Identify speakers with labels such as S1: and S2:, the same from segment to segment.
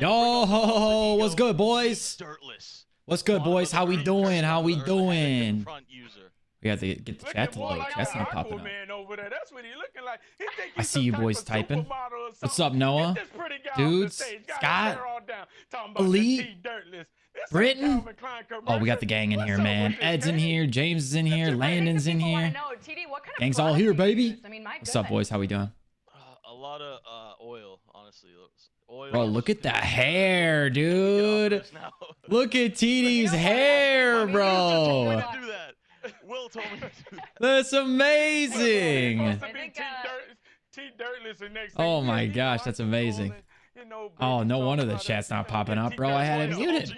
S1: Yo, what's good, boys? What's good, boys? How we doing? How we doing? We have to get the chat to load. Chat's not popping up. I see you boys typing. What's up, Noah? Dudes, Scott, Elite, Britton. Oh, we got the gang in here, man. Ed's in here. James is in here. Landon's in here. Gang's all here, baby. What's up, boys? How we doing?
S2: A lot of oil, honestly. Oil.
S1: Bro, look at the hair, dude. Look at TD's hair, bro.
S2: Will told me to do that.
S1: That's amazing. Oh my gosh, that's amazing. Oh, no wonder the chat's not popping up, bro. I had it muted.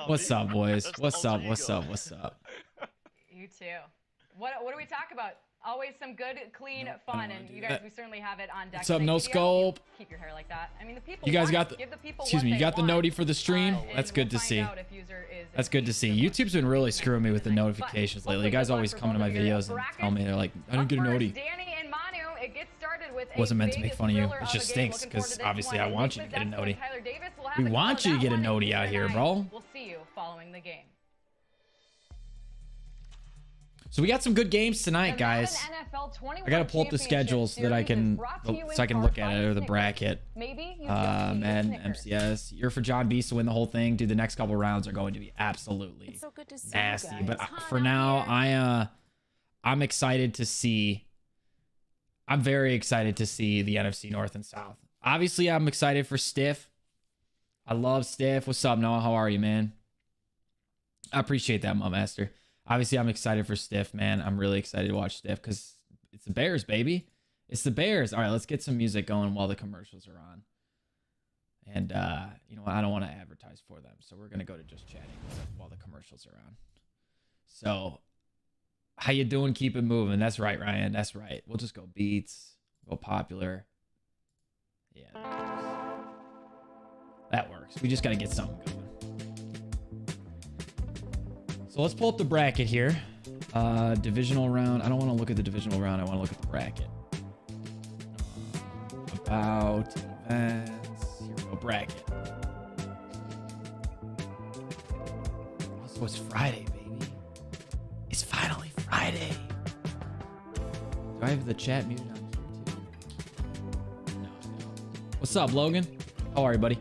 S1: What's up, boys? What's up? What's up? What's up?
S3: You too. What do we talk about? Always some good, clean fun, and you guys, we certainly have it on deck.
S1: What's up, No Scope?
S3: Keep your hair like that. I mean, the people.
S1: You guys got the. Excuse me, you got the
S3: want,
S1: noti for the stream. That's good to see. That's good to see. YouTube's been really screwing me with the notifications lately. You guys always come to my videos and tell me they're like, I didn't get a noti. Wasn't meant to make fun of you. It just stinks because obviously I want you to get a noti. We want you to get a noti out here, bro.
S3: We'll see you following the game.
S1: So we got some good games tonight, guys. I gotta pull up the schedules so that I can look at it, or the bracket. Madden, MCS. You're for John Beast to win the whole thing. Dude, the next couple rounds are going to be absolutely nasty. But for now, I'm excited to see. I'm very excited to see the NFC North and South. Obviously, I'm excited for Stiff. I love Stiff. What's up, Noah? How are you, man? I appreciate that, Mom Master. Obviously, I'm excited for Stiff, man. I'm really excited to watch Stiff because it's the Bears, baby. It's the Bears. All right, let's get some music going while the commercials are on. And, you know what? I don't want to advertise for them, so we're going to go to just chatting while the commercials are on. So, how you doing? Keep it moving. That's right, Ryan. That's right. We'll just go beats, go popular. Yeah, that works. We just got to get something going. So let's pull up the bracket here. Divisional round. I don't want to look at the divisional round. I want to look at the bracket. About events. Here we go. Bracket. So it's Friday, baby. It's finally Friday. Do I have the chat muted on here too? No. What's up, Logan? How are you, buddy?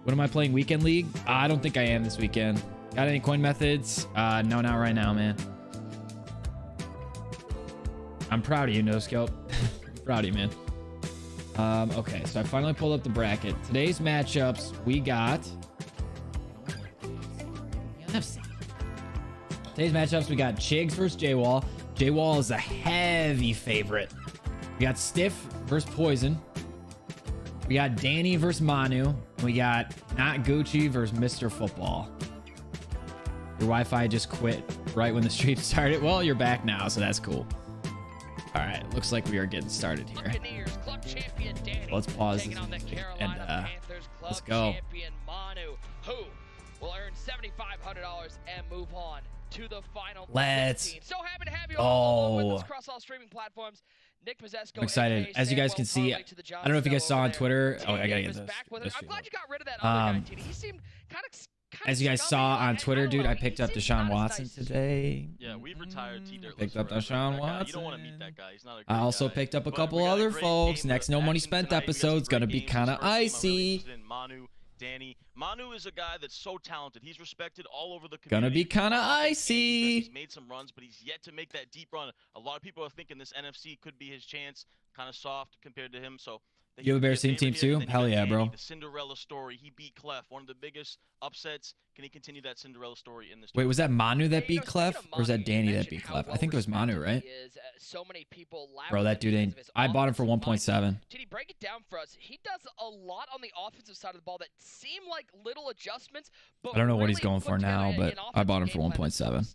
S1: What am I playing? Weekend League? I don't think I am this weekend. Got any coin methods? No, not right now, man. I'm proud of you, No Scope. I'm proud of you, man. Okay, so I finally pulled up the bracket. Today's matchups, we got NFC. Today's matchups, we got Chigs versus J-Wall. J-Wall is a heavy favorite. We got Stiff versus Poison. We got Danny versus Manu. We got Not Gucci versus Mr. Football. Your Wi-Fi just quit right when the stream started. Well, you're back now, so that's cool. All right, looks like we are getting started here. Let's pause this and let's go.
S4: Who will earn $7,500 and move on to the final.
S1: Let's
S4: go. Across all streaming platforms.
S1: I'm excited. As you guys can see, I don't know if you guys saw on Twitter. Oh, I gotta get this.
S4: I'm glad you got rid of that other guy, He seemed kind of
S1: as you guys saw on Twitter, dude, I picked up Deshaun Watson today.
S2: Yeah, we've retired T. Dirtless.
S1: Picked up Deshaun Watson.
S2: You don't want to meet that guy. He's not a great
S1: I also
S2: guy.
S1: picked up a couple other folks. Next No Money Spent episode's gonna be kind of icy.
S2: Manu, Danny. Manu is a guy that's so talented. He's respected all over the community.
S1: Gonna be kind of icy.
S2: He's made some runs, but he's yet to make that deep run. A lot of people are thinking this NFC could be his chance. Kind of soft compared to him. So
S1: you have a Bears team too? Hell yeah, bro.
S2: The Cinderella story. He beat Clef, one of the biggest upsets. Can he continue that Cinderella story in this?
S1: Wait, was that Manu that beat Clef, or was that Danny that beat Clef? I think it was Manu, right? Bro, that dude ain't. I bought him for 1.7.
S4: Did he break it down for us? He does a lot on the offensive side of the ball that seem like little adjustments. But
S1: I don't know what he's going for now, but I bought him for 1.7.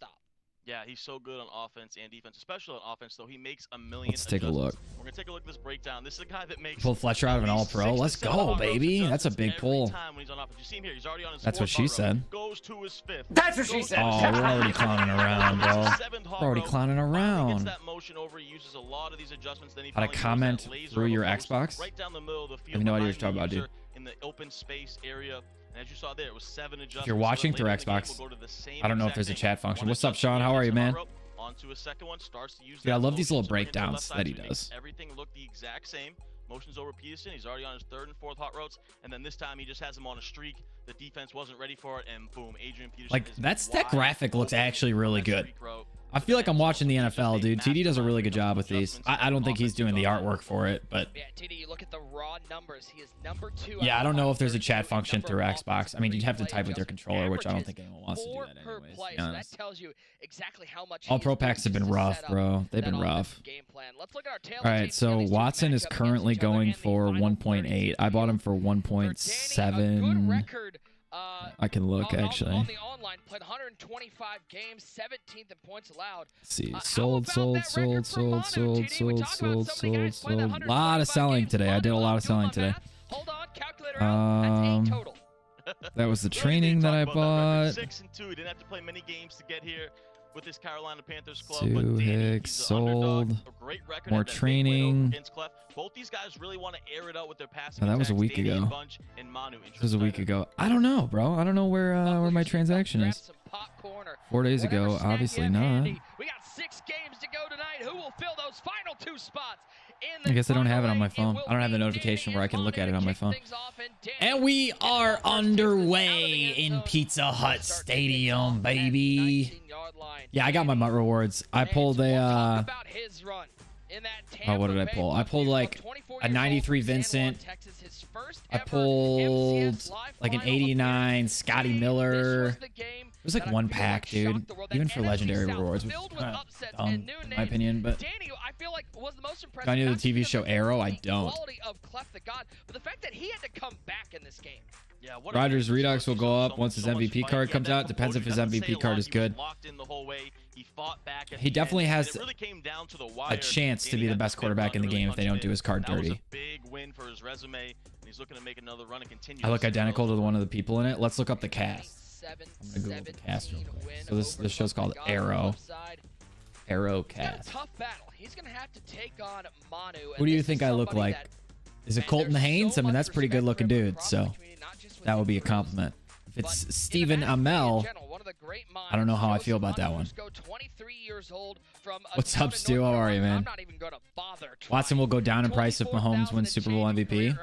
S2: Yeah, he's so good on offense and defense, especially on offense, though. He makes a million.
S1: Let's take a look.
S2: We're going to take a look at this breakdown. This is a guy that makes...
S1: Pull Fletcher out of an all-pro. Let's go, baby. That's a big pull.
S2: You see him here. He's already on his
S1: That's what she said.
S2: Goes to his fifth.
S5: That's what she said.
S1: Oh, we're already clowning around, bro. We're already clowning around.
S2: That motion over, he uses a lot of these adjustments. Then he
S1: how to comment through your Xbox?
S2: Right down the middle of the field.
S1: I have no idea what you're talking about, dude.
S2: In the open space area. And as you saw there, it was 7 adjustments.
S1: If you're watching through Xbox, I don't know if there's a chat function. What's up, Sean? How are you, man?
S2: Onto a second one, starts to use
S1: yeah, I love these little breakdowns that he does.
S2: Everything looked the exact same. Motions over Peterson. He's already on his 3rd and 4th hot routes, and then this time he just has him on a streak. The defense wasn't ready for it, and boom, Adrian Peterson.
S1: Like that graphic looks actually really good. I feel like I'm watching the NFL, dude. TD does a really good job with these. I don't think he's doing the artwork for it, but
S4: yeah, TD, you look at the raw numbers. He is number 2.
S1: Yeah, I don't know if there's a chat function through Xbox. I mean, you'd have to type with your controller, which I don't think anyone wants to do that anyways. To be honest.
S4: That tells you exactly how much
S1: all pro packs have been rough, bro. They've been rough. All right, so Watson is currently going for 1.8. I bought him for 1.7. I can look actually.
S4: On the online, played 125 games, 17th in points allowed.
S1: Let's see, sold. A lot of selling today. I did a lot of selling today.
S4: Hold on, calculator out. That's 8 total.
S1: That was the training that I bought.
S2: 6 and 2. He didn't have to play many games to get here with this Carolina Panthers club.
S1: 2 Hicks sold. More training.
S2: Both these guys really want to air it out with their passing.
S1: Oh, that was a week ago. This was a week ago. I don't know, bro. I don't know where my transaction is. 4 days ago, obviously not.
S4: We got 6 games to go tonight. Who will fill those final 2 spots?
S1: I guess I don't have it on my phone. I don't have the notification where I can look at it on my phone. And we are underway in Pizza Hut Stadium, baby. Yeah, I got my MUT rewards. I pulled a oh, what did I pull? I pulled like a 93 Vincent. I pulled like an 89 Scotty Miller. It was like 1 pack, dude. Even for legendary rewards, which is kind of dumb in my opinion, but I knew the TV show Arrow. I don't. Rogers Redux will go up once his MVP card comes out. Depends if his MVP card is good. He definitely has a chance to be the best quarterback in the game if they don't do his card dirty. I look identical to one of the people in it. Let's look up the cast. I'm gonna Google the cast real quick. So this show's called Arrow. Arrow cast. Who do you think I look like? Is it Colton Haynes? I mean, that's a pretty good looking dude, so that would be a compliment. If it's Stephen Amell, I don't know how I feel about that one. What's up, Stu? How are you, man? Watson will go down in price if Mahomes wins Super Bowl MVP.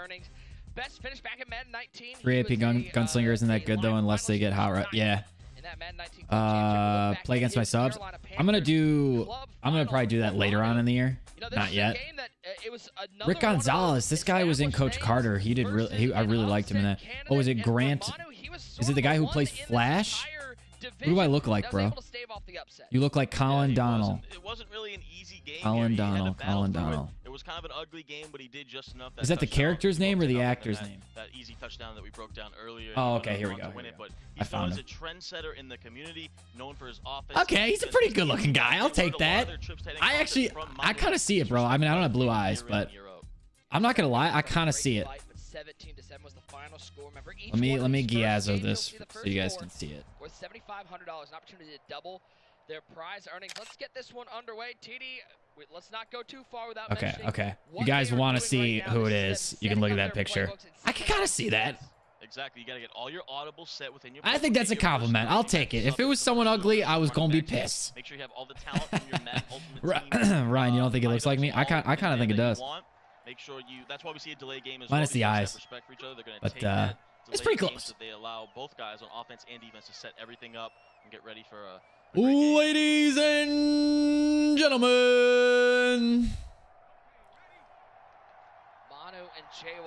S4: Best finish back in Madden 19.
S1: 3 AP Gunslinger isn't that good though, unless they get hot right. Yeah. Play against my subs. I'm gonna probably do that later on in the year. Not yet. Rick Gonzalez. This guy was in Coach Carter. He did really. I really liked him in that. Oh, is it Grant? Is it the guy who plays Flash? Who do I look like, bro? You look like Colin Donnell.
S2: It wasn't really an easy game.
S1: Colin Donnell.
S2: It was kind of an ugly game, but he did just enough.
S1: Is that the character's name or the actor's name?
S2: That easy touchdown that we broke down earlier.
S1: Oh, okay, here we go. I found him.
S2: He's a trendsetter in the community, known for his offense.
S1: Okay, he's a pretty good-looking guy. I'll take that. I kind of see it, bro. I mean, I don't have blue eyes, but I'm not gonna lie, I kind of see it. Let me Giazzo this so you guys can see it.
S4: Worth $7,500, an opportunity to double their prize earnings. Let's get this one underway. TD, let's not go too far without mentioning.
S1: Okay. You guys want to see who it is? You can look at that picture. I can kind of see that.
S2: Exactly. You got to get all your audibles set within your.
S1: I think that's a compliment. I'll take it. If it was someone ugly, I was gonna be pissed.
S2: Make sure you have all the talent from your Madden Ultimate Team.
S1: Ryan, you don't think it looks like me? I kind of think it does.
S2: Make sure you. That's why we see a delay game as
S1: minus the eyes.
S2: Respect for each other. They're going to
S1: but
S2: take that
S1: it's pretty close.
S2: So they allow both guys on offense and defense to set everything up and get ready for a.
S1: Ladies and gentlemen,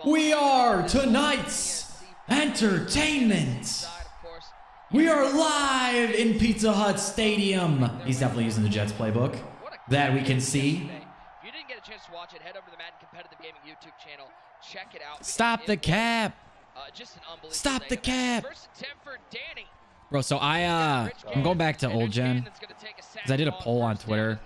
S1: we are tonight's entertainment. We are live in Pizza Hut Stadium. He's definitely using the Jets playbook. That we can see.
S4: If you didn't get a chance to watch it, head over to the Madden Competitive Gaming YouTube channel. Check it out.
S1: Stop the cap.
S4: Just an unbelievable
S1: Stop the cap.
S4: First attempt for Danny.
S1: Bro, so I'm going back to old gen because I did a poll on Twitter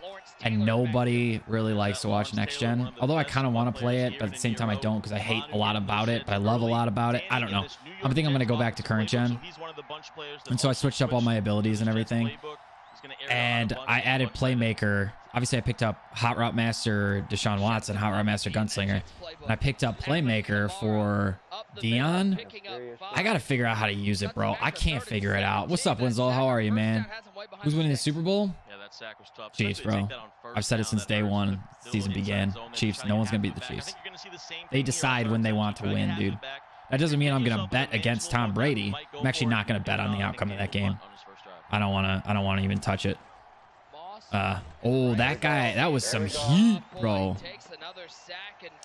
S1: and nobody really likes to watch next gen. Although I kind of want to play it, but at the same time I don't because I hate a lot about it, but I love a lot about it. I don't know. I think I'm going to go back to current gen. And so I switched up all my abilities and everything. And I added Playmaker. Obviously, I picked up Hot Route Master Deshaun Watson, Hot Route Master Gunslinger. And I picked up Playmaker for Dion. I got to figure out how to use it, bro. I can't figure it out. What's up, Winslow? How are you, man? Who's winning the Super Bowl? Chiefs, bro. I've said it since day one. Season began. Chiefs. No one's going to beat the Chiefs. They decide when they want to win, dude. That doesn't mean I'm going to bet against Tom Brady. I'm actually not going to bet on the outcome of that game. I don't want to even touch it. Oh, that guy, that was some heat, bro.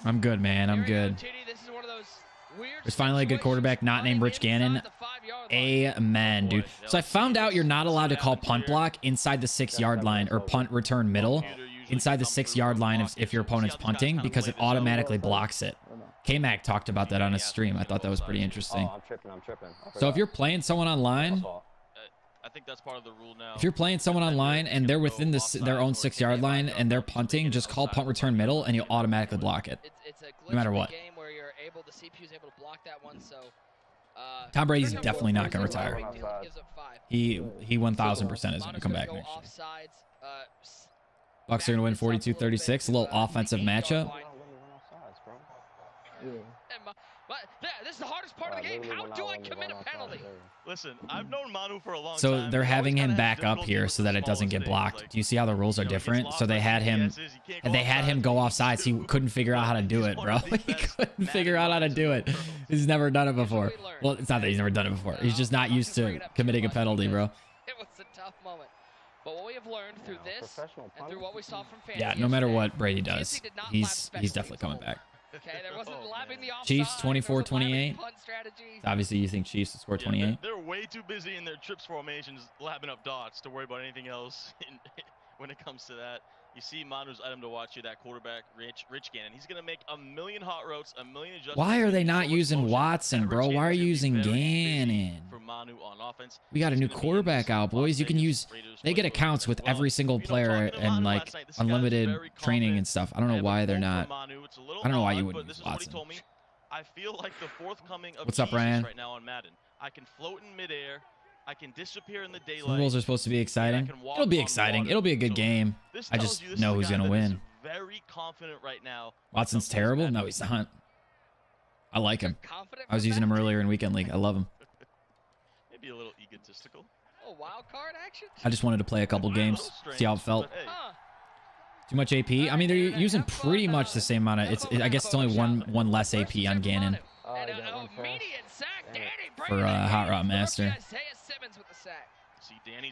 S1: I'm good, man. I'm good. There's finally a good quarterback not named Rich Gannon. Amen, dude. So I found out you're not allowed to call punt block inside the 6-yard line or punt return middle inside the 6-yard line if your opponent's punting because it automatically blocks it. K-Mac talked about that on his stream. I thought that was pretty interesting.
S5: I'm tripping.
S1: So if you're playing someone online,
S2: I think that's part of the rule now.
S1: if you're playing someone online and they're within their own 6-yard line and they're punting, just call punt return middle and you'll automatically block it. No matter what. Tom Brady's definitely not going to retire. He 1000% is going to come back next year. Bucks are going to win 42-36. A little offensive matchup.
S4: This is the hardest part of the game. How do I commit a penalty?
S2: Listen, I've known Manu for a long time.
S1: So they're having him back up here so that it doesn't get blocked. Do you see how the rules are different? So they had him go off sides. He couldn't figure out how to do it, bro. He couldn't figure out how to do it. He's never done it before. Well, it's not that he's never done it before. He's just not used to committing a penalty, bro.
S4: It was a tough moment. But what we have learned through this and through what we saw from fans,
S1: yeah, no matter what Brady does, he's definitely coming back.
S4: Okay, there wasn't lapping the offside.
S1: Chiefs 24-28. Obviously, you think Chiefs will score 28?
S2: Yeah, they're way too busy in their trips formations, lapping up dots to worry about anything else when it comes to that. You see Manu's item to watch here, that quarterback, Rich Gannon. He's going to make a million hot routes, a million adjustments.
S1: Why are they not using Watson, bro? Why are you using Gannon?
S2: For Manu on offense.
S1: We got a new quarterback out, boys. You can use... They get accounts with every single player and, like, unlimited training and stuff. I don't know why they're not... I don't know why you wouldn't use Watson.
S2: I feel like the forthcoming of
S1: What's up, Ryan?
S2: right now on Madden. I can float in midair. I can disappear in the daylight.
S1: Super Bowls are supposed to be exciting. It'll be exciting. It'll be a good game. I just know who's going to win.
S2: Very confident right now.
S1: Watson's terrible? No, he's not. I like him. I was using him earlier in Weekend League. I love him.
S2: Maybe a little egotistical.
S4: Oh, wild card action?
S1: I just wanted to play a couple games, see how it felt. Too much AP? I mean, they're using pretty much the same amount of... I guess it's only one less AP on Gannon. For Hot Route Master.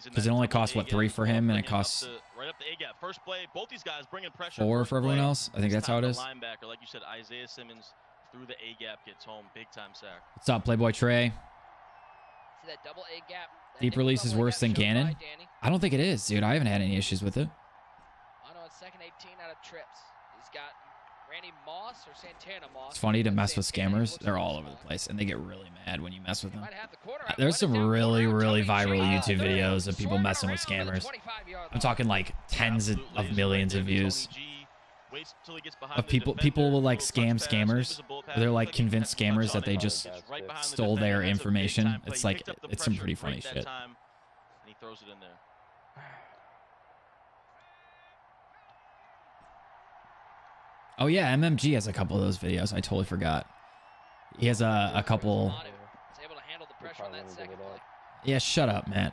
S1: Because it only costs, what, 3 for him, and it costs 4 for everyone else? I think that's how it is.
S2: Like you said, Isaiah Simmons through the A-gap gets home. Big time sack.
S1: What's up, Playboy Trey? Deep release is worse than Gannon? I don't think it is, dude. I haven't had any issues with it.
S4: Second 18 out of trips. He's got Randy Moss or Santana Moss.
S1: It's funny to mess with scammers. They're all over the place, and they get really mad when you mess with them. There's some really viral YouTube videos of people messing with scammers. I'm talking like tens of millions of views. Of people will like scam scammers. They're like convinced scammers that they just stole their information. It's like, it's some pretty funny shit.
S2: And he throws it in there.
S1: Oh yeah, MMG has a couple of those videos. I totally forgot. He has a couple. Yeah, shut up, Matt.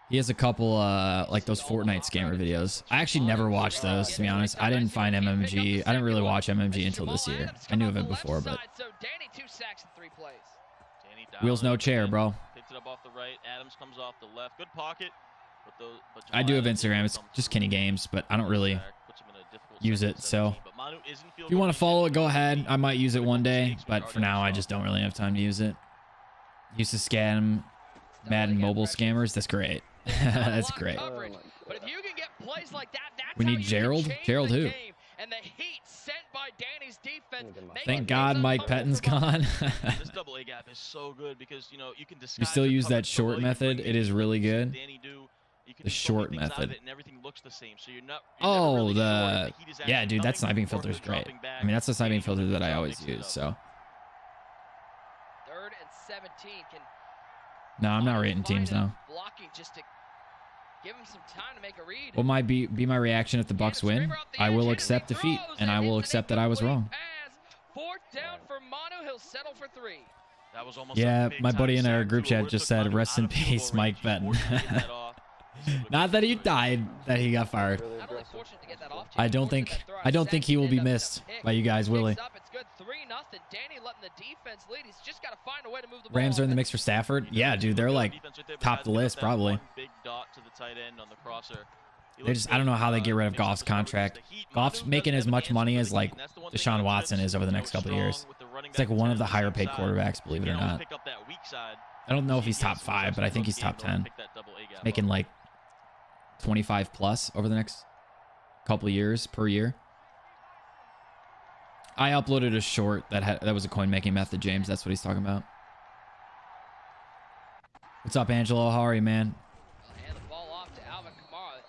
S1: He has a couple like those Fortnite scammer videos. I actually never watched those, to be honest. I didn't find MMG. I didn't really watch MMG until this year. I knew of it before, but wheels no chair, bro.
S2: Picked it up off the right. Adams comes off the left. Good pocket.
S1: I do have Instagram. It's just Kinny Games, but I don't really use it. So if you want to follow it, go ahead. I might use it one day, but for now, I just don't really have time to use it. Used to scam Madden mobile scammers. That's great. That's great. We need Gerald. Gerald who?
S4: by Danny's defense.
S1: Thank God Mike Pettin's gone.
S2: This double A gap is so good because, you know, you can disguise
S1: You still use that
S2: coverage so
S1: short
S2: well. You
S1: method.
S2: bring
S1: It is really good.
S2: Danny do. You can
S1: The
S2: do so many
S1: short
S2: things out of
S1: method.
S2: it and everything looks the same. So you're never
S1: Oh,
S2: really sure
S1: the
S2: if the heat is
S1: yeah,
S2: actually
S1: dude, that
S2: coming
S1: sniping
S2: or
S1: filter
S2: if
S1: is
S2: they're
S1: great.
S2: dropping back.
S1: I mean, that's the sniping
S2: Danny
S1: filter that I
S2: just
S1: always
S2: mixes it
S1: use.
S2: up.
S1: So
S4: 3rd and 17. Can
S1: no, I'm not
S4: Manu
S1: rating teams
S4: find a
S1: now.
S4: blocking just to give him some time to make a read.
S1: What might be my reaction if the Bucks win? I will accept defeat, and I will accept that I was wrong.
S4: 4th down for Manu. He'll settle for 3.
S2: That was almost
S1: Yeah,
S2: like a big
S1: my buddy
S2: time
S1: in our
S2: sack,
S1: group
S2: too. It
S1: chat
S2: would've
S1: just
S2: took
S1: said,
S2: Manu
S1: "Rest
S2: out
S1: in
S2: of field
S1: peace,
S2: goal
S1: Mike
S2: range. He
S1: Benton."
S2: forced him to get that off.
S1: Not that he died, that he got fired.
S4: Not only fortunate to get that off,
S1: I don't think he will be missed by you guys, will he?
S4: It's good. 3-0. Danny letting the defense lead. He's just got to find a way to move the ball.
S1: Rams are in the mix for Stafford. Yeah, dude, they're like top the list probably.
S2: Big dot to the tight end on the crosser.
S1: They just I don't know how they get rid of Goff's contract. Goff's making as much money as like Deshaun Watson is over the next couple of years. He's like one of the higher paid quarterbacks, believe it or not. I don't know if he's top 5, but I think he's top 10. He's making like 25 plus over the next couple of years per year. I uploaded a short that was a coin making method, James. That's what he's talking about. What's up, Angelo? How are you, man?
S4: Hand the ball off to Alvin Kamara.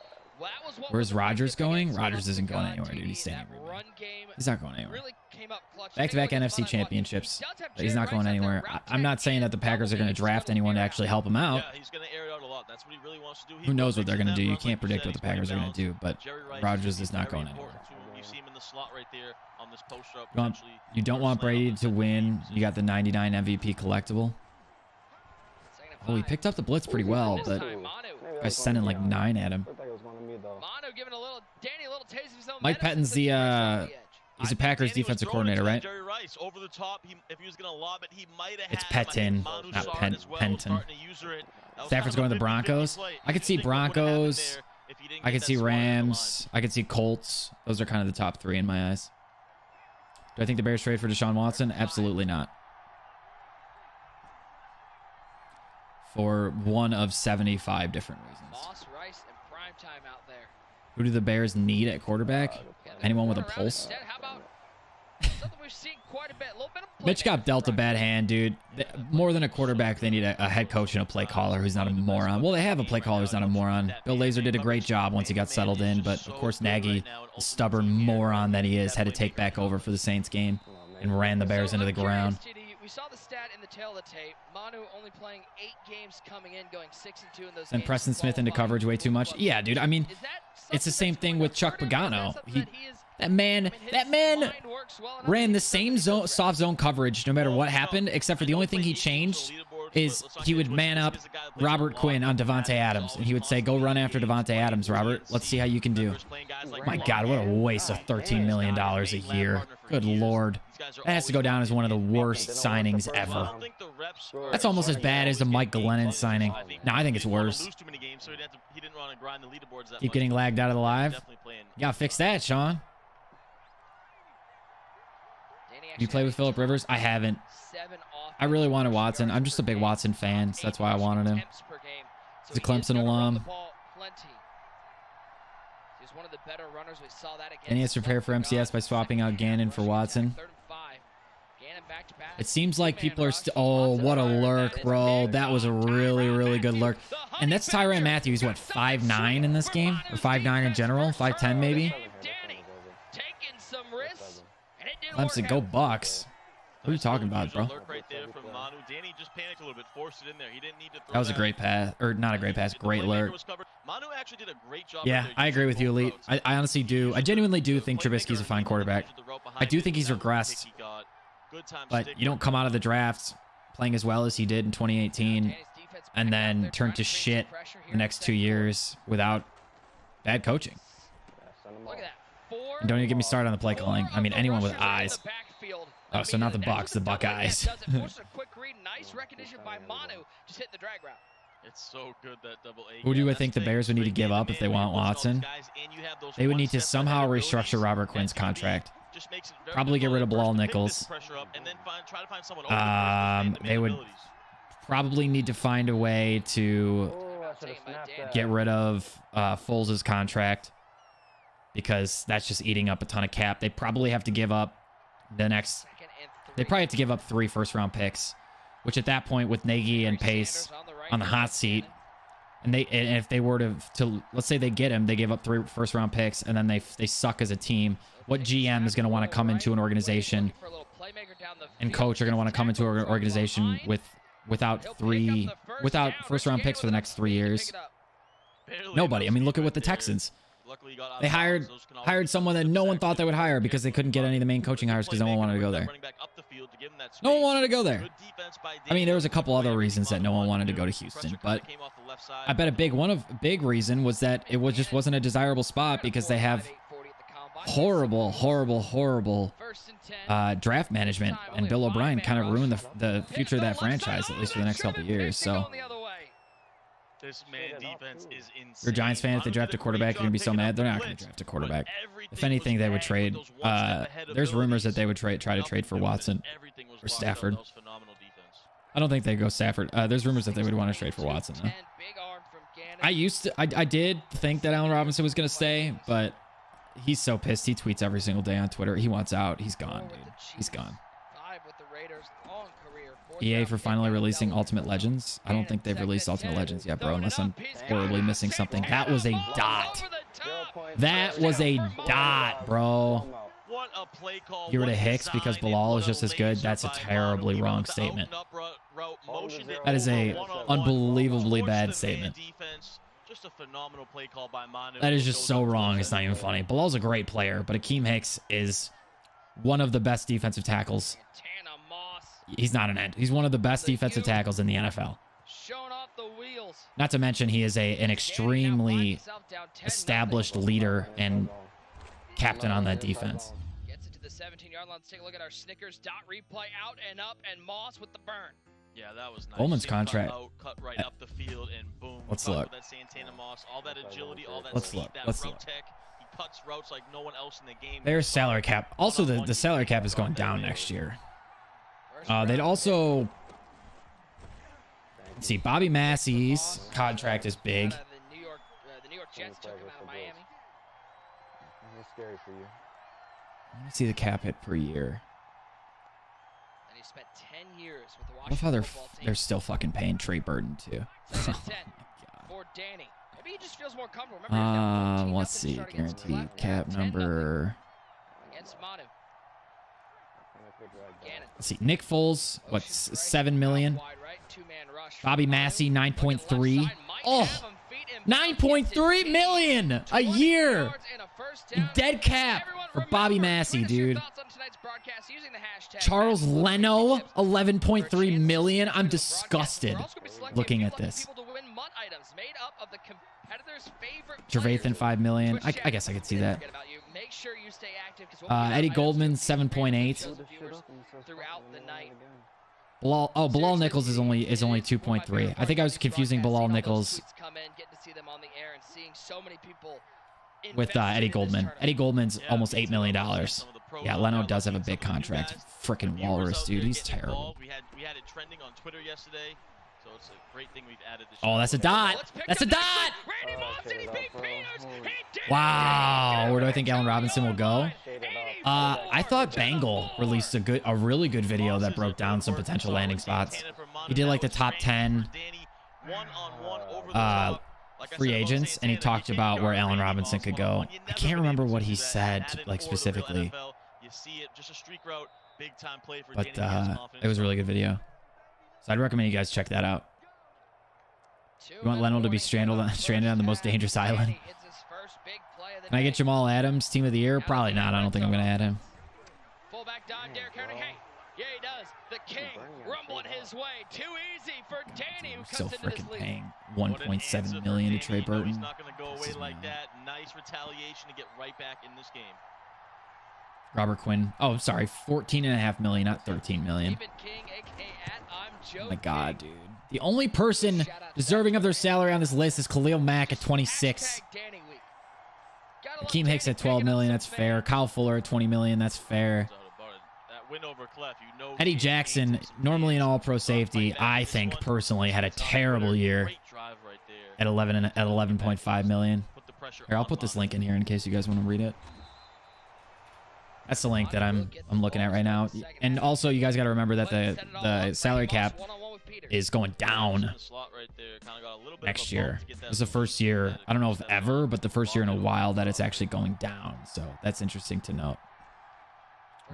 S4: Well, that was what
S1: Where's
S4: was
S1: Rodgers going?
S4: against
S1: Rodgers isn't going
S4: Scott
S1: anywhere, dude.
S4: TD.
S1: He's staying
S4: That
S1: here, man.
S4: run game
S1: He's not going anywhere.
S4: really came up clutch.
S1: Back-to-back
S4: Take a look at
S1: NFC
S4: the fun on
S1: championships.
S4: He does have
S1: But he's
S4: Jerry
S1: not going
S4: Rice out there.
S1: anywhere.
S4: Route
S1: I'm not saying that the Packers are going to draft anyone to actually help him out.
S2: Yeah, he's going to air it out a lot. That's what he really wants to do.
S1: Who knows what they're going to do? You can't predict what the Packers are going to do, but Rodgers is not going anywhere.
S2: You see him in the slot right there on this post up.
S1: You don't want Brady to win. You got the 99 MVP collectible. Oh, he picked up the blitz pretty well, but I sending like 9 at him. Mike Pettin's the he's a Packers defensive coordinator, right? It's Pettin, not Penton. Stafford's going to the Broncos. I could see Broncos. I could see Rams. I could see Colts. Those are kind of the top 3 in my eyes. Do I think the Bears trade for Deshaun Watson? Absolutely not. For one of 75 different reasons. Who do the Bears need at quarterback? Anyone with a pulse? Mitch got dealt a bad hand, dude. More than a quarterback, they need a head coach and a play caller who's not a moron. Well, they have a play caller who's not a moron. Bill Lazor did a great job once he got settled in, but of course Nagy, the stubborn moron that he is, had to take back over for the Saints game and ran the Bears into the ground.
S4: We saw the stat in the tail of the tape. Manu only playing 8 games coming in, going 6-2 in those
S1: And
S4: games.
S1: Preston Smith into coverage way too much. Yeah, dude. I mean, it's the same thing with Chuck Pagano. That man ran the same zone, soft zone coverage no matter what happened, except for the only thing he changed is he would man up Robert Quinn on Devontae Adams, and he would say, "Go run after Devontae Adams, Robert. Let's see how you can do." My God, what a waste of $13 million a year. Good Lord. That has to go down as one of the worst signings ever. That's almost as bad as the Mike Glennon signing. No, I think it's worse. Keep getting lagged out of the live. You gotta fix that, Sean. You play with Phillip Rivers? I haven't. I really wanted Watson. I'm just a big Watson fan, so that's why I wanted him. He's a Clemson alum. And he has to prepare for MCS by swapping out Gannon for Watson. It seems like people are still... Oh, what a lurk, bro. That was a really, really good lurk. And that's Tyrann Mathieu. He's, what, 5'9" in this game? Or 5'9" in general? 5'10", maybe? Clemson, go Bucks. What are you talking about, bro? That was a great pass. Or not a great pass. Great lurk. Yeah, I agree with you, Elite. I honestly do. I genuinely do think Trubisky's a fine quarterback. I do think he's regressed. But you don't come out of the draft playing as well as he did in 2018 and then turn to shit the next 2 years without bad coaching. And don't even get me started on the play calling. I mean, anyone with eyes. Oh, so not the Bucks, the Buckeyes.
S2: It's so good that double A.
S1: Who do you think the Bears would need to give up if they want Watson? They would need to somehow restructure Robert Quinn's contract. Probably get rid of Bilal Nichols. They would probably need to find a way to get rid of Foles' contract. because that's just eating up a ton of cap. They probably have to give up the next. They probably have to give up 3 first-round picks, which at that point with Nagy and Pace on the hot seat, and if they were to let's say they get him, they give up 3 first-round picks, and then they suck as a team. What GM is going to want to come into an organization and coach are going to want to come into an organization without first-round picks for the next 3 years? Nobody. I mean, look at what the Texans. They hired someone that no one thought they would hire because they couldn't get any of the main coaching hires because no one wanted to go there. No one wanted to go there. I mean, there was a couple other reasons that no one wanted to go to Houston, but I bet a big reason was that it just wasn't a desirable spot because they have horrible draft management, and Bill O'Brien kind of ruined the future of that franchise, at least for the next couple of years. So.
S2: This man defense is insane.
S1: You're a Giants fan. If they draft a quarterback, you're going to be so mad. They're not going to draft a quarterback. If anything, they would trade. There's rumors that they would try to trade for Watson or Stafford. I don't think they'd go Stafford. There's rumors that they would want to trade for Watson, though. I did think that Allen Robinson was going to stay, but he's so pissed. He tweets every single day on Twitter. He wants out. He's gone, dude. He's gone. EA for finally releasing Ultimate Legends. I don't think they've released Ultimate Legends yet, bro, unless I'm horribly missing something. That was a dot. That was a dot, bro. Get rid of Hicks because Bilal is just as good. That's a terribly wrong statement. That is a unbelievably bad statement. That is just so wrong. It's not even funny. Bilal's a great player, but Akeem Hicks is one of the best defensive tackles. He's not an end. He's one of the best defensive tackles in the NFL. Not to mention he is an extremely established leader and captain on that defense.
S4: Gets it to the 17-yard line. Let's take a look at our Snickers dot replay out and up, and Moss with the burn.
S2: Yeah, that was nice.
S1: Coleman's contract.
S2: Cut right up the field and boom.
S1: Let's look.
S2: That Santana Moss, all that agility, all that
S1: Let's look. Let's look.
S2: Tech. He cuts routes like no one else in the game.
S1: There's salary cap. Also, the salary cap is going down next year. They'd also, let's see, Bobby Massey's contract is big.
S4: The New York Jets took him out of Miami.
S5: It's scary for you.
S1: Let me see the cap hit per year.
S4: And he spent 10 years with the
S1: I love how
S4: Washington football team.
S1: they're still fucking paying Trey Burton too. Oh my
S4: for Danny. Maybe he just feels more comfortable. Remember,
S1: let's see, guaranteed cap number.
S4: Against Manu.
S1: Let's see, Nick Foles, what's $7 million? Bobby Massey, 9.3. Oh, 9.3 million a year. Dead cap for Bobby Massey, dude. Charles Leno, 11.3 million. I'm disgusted looking at this. Jervathan, 5 million. I guess I could see that. Eddie Goldman, 7.8. Bilal Nichols is only 2.3. I think I was confusing Bilal Nichols with Eddie Goldman. Eddie Goldman's almost $8 million. Yeah, Leno does have a big contract. Frickin' walrus, dude. He's terrible.
S2: We had it trending on Twitter yesterday, so it's a great thing we've added this.
S1: Oh, that's a dot. That's a dot. Wow. Where do I think Allen Robinson will go? I thought Bengal released a really good video that broke down some potential landing spots. He did like the top 10 free agents, and he talked about where Allen Robinson could go. I can't remember what he said, like specifically. But it was a really good video. So I'd recommend you guys check that out. You want Leno to be stranded on the most dangerous island? Can I get Jamal Adams team of the year? Probably not. I don't think I'm going to add him.
S4: Fullback dive, Derrick Henry. Hey, yeah, he does. The king rumbling his way. Too easy for Danny, who
S1: Still
S4: cuts into this
S1: freaking
S4: lead.
S1: paying $1.7 million to Trey Burton.
S2: He's not going to go away like that. Nice retaliation to get right back in this game.
S1: Robert Quinn. Oh, sorry. $14.5 million, not $13 million. Oh my God, dude. The only person deserving of their salary on this list is Khalil Mack at 26. Akeem Hicks at 12 million. That's fair. Kyle Fuller at 20 million. That's fair. Eddie Jackson, normally an all-pro safety, I think personally had a terrible year at 11.5 million.
S2: pressure.
S1: Here, I'll put this link in here in case you guys want to read it. That's the link that I'm looking at right now. And also, you guys got to remember that the salary cap is going down next year. This is the first year, I don't know if ever, but the first year in a while that it's actually going down. So that's interesting to note.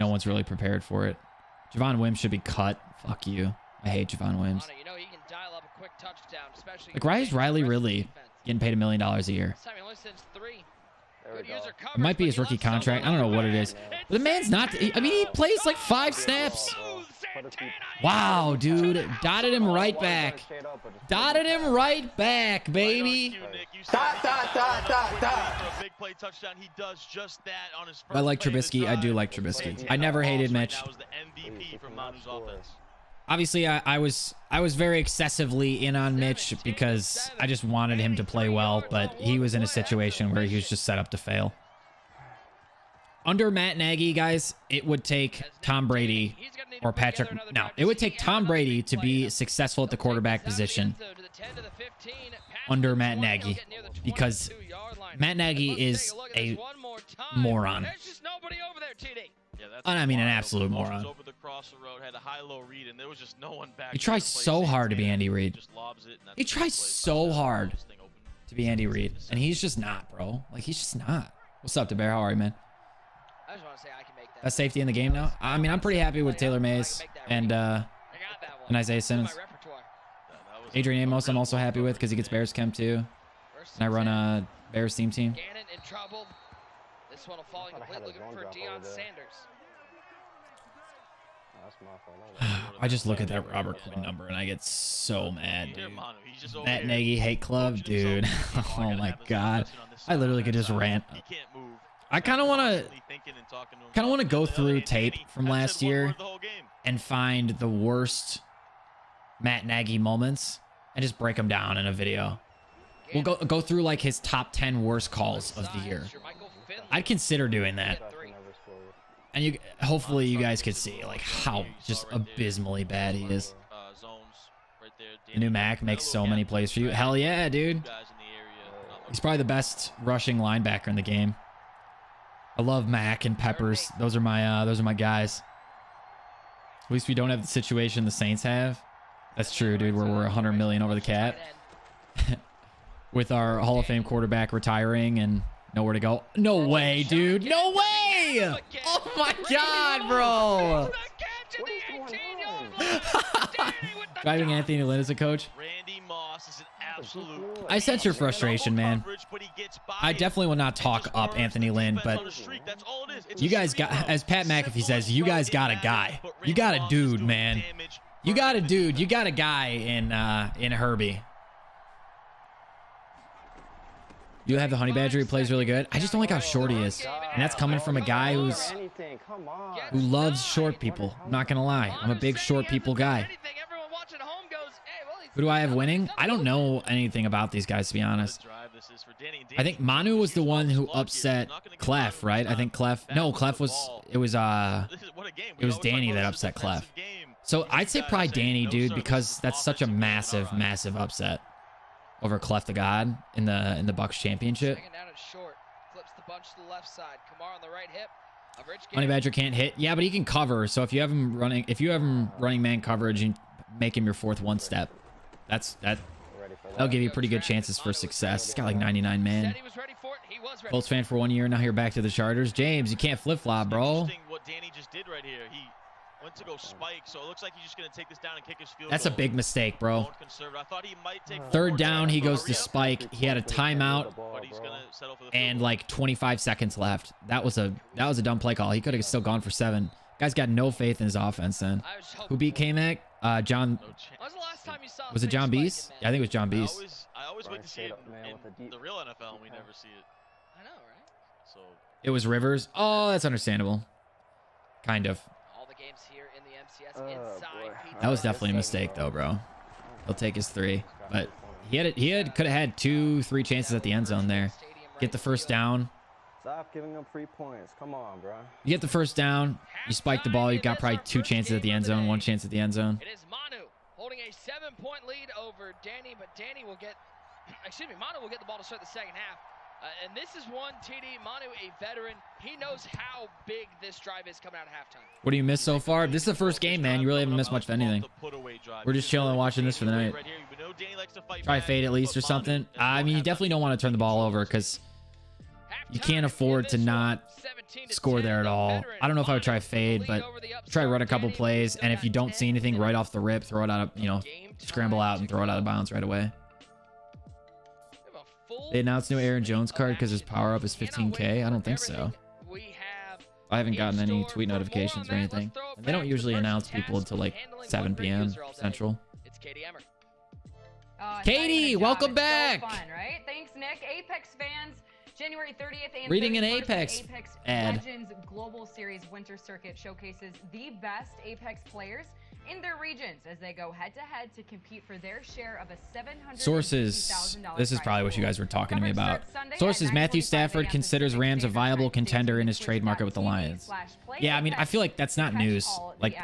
S1: No one's really prepared for it. Javon Wims should be cut. Fuck you. I hate Javon Wims. Like, why is Riley really getting paid $1 million a year? It might be his rookie contract. I don't know what it is. But the man's not. I mean, he plays like 5 snaps. Wow, dude. Dotted him right back. Dotted him right back, baby. I like Trubisky. I do like Trubisky. I never hated Mitch. Obviously, I was very excessively in on Mitch because I just wanted him to play well, but he was in a situation where he was just set up to fail. Under Matt Nagy, guys, it would take Tom Brady or Patrick. No, it would take Tom Brady to be successful at the quarterback position under Matt Nagy, because Matt Nagy is a moron. I mean, an absolute moron. He tries so hard to be Andy Reid. He tries so hard to be Andy Reid, and he's just not, bro. Like, he's just not. What's up, DeBear? How are you, man?
S4: I just want to say I can make that.
S1: Best safety in the game now. I mean, I'm pretty happy with Taylor Mays and Isaiah Simmons. Adrian Amos, I'm also happy with because he gets Bears Chem too. And I run a Bears team.
S4: Gannon in trouble. This one will fall complete, looking for Deion Sanders.
S1: I just look at that Robert Quinn number and I get so mad, dude. Matt Nagy hate club, dude. Oh my god. I literally could just rant. I kind of want to go through tape from last year and find the worst Matt Nagy moments and just break them down in a video. We'll go through like his top 10 worst calls of the year. I'd consider doing that. And hopefully you guys could see like how just abysmally bad he is. The new Mac makes so many plays for you. Hell yeah, dude. He's probably the best rushing linebacker in the game. I love Mac and Peppers. Those are my guys. At least we don't have the situation the Saints have. That's true, dude. Where we're 100 million over the cap. With our Hall of Fame quarterback retiring and nowhere to go. No way, dude. No way. Oh my god, bro. Driving Anthony Lynn as a coach. I sense your frustration, man. I definitely will not talk up Anthony Lynn, but you guys got, as Pat McAfee says, you guys got a guy. You got a dude, man. You got a dude. You got a guy in Herbie. You have the Honey Badger. He plays really good. I just don't like how short he is, and that's coming from a guy who loves short people. I'm not gonna lie. I'm a big short people guy. Who do I have winning? I don't know anything about these guys, to be honest. I think Manu was the one who upset Clef, right? I think Clef. No, Clef was. It was Danny that upset Clef. So I'd say probably Danny, dude, because that's such a massive, massive upset over Clef the God in the Bucks championship. Honey Badger can't hit. Yeah, but he can cover. So if you have him running man coverage and make him your fourth one step, that'll give you pretty good chances for success. He's got like 99 man. Colts fan for 1 year. Now you're back to the Chargers. James, you can't flip flop, bro.
S2: What Danny just did right here. He went to go spike, so it looks like he's just gonna take this down and kick his field goal.
S1: That's a big mistake, bro.
S2: I thought he might take
S1: third down, he goes to spike. He had a timeout and like 25 seconds left. That was a dumb play call. He could have still gone for 7. Guy's got no faith in his offense then. Who beat K-Mac? John. Was it John Beast? Yeah, I think it was John Beast.
S2: I always wait to see it in the real NFL, and we never see it.
S4: I know, right?
S2: So
S1: it was Rivers. Oh, that's understandable. Kind of.
S4: All the games here in the MCS inside.
S1: That was definitely a mistake, though, bro. He'll take his 3, but could have had 2-3 chances at the end zone there. Get the first down.
S5: Stop giving up free points. Come on, bro.
S1: You get the first down. You spike the ball. You've got probably 2 chances at the end zone, 1 chance at the end zone.
S4: It is Manu holding a 7-point lead over Danny, but Danny will get, Manu will get the ball to start the second half. And this is one, TD, Manu, a veteran. He knows how big this drive is coming out of halftime.
S1: What do you miss so far? This is the first game, man. You really haven't missed much of anything. We're just chilling and watching this for the night. Try fade at least or something. I mean, you definitely don't want to turn the ball over because you can't afford to not score there at all. I don't know if I would try fade, but try run a couple plays. And if you don't see anything right off the rip, throw it out of, you know, scramble out and throw it out of bounds right away. They announced new Aaron Jones card because his power up is 15K. I don't think so. I haven't gotten any tweet notifications or anything. And they don't usually announce people until like 7 p.m. Central.
S4: It's Katie Emmer.
S1: Katie, welcome back.
S3: So fun, right? Thanks, Nick. Apex fans, January 30th and
S1: Reading an
S3: 31st,
S1: Apex ad.
S3: Legends Global Series Winter Circuit showcases the best Apex players in their regions as they go head-to-head to compete for their share of a $750,000
S1: Sources. This is probably what you guys were talking to me about.
S3: Sunday
S1: Sources.
S3: at
S1: Matthew
S3: 9:45
S1: Stafford
S3: a.m.
S1: considers
S3: Pacific
S1: Rams a
S3: Standard
S1: viable
S3: Time.
S1: contender in his
S3: Stay
S1: trade
S3: tuned
S1: market with the Lions. Yeah, I mean, I feel like that's not news. Like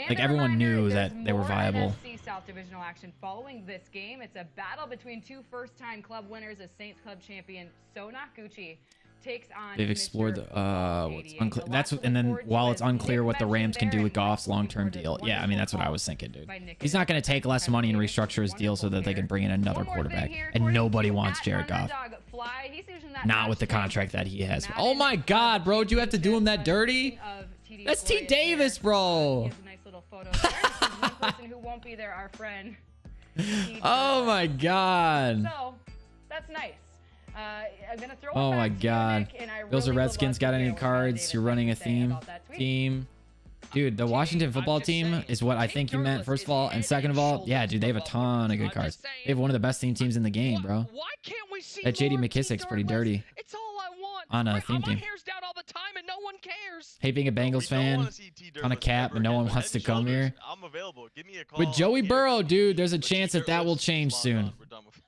S1: everyone knew that they were viable.
S3: NFC South Divisional action following this game. It's a battle between two first-time club winners as Saints Club champion Sonaguchi takes on.
S1: They've explored what's unclear. That's and then while it's unclear what the Rams can do with Goff's long-term deal. Yeah, I mean that's what I was thinking, dude. He's not going to take less money and restructure his deal so that they can bring in another quarterback. And nobody wants Jared Goff. Not with the contract that he has. Oh my God, bro! Do you have to do him that dirty? That's T. Davis, bro.
S3: Who won't be there, our friend.
S1: Oh my God.
S3: So that's nice. I'm gonna throw
S1: oh my God. Those are Redskins. Got any cards? You're running a theme. Dude, the Washington football team is what I think you meant, first of all. And second of all, yeah, dude, they have a ton of good cards. They have one of the best teams in the game, bro. That JD McKissick's pretty dirty.
S4: It's all I want.
S1: On a theme team. Hey, being a Bengals fan, on a cap, and no one wants to come here. With Joey Burrow, dude, there's a chance that that will change soon.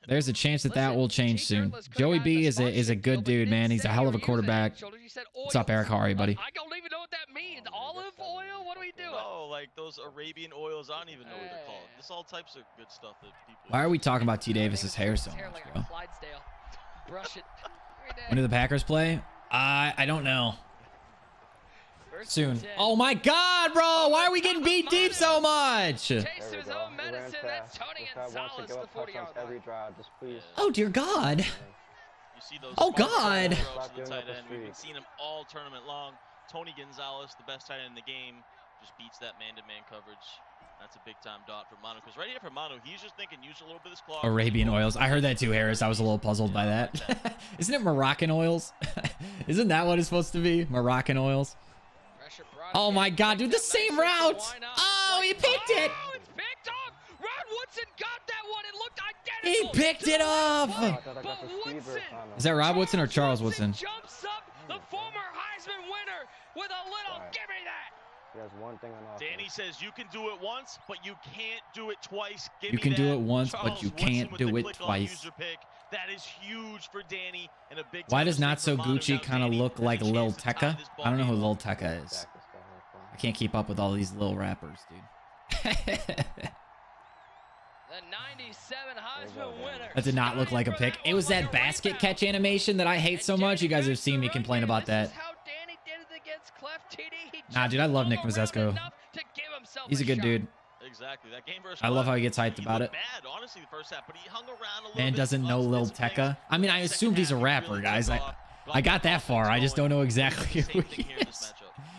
S1: There's a chance that that will change soon. Joey B is a good dude, man. He's a hell of a quarterback. What's up, Eric? How are you, buddy?
S4: I don't even know what that means. Olive oil? What are we doing?
S2: No, like those Arabian oils. I don't even know what they're called. There's all types of good stuff that people.
S1: Why are we talking about T. Davis's hair so much, bro?
S4: Brush it.
S1: When do the Packers play? I don't know. Soon. Oh my God, bro! Why are we getting beat deep so much? Oh dear God! Oh God!
S2: We've been seeing him all tournament long. Tony Gonzalez, the best tight end in the game, just beats that man-to-man coverage. That's a big-time dot for Manu. Because right here for Manu, he's just thinking, use a little bit of this claw.
S1: Arabian oils. I heard that too, Harris. I was a little puzzled by that. Isn't it Moroccan oils? Isn't that what it's supposed to be? Moroccan oils. Oh my God, dude, the same route. Oh, he picked it.
S4: Oh, it's picked up. Rod Woodson got that one. It looked identical.
S1: He picked it up.
S4: But Woodson,
S1: is that Rob Woodson or Charles Woodson?
S4: Jumps up, the former Heisman winner, with a little give me that.
S5: He has one thing on offense.
S2: Danny says you can do it once, but you can't do it twice.
S1: You can do it once, but you can't do it twice.
S2: That is huge for Danny and a big.
S1: Why does Not So Gucci kind of look like Lil Tecca? I don't know who Lil Tecca is. I can't keep up with all these little rappers, dude.
S4: The 97 Heisman winner.
S1: That did not look like a pick. It was that basket catch animation that I hate so much. You guys have seen me complain about that. Nah, dude, I love Nick Mazesco. He's a good dude.
S2: Exactly. That game versus
S1: I love how he gets hyped about it.
S2: Bad, honestly, the first half, but he hung around a little
S1: Man
S2: bit.
S1: doesn't know Lil Tecca. I mean, I assumed he's a rapper, guys. I got that far. I just don't know exactly who he is.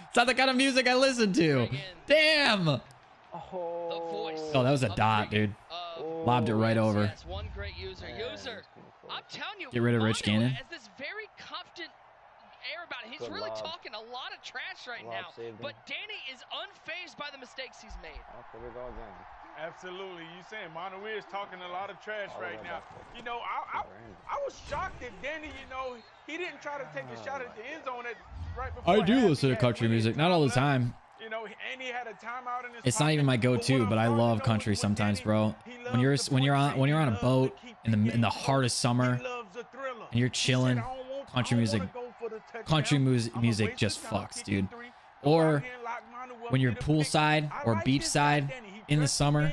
S1: It's not the kind of music I listen to. Damn. Oh, that was a dot, dude. Lobbed it right over.
S4: One great user. I'm telling you,
S1: get rid of Rich Gannon.
S4: Has this very confident air about it. He's really talking a lot of trash right now. But Danny is unfazed by the mistakes he's made.
S5: Here we go again.
S6: Absolutely. You saying Manu is talking a lot of trash right now. You know, I was shocked that Danny, you know, he didn't try to take a shot at the end zone right before.
S1: I do listen to country music, not all the time.
S6: You know, and he had a timeout in his
S1: It's not even my go-to, but I love country sometimes, bro. When you're on a boat in the heart of summer and you're chilling, country music just fucks, dude. Or when you're poolside or beachside in the summer,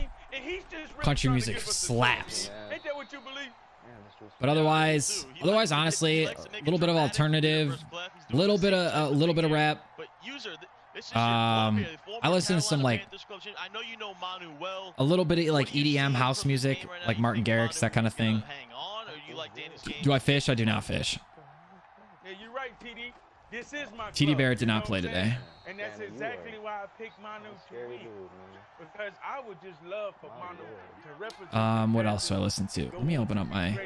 S1: country music slaps.
S6: Ain't that what you believe?
S1: But otherwise, honestly, a little bit of alternative, a little bit of rap. I listen to some like a little bit of like EDM house music, like Martin Garrix, that kind of thing. Do I fish? I do not fish.
S6: Yeah, you're right, TD. This is my
S1: TD
S6: club,
S1: Barrett did
S6: you know
S1: not play
S6: what I'm
S1: today.
S6: saying? And that's exactly why I picked Manu to win. Because I would just love for Manu to represent.
S1: What else do I listen to? Let me open up my.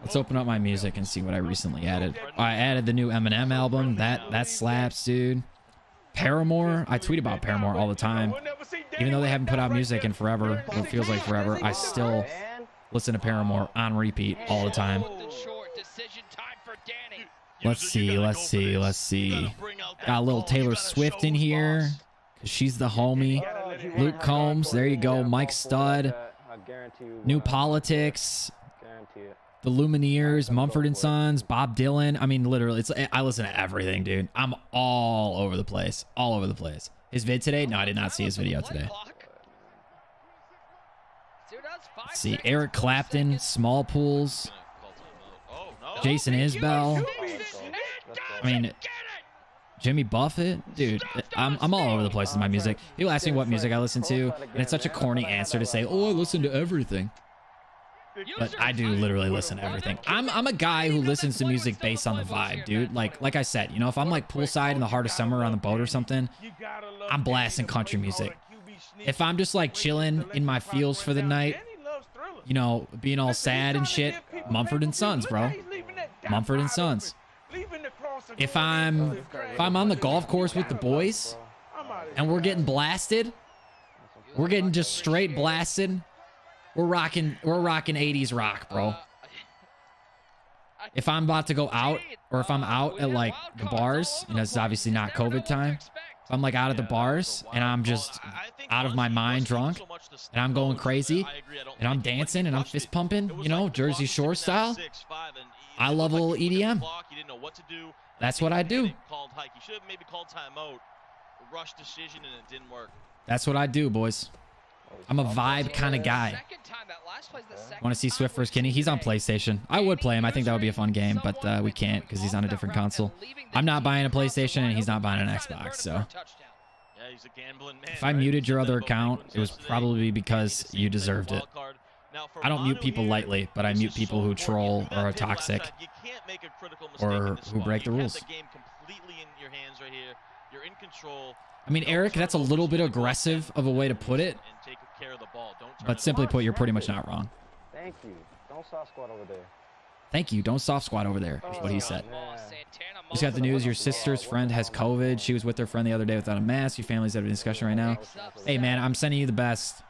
S1: Let's open up my music and see what I recently added. I added the new Eminem album. That slaps, dude. Paramore. I tweet about Paramore all the time. Even though they haven't put out music in forever, or it feels like forever, I still listen to Paramore on repeat all the time. Let's see. Got a little Taylor Swift in here. She's the homie. Luke Combs. There you go. Mike Stud. New Politics. The Lumineers, Mumford & Sons, Bob Dylan. I mean, literally, I listen to everything, dude. I'm all over the place. All over the place. His vid today? No, I did not see his video today. Let's see. Eric Clapton, Small Pools. Jason Isbell. I mean, Jimmy Buffett. Dude, I'm all over the place with my music. People ask me what music I listen to, and it's such a corny answer to say, oh, I listen to everything. But I do literally listen to everything. I'm a guy who listens to music based on the vibe, dude. Like I said, you know, if I'm like poolside in the heart of summer on the boat or something, I'm blasting country music. If I'm just like chilling in my feels for the night, you know, being all sad and shit, Mumford & Sons, bro. Mumford & Sons. If I'm on the golf course with the boys and we're getting blasted, we're getting just straight blasted. We're rocking 80s rock, bro. If I'm about to go out, or if I'm out at like the bars, you know, it's obviously not COVID time. If I'm like out at the bars and I'm just out of my mind drunk and I'm going crazy and I'm dancing and I'm fist pumping, you know, Jersey Shore style, I love a little EDM. That's what I do. That's what I do, boys. I'm a vibe kind of guy. Want to see Swift versus Kinny? He's on PlayStation. I would play him. I think that would be a fun game, but we can't because he's on a different console. I'm not buying a PlayStation and he's not buying an Xbox, so. If I muted your other account, it was probably because you deserved it. I don't mute people lightly, but I mute people who troll or are toxic or who break the rules. I mean, Eric, that's a little bit aggressive of a way to put it, but simply put, you're pretty much not wrong.
S5: Thank you. Don't soft squat over there.
S1: Thank you. Don't soft squat over there, is what he said. Just got the news. Your sister's friend has COVID. She was with her friend the other day without a mask. Your family's having a discussion right now. Hey, man, I'm sending you the best.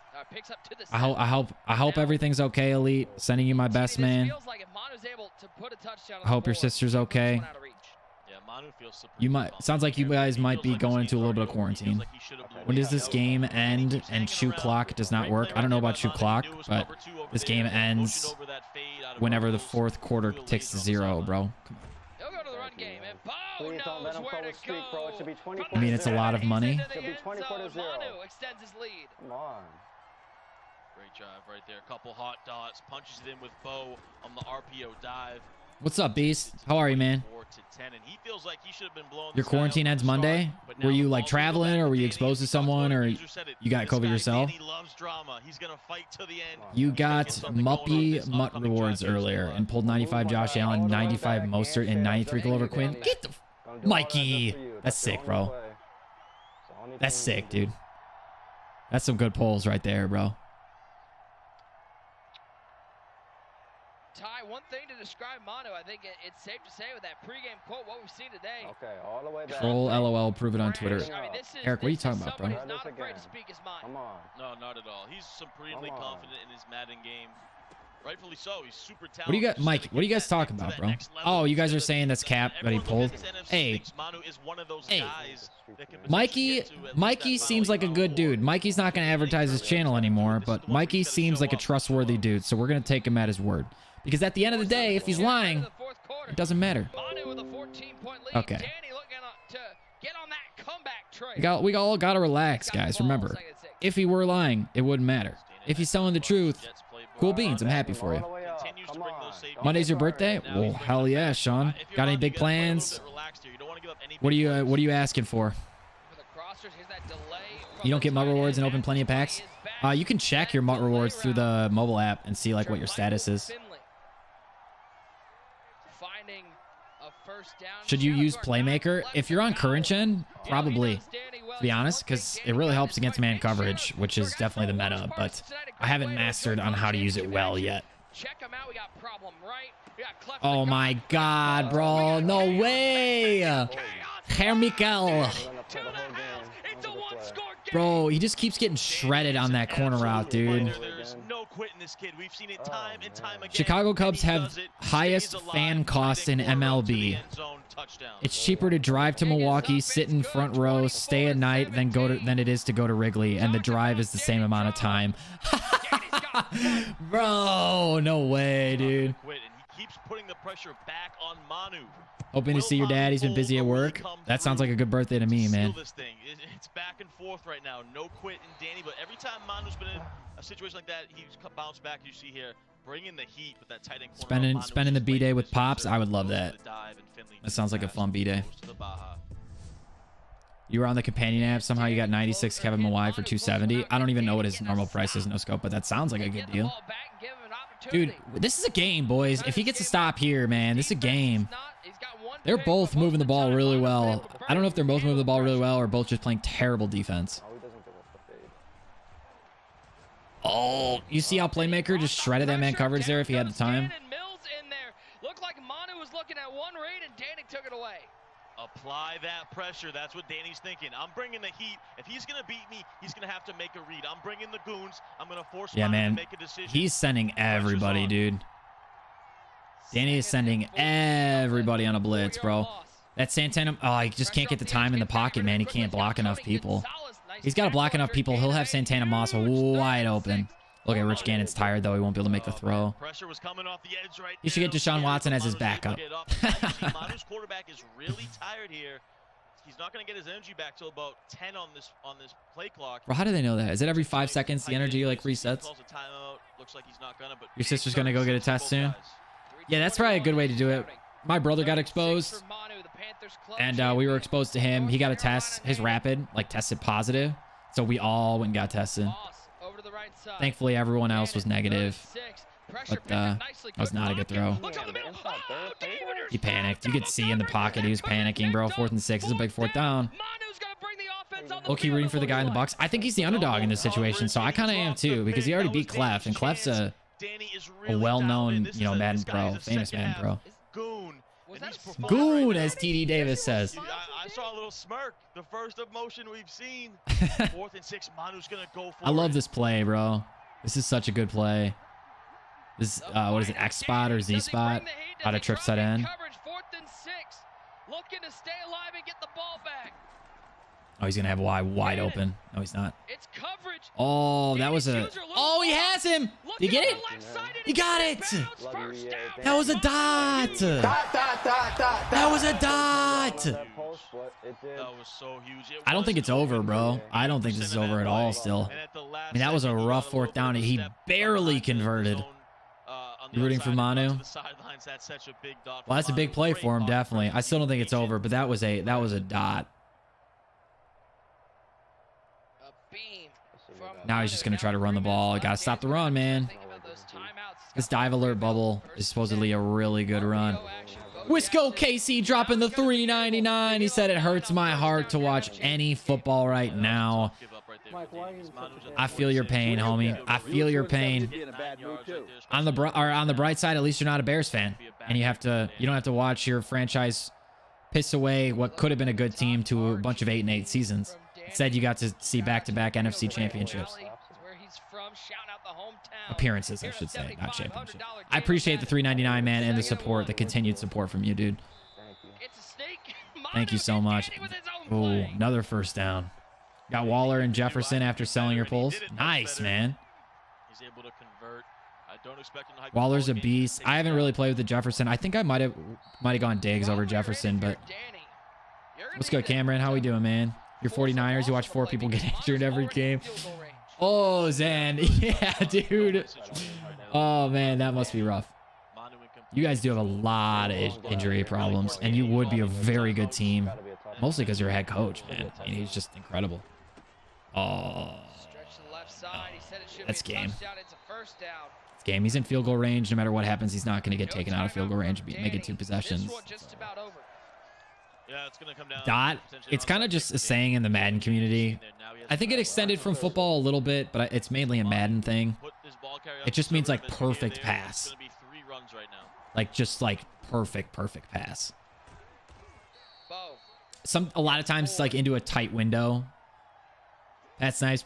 S1: I hope everything's okay, Elite. Sending you my best, man. I hope your sister's okay. You might. Sounds like you guys might be going into a little bit of quarantine. When does this game end and shoe clock does not work? I don't know about shoe clock, but this game ends whenever the fourth quarter ticks to 0, bro. Come on. I mean, it's a lot of money.
S5: Come on.
S2: Great drive right there. A couple hot dots. Punches it in with Bo on the RPO dive.
S1: What's up, Beast? How are you, man? Your quarantine ends Monday? Were you like traveling, or were you exposed to someone, or you got COVID yourself? You got Muppy Mutt rewards earlier and pulled 95 Josh Allen, 95 Mostert, and 93 Glover Quinn. Get the Mikey. That's sick, bro. That's sick, dude. That's some good polls right there, bro.
S4: Ty, one thing to describe Manu, I think it's safe to say with that pregame quote, what we've seen today.
S5: Okay, all the way back.
S1: Troll LOL, prove it on Twitter.
S4: I mean,
S1: Eric, what are you talking about, bro?
S4: Not afraid to speak his mind.
S5: Come on.
S2: No, not at all. He's supremely confident in his Madden game. Rightfully so. He's super talented.
S1: What do you got, Mike? What are you guys talking about, bro? Oh, you guys are saying that's cap that he pulled. Hey, Mikey seems like a good dude. Mikey's not going to advertise his channel anymore, but Mikey seems like a trustworthy dude, so we're going to take him at his word. Because at the end of the day, if he's lying, it doesn't matter. Okay. We all got to relax, guys. Remember, if he were lying, it wouldn't matter. If he's telling the truth, cool beans. I'm happy for you.
S2: to bring those safeties.
S1: Monday's your birthday? Well, hell yeah, Sean. Got any big plans? What are you asking for? You don't get MUT rewards and open plenty of packs? You can check your MUT rewards through the mobile app and see like what your status is. Should you use Playmaker? If you're on current gen, probably, to be honest, because it really helps against man coverage, which is definitely the meta, but I haven't mastered on how to use it well yet. Oh my god, bro. No way. Hermical. Bro, he just keeps getting shredded on that corner route, dude.
S2: There's no quitting this kid. We've seen it time and time again.
S1: Chicago Cubs have highest fan cost in MLB. It's cheaper to drive to Milwaukee, sit in front row, stay at night, than it is to go to Wrigley, and the drive is the same amount of time. Bro, no way, dude.
S2: He keeps putting the pressure back on Manu.
S1: Hoping to see your dad. He's been busy at work. That sounds like a good birthday to me, man.
S2: It's back and forth right now. No quit in Danny, but every time Manu's been in a situation like that, he's bounced back. You see here, bringing the heat with that tight end corner.
S1: Spending the B-Day with Pops. I would love that. That sounds like a fun B-Day. You were on the companion app. Somehow you got 96 Kevin Mawai for 270. I don't even know what his normal price is, no scope, but that sounds like a good deal. Dude, this is a game, boys. If he gets a stop here, man, this is a game. They're both moving the ball really well. I don't know if they're both moving the ball really well or both just playing terrible defense. Oh, you see how Playmaker just shredded that man coverage there if he had the time?
S4: Looked like Manu was looking at one read and Danny took it away.
S2: Apply that pressure. That's what Danny's thinking. I'm bringing the heat. If he's going to beat me, he's going to have to make a read. I'm bringing the goons. I'm going to force Manu to make a decision.
S1: He's sending everybody, dude. Danny is sending everybody on a blitz, bro. That Santana, oh, he just can't get the time in the pocket, man. He can't block enough people. He's got to block enough people. He'll have Santana Moss wide open. Look at Rich Gannon's tired, though. He won't be able to make the throw. He should get Deshaun Watson as his backup.
S2: Manu's quarterback is really tired here. He's not going to get his energy back till about 10 on this play clock.
S1: Bro, how do they know that? Is it every 5 seconds the energy like resets? Your sister's going to go get a test soon? Yeah, that's probably a good way to do it. My brother got exposed, and we were exposed to him. He got a test. His rapid, like, tested positive. So we all went and got tested. Thankfully, everyone else was negative. But that was not a good throw. He panicked. You could see in the pocket he was panicking, bro. 4th and 6 is a big 4th down. Low-key rooting for the guy in the box. I think he's the underdog in this situation, so I kind of am too, because he already beat Clef, and Clef's a well-known, you know, Madden pro, famous Madden pro. Goon, as TD Davis says.
S2: I saw a little smirk. The first of motion we've seen. 4th and 6, Manu's gonna go for
S1: I love this play, bro. This is such a good play. This is, what is it, X spot or Z spot? How to trip set in.
S4: 4th and 6. Looking to stay alive and get the ball back.
S1: Oh, he's gonna have Y wide open. No, he's not.
S4: It's coverage.
S1: Oh, that was a. Oh, he has him. Did you get it? He got it. That was a dot. That was a dot.
S2: That was so huge.
S1: I don't think it's over, bro. I don't think this is over at all still. I mean, that was a rough 4th down. He barely converted. You rooting for Manu? Well, that's a big play for him, definitely. I still don't think it's over, but that was a dot. Now he's just going to try to run the ball. Got to stop the run, man. This dive alert bubble is supposedly a really good run. Wisco Casey dropping the $3.99. He said it hurts my heart to watch any football right now. I feel your pain, homie. I feel your pain. On the bright side, at least you're not a Bears fan, and you don't have to watch your franchise piss away what could have been a good team to a bunch of 8-8 seasons. Instead, you got to see back-to-back NFC championships. Appearances, I should say, not championships. I appreciate the $3.99, man, and the support, the continued support from you, dude. Thank you so much. Oh, another 1st down. Got Waller and Jefferson after selling your pulls. Nice, man. Waller's a beast. I haven't really played with the Jefferson. I think I might have gone Diggs over Jefferson, but what's good, Cameron? How we doing, man? You're 49ers. You watch 4 people get injured every game. Oh, Zan. Yeah, dude. Oh, man, that must be rough. You guys do have a lot of injury problems, and you would be a very good team, mostly because you're a head coach, man. I mean, he's just incredible. Oh, that's game. It's game. He's in field goal range. No matter what happens, he's not going to get taken out of field goal range and make it 2 possessions.
S2: Yeah, it's gonna come down.
S1: Dot. It's kind of just a saying in the Madden community. I think it extended from football a little bit, but it's mainly a Madden thing. It just means like perfect pass. Like just like perfect pass. A lot of times it's like into a tight window. That's nice.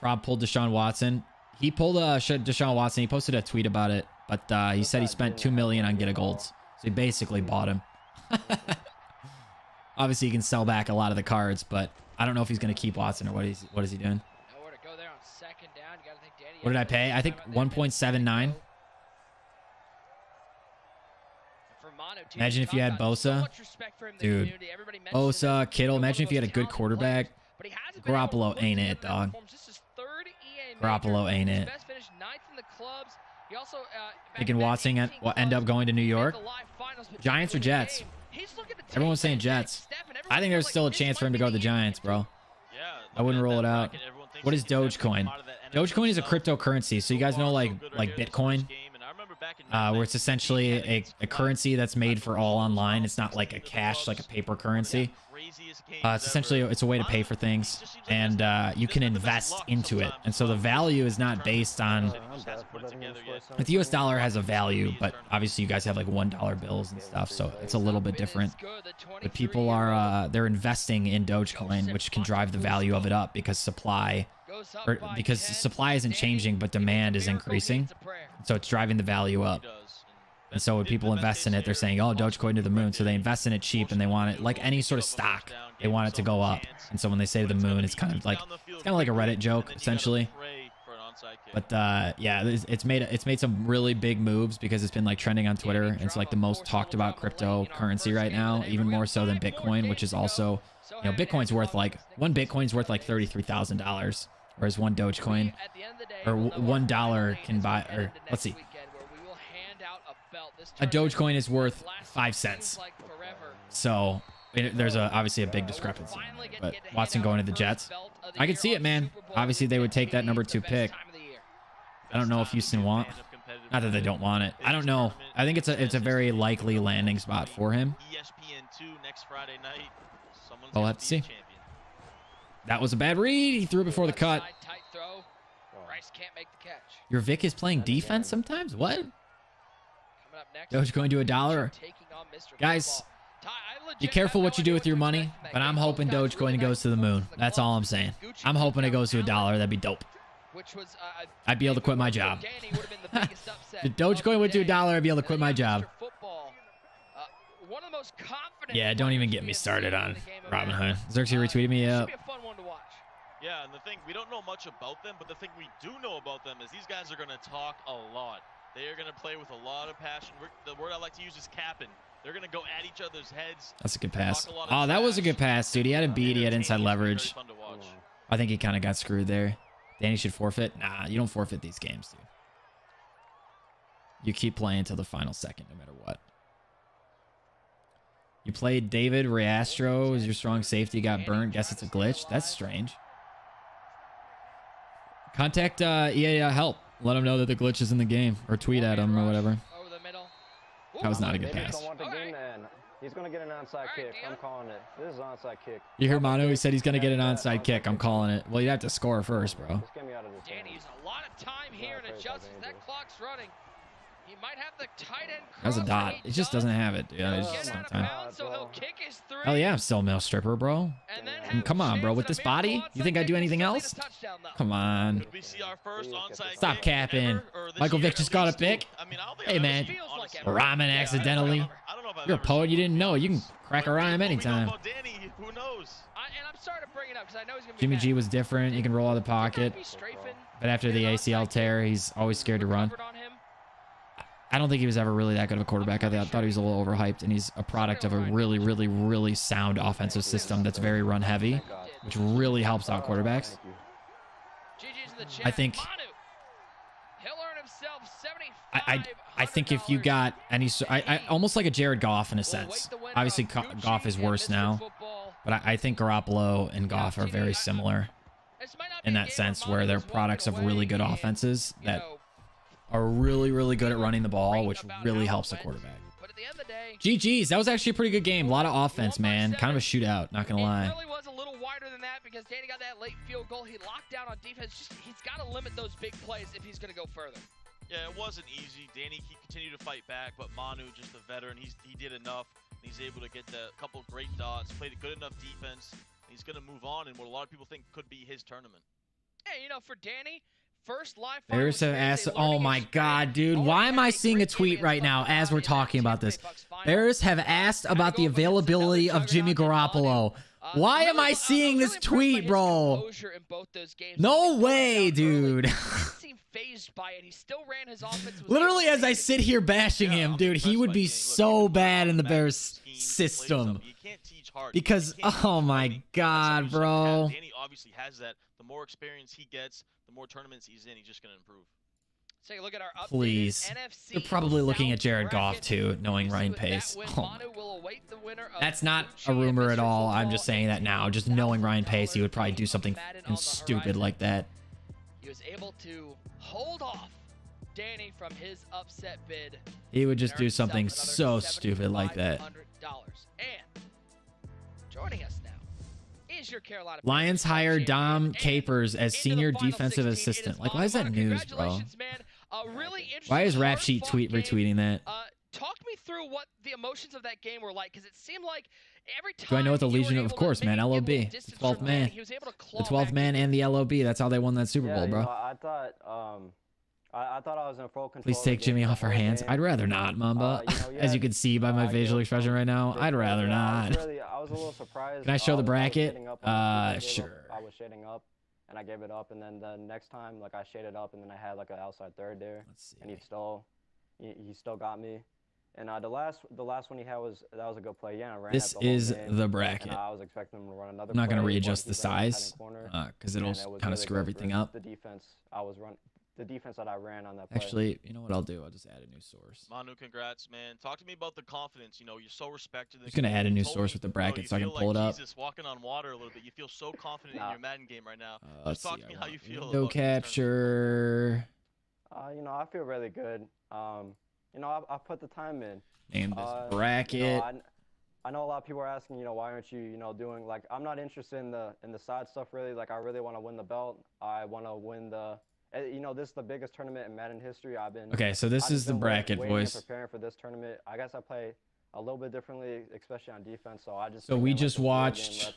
S1: Rob pulled Deshaun Watson. He pulled Deshaun Watson. He posted a tweet about it, but he said he spent $2 million on Get a Golds. So he basically bought him. Obviously, he can sell back a lot of the cards, but I don't know if he's going to keep Watson or what is he doing? What did I pay? I think 1.79. Imagine if you had Bosa. Dude, Bosa, Kittle. Imagine if you had a good quarterback. Garoppolo ain't it, dog. Garoppolo ain't it. Thinking Watson will end up going to New York. Giants or Jets? Everyone's saying Jets. I think there's still a chance for him to go to the Giants, bro. I wouldn't rule it out. What is Dogecoin? Dogecoin is a cryptocurrency. So you guys know like Bitcoin, where it's essentially a currency that's made for all online. It's not like a cash, like a paper currency. It's essentially it's a way to pay for things, and you can invest into it. And so the value is not based on. The US dollar has a value, but obviously you guys have like $1 bills and stuff, so it's a little bit different. But people are they're investing in Dogecoin, which can drive the value of it up because supply isn't changing, but demand is increasing, so it's driving the value up. And so when people invest in it, they're saying, oh, Dogecoin to the moon. So they invest in it cheap and they want it like any sort of stock. They want it to go up. And so when they say to the moon, it's kind of like a Reddit joke, essentially. But yeah, it's made some really big moves because it's been like trending on Twitter. And it's like the most talked about cryptocurrency right now, even more so than Bitcoin, which is also, you know, Bitcoin's worth like one Bitcoin's worth like $33,000, whereas one Dogecoin or $1 can buy, or let's see. A Dogecoin is worth 5 cents. So there's obviously a big discrepancy. But Watson going to the Jets, I can see it, man. Obviously, they would take that number 2 pick. I don't know if Houston want. Not that they don't want it. I don't know. I think it's a very likely landing spot for him. We'll have to see. That was a bad read. He threw before the cut. Your Vic is playing defense sometimes? What? Doge going to $1. Guys, be careful what you do with your money, but I'm hoping Dogecoin goes to the moon. That's all I'm saying. I'm hoping it goes to $1. That'd be dope. I'd be able to quit my job. If Dogecoin went to $1, I'd be able to quit my job. Yeah, don't even get me started on Robinhood. Xerxes retweeted me up.
S2: Yeah, and the thing, we don't know much about them, but the thing we do know about them is these guys are going to talk a lot. They are going to play with a lot of passion. The word I like to use is capping. They're going to go at each other's heads.
S1: That's a good pass. Oh, that was a good pass, dude. He had a beat. He had inside leverage. I think he kind of got screwed there. Danny should forfeit. Nah, you don't forfeit these games, dude. You keep playing until the final second, no matter what. You played David Reastro as your strong safety, got burnt. Guess it's a glitch. That's strange. Contact EA help. Let them know that the glitch is in the game, or tweet at them or whatever. That was not a good pass.
S5: He's going to get an onside kick. I'm calling it. This is an onside kick.
S1: You hear Manu? He said he's going to get an onside kick. I'm calling it. Well, you have to score first, bro.
S4: Danny's a lot of time here and adjusts. That clock's running. He might have the tight end.
S1: That's a dot. It just doesn't have it. Yeah, it's just no time. Hell yeah, I'm still a male stripper, bro. And come on, bro. With this body, you think I'd do anything else? Come on. Stop capping. Michael Vick just got a pick. Hey, man. Rhyming accidentally. You're a poet. You didn't know. You can crack a rhyme anytime. Jimmy G was different. He can roll out of the pocket. But after the ACL tear, he's always scared to run. I don't think he was ever really that good of a quarterback. I thought he was a little overhyped, and he's a product of a really, really, really sound offensive system that's very run heavy, which really helps out quarterbacks. I think if you got any, I almost like a Jared Goff in a sense. Obviously, Goff is worse now, but I think Garoppolo and Goff are very similar in that sense, where they're products of really good offenses that are really, really good at running the ball, which really helps the quarterback. GG's, that was actually a pretty good game. A lot of offense, man. Kind of a shootout, not gonna lie.
S4: It really was a little wider than that because Danny got that late field goal. He locked down on defense. He's got to limit those big plays if he's going to go further.
S2: Yeah, it wasn't easy. Danny, he continued to fight back, but Manu, just a veteran, he did enough. He's able to get the couple of great dots, played a good enough defense. He's going to move on in what a lot of people think could be his tournament.
S4: Hey, you know, for Danny, first live
S1: Bears have asked, oh my god, dude, why am I seeing a tweet right now as we're talking about this? Bears have asked about the availability of Jimmy Garoppolo. Why am I seeing this tweet, bro? No way, dude. Literally, as I sit here bashing him, dude, he would be so bad in the Bears system. Because, oh my god, bro.
S2: Danny obviously has that. The more experience he gets, the more tournaments he's in, he's just going to improve.
S4: Take a look at our
S1: please. NFC They're probably looking at Jared Goff too, knowing Ryan Pace. Oh, that's not a rumor at all. I'm just saying that now. Just knowing Ryan Pace, he would probably do something stupid like that.
S4: He was able to hold off Danny from his upset bid.
S1: He would just do something so stupid like that.
S4: And joining us now is your Carolina
S1: Lions hire Dom Capers as senior defensive assistant. Like, why is that news, bro? Why is Rap Sheet retweeting that?
S4: Talk me through what the emotions of that game were like, because it seemed like every time.
S1: Do I know what the Legion of course, man, LOB, the 12th man, the 12th man, and the LOB. That's how they won that Super Bowl, bro.
S5: You know, I thought I was in full control.
S1: Please take Jimmy off our hands. I'd rather not, Mamba. As you can see by my facial expression right now, I'd rather not.
S5: I was a little surprised.
S1: Can I show the bracket?
S5: Sure. I was shading up, and I gave it up, and then the next time, like, I shaded up, and then I had like an outside third there, and he still got me. And the last one he had was a good play. Yeah, I ran
S1: this is the bracket.
S5: I was expecting him to run another.
S1: I'm not going to readjust the size because it'll kind of screw everything up.
S5: The defense that I ran on that play.
S1: Actually, you know what I'll do? I'll just add a new source.
S2: Manu, congrats, man. Talk to me about the confidence. You know, you're so respected.
S1: I'm just going to add a new source with the bracket so I can pull it up.
S2: Jesus, walking on water a little bit. You feel so confident in your Madden game right now.
S1: Let's
S2: talk
S1: see.
S2: to me how you feel.
S1: No capture.
S5: You know, I feel really good. You know, I put the time in.
S1: Name this bracket.
S5: You know, I know a lot of people are asking, you know, why aren't you, you know, doing, like, I'm not interested in the side stuff really. Like, I really want to win the belt. I want to win the, you know, this is the biggest tournament in Madden history.
S1: Okay, so this is the bracket, boys.
S5: Preparing for this tournament. I guess I play a little bit differently, especially on defense.
S1: So we just watched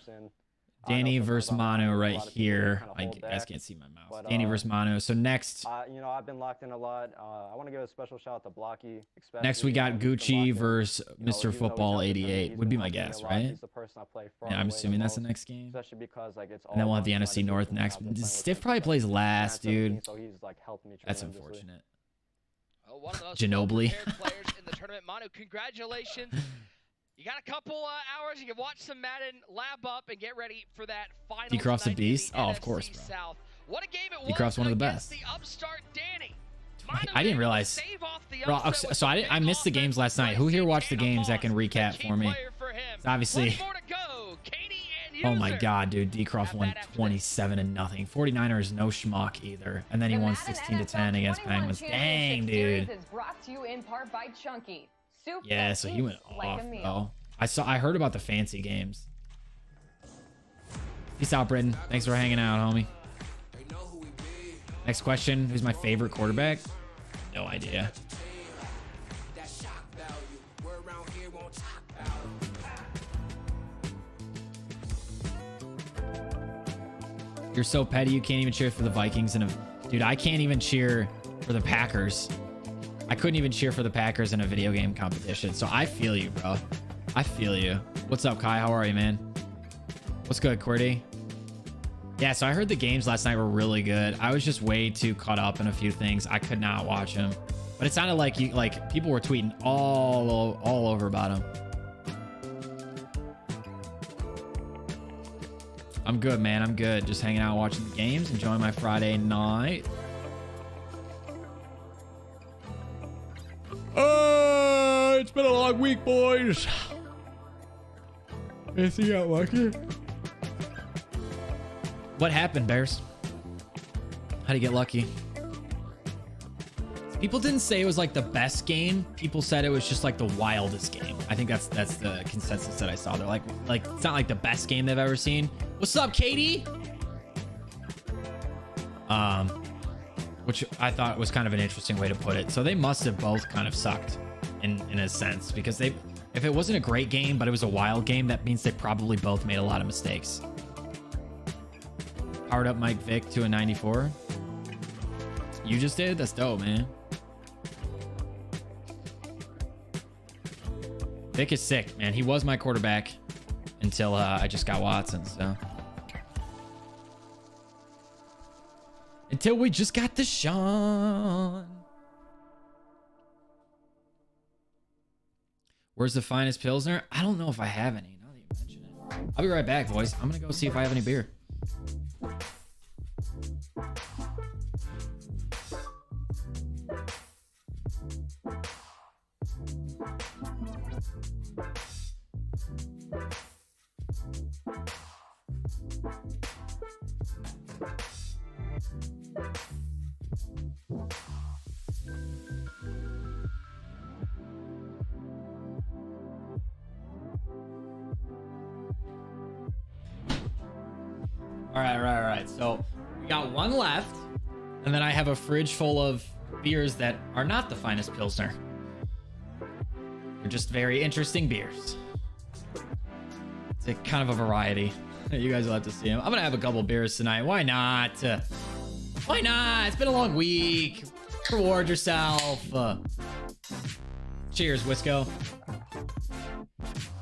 S1: Danny versus Manu right here. You guys can't see my mouse. Danny versus Manu. So next,
S5: you know, I've been locked in a lot. I want to give a special shout out to Blocky.
S1: Next we got Gucci versus Mr. Football 88. Would be my guess, right? Yeah, I'm assuming that's the next game.
S5: Especially because, like, it's all.
S1: And then we'll have the NFC North next. Stiff probably plays last, dude. That's unfortunate. Ginobili.
S4: Players in the tournament. Manu, congratulations. You got a couple hours. You can watch some Madden, lab up, and get ready for that final.
S1: D-Croft's a beast. Oh, of course, bro.
S4: South. What a game it was.
S1: D-Croft's one of the best.
S4: The upstart Danny.
S1: I didn't realize. Bro, so I missed the games last night. Who here watched the games that can recap for me? Obviously. Oh my God, dude. D-Croft won 27-0. 49ers no schmuck either, and then he won 16-10 against Penguins. Dang, dude. Yeah, so he went off, bro. I heard about the fancy games. Peace out, Britton. Thanks for hanging out, homie. Next question. Who's my favorite quarterback? No idea. You're so petty you can't even cheer for the Vikings. Dude, I can't even cheer for the Packers. I couldn't even cheer for the Packers in a video game competition. So I feel you, bro. I feel you. What's up, Kai? How are you, man? What's good, Qwerty? Yeah, so I heard the games last night were really good. I was just way too caught up in a few things. I could not watch them. But it sounded like people were tweeting all over about them. I'm good, man. I'm good. Just hanging out watching the games, enjoying my Friday night. been a long week, boys. Anything got lucky? What happened, Bears? How'd you get lucky? People didn't say it was like the best game. People said it was just like the wildest game. I think that's the consensus that I saw. They're like it's not like the best game they've ever seen. What's up, Katie? Which I thought was kind of an interesting way to put it. So they must have both kind of sucked in a sense, because if it wasn't a great game, but it was a wild game, that means they probably both made a lot of mistakes. Powered up Mike Vick to a 94. You just did? That's dope, man. Vic is sick, man. He was my quarterback until I just got Watson, so. Until we just got Deshaun. Where's the finest Pilsner? I don't know if I have any, now that you mention it. I'll be right back, boys. I'm gonna go see if I have any beer. All right. So we got one left, and then I have a fridge full of beers that are not the finest Pilsner. They're just very interesting beers. It's a kind of a variety. You guys will have to see them. I'm gonna have a couple beers tonight. Why not? Why not? It's been a long week. Reward yourself. Cheers, Wisco.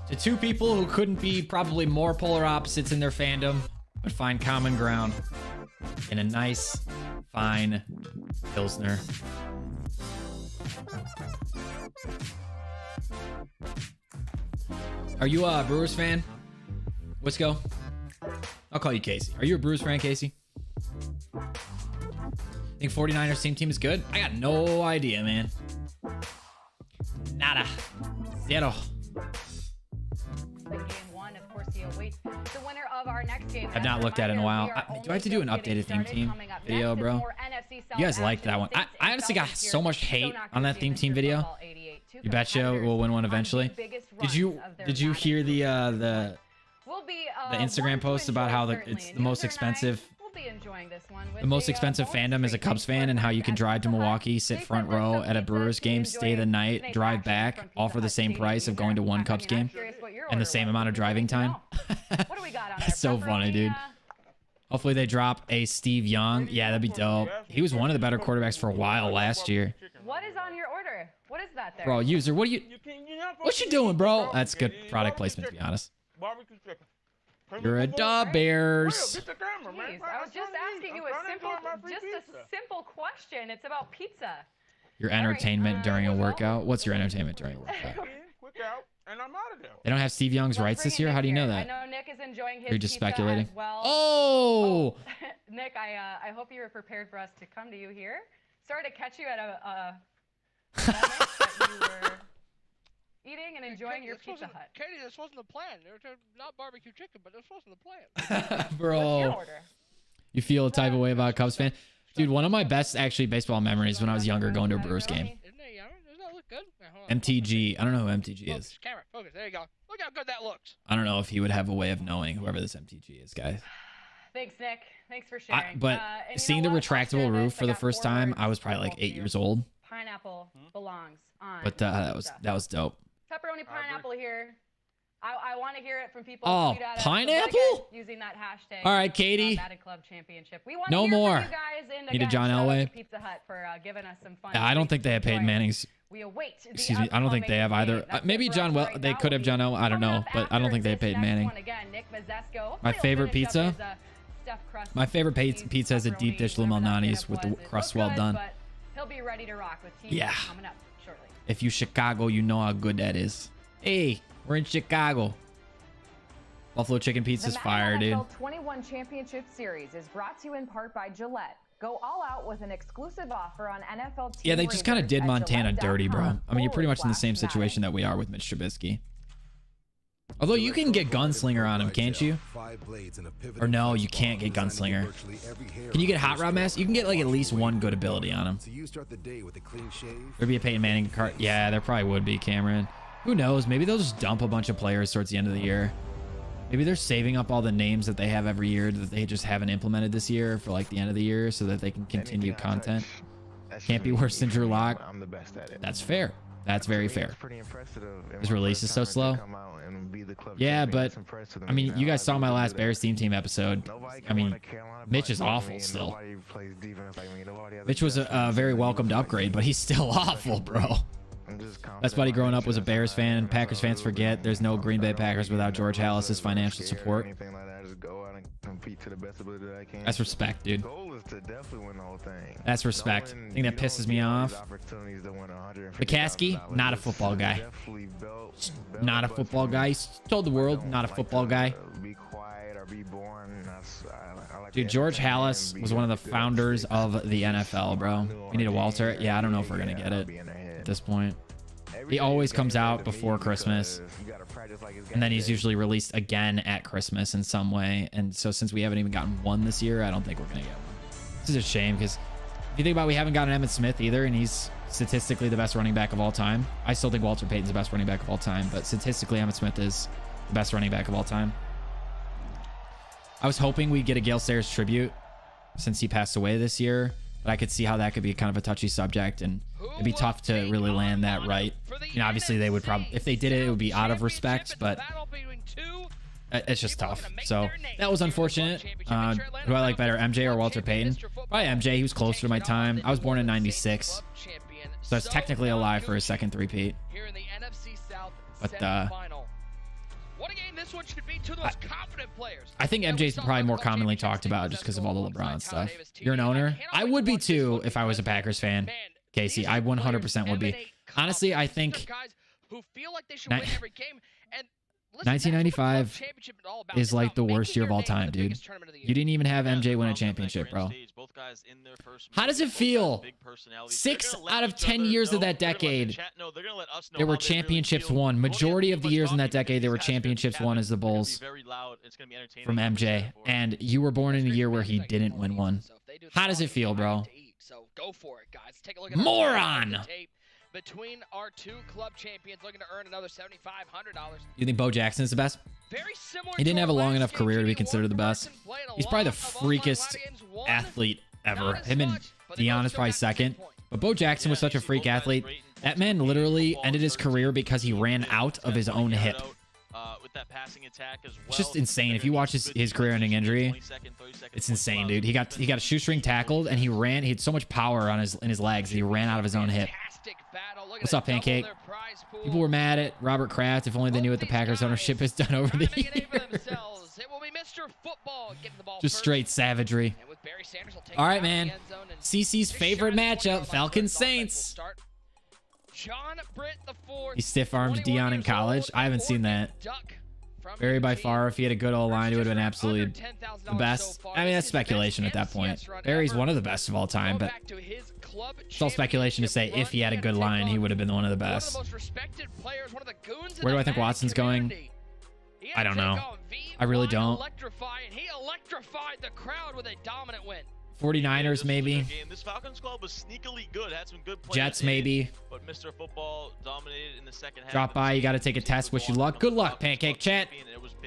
S1: To two people who couldn't be probably more polar opposites in their fandom, but find common ground in a nice, fine Pilsner. Are you a Brewers fan? Wisco? I'll call you Casey. Are you a Brewers fan, Casey? Think 49ers team is good? I got no idea, man. Nada. Zero.
S3: Game one, of course, he awaits the winner of our next game.
S1: I've not looked at it in a while. Do I have to do an updated theme team video, bro? You guys liked that one. I honestly got so much hate on that theme team video. You betcha we'll win one eventually. Did you hear the Instagram post about how it's the most expensive? The most expensive fandom is a Cubs fan, and how you can drive to Milwaukee, sit front row at a Brewers game, stay the night, drive back, all for the same price of going to one Cubs game and the same amount of driving time. That's so funny, dude. Hopefully they drop a Steve Young. Yeah, that'd be dope. He was one of the better quarterbacks for a while last year.
S3: What is on your order? What is that there?
S1: Bro, user, what you doing, bro? That's good product placement, to be honest. You're a dub, Bears.
S3: Jeez, I was just asking you a simple question. It's about pizza.
S1: Your entertainment during a workout? What's your entertainment during a workout? They don't have Steve Young's rights this year? How do you know that?
S3: I know Nick is enjoying his
S1: You're just speculating.
S3: Well.
S1: Oh!
S3: Nick, I hope you were prepared for us to come to you here. Sorry to catch you at a moment that you were eating and enjoying your Pizza Hut.
S4: Katie, this wasn't the plan. They were not barbecue chicken, but this wasn't the plan.
S1: Bro.
S3: What's your order?
S1: You feel a type of way about a Cubs fan? Dude, one of my best actually baseball memories when I was younger going to a Brewers game.
S4: Isn't it young? Doesn't that look good?
S1: MTG. I don't know who MTG is.
S4: Camera, focus. There you go. Look how good that looks.
S1: I don't know if he would have a way of knowing whoever this MTG is, guys.
S3: Thanks, Nick. Thanks for sharing.
S1: But seeing the retractable roof for the first time, I was probably like 8 years old.
S3: Pineapple belongs on.
S1: But that was dope.
S3: Pepperoni pineapple here. I want to hear it from people.
S1: Oh, pineapple?
S3: Using that hashtag.
S1: All right, Katie.
S3: Madden Club Championship. We want
S1: no
S3: to hear
S1: more.
S3: from you guys. And
S1: Need a John Elway.
S3: Pizza Hut for giving us some fun.
S1: I don't think they have Peyton Manning's.
S3: We await.
S1: Excuse me. I don't think they have either. Maybe John. Well, they could have John Elway. I don't know, but I don't think they have Peyton Manning. My favorite pizza. My favorite pizza is a deep dish Lou Malnati's with the crust well done.
S3: He'll be ready to rock with TV coming up shortly.
S1: If you Chicago, you know how good that is. Hey, we're in Chicago. Buffalo chicken pizza's fire, dude.
S3: The 21 Championship Series is brought to you in part by Gillette. Go all out with an exclusive offer on NFL team.
S1: Yeah, they just kind of did Montana dirty, bro. I mean, you're pretty much in the same situation that we are with Mitch Trubisky. Although you can get Gunslinger on him, can't you? Or no, you can't get Gunslinger. Can you get Hot Rod Mask? You can get like at least one good ability on him. There'd be a Peyton Manning card. Yeah, there probably would be, Cameron. Who knows? Maybe they'll just dump a bunch of players towards the end of the year. Maybe they're saving up all the names that they have every year that they just haven't implemented this year for like the end of the year so that they can continue content. Can't be worse than Drew Lock.
S7: I'm the best at it.
S1: That's fair. That's very fair. His release is so slow. Yeah, but I mean, you guys saw my last Bears team episode. I mean, Mitch is awful still. Mitch was a very welcomed upgrade, but he's still awful, bro. Best buddy growing up was a Bears fan. Packers fans forget there's no Green Bay Packers without George Halas's financial support. That's respect, dude. That's respect. The thing that pisses me off. McCaskey, not a football guy. Not a football guy. He's told the world, not a football guy. Dude, George Halas was one of the founders of the NFL, bro. We need a Walter. Yeah, I don't know if we're going to get it at this point. He always comes out before Christmas. And then he's usually released again at Christmas in some way. And so since we haven't even gotten one this year, I don't think we're going to get one. This is a shame because if you think about it, we haven't gotten Emmitt Smith either, and he's statistically the best running back of all time. I still think Walter Payton's the best running back of all time, but statistically, Emmitt Smith is the best running back of all time. I was hoping we'd get a Gale Sayers tribute since he passed away this year, but I could see how that could be kind of a touchy subject, and it'd be tough to really land that right. You know, obviously they would probably, if they did it, it would be out of respect, but it's just tough. So that was unfortunate. Who I like better, MJ or Walter Payton? Probably MJ. He was closer to my time. I was born in '96, so that's technically alive for his second three-peat. But
S4: what a game this one should be to the most confident players.
S1: I think MJ's probably more commonly talked about just because of all the LeBron stuff. You're an owner? I would be too if I was a Packers fan. Casey, I 100% would be. Honestly, I think 1995 is like the worst year of all time, dude. You didn't even have MJ win a championship, bro. How does it feel? 6 out of 10 years of that decade, there were championships won. Majority of the years in that decade, there were championships won as the Bulls from MJ. And you were born in a year where he didn't win one. How does it feel, bro?
S4: Go for it, guys. Take a look at
S1: moron.
S4: Between our two club champions looking to earn another $7,500.
S1: You think Bo Jackson is the best? He didn't have a long enough career to be considered the best. He's probably the freakest athlete ever. Him and Deion is probably second. But Bo Jackson was such a freak athlete. That man literally ended his career because he ran out of his own hip. It's just insane. If you watch his career-ending injury, it's insane, dude. He got a shoestring tackled and he ran. He had so much power on in his legs that he ran out of his own hip. What's up, Pancake? People were mad at Robert Kraft. If only they knew what the Packers ownership has done over the years. Just straight savagery. All right, man. CC's favorite matchup, Falcons Saints. He stiff-armed Deion in college. I haven't seen that. Barry, by far, if he had a good O-line, it would have been absolutely the best. I mean, that's speculation at that point. Barry's one of the best of all time, but it's all speculation to say if he had a good line, he would have been one of the best. Where do I think Watson's going? I don't know. I really don't. 49ers, maybe.
S2: This Falcons club was sneakily good. Had some good players.
S1: Jets, maybe.
S2: But Mr. Football dominated in the second half.
S1: Drop by. You got to take a test. Wish you luck. Good luck, Pancake Chat.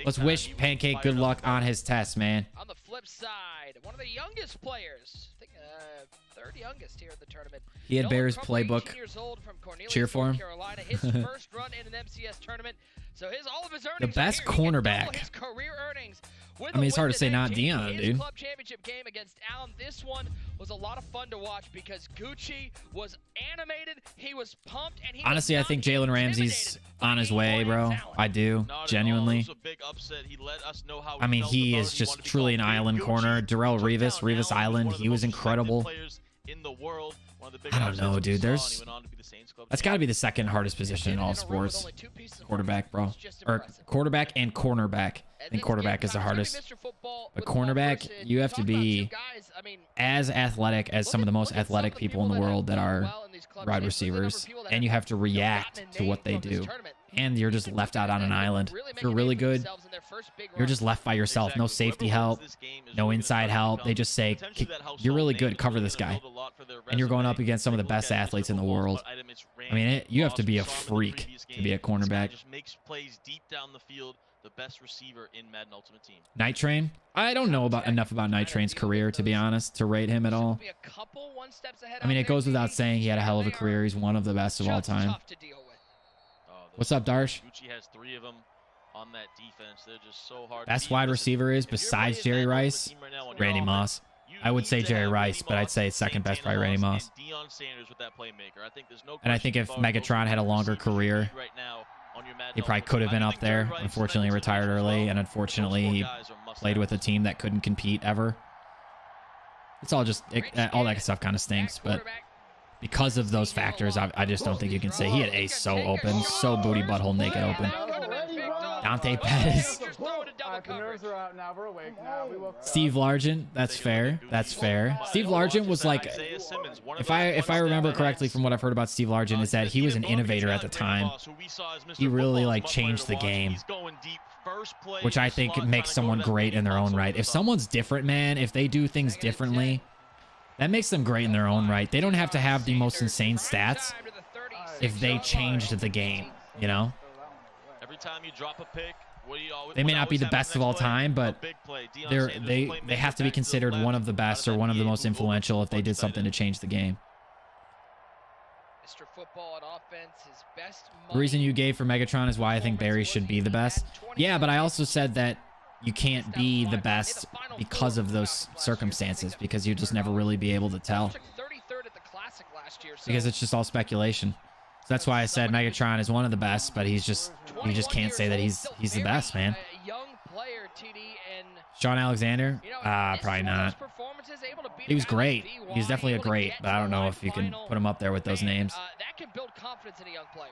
S1: Let's wish Pancake good luck on his test, man.
S4: On the flip side, one of the youngest players. I think third youngest here in the tournament.
S1: He had Bears playbook cheer for him.
S4: His first run in an MCS tournament. So all of his earnings
S1: the best cornerback.
S4: His career earnings.
S1: I mean, it's hard to say not Deion, dude.
S4: Club championship game against Allen. This one was a lot of fun to watch because Gucci was animated. He was pumped, and
S1: honestly, I think Jalen Ramsey's on his way, bro. I do, genuinely. I mean, he is just truly an island corner. Darrell Revis Island. He was incredible.
S2: in the world. One of the
S1: I don't know, dude. That's got to be the second hardest position in all sports. Quarterback, bro. Or quarterback and cornerback. I think quarterback is the hardest. But cornerback, you have to be as athletic as some of the most athletic people in the world that are wide receivers. And you have to react to what they do. And you're just left out on an island. If you're really good, you're just left by yourself. No safety help, no inside help. They just say, you're really good, cover this guy. And you're going up against some of the best athletes in the world. I mean, you have to be a freak to be a cornerback.
S2: The best receiver in Madden Ultimate Team.
S1: Night Train? I don't know enough about Night Train's career, to be honest, to rate him at all. I mean, it goes without saying he had a hell of a career. He's one of the best of all time. What's up, Darsh?
S2: Gucci has 3 of them on that defense. They're just so hard.
S1: Best wide receiver is, besides Jerry Rice, Randy Moss. I would say Jerry Rice, but I'd say second best by Randy Moss. And I think if Megatron had a longer career, he probably could have been up there. Unfortunately, he retired early, and unfortunately, he played with a team that couldn't compete ever. It's all just, all that stuff kind of stinks, but because of those factors, I just don't think you can say he had ace so open, so booty butthole naked open. Dante Pettis. Steve Largent, that's fair. That's fair. Steve Largent was like, if I remember correctly from what I've heard about Steve Largent, is that he was an innovator at the time. He really like changed the game, which I think makes someone great in their own right. If someone's different, man, if they do things differently, that makes them great in their own right. They don't have to have the most insane stats if they changed the game, you know?
S2: Every time you drop a pick,
S1: they may not be the best of all time, but they have to be considered one of the best or one of the most influential if they did something to change the game. The reason you gave for Megatron is why I think Barry should be the best. Yeah, but I also said that you can't be the best because of those circumstances, because you just never really be able to tell. Because it's just all speculation. So that's why I said Megatron is one of the best, but you just can't say that he's the best, man. Sean Alexander? Probably not. He was great. He was definitely a great, but I don't know if you can put him up there with those names.
S4: That can build confidence in a young player.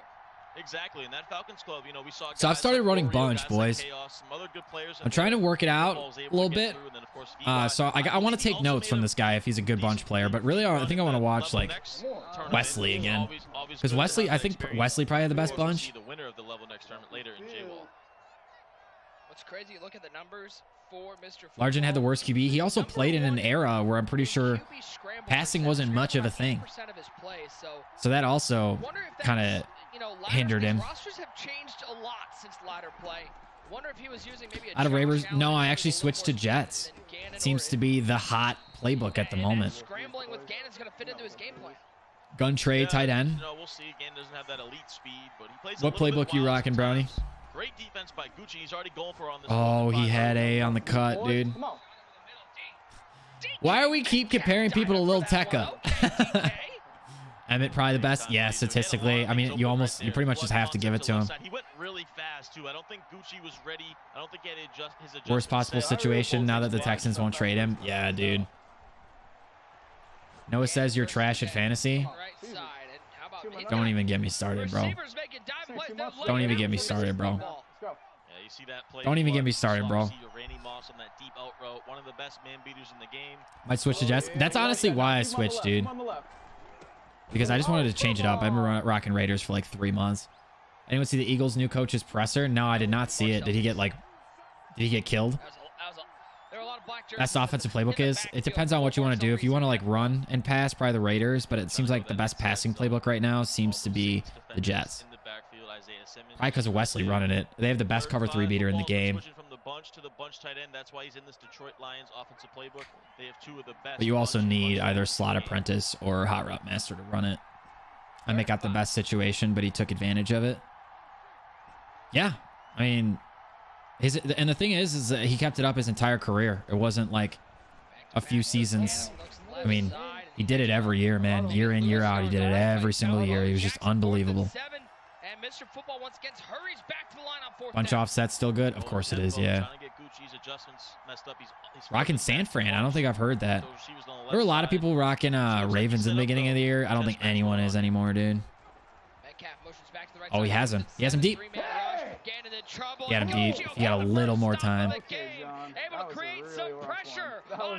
S2: Exactly, in that Falcons club, you know, we saw.
S1: So I've started running bunch, boys. I'm trying to work it out a little bit. So I want to take notes from this guy if he's a good bunch player, but really I think I want to watch like Wesley again, because Wesley, I think Wesley probably had the best bunch.
S4: What's crazy? Look at the numbers for Mr.
S1: Largent had the worst QB. He also played in an era where I'm pretty sure passing wasn't much of a thing. So that also kind of hindered him.
S4: Rosters have changed a lot since ladder play. Wonder if he was using maybe
S1: out of Ravers. No, I actually switched to Jets. It seems to be the hot playbook at the moment.
S4: Scrambling with Gannon's going to fit into his game plan.
S1: Gun trade, tight end.
S2: We'll see. Gannon doesn't have that elite speed, but he plays
S1: what playbook you rocking, Brownie?
S2: Great defense by Gucci. He's already going for on this.
S1: Oh, he had A on the cut, dude. Why are we keep comparing people to Lil Tecca? Emmett probably the best. Yeah, statistically. I mean, you pretty much just have to give it to him.
S2: He went really fast too. I don't think Gucci was ready. I don't think he had his adjustment.
S1: Worst possible situation now that the Texans won't trade him. Yeah, dude. Noah says you're trash at fantasy. Don't even get me started, bro. Don't even get me started, bro. Don't even get me started, bro. Might switch to Jets. That's honestly why I switched, dude. Because I just wanted to change it up. I've been rocking Raiders for like 3 months. Anyone see the Eagles' new coach's presser? No, I did not see it. Did he get killed? That's the offensive playbook is. It depends on what you want to do. If you want to like run and pass, probably the Raiders. But it seems like the best passing playbook right now seems to be the Jets. Probably because of Wesley running it. They have the best cover 3 beater in the game. But you also need either Slot Apprentice or Hot Route Master to run it. I make out the best situation, but he took advantage of it. Yeah, I mean, and the thing is that he kept it up his entire career. It wasn't like a few seasons. I mean, he did it every year, man. Year in, year out. He did it every single year. He was just unbelievable. Bunch offset still good? Of course it is, yeah.
S2: adjustments messed up. He's
S1: rocking San Fran. I don't think I've heard that. There were a lot of people rocking Ravens in the beginning of the year. I don't think anyone is anymore, dude. Oh, he has him. He has him deep. He had him deep. He got a little more time.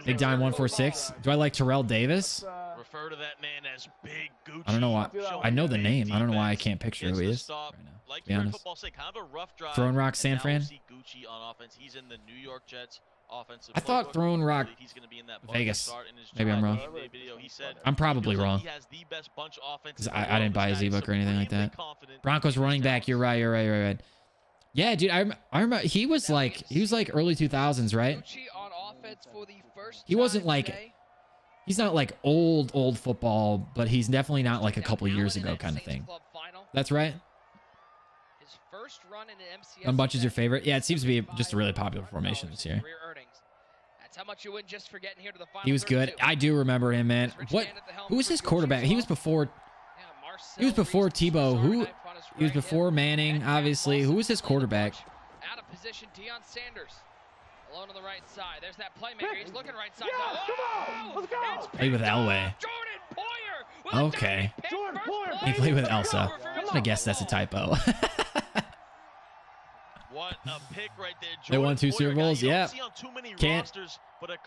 S1: Big Dime 146. Do I like Terrell Davis?
S2: Refer to that man as Big Gucci.
S1: I don't know why. I know the name. I don't know why I can't picture who he is right now.
S2: Like
S1: to be honest. Throwing Rock San Fran.
S2: Gucci on offense. He's in the New York Jets offensive.
S1: I thought Throwing Rock Vegas. Maybe I'm wrong. I'm probably wrong. Because I didn't buy his ebook or anything like that. Broncos running back. You're right. Yeah, dude. I remember he was like early 2000s, right? He wasn't like. He's not like old football, but he's definitely not like a couple years ago kind of thing. That's right. Bunch is your favorite? Yeah, it seems to be just a really popular formation this year. He was good. I do remember him, man. Who was his quarterback? He was before Tebow. He was before Manning, obviously. Who was his quarterback?
S4: Out of position, Deion Sanders. Alone on the right side. There's that playmaker. He's looking right side.
S6: Yeah, come on. Let's go.
S1: Played with Elway. Okay. He played with Elsa. I'm gonna guess that's a typo.
S2: What a pick right there.
S1: They won 2 Super Bowls. Yeah. Can't.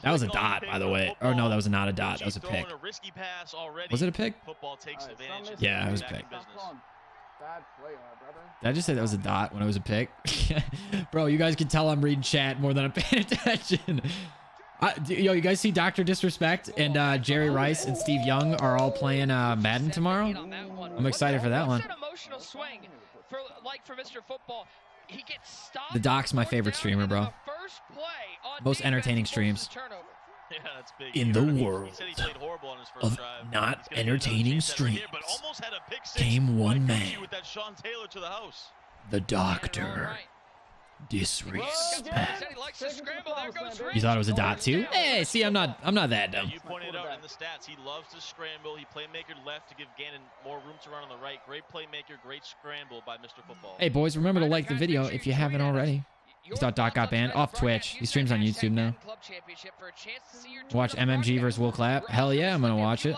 S1: That was a dot, by the way. Oh no, that was not a dot. That was a pick. Was it a pick? Yeah, it was a pick. Did I just say that was a dot when it was a pick? Bro, you guys can tell I'm reading chat more than I'm paying attention. Yo, you guys see Dr. Disrespect and Jerry Rice and Steve Young are all playing Madden tomorrow? I'm excited for that one. The Doc's my favorite streamer, bro. Most entertaining streams.
S2: Yeah, that's big.
S1: In the world of not entertaining streams came one man, the Doctor. Disrespect. You thought it was a dot too? Hey, see, I'm not that dumb.
S2: You pointed out in the stats, he loves to scramble. He playmaker left to give Gannon more room to run on the right. Great playmaker, great scramble by Mr. Football.
S1: Hey boys, remember to like the video if you haven't already. You thought Doc got banned off Twitch. He streams on YouTube now. Watch MMG versus Will Clapp. Hell yeah, I'm gonna watch it.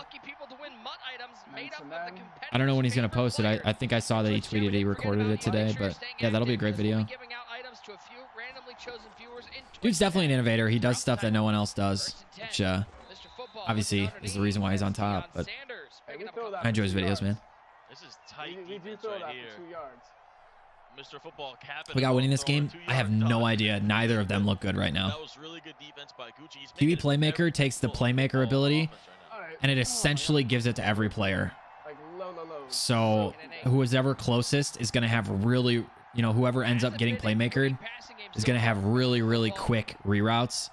S1: I don't know when he's gonna post it. I think I saw that he tweeted he recorded it today, but yeah, that'll be a great video. Dude's definitely an innovator. He does stuff that no one else does, which obviously is the reason why he's on top. But I enjoy his videos, man.
S2: This is tight defense right here. Mr. Football
S1: we got winning this game. I have no idea. Neither of them look good right now.
S2: That was really good defense by Gucci.
S1: QB Playmaker takes the playmaker ability and it essentially gives it to every player. So whoever's ever closest is going to have really, whoever ends up getting playmakered is going to have really quick reroutes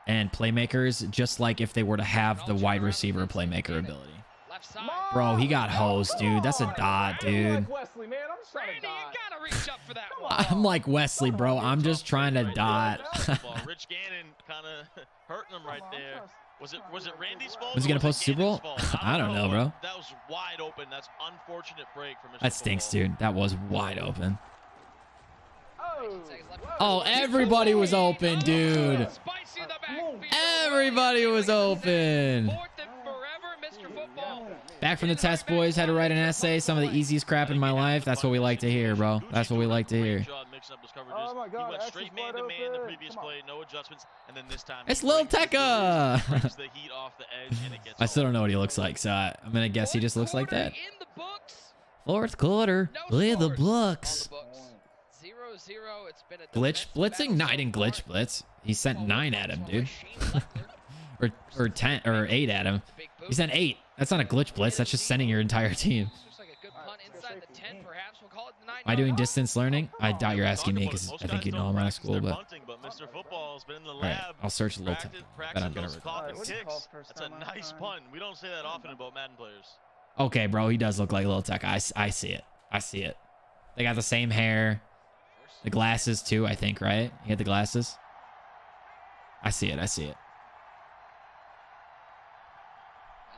S1: and playmakers, just like if they were to have the wide receiver playmaker ability. Bro, he got hosed, dude. That's a dot, dude. I'm like Wesley, bro. I'm just trying to dot.
S2: Rich Gannon kind of hurting him right there. Was it Randy's fault?
S1: Was he gonna post Super Bowl? I don't know, bro.
S2: That was wide open. That's unfortunate break for Mr.
S1: That stinks, dude. That was wide open. Oh, everybody was open, dude. Everybody was open. Back from the test, boys. Had to write an essay. Some of the easiest crap in my life. That's what we like to hear, bro. That's what we like to hear.
S6: Oh my God,
S2: he went straight man to man the previous play, no adjustments, and then this time
S1: it's Lil Tekka. I still don't know what he looks like, so I'm gonna guess he just looks like that. Fourth quarter with the books.
S4: 0-0. It's been a
S1: glitch blitzing? No, I didn't glitch blitz. He sent 9 at him, dude. or 10 or 8 at him. He sent 8. That's not a glitch blitz. That's just sending your entire team. Am I doing distance learning? I doubt you're asking me because I think you know I'm out of school, but all right, I'll search a little time. But I'm gonna
S2: That's a nice punt. We don't say that often about Madden players.
S1: Okay, bro, he does look like Lil Tech. I see it. I see it. They got the same hair, the glasses too. I think, right? He had the glasses. I see it. I see it.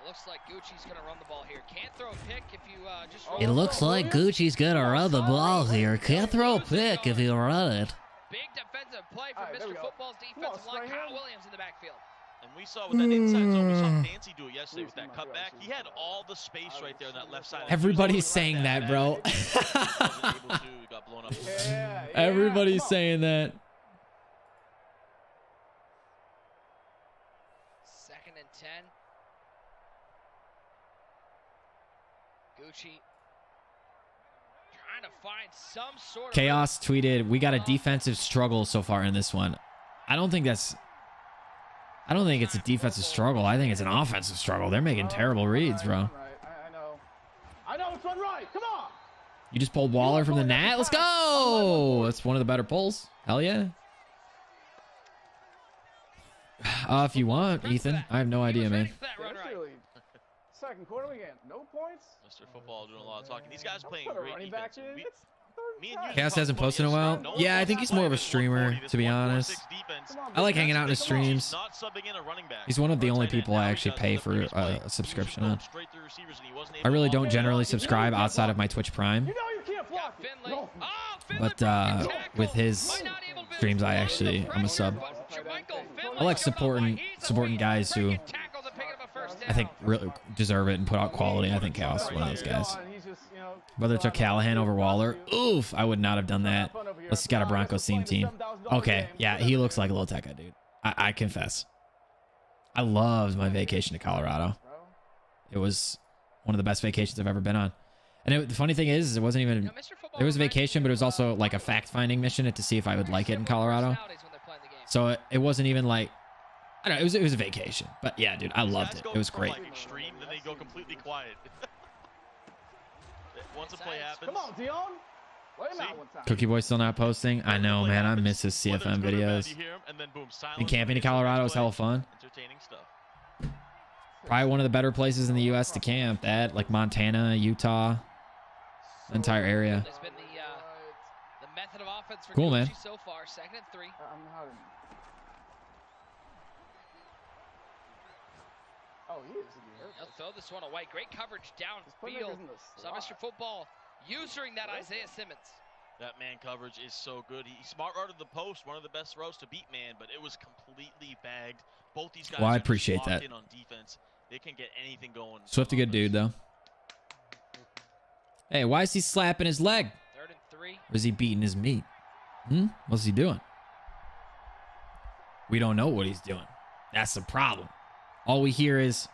S4: Looks like Gucci's gonna run the ball here. Can't throw a pick if you just.
S1: It looks like Gucci's gonna run the ball here. Can't throw a pick if you run it.
S4: Big defensive play from Mr. Football's defensive line. Kyle Williams in the backfield.
S2: And we saw with that inside zone, we saw Nancy do it yesterday with that cutback. He had all the space right there on that left side.
S1: Everybody's saying that, bro. Everybody's saying that.
S4: 2nd and 10. Gucci trying to find some sort of...
S1: Chaos tweeted, we got a defensive struggle so far in this one. I don't think it's a defensive struggle. I think it's an offensive struggle. They're making terrible reads, bro.
S6: I know it's one right. Come on.
S1: You just pulled Waller from the net. Let's go. That's one of the better pulls. Hell yeah. If you want, Ethan. I have no idea, man.
S6: Second quarter again. No points.
S2: Mr. Football doing a lot of talking. These guys playing great defense.
S1: Chaos hasn't posted in a while. Yeah, I think he's more of a streamer, to be honest. I like hanging out in his streams. He's one of the only people I actually pay for a subscription on. I really don't generally subscribe outside of my Twitch Prime. But with his streams, I'm a sub. I like supporting guys who I think really deserve it and put out quality. I think Chaos is one of those guys. Whether it took Callahan over Waller, oof, I would not have done that. Unless he's got a Broncos theme team. Okay, yeah, he looks like a little Tekka, dude. I confess. I loved my vacation to Colorado. It was one of the best vacations I've ever been on. And the funny thing is, it wasn't even... It was a vacation, but it was also like a fact-finding mission to see if I would like it in Colorado. So it wasn't even like... I don't know, it was a vacation. But yeah, dude, I loved it. It was great.
S2: Extreme, then they go completely quiet. Once a play happens.
S6: Come on, Dion. Let him out one time.
S1: Cookie Boy still not posting. I know, man. I miss his CFM videos. And camping in Colorado was hella fun.
S2: Entertaining stuff.
S1: Probably one of the better places in the U.S. to camp. That, like Montana, Utah, the entire area.
S4: It's been the method of offense for
S1: cool, man.
S4: So far, 2nd and 3.
S6: Oh, he is.
S4: He'll throw this one away. Great coverage downfield. So Mr. Football using that Isaiah Simmons.
S2: That man coverage is so good. He smart routed the post, one of the best routes to beat man, but it was completely bagged. Both these guys.
S1: Well, I appreciate that.
S2: In on defense. They can get anything going.
S1: Swift a good dude though. Hey, why is he slapping his leg?
S4: 3rd and 3.
S1: Or is he beating his meat? What's he doing? We don't know what he's doing. That's the problem. All we hear is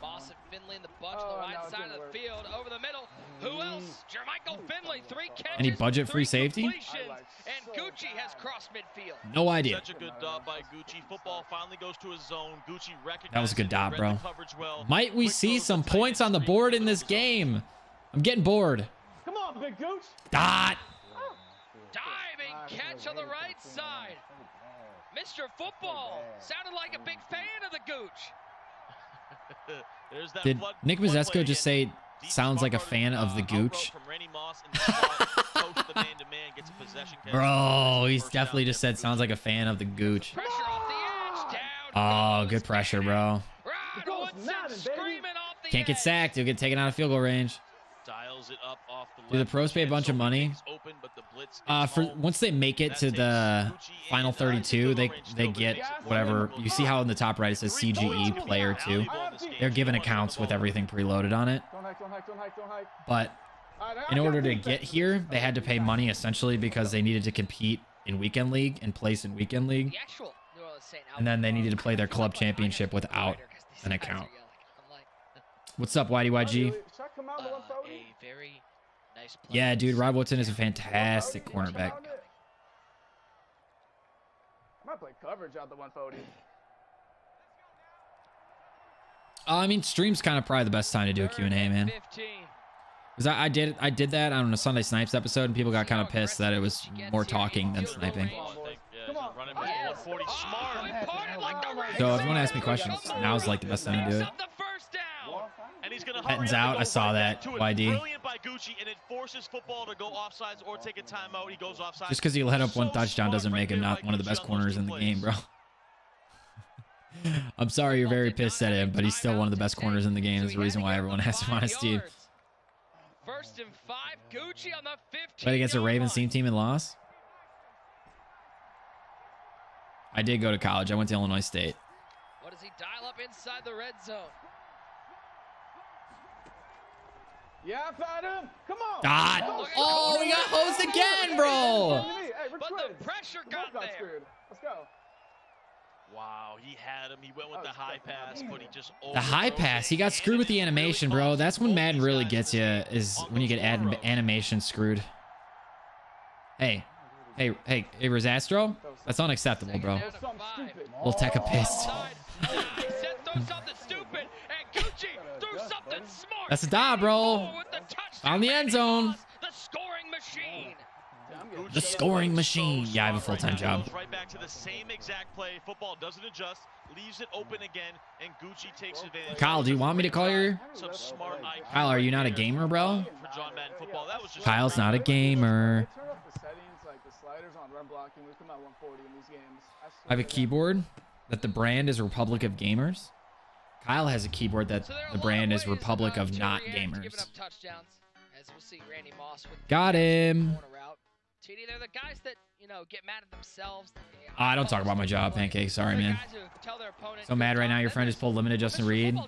S4: Moss and Finley in the bunch on the right side of the field, over the middle. Who else? Jermichael Finley, 3 catches.
S1: Any budget-free safety?
S4: And Gucci has crossed midfield.
S1: No idea.
S2: Such a good dot by Gucci. Football finally goes to his zone. Gucci recognizes.
S1: That was a good dot, bro.
S2: Well.
S1: Might we see some points on the board in this game? I'm getting bored.
S6: Come on, big Gooch.
S1: Dot.
S4: Diving catch on the right side. Mr. Football sounded like a big fan of the Gooch.
S1: Did Nick Mazesco just say sounds like a fan of the Gooch? Bro, he's definitely just said sounds like a fan of the Gooch. Oh, good pressure, bro. Can't get sacked. He'll get taken out of field goal range. Do the pros pay a bunch of money? For once they make it to the final 32, they get whatever. You see how in the top right it says CGE player 2. They're given accounts with everything preloaded on it. But in order to get here, they had to pay money essentially because they needed to compete in weekend league and place in weekend league. And then they needed to play their club championship without an account. What's up, YDYG? Yeah, dude, Rob Woodson is a fantastic cornerback.
S6: I might play coverage out the 140.
S1: I mean, stream's kind of probably the best time to do a Q&A, man. Because I did that on a Sunday Snipes episode, and people got kind of pissed that it was more talking than sniping. So if you want to ask me questions, now's like the best time to do it. Petton's out. I saw that. YD. Just because he let up one touchdown doesn't make him not one of the best corners in the game, bro. I'm sorry you're very pissed at him, but he's still one of the best corners in the game. There's a reason why everyone has him on his team.
S4: First and 5, Gucci on the 15.
S1: Played against a Ravens team and lost. I did go to college. I went to Illinois State.
S4: What does he dial up inside the red zone?
S6: Yeah, I found him. Come on.
S1: God. Oh, we got hosed again, bro.
S4: But the pressure got there.
S6: Let's go.
S2: Wow, he had him. He went with the high pass, but he just
S1: The high pass. He got screwed with the animation, bro. That's when Madden really gets you, is when you get animation screwed. Hey, Rosastro? That's unacceptable, bro. Little tech a pissed.
S4: He said throw something stupid, and Gucci threw something smart.
S1: That's a dot, bro. Found the end zone.
S4: The scoring machine.
S1: The scoring machine. Yeah, I have a full-time job.
S2: Right back to the same exact play. Football doesn't adjust, leaves it open again, and Gucci takes advantage.
S1: Kyle, do you want me to call your... Kyle, are you not a gamer, bro? Kyle's not a gamer. I have a keyboard that the brand is Republic of Gamers. Kyle has a keyboard that the brand is Republic of Not Gamers. Got him.
S4: TD, they're the guys that, you know, get mad at themselves.
S1: I don't talk about my job, Pancake. Sorry, man. So mad right now. Your friend just pulled limited Justin Reed.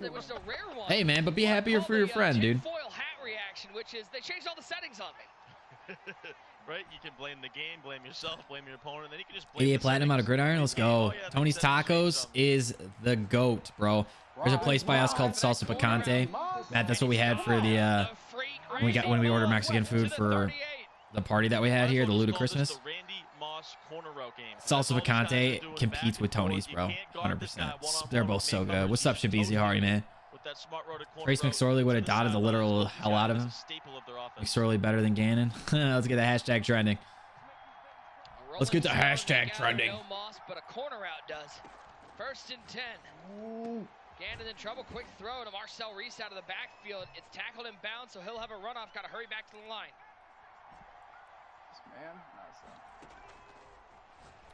S1: Hey, man, but be happier for your friend, dude.
S4: Foil hat reaction, which is they changed all the settings on me.
S2: Right? You can blame the game, blame yourself, blame your opponent, then you can just blame
S1: 88 platinum out of Gridiron. Let's go. Tony's Tacos is the GOAT, bro. There's a place by us called Salsa Picante. Matt, that's what we had for the when we ordered Mexican food for the party that we had here, the Luda Christmas. Salsa Picante competes with Tony's, bro. 100%. They're both so good. What's up, Shabizi Hari, man? Trace McSorley would have dotted the literal hell out of him. McSorley better than Gannon. Let's get the hashtag trending. Let's get the hashtag trending.
S4: But a corner out does. 1st and 10. Gannon in trouble. Quick throw to Marcel Reese out of the backfield. It's tackled in bounds, so he'll have a runoff. Got to hurry back to the line.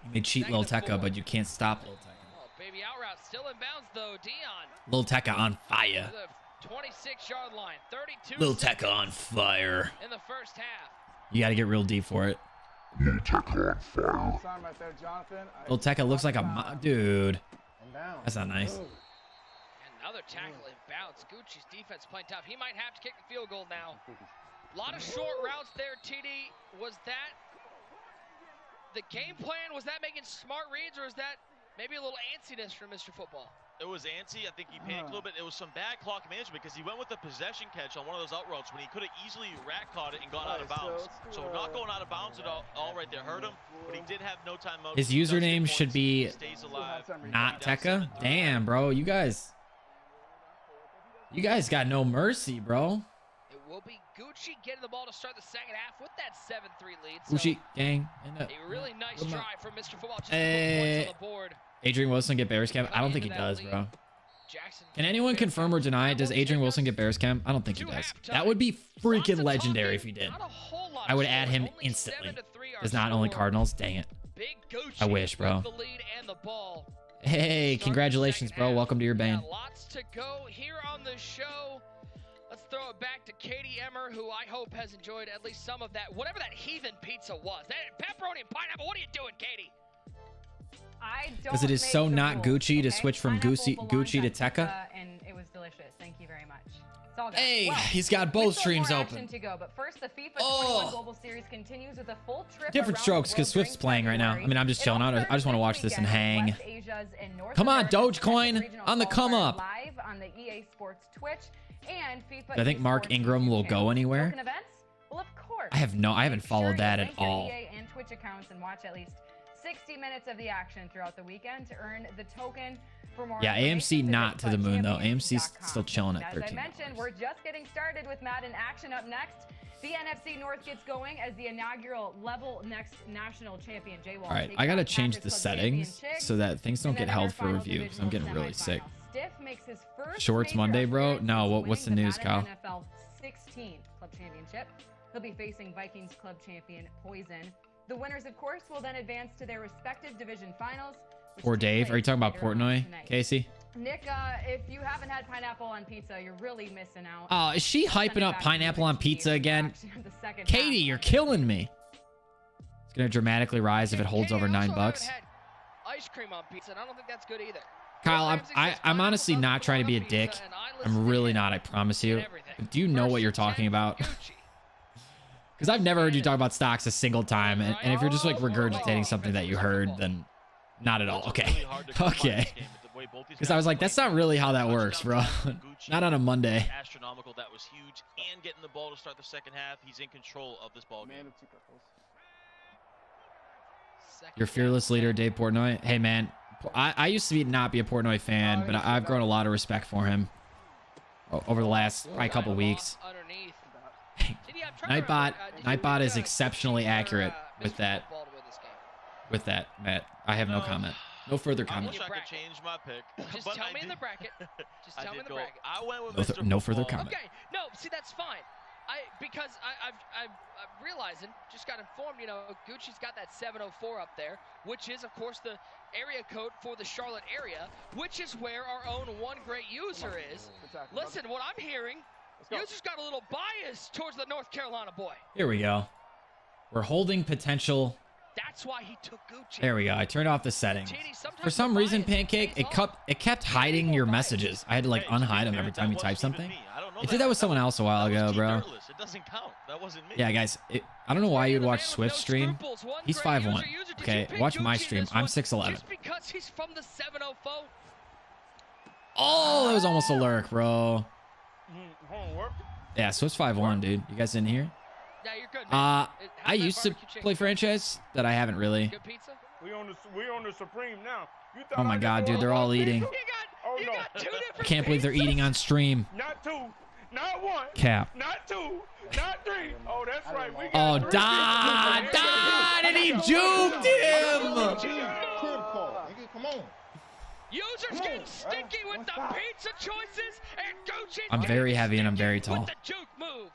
S1: You may cheat Lil Tecca, but you can't stop Lil Tecca.
S4: Oh, baby out route still in bounds though. Dion.
S1: Lil Tecca on fire.
S4: 26-yard line. 32.
S1: Lil Tecca on fire.
S4: In the first half.
S1: You got to get real deep for it. Lil Tecca on fire. Lil Tecca looks like a dude. That's not nice.
S4: Another tackle in bounds. Gucci's defense playing tough. He might have to kick the field goal now. A lot of short routes there, TD. Was that the game plan? Was that making smart reads, or is that maybe a little antsiness from Mr. Football?
S2: It was antsy. I think he panicked a little bit. It was some bad clock management because he went with the possession catch on one of those out routes when he could have easily rat caught it and gone out of bounds. So not going out of bounds at all right there hurt him, but he did have no time.
S1: His username should be not Tecca. Damn, bro. You guys got no mercy, bro.
S4: It will be Gucci getting the ball to start the second half with that 7-3 lead. So
S1: Gucci, gang.
S4: A really nice drive from Mr. Football. Just points on the board.
S1: Adrian Wilson get Bears camp? I don't think he does, bro. Can anyone confirm or deny? Does Adrian Wilson get Bears camp? I don't think he does. That would be freaking legendary if he did. I would add him instantly. Does not only Cardinals. Dang it. I wish, bro. Hey, congratulations, bro. Welcome to your band.
S4: Lots to go here on the show. Let's throw it back to Katie Emmer, who I hope has enjoyed at least some of that, whatever that heathen pizza was. That pepperoni and pineapple. What are you doing, Katie?
S1: Because it is so not Gucci to switch from Gucci to Tecca.
S3: And it was delicious. Thank you very much. It's all good.
S1: Hey,
S3: well,
S1: he's got both streams open.
S3: To go, but first, the FIFA 21 Global Series continues with a full trip.
S1: Different strokes because Swift's playing right now. I mean, I'm just chilling out. I just want to watch this and hang. Come on, Dogecoin on the come up.
S3: Live on the EA Sports Twitch and FIFA.
S1: Do I think Mark Ingram will go anywhere?
S3: Well, of course.
S1: I haven't followed that at all.
S3: EA and Twitch accounts and watch at least 60 minutes of the action throughout the weekend to earn the token for more.
S1: Yeah, AMC not to the moon though. AMC's still chilling at $13.
S3: As I mentioned, we're just getting started with Madden action. Up next, the NFC North gets going as the inaugural Level Next National Champion J-Wall.
S1: All right, I gotta change the settings so that things don't get held for review because I'm getting really sick. Shorts Monday, bro? No, what's the news, Kyle?
S3: NFL 16 Club Championship. He'll be facing Vikings Club Champion Poison. The winners, of course, will then advance to their respective division finals.
S1: Or Dave, are you talking about Portnoy, Casey?
S3: Nick, if you haven't had pineapple on pizza, you're really missing out.
S1: Oh, is she hyping up pineapple on pizza again? Katie, you're killing me. It's gonna dramatically rise if it holds over $9.
S4: ice cream on pizza, and I don't think that's good either.
S1: Kyle, I'm honestly not trying to be a dick. I'm really not, I promise you. Do you know what you're talking about? Because I've never heard you talk about stocks a single time. And if you're just like regurgitating something that you heard, then not at all. Okay. Okay. Because I was like, that's not really how that works, bro. Not on a Monday.
S2: Astronomical, that was huge. And getting the ball to start the second half, he's in control of this ball game.
S1: Your fearless leader, Dave Portnoy. Hey, man. I used to not be a Portnoy fan, but I've grown a lot of respect for him over the last probably couple weeks. Nightbot is exceptionally accurate with that. With that, Matt. I have no comment. No further comment.
S2: I wish I could change my pick.
S4: Just tell me in the bracket. Just tell me in the bracket.
S2: I went with
S1: no further comment.
S4: Okay. No, see, that's fine. Because I'm realizing, just got informed, you know, Gucci's got that 704 up there, which is, of course, the area code for the Charlotte area, which is where our own one great user is. Listen, what I'm hearing, user's got a little bias towards the North Carolina boy.
S1: Here we go. We're holding potential.
S4: That's why he took Gucci.
S1: There we go. I turned off the settings. For some reason, Pancake, it kept hiding your messages. I had to like unhide them every time you type something. It did that with someone else a while ago, bro.
S2: It doesn't count. That wasn't me.
S1: Yeah, guys. I don't know why you'd watch Swift stream. He's 5'1". Okay, watch my stream. I'm 6'11".
S4: Just because he's from the 704.
S1: Oh, that was almost a lurk, bro. Yeah, Swift's 5'1", dude. You guys in here?
S4: Yeah, you're good,
S1: man. I used to play franchise, that I haven't really.
S4: Good pizza?
S6: We on the Supreme now.
S1: Oh my God, dude, they're all eating.
S4: You got two different
S1: I can't believe they're eating on stream.
S6: Not two, not one,
S1: Cap.
S6: not two, not three. Oh, that's right. We
S1: Oh,
S6: got
S1: and he juked him.
S6: Come on.
S4: Users getting sticky with the pizza choices, and Gucci.
S1: I'm very heavy and I'm very tall.
S4: With the juke move.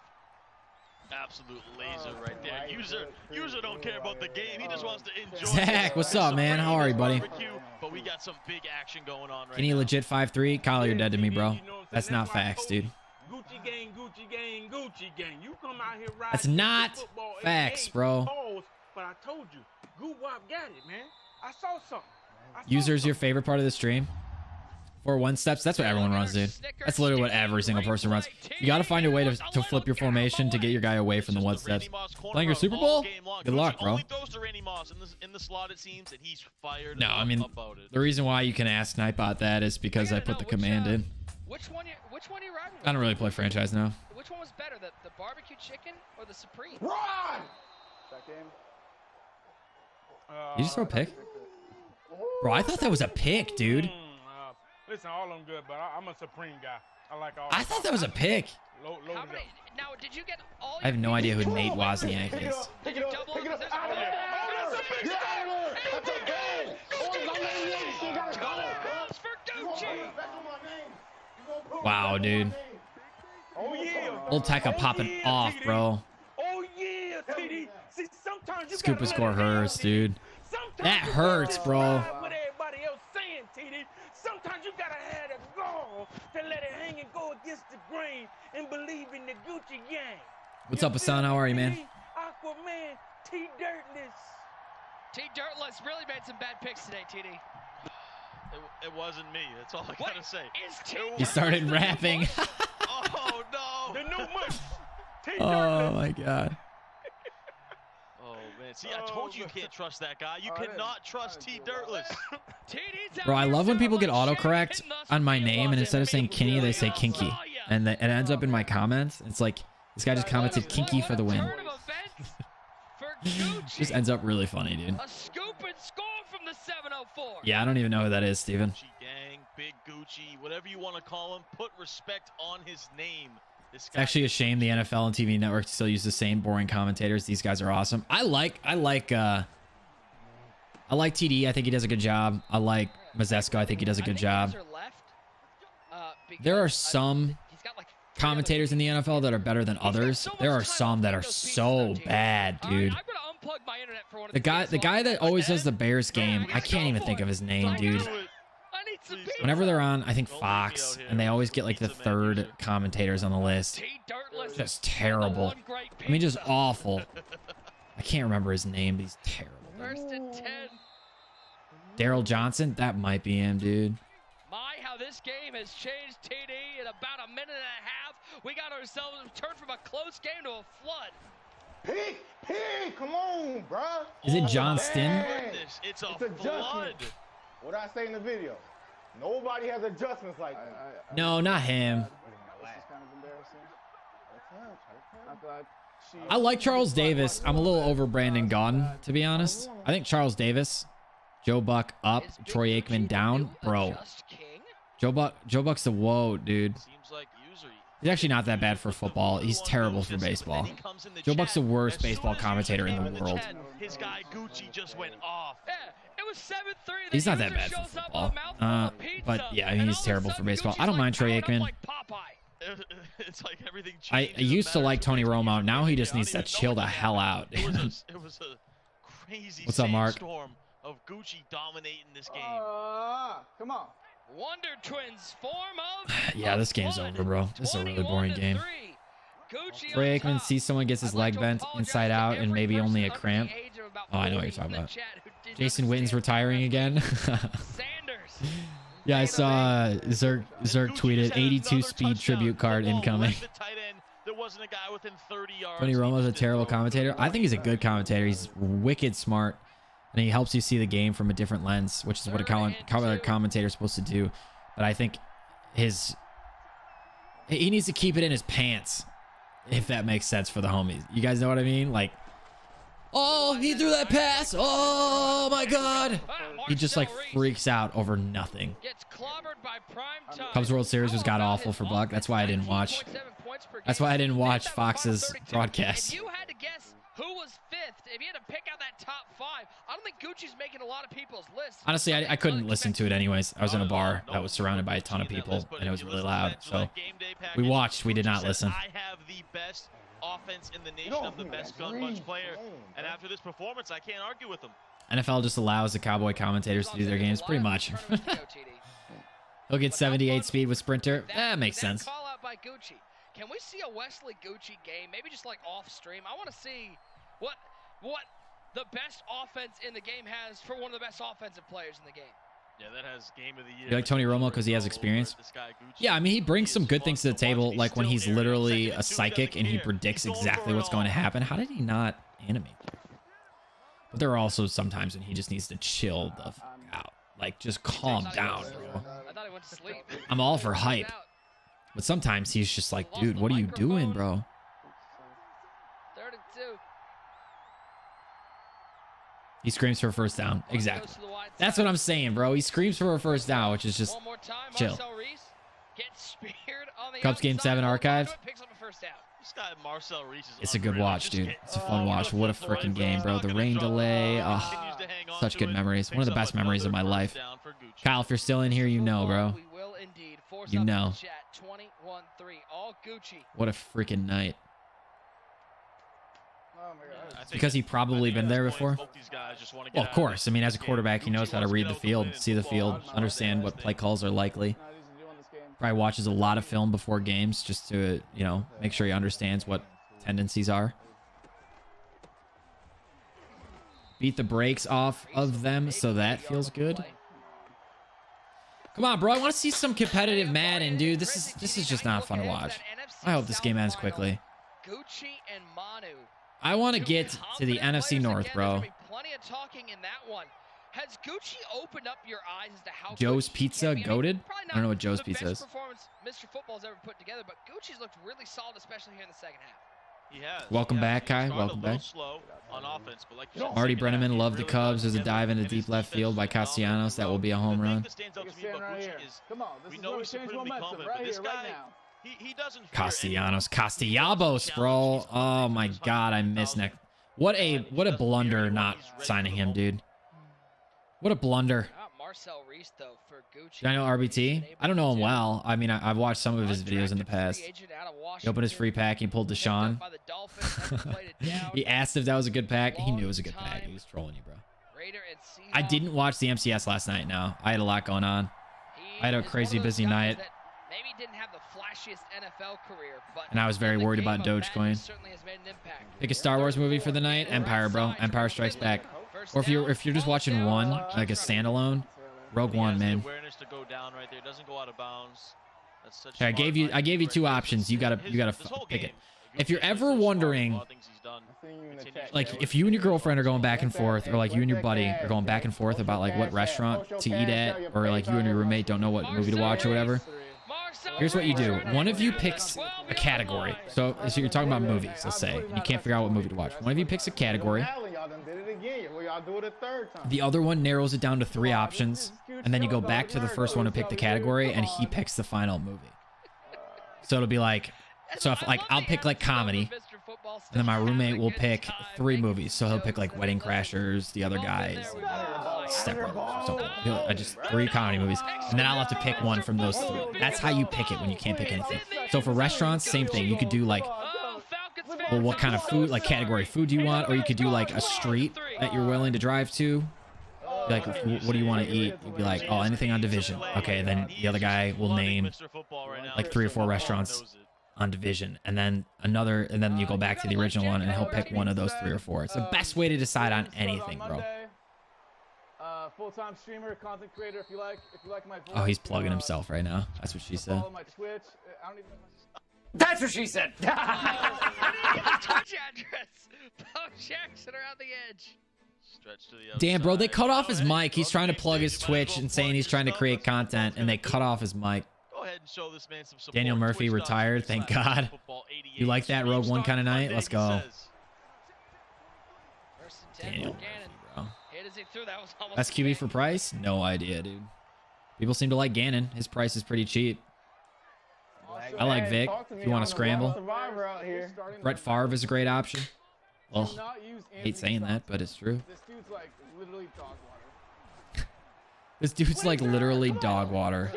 S2: Absolute laser right there. User don't care about the game. He just wants to enjoy.
S1: Zach, what's up, man? How are you, buddy?
S2: But we got some big action going on right
S1: Any
S2: now.
S1: legit 5'3"? Kyle, you're dead to me, bro. That's not facts, dude.
S6: Gucci gang, Gucci gang, Gucci gang. You come out here riding.
S1: That's not facts, bro.
S6: But I told you, Goo Wop got it, man. I saw something.
S1: User's your favorite part of the stream? 4-1 steps. That's what everyone runs, dude. That's literally what every single person runs. You got to find a way to flip your formation to get your guy away from the 1 steps. Playing your Super Bowl? Good luck, bro. No, I mean, the reason why you can ask Nightbot that is because I put the command in.
S4: Which one are you riding with?
S1: I don't really play franchise now.
S4: Which one was better, the barbecue chicken or the Supreme?
S5: Run!
S1: You just throw a pick? Bro, I thought that was a pick, dude.
S6: Listen, all of them good, but I'm a Supreme guy. I like all.
S1: I thought that was a pick.
S4: Now, did you get all?
S1: I have no idea who Nate Wozniak is.
S4: Did you double him?
S1: Wow, dude.
S6: Oh yeah.
S1: Old Tekka popping off, bro.
S6: Oh yeah, TD. See, sometimes you
S1: Scoop and score hurts, dude. That hurts, bro.
S6: What everybody else saying, TD. Sometimes you gotta have the gall to let it hang and go against the grain and believe in the Gucci gang.
S1: What's up, Hassan? How are you, man?
S6: Aquaman, T Dirtless.
S4: T Dirtless really made some bad picks today, TD.
S2: It wasn't me. That's all I gotta say.
S1: He started rapping.
S2: Oh no!
S6: The new month.
S1: Oh my God.
S2: Oh man, see, I told you you can't trust that guy. You cannot trust T Dirtless.
S1: Bro, I love when people get autocorrect on my name and instead of saying Kinny, they say Kinky, and it ends up in my comments. It's like this guy just commented Kinky for the win. Just ends up really funny, dude.
S4: A scoop and score from the 704.
S1: Yeah, I don't even know who that is, Steven.
S2: Gucci gang, Big Gucci, whatever you want to call him, put respect on his name.
S1: It's actually a shame the NFL and TV network still use the same boring commentators. These guys are awesome. I like TD. I think he does a good job. I like Mazesko. I think he does a good job. There are some commentators in the NFL that are better than others. There are some that are so bad, dude. The guy that always does the Bears game, I can't even think of his name, dude. Whenever they're on, I think Fox, and they always get like the third commentators on the list. Just terrible. I mean, just awful. I can't remember his name, but he's terrible.
S4: First and 10.
S1: Daryl Johnson, that might be him, dude.
S4: My, how this game has changed, TD. In about a minute and a half, we got ourselves turned from a close game to a flood.
S7: Pig, come on, bruh.
S1: Is it John Stin?
S2: It's a flood.
S7: What did I say in the video? Nobody has adjustments like that.
S1: No, not him.
S7: This is kind of embarrassing.
S1: I like Charles Davis. I'm a little over Brandon Gaudin, to be honest. I think Charles Davis, Joe Buck up, Troy Aikman down, bro. Joe Buck's the whoa, dude.
S2: Seems like
S1: He's actually not that bad for football. He's terrible for baseball. Joe Buck's the worst baseball commentator in the world.
S2: His guy Gucci just went off.
S4: Yeah, it was 7-3.
S1: He's not that bad for football. But yeah, he's terrible for baseball. I don't mind Troy Aikman.
S2: It's like everything
S1: I used to like Tony Romo. Now he just needs to chill the hell out.
S2: It was a crazy
S1: What's up, Mark?
S2: storm of Gucci dominating this game.
S7: Come on.
S4: Wonder Twins form of
S1: Yeah, this game's over, bro. This is a really boring game. Troy Aikman sees someone gets his leg bent inside out and maybe only a cramp. Oh, I know what you're talking about. Jason Witten's retiring again. Yeah, I saw Zerk tweeted 82 speed tribute card incoming. Tony Romo's a terrible commentator. I think he's a good commentator. He's wicked smart. And he helps you see the game from a different lens, which is what a commentator is supposed to do. But I think he needs to keep it in his pants, if that makes sense for the homies. You guys know what I mean? Like, oh, he threw that pass. Oh my God. He just like freaks out over nothing. Cubs World Series was god awful for Buck. That's why I didn't watch. That's why I didn't watch Fox's broadcast.
S4: If you had to guess who was fifth, if you had to pick out that top 5, I don't think Gucci's making a lot of people's lists.
S1: Honestly, I couldn't listen to it anyways. I was in a bar that was surrounded by a ton of people, and it was really loud. So we watched. We did not listen.
S2: I have the best offense in the nation of the best gun bunch player, and after this performance, I can't argue with him.
S1: NFL just allows the Cowboy commentators to do their games, pretty much. He'll get 78 speed with Sprinter. That makes sense.
S4: Call out by Gucci. Can we see a Wesley Gucci game? Maybe just like off stream. I want to see what the best offense in the game has for one of the best offensive players in the game.
S2: Yeah, that has game of the year.
S1: You like Tony Romo because he has experience? Yeah, I mean, he brings some good things to the table, like when he's literally a psychic and he predicts exactly what's going to happen. How did he not animate? But there are also sometimes when he just needs to chill the fuck out. Like, just calm down, bro.
S4: I thought he went to sleep.
S1: I'm all for hype. But sometimes he's just like, dude, what are you doing, bro?
S4: 3rd and 2.
S1: He screams for a first down. Exactly. That's what I'm saying, bro. He screams for a first down, which is just chill. Cubs Game 7 archive. It's a good watch, dude. It's a fun watch. What a freaking game, bro. The rain delay. Oh, such good memories. One of the best memories of my life. Kyle, if you're still in here, you know, bro. You know. What a freaking night. It's because he probably been there before. Well, of course. I mean, as a quarterback, he knows how to read the field, see the field, understand what play calls are likely. Probably watches a lot of film before games just to, you know, make sure he understands what tendencies are. Beat the brakes off of them, so that feels good. Come on, bro. I want to see some competitive Madden, dude. This is just not fun to watch. I hope this game ends quickly. I want to get to the NFC North, bro.
S4: Plenty of talking in that one. Has Gucci opened up your eyes as to how
S1: Joe's Pizza goated? I don't know what Joe's Pizza is.
S4: Performance Mr. Football's ever put together, but Gucci's looked really solid, especially here in the second half.
S2: He has.
S1: Welcome back, Kai. Welcome back.
S2: Slow on offense, but like
S1: Marty Brenneman loved the Cubs. There's a dive into deep left field by Castellanos. That will be a home run.
S2: We know he's supremely confident, but this guy, he doesn't.
S1: Castellanos, bro. Oh my God, I miss Nick. What a blunder not signing him, dude. What a blunder. Did I know RBT? I don't know him well. I mean, I've watched some of his videos in the past. He opened his free pack. He pulled Deshaun. He asked if that was a good pack. He knew it was a good pack. He was trolling you, bro. I didn't watch the MCS last night, no. I had a lot going on. I had a crazy busy night.
S4: Maybe didn't have the flashiest NFL career, but
S1: and I was very worried about Dogecoin.
S4: certainly has made an impact.
S1: Pick a Star Wars movie for the night. Empire, bro. Empire Strikes Back. Or if you're just watching one, like a standalone, Rogue One, man.
S2: Awareness to go down right there. Doesn't go out of bounds. That's such
S1: I gave you two options. You gotta pick it. If you're ever wondering, like if you and your girlfriend are going back and forth, or like you and your buddy are going back and forth about like what restaurant to eat at, or like you and your roommate don't know what movie to watch or whatever, here's what you do. One of you picks a category. So you're talking about movies, let's say. You can't figure out what movie to watch. One of you picks a category. The other one narrows it down to 3 options, and then you go back to the first one to pick the category, and he picks the final movie. So it'll be like, so if like I'll pick like comedy, and then my roommate will pick 3 movies. So he'll pick like Wedding Crashers, The Other Guys, Step Brothers or something. Just 3 comedy movies, and then I'll have to pick one from those 3. That's how you pick it when you can't pick anything. So for restaurants, same thing. You could do like, well, what kind of food, like category food do you want? Or you could do like a street that you're willing to drive to. Like, what do you want to eat? You'd be like, oh, anything on Division. Okay, then the other guy will name like 3 or 4 restaurants on Division, and then another, and then you go back to the original one, and he'll pick one of those 3 or 4. It's the best way to decide on anything, bro.
S7: Full-time streamer, content creator. If you like my voice,
S1: Oh, he's plugging himself right now. That's what she said.
S7: follow my Twitch. I don't even know.
S8: That's what she said.
S4: Twitch address. Bo Jackson around the edge.
S2: Stretch to the
S1: Damn, bro, they cut off his mic. He's trying to plug his Twitch and saying he's trying to create content, and they cut off his mic.
S2: Go ahead and show this man some support.
S1: Daniel Murphy retired, thank God. You like that Rogue One kind of night? Let's go. Daniel Murphy, bro. Best QB for price? No idea, dude. People seem to like Gannon. His price is pretty cheap. I like Vic if you want to scramble. Brett Favre is a great option. Well, I hate saying that, but it's true. This dude's like literally dog water.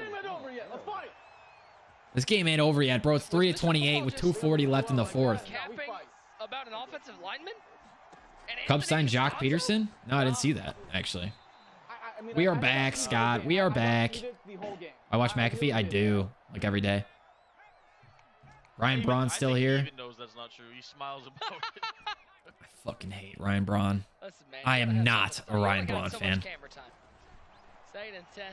S1: This game ain't over yet, bro. It's 3-28 with 2:40 left in the 4th.
S4: About an offensive lineman?
S1: Cubs signed Jock Peterson? No, I didn't see that, actually. We are back, Scott. We are back. I watch McAfee? I do, like every day. Ryan Braun's still here.
S2: He knows that's not true. He smiles about it.
S1: I fucking hate Ryan Braun. I am not a Ryan Braun fan.
S4: 2nd and 10.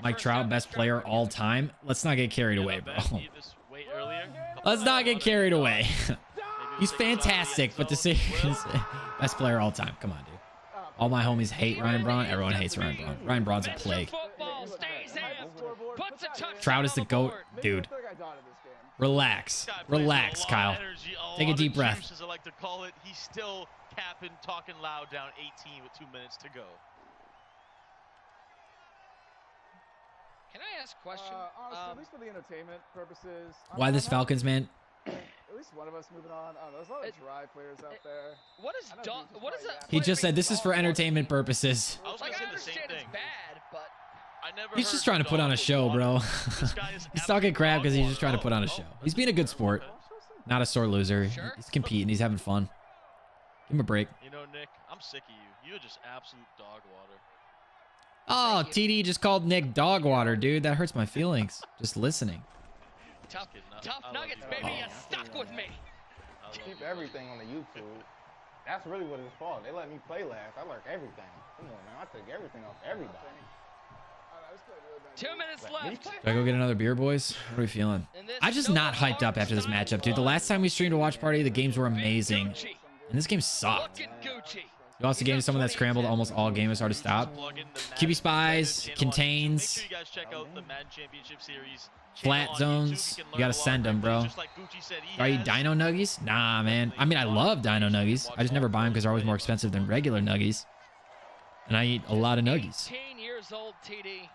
S1: Mike Trout, best player all time. Let's not get carried away, bro. Let's not get carried away. He's fantastic, but to say he's best player all time. Come on, dude. All my homies hate Ryan Braun. Everyone hates Ryan Braun. Ryan Braun's a plague. Trout is the GOAT, dude. Relax. Relax, Kyle. Take a deep breath.
S2: As I like to call it, he's still capping, talking loud down 18 with 2 minutes to go.
S4: Can I ask a question?
S7: Honestly, at least for the entertainment purposes.
S1: Why this Falcons, man?
S7: At least one of us moving on. I don't know, there's a lot of dry players out there.
S4: What is that?
S1: He just said this is for entertainment purposes.
S2: I was
S4: Like,
S2: gonna
S4: I
S2: say the same
S4: understand
S2: thing.
S4: it's bad, but
S2: I never
S1: He's just
S2: heard
S1: trying to put on a
S2: dog
S1: show,
S2: water.
S1: bro.
S2: This guy is
S1: He's talking crap because he's just trying to put on a
S2: dog
S1: show.
S2: water.
S1: He's being a good sport. Not a sore loser.
S4: Sure.
S1: He's competing. He's having fun. Give him a break.
S2: You know, Nick, I'm sick of you. You're just absolute dog water.
S1: Oh, TD just called Nick dog water, dude. That hurts my feelings. Just listening.
S4: tough
S2: I love
S4: nuggets,
S2: you.
S4: baby. You stuck with me.
S7: Keep everything on the YouTube. That's really what it's for. They let me play last. I learned everything. Come on, man. I took everything off everybody.
S4: 2 minutes left.
S1: Do I go get another beer, boys? What are we feeling? I'm just not hyped up after this matchup, dude. The last time we streamed a watch party, the games were amazing. And this game sucked.
S4: Looking Gucci.
S1: You lost the game to someone that scrambled almost all game. It's hard to stop. QB Spies, Contains,
S2: Make sure you guys check out the Madden Championship Series.
S1: Flat zones. You gotta send them, bro. Are you Dino Nuggies? Nah, man. I mean, I love Dino Nuggies. I just never buy them because they're always more expensive than regular Nuggies. And I eat a lot of Nuggies.
S4: 18 years old, TD.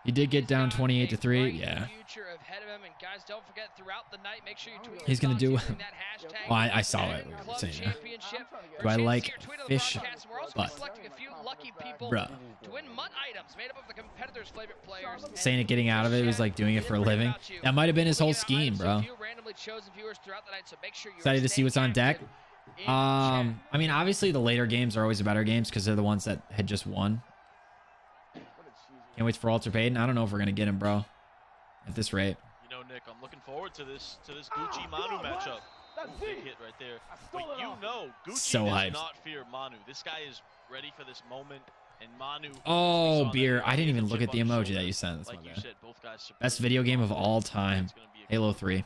S1: He did get down 28-3. Yeah.
S4: Future ahead of him, and guys, don't forget throughout the night, make sure you tweet
S1: He's gonna
S4: your
S1: do.
S4: thoughts using that hashtag
S1: Oh, I saw it.
S4: Madden
S1: What
S4: Club
S1: you were saying.
S4: Championship.
S1: Do I
S4: Your
S1: like
S4: chance to tweet on the
S1: fish
S4: podcast. We're also
S1: butt?
S4: selecting a few lucky people
S1: Bruh.
S4: to win MUT items made up of the competitors' favorite players.
S1: Saying it getting out of it was like doing it for a living. That might have been his whole scheme, bro.
S4: Randomly chosen viewers throughout the night, so make sure you
S1: Excited to see what's on deck. I mean, obviously the later games are always the better games because they're the ones that had just won. Can't wait for Walter Payton. I don't know if we're gonna get him, bro. At this rate.
S2: You know, Nick, I'm looking forward to this Gucci Manu matchup. Big hit right there. But you know, Gucci
S1: So
S2: does
S1: hyped.
S2: not fear Manu. This guy is ready for this moment, and Manu.
S1: Oh, beer. I didn't even look at the emoji that you sent. That's
S2: like
S1: my
S2: you
S1: bad.
S2: said, both guys
S1: Best video game of all time. Halo 3.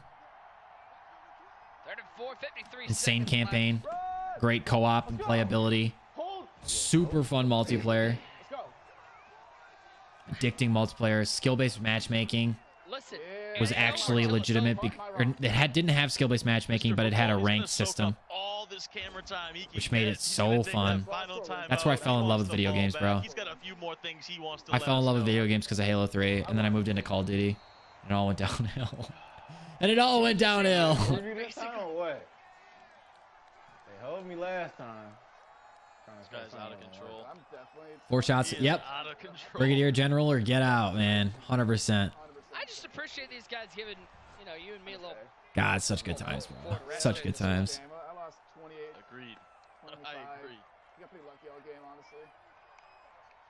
S4: 34, 53
S1: Insane
S4: seconds
S1: campaign. Great co-op and playability. Super fun multiplayer. Addicting multiplayer. Skill-based matchmaking.
S4: Listen,
S1: Was actually legitimate. Didn't have skill-based matchmaking, but it had a ranked system, which made it so fun. That's where I fell in love with video games, bro. I fell in love with video games because of Halo 3, and then I moved into Call of Duty, and it all went downhill. And it all went downhill.
S7: This time or what? They held me last time.
S2: This guy's out of control.
S1: 4 shots. Yep. Brigadier General or get out, man. 100%.
S4: I just appreciate these guys giving, you know, you and me a little.
S1: God, such good times, bro. Such good times.
S6: I lost 28.
S2: Agreed.
S6: 25.
S2: I agree.
S6: I got pretty lucky all game, honestly.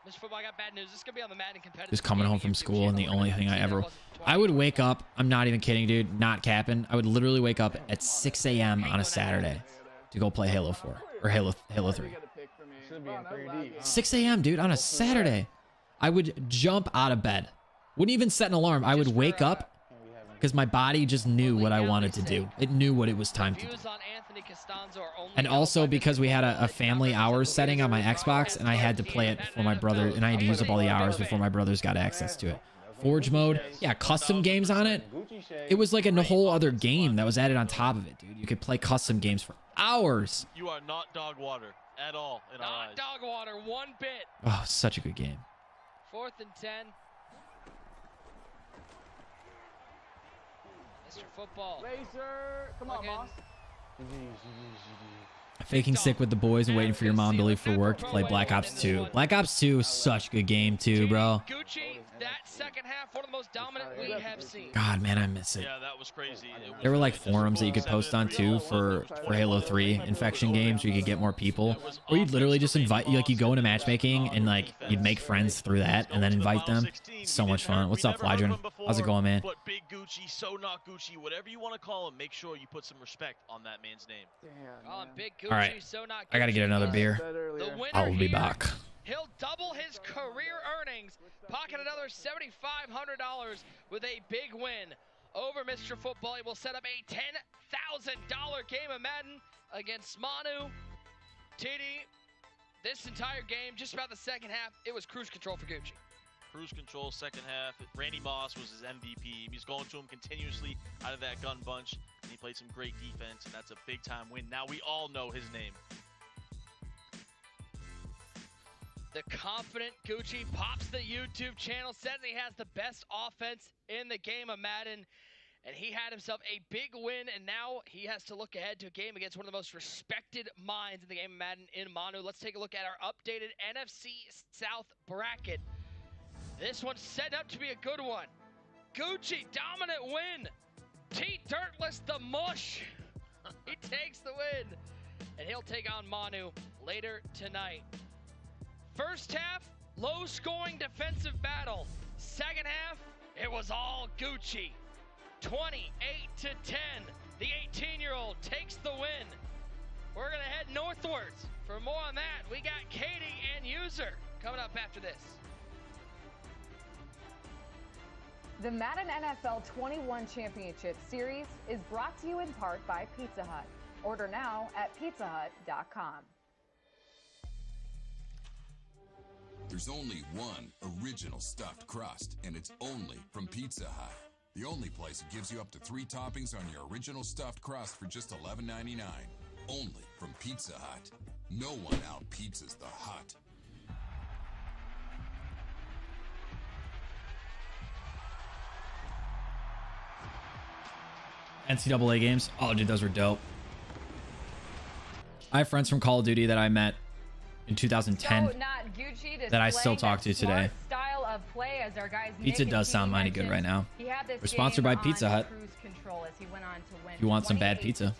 S4: Mr. Football, I got bad news. This is gonna be on the Madden competitive.
S1: Just coming home from school, and the only thing I would wake up. I'm not even kidding, dude. Not capping. I would literally wake up at 6 a.m. on a Saturday to go play Halo 4 or Halo 3.
S7: Should be in 3D.
S1: 6 a.m., dude, on a Saturday. I would jump out of bed. Wouldn't even set an alarm. I would wake up because my body just knew what I wanted to do. It knew what it was time to do. And also because we had a family hours setting on my Xbox, and I had to play it before my brother, and I had to use up all the hours before my brothers got access to it. Forge mode, yeah, custom games on it. It was like a whole other game that was added on top of it, dude. You could play custom games for hours.
S2: You are not dog water at all in our eyes.
S4: Not dog water, one bit.
S1: Oh, such a good game.
S4: 4th and 10. Mr. Football.
S6: Laser. Come on, boss.
S1: Faking sick with the boys and waiting for your mom to leave for work to play Black Ops 2. Black Ops 2 is such a good game too, bro.
S4: Gucci, that second half, one of the most dominant we have seen.
S1: God, man, I miss it.
S2: Yeah, that was crazy.
S1: There were like forums that you could post on too for Halo 3 infection games where you could get more people. Or you'd literally just invite, like you go into matchmaking and like you'd make friends through that and then invite them. So much fun. What's up, Flydron? How's it going, man?
S2: But Big Gucci, so not Gucci, whatever you want to call him, make sure you put some respect on that man's name.
S4: Call him Big Gucci,
S1: All right,
S4: so not
S1: I gotta get another beer. I'll be back.
S4: He'll double his career earnings, pocket another $7,500 with a big win over Mr. Football. He will set up a $10,000 game of Madden against Manu. TD, this entire game, just about the second half, it was cruise control for Gucci.
S2: Cruise control second half. Randy Moss was his MVP. He was going to him continuously out of that gun bunch, and he played some great defense, and that's a big-time win. Now we all know his name.
S4: The confident Gucci pops the YouTube channel, says he has the best offense in the game of Madden, and he had himself a big win, and now he has to look ahead to a game against one of the most respected minds in the game of Madden in Manu. Let's take a look at our updated NFC South bracket. This one's set up to be a good one. Gucci, dominant win. T Dirtless the mush. He takes the win, and he'll take on Manu later tonight. First half, low-scoring defensive battle. Second half, it was all Gucci. 28-10. The 18-year-old takes the win. We're going to head northwards. For more on that, we got Katie and User coming up after this.
S3: The Madden NFL 21 Championship Series is brought to you in part by Pizza Hut. Order now at pizzahut.com.
S9: There's only one original stuffed crust, and it's only from Pizza Hut. The only place that gives you up to 3 toppings on your original stuffed crust for just $11.99. Only from Pizza Hut. No one out-pizzas the Hut.
S1: NCAA games. Oh, dude, those were dope. I have friends from Call of Duty that I met in 2010 that I still talk to today.
S3: Style of play as our guys
S1: Pizza does sound mighty good right now. We're sponsored by Pizza Hut. If you want some bad pizza.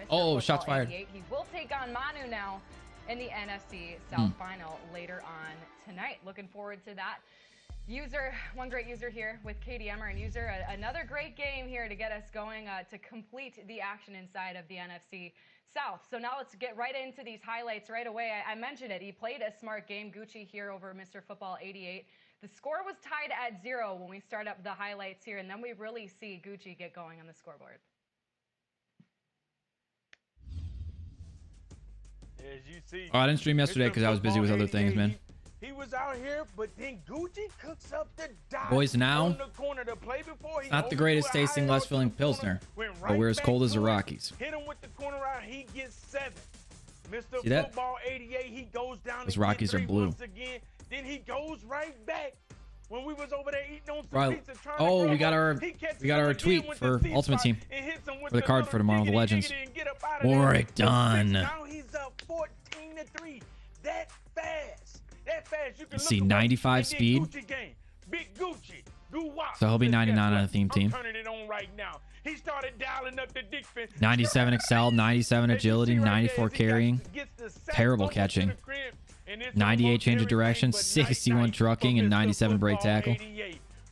S1: Oh, shots fired.
S3: He will take take on Manu now in the NFC South Final later on tonight. Looking forward to that. User, one great user here with KDMer and user, another great game here to get us going to complete the action inside of the NFC South. So now let's get right into these highlights right away. I mentioned it. He played a smart game, Gucci here over Mr. Football 88. The score was tied at 0 when we start up the highlights here, and then we really see Gucci get going on the scoreboard.
S6: As you see,
S1: I didn't stream yesterday because I was busy with other things, man.
S6: He was out here, but then Gucci cooks up the dot.
S1: Boys, now,
S6: the corner to play before.
S1: not the greatest tasting, less filling Pilsner, but we're as cold as the Rockies.
S6: Hit him with the corner out, he gets 7. Mr.
S1: See that?
S6: Football 88, he goes down.
S1: Those Rockies are blue.
S6: Once again. Then he goes right back. When we was over there eating on some
S1: Right.
S6: pizza, trying
S1: Oh,
S6: to
S1: we got our tweet for Ultimate Team for the card for tomorrow, the Legends. Warwick done.
S6: Now he's up 14-3. That fast. That fast. You can
S1: see 95 speed.
S6: Big Gucci.
S1: So he'll be 99 on the theme team.
S6: I'm turning it on right now. He started dialing up the defense.
S1: 97 excel, 97 agility, 94 carrying, terrible catching, 98 change of direction, 61 trucking, and 97 break tackle.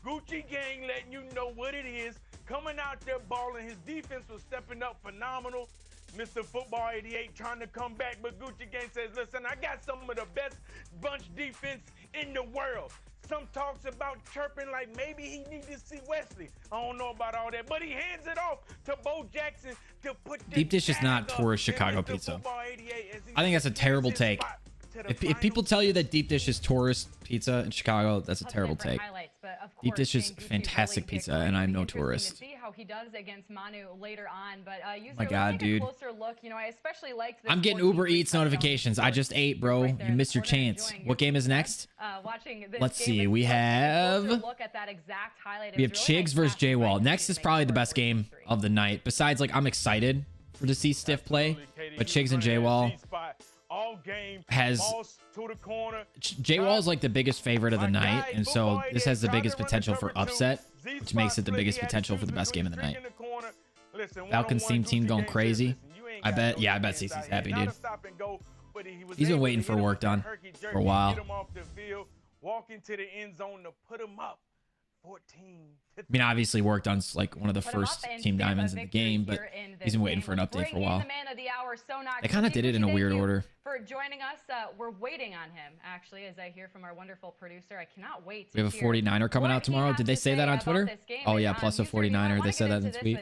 S6: Gucci gang letting you know what it is. Coming out there balling. His defense was stepping up phenomenal. Mr. Football 88 trying to come back, but Gucci gang says, listen, I got some of the best bunch defense in the world. Some talks about chirping like maybe he needs to see Wesley. I don't know about all that, but he hands it off to Bo Jackson to put
S1: Deep dish is not tourist Chicago pizza. I think that's a terrible take. If people tell you that deep dish is tourist pizza in Chicago, that's a terrible take. Deep dish is fantastic pizza, and I'm no tourist.
S3: See how he does against Manu later on, but
S1: my God, dude.
S3: Look. You know, I especially liked this.
S1: I'm getting Uber Eats notifications. I just ate, bro. You missed your chance. What game is next? Let's see. We have Chigs versus J-Wall. Next is probably the best game of the night. Besides, like, I'm excited to see Stiff play, but Chigs and J-Wall has J-Wall is like the biggest favorite of the night, and so this has the biggest potential for upset, which makes it the biggest potential for the best game of the night. Falcons team going crazy. I bet CC's happy, dude. He's been waiting for work done for a while.
S6: Walking to the end zone to put him up. 14.
S1: I mean, obviously, work done's like one of the first team diamonds in the game, but he's been waiting for an update for a while. They kind of did it in a weird order.
S3: For joining us, we're waiting on him, actually, as I hear from our wonderful producer. I cannot wait to
S1: We have a 49er coming out tomorrow. Did they say that on Twitter? Oh, yeah, plus a 49er. They said that in the tweet.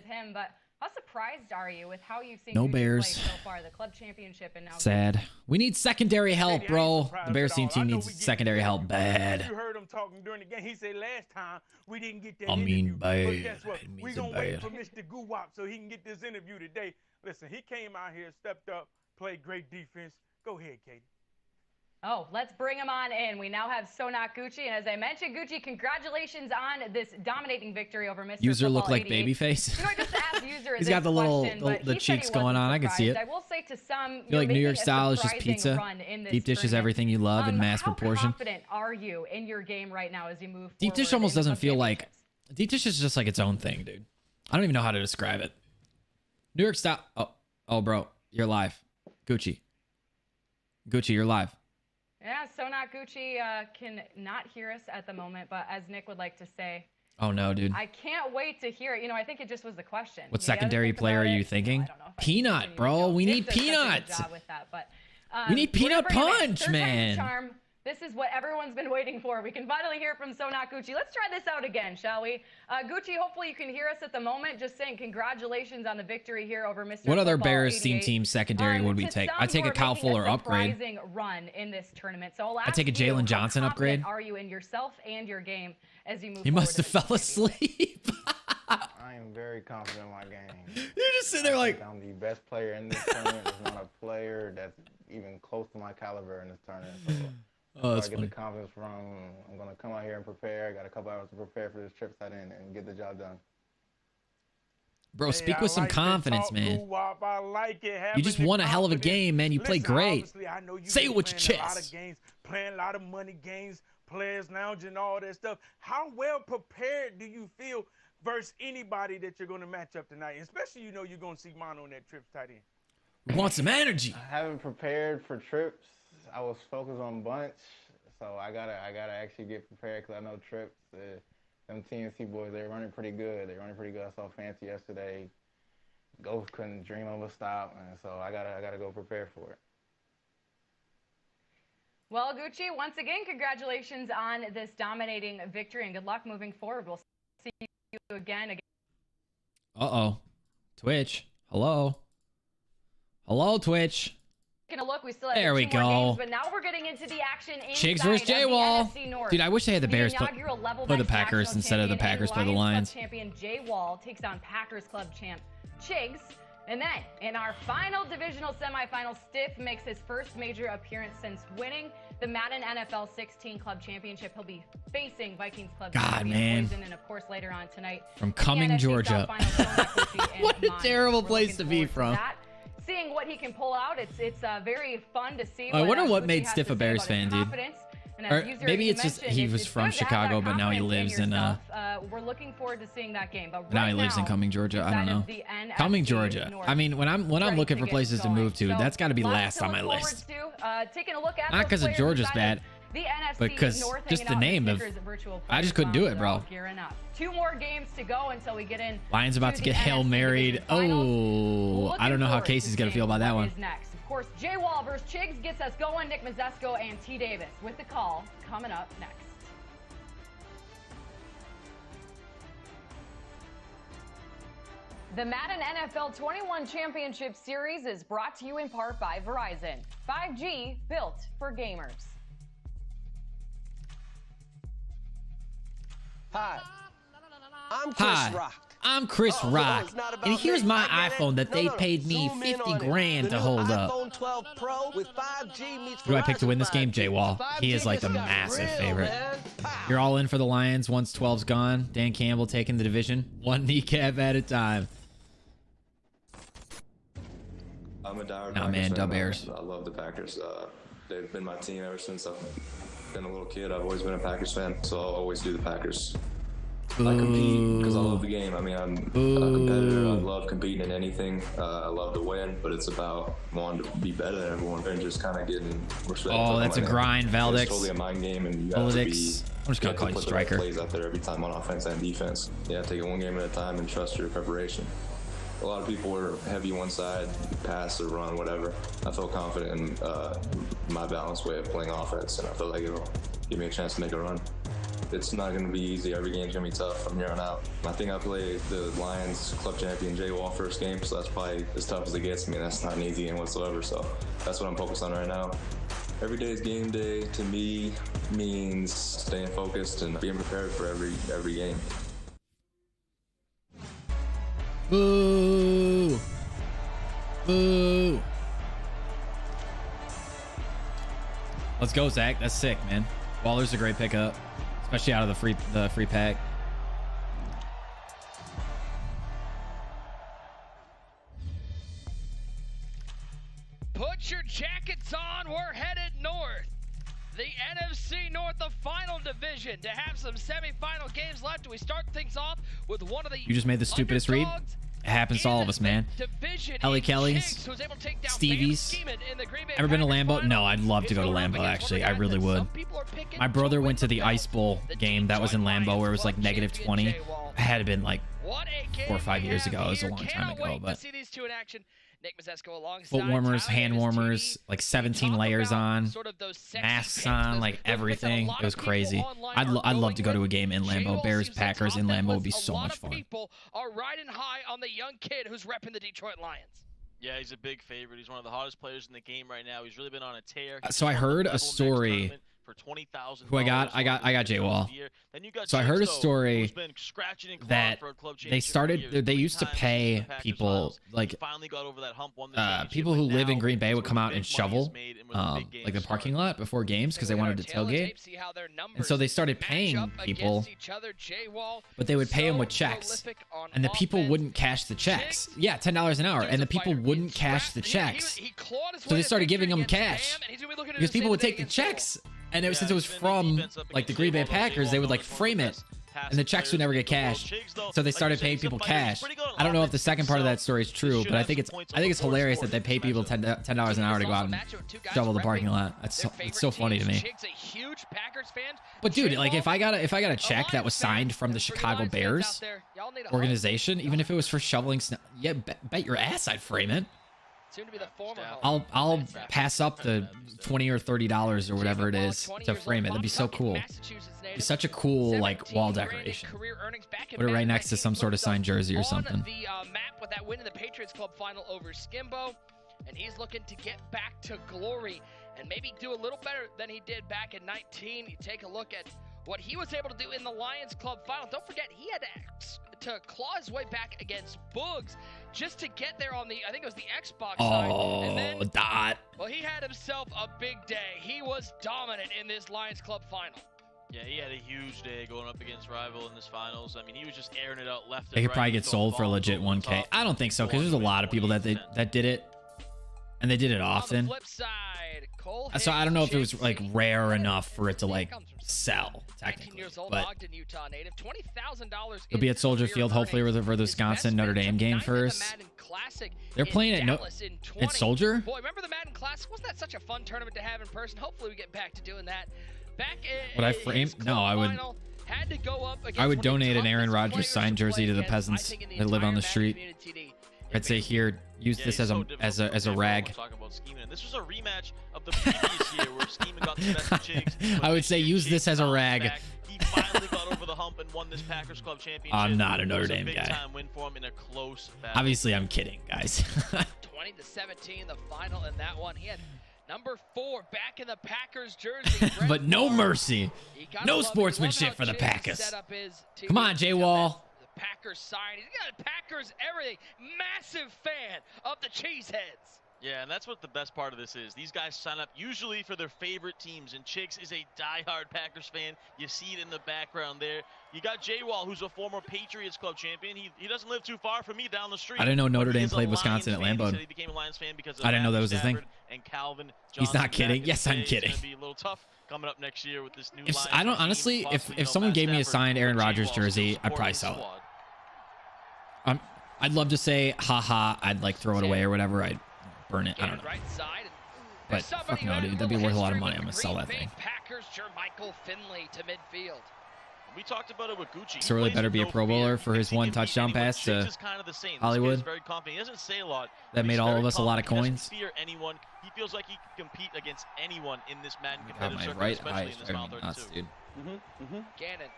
S3: How surprised are you with how you've seen
S1: no Bears
S3: play so far, the club championship and now
S1: sad. We need secondary help, bro. The Bears team needs secondary help bad.
S6: You heard him talking during the game. He said last time we didn't get that
S1: I mean, bad.
S6: But guess what? We're going to wait for Mr. Guwap so he can get this interview today. Listen, he came out here, stepped up, played great defense. Go ahead, Katie.
S3: Oh, let's bring him on in. We now have Sonak Gucci, and as I mentioned, Gucci, congratulations on this dominating victory over Mr.
S1: User
S3: Football
S1: look like
S3: 88.
S1: Babyface.
S3: You know, I just asked User
S1: He's got the little
S3: the
S1: cheeks going on. I can see it.
S3: I will say to some,
S1: I feel like New York style is just pizza. Deep dish is everything you love in mass proportion.
S3: How confident are you in your game right now as you move forward?
S1: Deep dish almost doesn't feel like deep dish is just like its own thing, dude. I don't even know how to describe it. New York style. Oh, bro, you're live. Gucci, you're live.
S3: Yeah, Sonak Gucci can not hear us at the moment, but as Nick would like to say,
S1: oh no, dude.
S3: I can't wait to hear it. You know, I think it just was the question.
S1: What secondary player are you thinking? Peanut, bro. We need peanuts. We need peanut punch, man.
S3: This is what everyone's been waiting for. We can finally hear from Sonak Gucci. Let's try this out again, shall we? Gucci, hopefully you can hear us at the moment. Just saying congratulations on the victory here over Mr.
S1: What other
S3: Football
S1: Bears
S3: 88.
S1: team secondary would we take? I'd take a Kyle Fuller upgrade.
S3: Run in this tournament. So
S1: I'd take a Jalen Johnson upgrade.
S3: Are you in yourself and your game as you move
S1: He must have fell asleep.
S7: I am very confident in my game.
S1: You're just sitting there like,
S7: I'm the best player in this tournament. There's not a player that's even close to my caliber in this tournament. So
S1: oh, that's
S7: I get
S1: funny.
S7: the confidence from, I'm going to come out here and prepare. I got a couple hours to prepare for this trip side in and get the job done.
S1: Bro, speak with some confidence, man.
S6: I like it.
S1: You just won a hell of a game, man. You played great. Say it with your chest.
S6: A lot of games, playing a lot of money games, players lounge and all that stuff. How well prepared do you feel versus anybody that you're going to match up tonight? Especially, you know, you're going to see Mono on that trip tight end.
S1: We want some energy.
S7: I haven't prepared for trips. I was focused on bunch, so I gotta actually get prepared because I know trips. Them TNC boys, they're running pretty good. I saw Fancy yesterday. Ghost couldn't dream of a stop, and so I gotta go prepare for it.
S3: Well, Gucci, once again, congratulations on this dominating victory, and good luck moving forward. We'll see you again.
S1: Uh-oh. Twitch. Hello. Hello, Twitch.
S3: Taking a look, we still have
S1: there we
S3: two more
S1: go.
S3: games, but now we're getting into the action
S1: Chigs versus J-Wall. Dude, I wish they had the Bears play the Packers instead of the Packers play the Lions.
S3: Champion J-Wall takes on Packers Club champ Chigs. And then, in our final divisional semifinal, Stiff makes his first major appearance since winning the Madden NFL 16 Club Championship. He'll be facing Vikings Club champion Poison, and of course, later on tonight,
S1: from Cumming, Georgia. What a terrible place to be from.
S3: Seeing what he can pull out, it's very fun to see.
S1: I wonder what made Stiff a Bears fan, dude. Or maybe it's just he was from Chicago, but now he lives in
S3: we're looking forward to seeing that game. But
S1: now he lives in Cumming, Georgia. I don't know. Cumming, Georgia. I mean, when I'm looking for places to move to, that's got to be last on my list. Not because of Georgia's bad, but because just the name of. I just couldn't do it, bro.
S3: 2 more games to go until we get in.
S1: Lions about to get Hail Married. Oh, I don't know how Casey's gonna feel about that one.
S3: Next, of course, J-Wall versus Chigs gets us going. Nick Mazesco and T. Davis with the call coming up next. The Madden NFL 21 Championship Series is brought to you in part by Verizon. 5G built for gamers.
S10: Hi, I'm Chris Rock.
S1: I'm Chris Rock, and here's my iPhone that they paid me 50 grand to hold up. Who do I pick to win this game? J-Wall. He is like the massive favorite. You're all in for the Lions once 12's gone. Dan Campbell taking the division. 1 kneecap at a time.
S11: I'm a diehard
S1: Packers fan. Bears.
S11: I love the Packers. They've been my team ever since I've been a little kid. I've always been a Packers fan, so I'll always do the Packers.
S1: Ooh.
S11: I compete because I love the game. I mean, I'm a competitor. I love competing in anything. I love to win, but it's about wanting to be better than everyone and just kind of getting respect.
S1: Oh, that's a grind, Valdix.
S11: It's totally a mind game, and you have to be.
S1: I'm just gonna call you striker.
S11: Plays out there every time on offense and defense. Yeah, take it one game at a time and trust your preparation. A lot of people were heavy one side, pass or run, whatever. I felt confident in my balanced way of playing offense, and I feel like it'll give me a chance to make a run. It's not going to be easy. Every game's going to be tough from here on out. I think I played the Lions club champion J-Wall first game, so that's probably as tough as it gets me. That's not an easy game whatsoever, so that's what I'm focused on right now. Every day is game day. To me, means staying focused and being prepared for every game.
S1: Boo! Boo! Let's go, Zach. That's sick, man. Waller's a great pickup, especially out of the free pack.
S4: Put your jackets on. We're headed north. The NFC North, the final division, to have some semifinal games left. We start things off with one of the.
S1: You just made the stupidest read. It happens to all of us, man. Kelly Kelly's, Stevie's. Ever been to Lambeau? No, I'd love to go to Lambeau, actually. I really would. My brother went to the Ice Bowl game that was in Lambeau where it was like -20. It had been like 4 or 5 years ago. It was a long time ago, but foot warmers, hand warmers, like 17 layers on, masks on, like everything. It was crazy. I'd love to go to a game in Lambeau. Bears Packers in Lambeau would be so much fun.
S4: People are riding high on the young kid who's repping the Detroit Lions.
S2: Yeah, he's a big favorite. He's one of the hottest players in the game right now. He's really been on a tear.
S1: So I heard a story.
S2: For $20,000.
S1: Who I got J-Wall. So I heard a story that they used to pay people, like people who live in Green Bay would come out and shovel like the parking lot before games because they wanted to tailgate. And so they started paying people, but they would pay them with checks, and the people wouldn't cash the checks. Yeah, $10 an hour, and the people wouldn't cash the checks. So they started giving them cash because people would take the checks. And since it was from like the Green Bay Packers, they would like frame it and the checks would never get cashed. So they started paying people cash. I don't know if the second part of that story is true, but I think it's hilarious that they pay people $10 an hour to go out and shovel the parking lot. It's so funny to me. But dude, like if I got a check that was signed from the Chicago Bears organization, even if it was for shoveling snow, yeah, bet your ass I'd frame it. I'll pass up the $20 or $30 or whatever it is to frame it. That'd be so cool. It'd be such a cool like wall decoration. Put it right next to some sort of signed jersey or something.
S4: The map with that win in the Patriots Club final over Skimbo, and he's looking to get back to glory and maybe do a little better than he did back in 19. You take a look at what he was able to do in the Lions Club final. Don't forget, he had to claw his way back against Boogs just to get there on the, I think it was the Xbox side. And then,
S1: Dot.
S4: Well, he had himself a big day. He was dominant in this Lions Club final.
S2: Yeah, he had a huge day going up against rival in this finals. I mean, he was just airing it out left and right.
S1: They could probably get sold for a legit 1K. I don't think so, because there's a lot of people that did it, and they did it often.
S4: On the flip side, Cole
S1: So I don't know if it was like rare enough for it to like sell technically, but it'll be at Soldier Field hopefully for the Wisconsin Notre Dame game first. They're playing at it's Soldier.
S4: Boy, remember the Madden Classic? Wasn't that such a fun tournament to have in person? Hopefully we get back to doing that.
S1: Would I frame? No, I would. I would donate an Aaron Rodgers signed jersey to the peasants that live on the street. I'd say here, use this as a rag.
S2: This was a rematch of the previous year where Scheme got the best of Chigs.
S1: I would say use this as a rag.
S2: He finally got over the hump and won this Packers Club championship.
S1: I'm not a Notre Dame guy.
S2: Win for him in a close battle.
S1: Obviously, I'm kidding, guys.
S4: 20-17, the final in that one. He had number 4 back in the Packers jersey.
S1: But no mercy. No sportsmanship for the Packers. Come on, J Wall.
S4: The Packers side. He's got Packers everything. Massive fan of the Cheeseheads.
S2: Yeah, and that's what the best part of this is. These guys sign up usually for their favorite teams, and Chigs is a diehard Packers fan. You see it in the background there. You got J-Wall, who's a former Patriots Club champion. He doesn't live too far from me down the street.
S1: I didn't know Notre Dame played Wisconsin at Lambeau.
S2: He became a Lions fan because of
S1: I didn't know that was his thing.
S2: And Calvin
S1: He's not kidding. Yes, I'm kidding.
S2: It's gonna be a little tough coming up next year with this new
S1: Lions I don't honestly, if someone gave me a signed Aaron Rodgers jersey, I'd probably sell it. I'd love to say, haha, I'd like throw it away or whatever. I'd burn it. I don't know. But fuck no, dude. That'd be worth a lot of money. I'm gonna sell that thing.
S4: Packers, Jermichael Finley to midfield.
S2: We talked about it with Gucci.
S1: So really better be a Pro Bowler for his one touchdown pass to Hollywood.
S2: He doesn't say a lot.
S1: That made all of us a lot of coins.
S2: He doesn't fear anyone. He feels like he can compete against anyone in this Madden
S1: God,
S2: competitive
S1: my
S2: circuit,
S1: right eye
S2: especially
S1: is
S2: in this
S1: driving me nuts, dude.
S4: Gannon.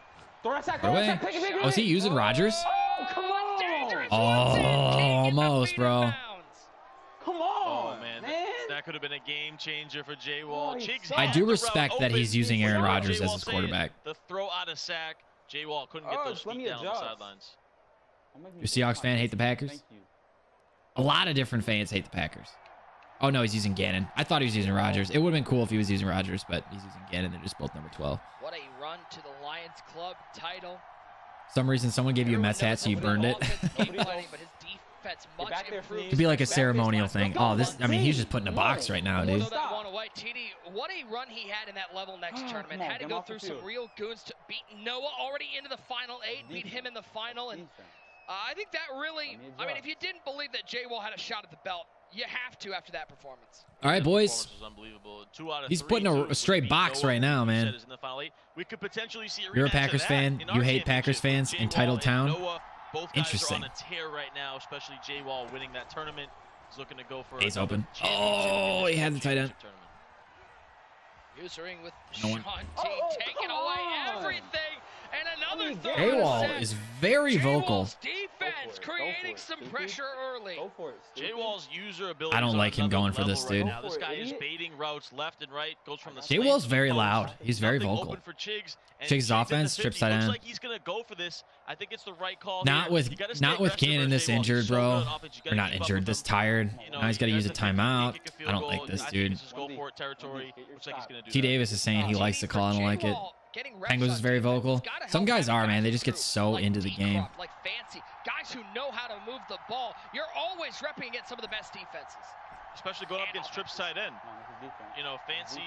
S1: Oh, is he using Rodgers?
S4: Oh, come on!
S1: Oh, almost, bro.
S10: Come on,
S2: oh, man. That could have been a game changer for J Wall.
S1: I do respect that he's using Aaron Rodgers as his quarterback.
S2: The throw out of sack. J Wall couldn't get those feet down the sidelines.
S1: Your Seahawks fan hate the Packers? A lot of different fans hate the Packers. Oh no, he's using Gannon. I thought he was using Rodgers. It would have been cool if he was using Rodgers, but he's using Gannon. They're just both number 12.
S4: What a run to the Lions Club title.
S1: For some reason, someone gave you a Mets hat, so you burned it. It'd be like a ceremonial thing. Oh, this, I mean, he's just putting a box right now, dude.
S4: What a run he had in that level next tournament. Had to go through some real goons to beat Noah already into the final 8, beat him in the final. And I think that really, I mean, if you didn't believe that J-Wall had a shot at the belt, you have to after that performance.
S1: All right, boys. He's putting a straight box right now, man. You're a Packers fan. You hate Packers fans. Entitled town. Interesting.
S2: On a tear right now, especially J Wall winning that tournament. He's looking to go for.
S1: He's open. Oh, he had the tight end.
S4: Usering with Sean T taking away everything, and another throw.
S1: J-Wall is very vocal.
S4: Defense creating some pressure early.
S2: Go for it. J-Wall's user ability.
S1: I don't like him going for this, dude.
S2: Now this guy is baiting routes left and right. Goes from the.
S1: J-Wall's very loud. He's very vocal. Chigs' offense, trip side end.
S2: Like he's gonna go for this. I think it's the right call.
S1: Not with Cannon this injured, bro. Or not injured, this tired. Now he's got to use a timeout. I don't like this, dude. T. Davis is saying he likes the call. I don't like it. Pangos is very vocal. Some guys are, man. They just get so into the game.
S4: Like fancy guys who know how to move the ball. You're always repping against some of the best defenses.
S2: especially going up against trips tight end. You know, Fancy,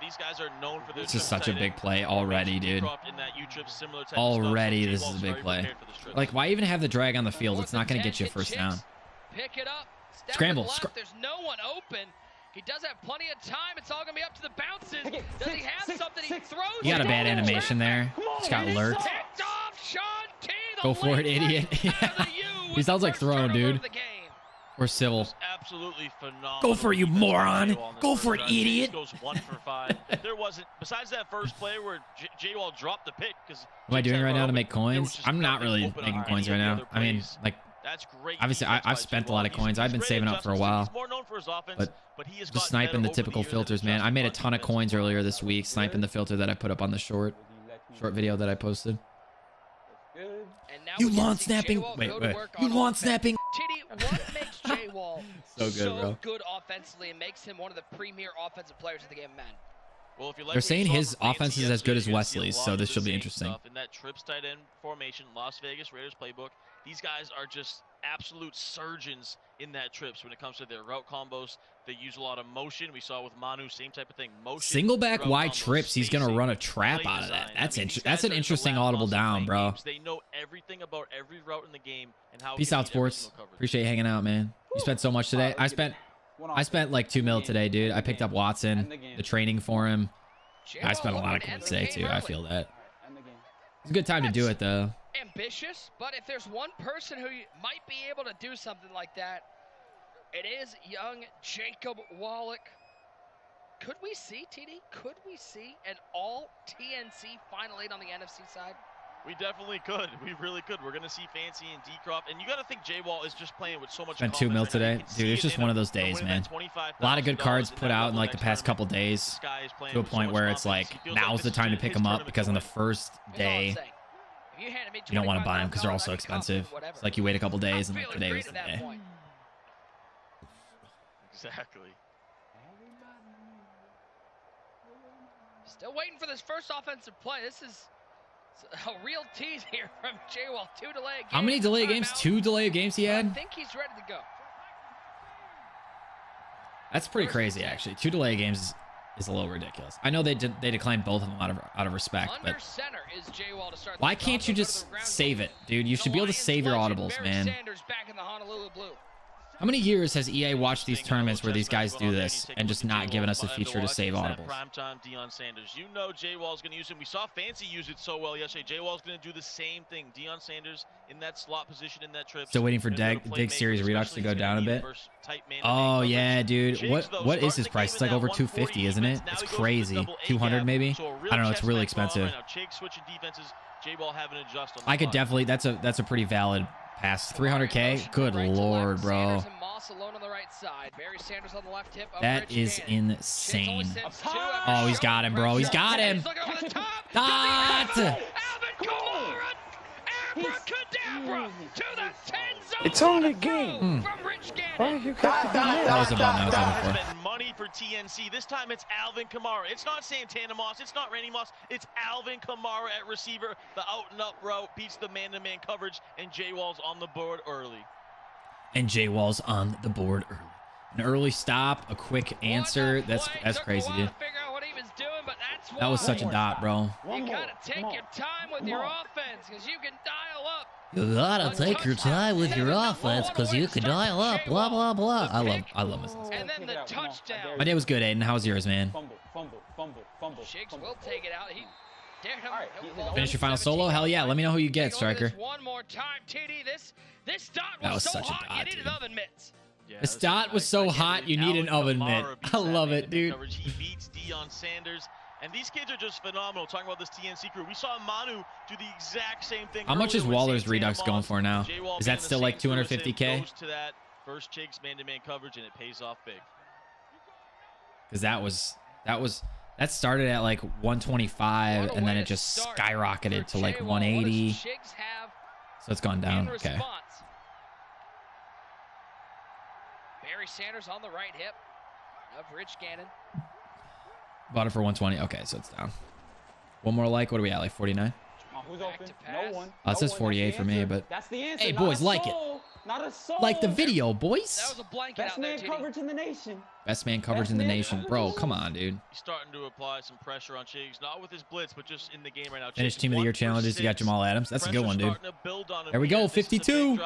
S2: these guys are known for their
S1: This is such a big play already, dude. Already, this is a big play. Like, why even have the drag on the field? It's not going to get you a first down.
S4: Pick it up.
S1: Scramble.
S4: There's no one open. He does have plenty of time. It's all going to be up to the bounces. Does he have something? He throws.
S1: You got a bad animation there. Just got lurked.
S4: Picked off Sean T.
S1: Go for it, idiot. He sounds like throwing, dude. Or civil.
S2: Absolutely phenomenal.
S1: Go for it, you moron. Go for it, idiot.
S2: Goes 1 for 5. There wasn't, besides that first play where J-Wall dropped the pick. What
S1: am I doing right now to make coins? I'm not really making coins right now. I mean, like,
S2: that's great.
S1: obviously, I've spent a lot of coins. I've been saving up for a while. But just sniping the typical filters, man. I made a ton of coins earlier this week, sniping the filter that I put up on the short video that I posted. You lawn snapping. Wait. You lawn snapping.
S4: Titty, what makes J-Wall
S1: so
S4: good offensively and makes him one of the premier offensive players of the game, man?
S2: Well, if you like
S1: they're saying his offense is as good as Wesley's, so this should be interesting.
S2: In that trips tight end formation, Las Vegas Raiders playbook, these guys are just absolute surgeons in that trips when it comes to their route combos. They use a lot of motion. We saw with Manu, same type of thing. Motion,
S1: single back wide trips. He's gonna run a trap out of that. That's an interesting audible down, bro.
S2: They know everything about every route in the game and how.
S1: Peace out, sports. Appreciate you hanging out, man. You spent so much today. I spent like $2 mil today, dude. I picked up Watson, the training for him. I spent a lot of coins today too. I feel that. It's a good time to do it though.
S4: Ambitious, but if there's one person who might be able to do something like that, it is young Jacob Wallach. Could we see, TD? Could we see an all TNC Final 8 on the NFC side?
S2: We definitely could. We really could. We're going to see Fancy and D-Croft. And you got to think J-Wall is just playing with so much
S1: confidence. Spent $2 mil today. Dude, it's just one of those days, man. A lot of good cards put out in like the past couple days to a point where it's like, now's the time to pick them up because on the first day, you don't want to buy them because they're all so expensive. It's like you wait a couple days and like today was the day.
S2: Exactly.
S4: Still waiting for this first offensive play. This is a real tease here from J-Wall. 2 delay games.
S1: How many delay games? 2 delay games he had?
S4: I think he's ready to go.
S1: That's pretty crazy, actually. 2 delay games is a little ridiculous. I know they declined both of them out of respect, but why can't you just save it, dude? You should be able to save your audibles, man. How many years has EA watched these tournaments where these guys do this and just not giving us a feature to save audibles?
S2: Primetime Deion Sanders. You know J-Wall's going to use him. We saw Fancy use it so well yesterday. J-Wall's going to do the same thing. Deion Sanders in that slot position in that trip.
S1: Still waiting for Dig Series Redux to go down a bit. Oh yeah, dude. What is his price? It's like over 250, isn't it? It's crazy. 200 maybe? I don't know. It's really expensive. I could definitely. That's a pretty valid pass. 300K. Good lord, bro. That is insane. Oh, he's got him, bro. He's got him. Dot.
S6: It's only a game.
S1: That was the button I was looking for.
S2: Money for TNC. This time it's Alvin Kamara. It's not Santana Moss. It's not Randy Moss. It's Alvin Kamara at receiver. The out and up route beats the man-to-man coverage, and J-Wall's on the board early.
S1: And J-Wall's on the board early. An early stop, a quick answer. That's crazy, dude. That was such a dot, bro.
S4: You gotta take your time with your offense because you can dial up.
S1: You gotta take your time with your offense because you can dial up. Blah blah blah. I love this.
S4: And then the touchdown.
S1: My day was good, Aiden. How was yours, man?
S4: Fumble. Shakes will take it out. He dared him.
S1: Finish your final solo? Hell yeah. Let me know who you get, striker.
S4: One more time, TD. This dot was so
S1: such a
S4: hot.
S1: dot,
S4: You needed oven mitts.
S2: Yeah,
S1: this dot was so hot, you need an oven mitt. I love it, dude.
S2: He beats Deion Sanders. And these kids are just phenomenal. Talking about this TNC crew, we saw Manu do the exact same thing.
S1: How much is Waller's Redux going for now? Is that still like 250K?
S2: Goes to that first Chig's man-to-man coverage, and it pays off big.
S1: Because that started at like 125, and then it just skyrocketed to like 180. So it's gone down. Okay.
S4: Barry Sanders on the right hip of Rich Gannon.
S1: Bought it for 120. Okay, so it's down. One more like. What are we at? Like 49?
S10: Who's open? No one.
S1: Oh, it says 48 for me, but
S10: That's the answer.
S1: hey, boys, like it.
S10: Not a soul.
S1: Like the video, boys.
S4: That was a blanket
S10: Best
S4: out there,
S10: man coverage in the nation.
S1: Best man coverage in the nation. Bro, come on, dude.
S2: He's starting to apply some pressure on Chiggs, not with his blitz, but just in the game right now.
S1: Finish team of the year challenges. You got Jamal Adams. That's a good one, dude. There we go, 52.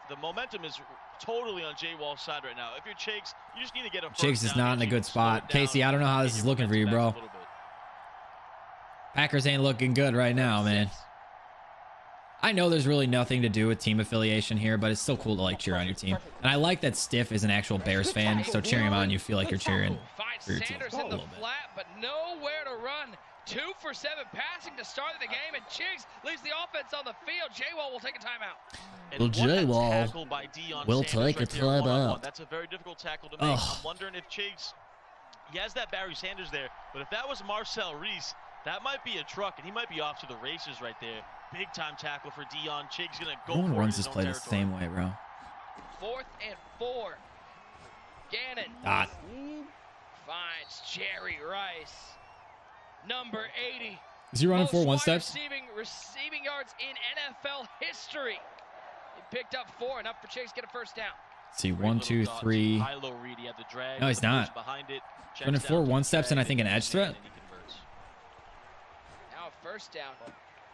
S2: The momentum is totally on Jay Wall's side right now. If you're Chiggs, you just need to get a first
S1: Chiggs is not in a good spot. Casey, I don't know how this is looking for you, bro. Packers ain't looking good right now, man. I know there's really nothing to do with team affiliation here, but it's still cool to like cheer on your team. And I like that Stiff is an actual Bears fan, so cheering him on, you feel like you're cheering for your team a little bit.
S4: Flat, but nowhere to run. 2 for 7 passing to start the game, and Chiggs leaves the offense on the field. J-Wall will take a timeout.
S1: Well, J-Wall will take a timeout.
S2: That's a very difficult tackle to make. I'm wondering if Chiggs, he has that Barry Sanders there, but if that was Marcel Reese, that might be a truck, and he might be off to the races right there. Big time tackle for Dion. Chiggs gonna go.
S1: No one runs this play the same way, bro.
S4: 4th and 4. Gannon finds Jerry Rice. Number 80.
S1: Is he running 4 one-steps?
S4: Receiving yards in NFL history. He picked up 4, enough for Chiggs to get a first down.
S1: Let's see, 1, 2, 3. No, he's not. Running 4 one-steps and I think an edge threat.
S4: Now a first down.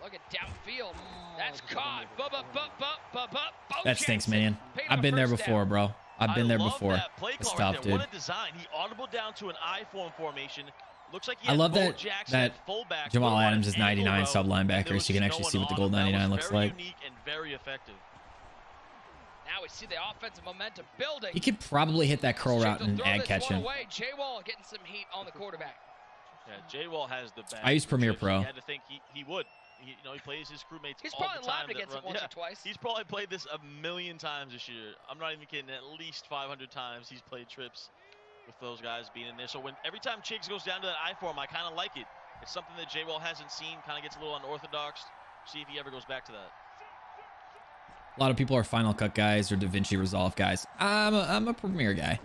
S4: Look at downfield. That's caught.
S1: That stinks, man. I've been there before, bro. I've been there before. It's tough, dude.
S2: What a design. He audibled down to an I-form formation. Looks like
S1: I love that Jamal Adams is 99 sub linebacker, so you can actually see what the gold 99 looks like.
S2: Unique and very effective.
S4: Now we see the offensive momentum building.
S1: He could probably hit that curl route and ag catch him.
S4: J-Wall getting some heat on the quarterback.
S2: Yeah, J-Wall has the best.
S1: I use Premiere Pro.
S2: You had to think he would. He plays his crewmates
S4: He's
S2: all
S4: probably
S2: the time.
S4: Live against him once or twice.
S2: He's probably played this 1,000,000 times this year. I'm not even kidding. At least 500 times he's played trips with those guys being in there. So every time Chiggs goes down to that I-form, I kind of like it. It's something that J-Wall hasn't seen. Kind of gets a little unorthodox. See if he ever goes back to that.
S1: A lot of people are Final Cut guys or DaVinci Resolve guys. I'm a Premiere guy.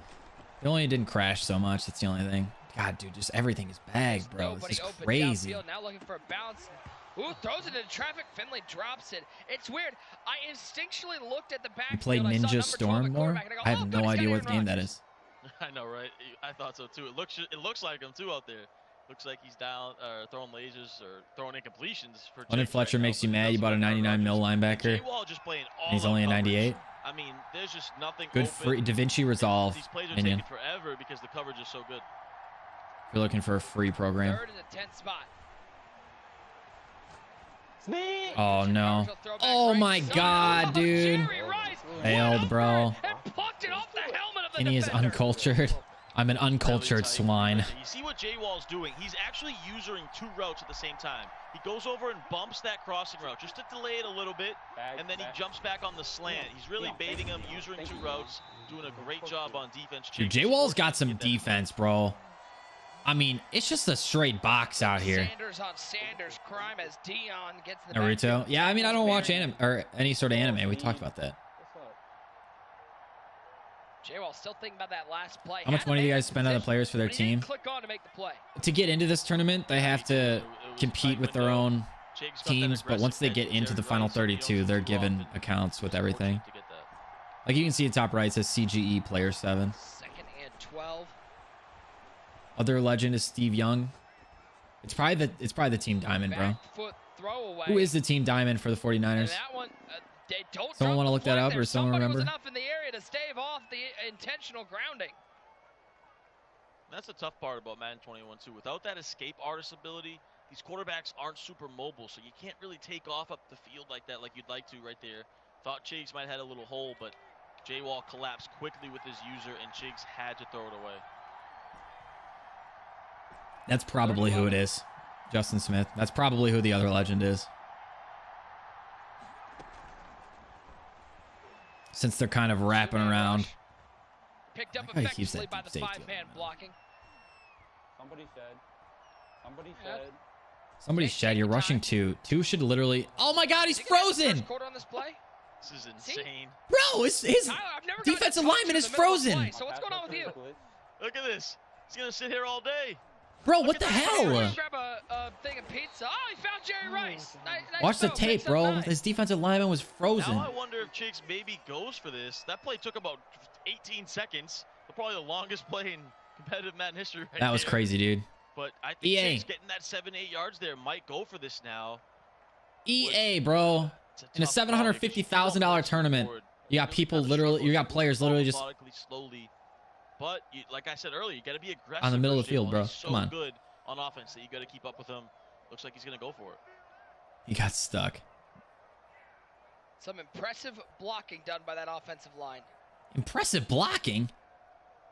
S1: It only didn't crash so much. That's the only thing. God, dude, just everything is bagged, bro. This is crazy.
S4: Now looking for a bounce. Ooh, throws it into traffic. Finley drops it. It's weird. I instinctually looked at the back.
S1: You play Ninja Storm more? I have no idea what game that is.
S2: I know, right? I thought so too. It looks like him too out there. Looks like he's down, throwing lasers or throwing incompletions.
S1: London Fletcher makes you mad. You bought a 99 mil linebacker. And he's only a 98.
S2: I mean, there's just nothing.
S1: Good free DaVinci Resolve.
S2: These plays are
S1: Minion.
S2: taking forever because the coverage is so good.
S1: If you're looking for a free program.
S4: 3rd and 10th spot.
S1: Oh no. Oh my god, dude. Failed, bro. Kinny is uncultured. I'm an uncultured swine.
S2: You see what J-Wall's doing? He's actually using 2 routes at the same time. He goes over and bumps that crossing route just to delay it a little bit, and then he jumps back on the slant. He's really baiting him, using 2 routes, doing a great job on defense.
S1: Dude, J-Wall's got some defense, bro. I mean, it's just a straight box out here.
S4: Sanders on Sanders. Crime as Dion gets the
S1: Naruto. Yeah, I mean, I don't watch anime or any sort of anime. We talked about that.
S4: J-Wall still thinking about that last play.
S1: How much money do you guys spend on the players for their team?
S4: Click on to make the play.
S1: To get into this tournament, they have to compete with their own teams, but once they get into the final 32, they're given accounts with everything. Like you can see at top right, it says CGE Player 7.
S4: 2nd and 12.
S1: Other legend is Steve Young. It's probably the Team Diamond, bro. Who is the Team Diamond for the 49ers? Someone want to look that up, or someone remember?
S4: Enough in the area to stave off the intentional grounding.
S2: That's the tough part about Madden 21 too. Without that escape artist ability, these quarterbacks aren't super mobile, so you can't really take off up the field like that, like you'd like to right there. Thought Chiggs might have had a little hole, but J-Wall collapsed quickly with his user, and Chiggs had to throw it away.
S1: That's probably who it is. Justin Smith. That's probably who the other legend is. Since they're kind of wrapping around.
S4: Picked up effectively by the 5-man blocking.
S1: Somebody said you're rushing 2. 2 should literally. Oh my god, he's frozen!
S4: Quarter on this play?
S2: This is insane.
S1: Bro, his defensive lineman is frozen.
S4: So what's going on with you?
S2: Look at this. He's going to sit here all day.
S1: Bro, what the hell?
S4: Grab a thing of pizza. Oh, he found Jerry Rice. Nice
S1: Watch the
S4: throw.
S1: tape,
S4: Picks up
S1: bro.
S4: 9.
S1: His defensive lineman was frozen.
S2: Now I wonder if Chiggs maybe goes for this. That play took about 18 seconds. Probably the longest play in competitive Madden history right
S1: That was
S2: there.
S1: crazy, dude.
S2: But I think
S1: EA.
S2: Chiggs getting that 7-8 yards there might go for this now.
S1: EA, bro. In a $750,000 tournament, you got people literally, you got players literally just
S2: slowly. But like I said earlier, you got to be aggressive
S1: on the middle of the field,
S2: J-Ball.
S1: bro.
S2: He's so
S1: Come on.
S2: good on offense that you got to keep up with him. Looks like he's gonna go for it.
S1: He got stuck.
S4: Some impressive blocking done by that offensive line.
S1: Impressive blocking.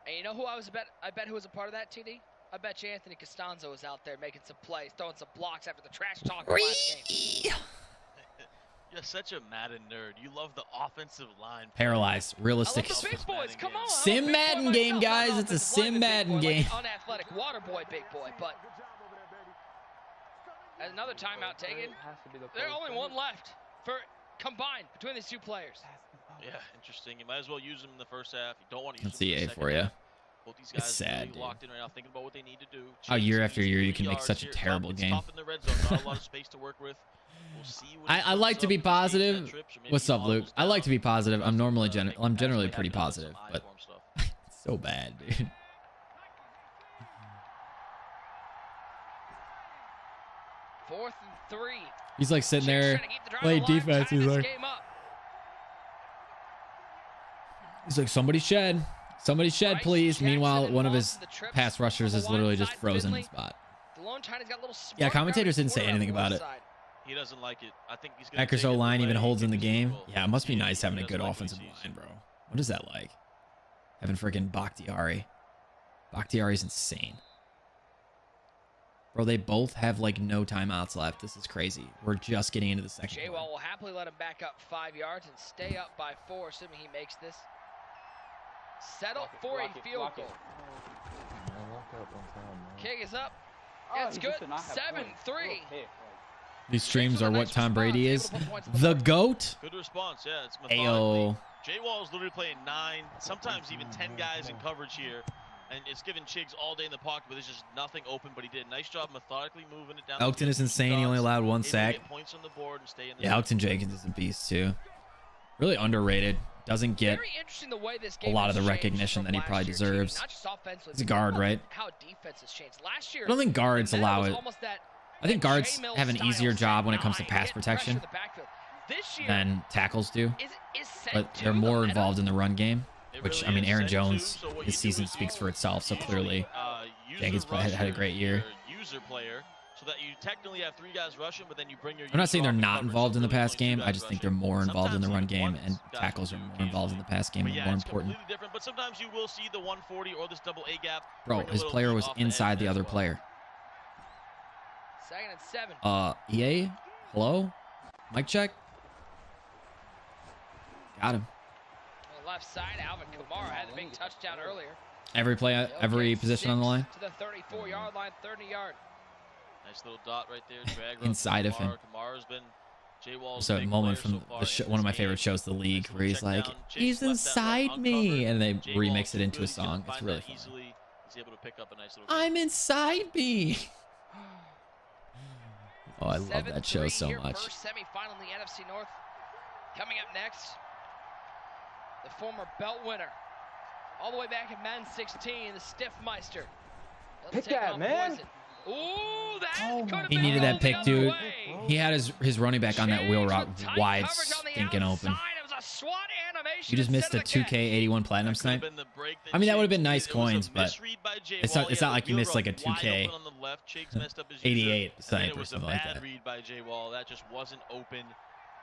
S4: And you know who I bet who was a part of that, TD? I bet you Anthony Costanzo was out there making some plays, throwing some blocks after the trash talk last game.
S2: You're such a Madden nerd. You love the offensive line.
S1: Paralyzed. Realistic.
S4: I love the big boys. Come on.
S1: Sim Madden game, guys. It's a Sim Madden game.
S4: Like unathletic water boy, big boy. But as another timeout taken, there's only one left for combined between these two players.
S2: Yeah, interesting. You might as well use them in the first half. You don't want to use
S1: That's
S2: them in
S1: EA
S2: the second
S1: for you.
S2: half. Both these guys
S1: It's sad,
S2: really
S1: dude.
S2: locked in right now, thinking about what they need to do.
S1: Oh, year
S2: Chiggs
S1: after
S2: needs
S1: year, you
S2: 3
S1: can make
S2: yards
S1: such a
S2: here.
S1: terrible
S2: It's
S1: game.
S2: tough in the red zone. Not a lot of space to work with. We'll see what
S1: I like to be positive. What's up, Luke? I like to be positive. I'm normally I'm generally pretty positive, but it's so bad, dude.
S4: Fourth and 3.
S1: He's like sitting there playing defense. He's like, somebody shed. Somebody shed, please. Meanwhile, one of his pass rushers is literally just frozen in the spot. Yeah, commentators didn't say anything about it.
S2: He doesn't like it. I think he's gonna
S1: Packers O-line even holds in the game. Yeah, it must be nice having a good offensive line, bro. What is that like? Having freaking Bakhtiari. Bakhtiari's insane. Bro, they both have like no timeouts left. This is crazy. We're just getting into the second quarter.
S4: J-Wall will happily let him back up 5 yards and stay up by 4, assuming he makes this. Settle for a field goal. Kick is up. It's good. 7-3.
S1: These streams are what Tom Brady is. The GOAT.
S2: Good response. Yeah, it's
S1: Ayo.
S2: J-Wall is literally playing 9, sometimes even 10 guys in coverage here. And it's given Chiggs all day in the pocket, but there's just nothing open. But he did a nice job methodically moving it down.
S1: Elkton is insane. He only allowed 1 sack.
S2: Points on the board and stay in the
S1: Yeah, Elkton Jenkins is a beast too. Really underrated. Doesn't get a lot of the recognition that he probably deserves. He's a guard, right?
S4: How defense has changed. Last year,
S1: I don't think guards allow it. I think guards have an easier job when it comes to pass protection than tackles do. But they're more involved in the run game. Which, I mean, Aaron Jones, his season speaks for itself. So clearly, Jenkins had a great year.
S2: So that you technically have 3 guys rushing, but then you bring your
S1: I'm not saying they're not involved in the pass game. I just think they're more involved in the run game, and tackles are more involved in the pass game and more important.
S2: But sometimes you will see the 140 or this double A gap.
S1: Bro, his player was inside the other player.
S4: 2nd and 7.
S1: EA? Hello? Mic check? Got him.
S4: On the left side, Alvin Kamara had the big touchdown earlier.
S1: Every play, every position on the line?
S4: To the 34-yard line, 30-yard.
S2: Nice little dot right there. Drag
S1: inside of him.
S2: Kamara's been
S1: There's a moment from one of my favorite shows, The League, where he's like, he's inside me, and they remix it into a song. It's really fun. I'm inside me. Oh, I love that show so much.
S4: First semifinal in the NFC North. Coming up next, the former belt winner, all the way back in Madden 16, the Stiffmeister.
S10: Pick that, man.
S4: Ooh, that
S1: he needed that pick, dude. He had his running back on that wheel route wide, stinking open. You just missed a 2K 81 platinum snipe. I mean, that would have been nice coins, but it's not like you missed like a 2K 88 snipe or something like that.
S2: That just wasn't open.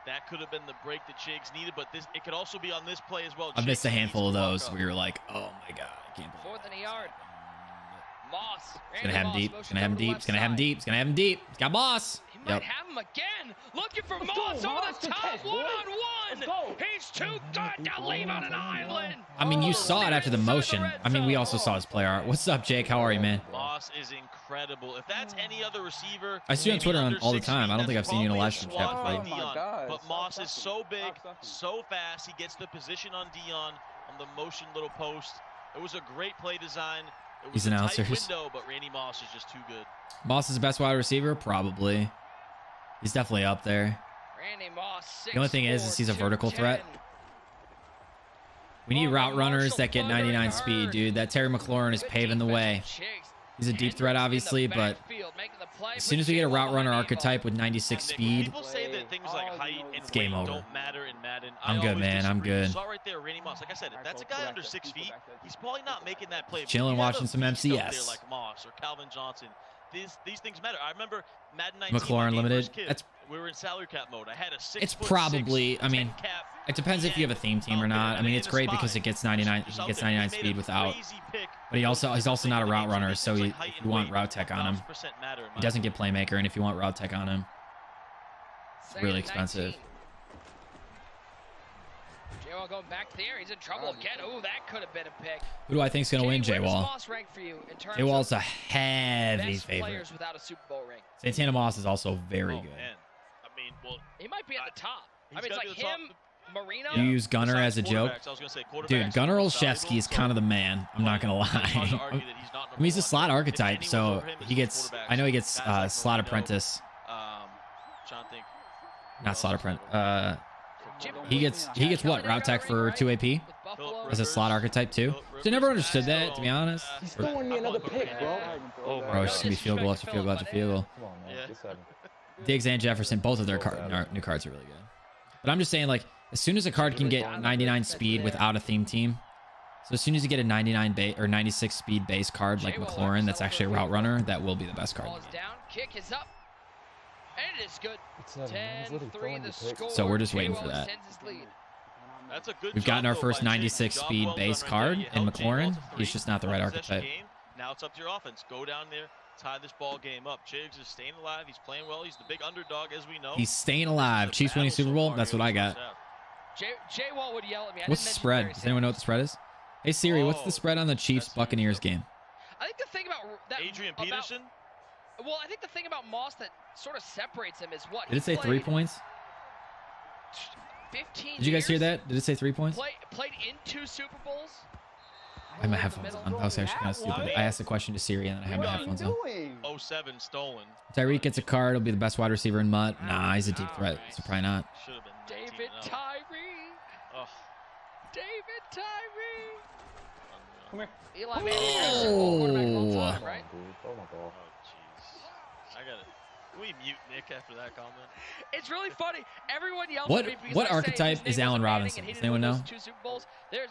S2: That could have been the break that Chiggs needed, but it could also be on this play as well.
S1: I've missed a handful of those where you're like, oh my god, I can't believe it.
S4: 4th and a yard. Moss.
S1: He's gonna have him deep. He's gonna have him deep. He's gonna have him deep. He's gonna have him deep. He's got Moss.
S4: He might have him again. Looking for Moss over the top. One-on-one. He's too good to leave on an island.
S1: I mean, you saw it after the motion. I mean, we also saw his play art. What's up, Jake? How are you, man?
S2: Moss is incredible. If that's any other receiver,
S1: I see you on Twitter all the time. I don't think I've seen you in a live stream chat before.
S2: But Moss is so big, so fast. He gets the position on Dion on the motion little post. It was a great play design.
S1: These announcers.
S2: Window, but Randy Moss is just too good.
S1: Moss is the best wide receiver? Probably. He's definitely up there.
S4: Randy Moss,
S1: The only thing is he's a vertical threat. We need route runners that get 99 speed, dude. That Terry McLaurin is paving the way. He's a deep threat, obviously, but as soon as we get a route runner archetype with 96 speed,
S2: People say that things like height and
S1: it's game
S2: weight
S1: over.
S2: don't matter in Madden.
S1: I'm good, man. I'm good.
S2: You saw right there, Randy Moss. Like I said, if that's a guy under 6 feet, he's probably not making that play.
S1: Chilling, watching some MCS.
S2: There like Moss or Calvin Johnson. These things matter. I remember Madden 19.
S1: McLaurin limited.
S2: We were in salary cap mode. I had a 6'6".
S1: It's probably. I mean,
S2: cap.
S1: it depends if you have a theme team or not. I mean, it's great because it gets 99. He gets 99 speed without. But he's also not a route runner, so if you want route tech on him, he doesn't get playmaker, and if you want route tech on him, it's really expensive.
S4: J-Wall going back there. He's in trouble again. Oh, that could have been a pick.
S1: Who do I think is going to win, J-Wall? J-Wall's a heavy favorite.
S4: Without a Super Bowl ring.
S1: Santana Moss is also very good.
S2: Man. I mean, well,
S4: he might be at the top. I mean, it's like him, Marino.
S1: You use Gunner as a joke? Dude, Gunner Olszewski is kind of the man. I'm not going to lie. I mean, he's a slot archetype, so he gets, I know he gets slot apprentice. Not slot apprentice. He gets what? Route tech for 2 AP? As a slot archetype too? So I never understood that, to be honest.
S5: He's throwing me another pick, bro.
S1: Bro, it's just going to be field goal after field goal after field goal.
S5: Come on, man. Get 7.
S1: Diggs and Jefferson, both of their new cards are really good. But I'm just saying, like, as soon as a card can get 99 speed without a theme team, so as soon as you get a 99 base or 96 speed base card like McLaurin, that's actually a route runner, that will be the best card.
S4: Kick is up. And it is good. 10-3 the score.
S1: So we're just waiting for that.
S2: That's a good
S1: We've gotten our first 96 speed base card in McLaurin. He's just not the right archetype.
S2: Now it's up to your offense. Go down there, tie this ball game up. Jiggs is staying alive. He's playing well. He's the big underdog, as we know.
S1: He's staying alive. Chiefs winning Super Bowl. That's what I got.
S4: J-Wall would yell at me.
S1: What's the spread? Does anyone know what the spread is? Hey Siri, what's the spread on the Chiefs Buccaneers game?
S4: I think the thing about that
S2: Adrian Peterson.
S4: Well, I think the thing about Moss that sort of separates him is what.
S1: Did it say 3 points?
S4: 15
S1: Did you guys hear that? Did it say 3 points?
S4: Played in 2 Super Bowls.
S1: I have my headphones on. That was actually kind of stupid. I asked a question to Siri and then I had my headphones on.
S2: 07 stolen.
S1: Tyreek gets a card. He'll be the best wide receiver in MUT. Nah, he's a deep threat, so probably not.
S2: Should have been
S4: David Tyree.
S2: Oh.
S4: David Tyree.
S5: Come here.
S4: Eli Manning.
S1: Oh.
S4: Right?
S5: Oh my God.
S2: I got it. Can we mute Nick after that comment?
S4: It's really funny. Everyone yells
S1: What
S4: at me because
S1: what
S4: I say
S1: archetype
S4: his
S1: is
S4: name
S1: Allen
S4: wasn't
S1: Robinson?
S4: Manning and he
S1: Does
S4: didn't
S1: anyone
S4: win
S1: know?
S4: those 2 Super Bowls.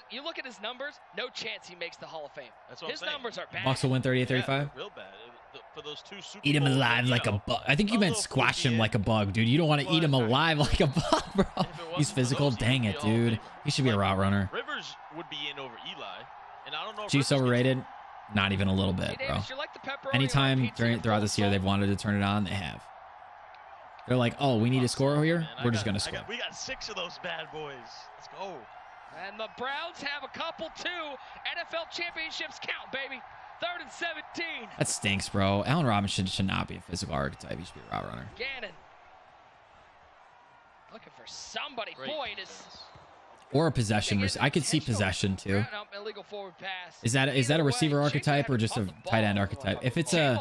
S4: You look at his numbers, no chance he makes the Hall of Fame.
S2: That's what
S4: his
S2: I'm saying.
S4: numbers are bad.
S1: Bucks will win 38-35.
S2: Yeah, real bad. For those 2 Super
S1: Eat him
S2: Bowls,
S1: alive like a bug. I think you meant squash him like a bug, dude. You don't want to eat him alive like a bug, bro. He's physical. Dang it, dude. He should be a route runner.
S2: Rivers would be in over Eli, and I don't know.
S1: Chiefs overrated? Not even a little bit, bro. Anytime throughout this year they've wanted to turn it on, they have. They're like, oh, we need a score here. We're just gonna score.
S2: We got 6 of those bad boys. Let's go.
S4: And the Browns have a couple too. NFL championships count, baby. 3rd and 17.
S1: That stinks, bro. Allen Robinson should not be a physical archetype. He should be a route runner.
S4: Gannon. Looking for somebody. Boy, it is.
S1: Or a possession. I could see possession too. Is that a receiver archetype or just a tight end archetype? If it's a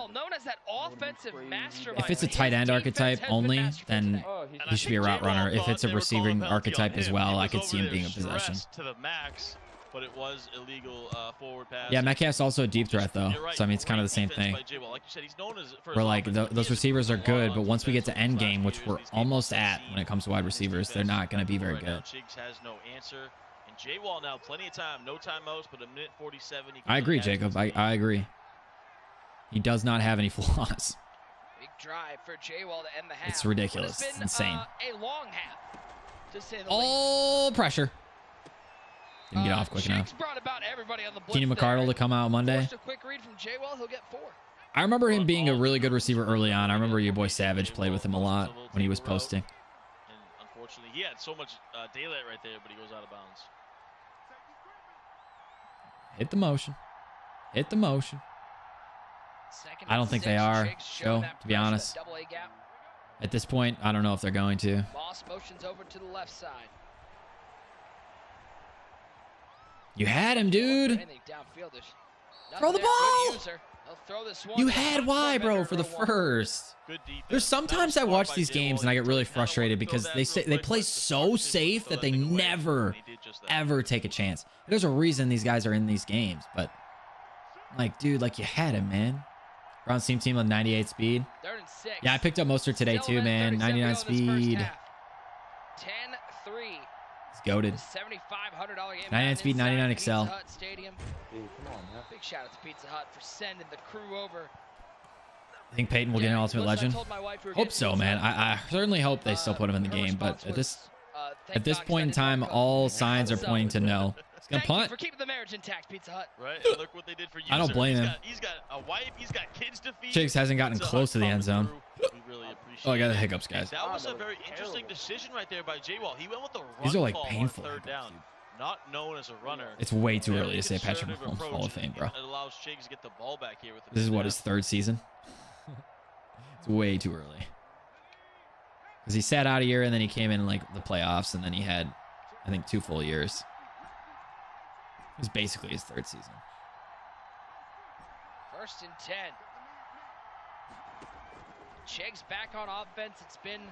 S1: tight end archetype only, then he should be a route runner. If it's a receiving archetype as well, I could see him being a possession.
S2: To the max, but it was illegal forward pass.
S1: Yeah, Metcalf's also a deep threat though, so I mean it's kind of the same thing. We're like those receivers are good, but once we get to end game, which we're almost at when it comes to wide receivers, they're not going to be very good.
S2: Chiggs has no answer, and J-Wall now plenty of time, no timeouts, but a minute 47.
S1: I agree, Jacob. I agree. He does not have any flaws.
S4: Big drive for J-Wall to end the half.
S1: It's ridiculous. It's insane.
S4: A long half, to say the
S1: least. Pressure. Didn't get off quick enough. Kenny McCardle to come out Monday.
S4: A quick read from J-Wall, he'll get 4.
S1: I remember him being a really good receiver early on. I remember your boy Savage played with him a lot when he was posting.
S2: And unfortunately, he had so much daylight right there, but he goes out of bounds.
S1: Hit the motion. Hit the motion. I don't think they are, Joe, to be honest. At this point, I don't know if they're going to.
S4: Moss motions over to the left side.
S1: You had him, dude. Throw the ball. You had Y, bro, for the first. There's sometimes I watch these games and I get really frustrated because they play so safe that they never, ever take a chance. There's a reason these guys are in these games, but like, dude, like you had him, man. Browns team with 98 speed. Yeah, I picked up Mostert today too, man. 99 speed.
S4: 10-3.
S1: He's goated.
S4: $7,500 game.
S1: 99 speed, 99 Excel.
S4: Come on, man. Big shout out to Pizza Hut for sending the crew over.
S1: I think Peyton will get an Ultimate Legend. Hope so, man. I certainly hope they still put him in the game, but at this point in time, all signs are pointing to no. He's gonna punt.
S4: For keeping the marriage intact, Pizza Hut.
S2: Right. Look what they did for you.
S1: I don't blame him.
S2: He's got a wife. He's got kids to feed.
S1: Chiggs hasn't gotten close to the end zone.
S2: We really appreciate
S1: Oh, I got the hiccups, guys.
S2: That was a very interesting decision right there by J-Wall. He went with the run
S1: These are like
S2: call
S1: painful
S2: on third down. Not known as a runner.
S1: It's way too early to say Patrick Mahomes Hall of Fame, bro.
S2: It allows Chiggs to get the ball back here with
S1: This is what, his third season? It's way too early. Because he sat out a year and then he came in like the playoffs and then he had, I think, 2 full years. It was basically his third season.
S4: 1st and 10. Chiggs back on offense. It's been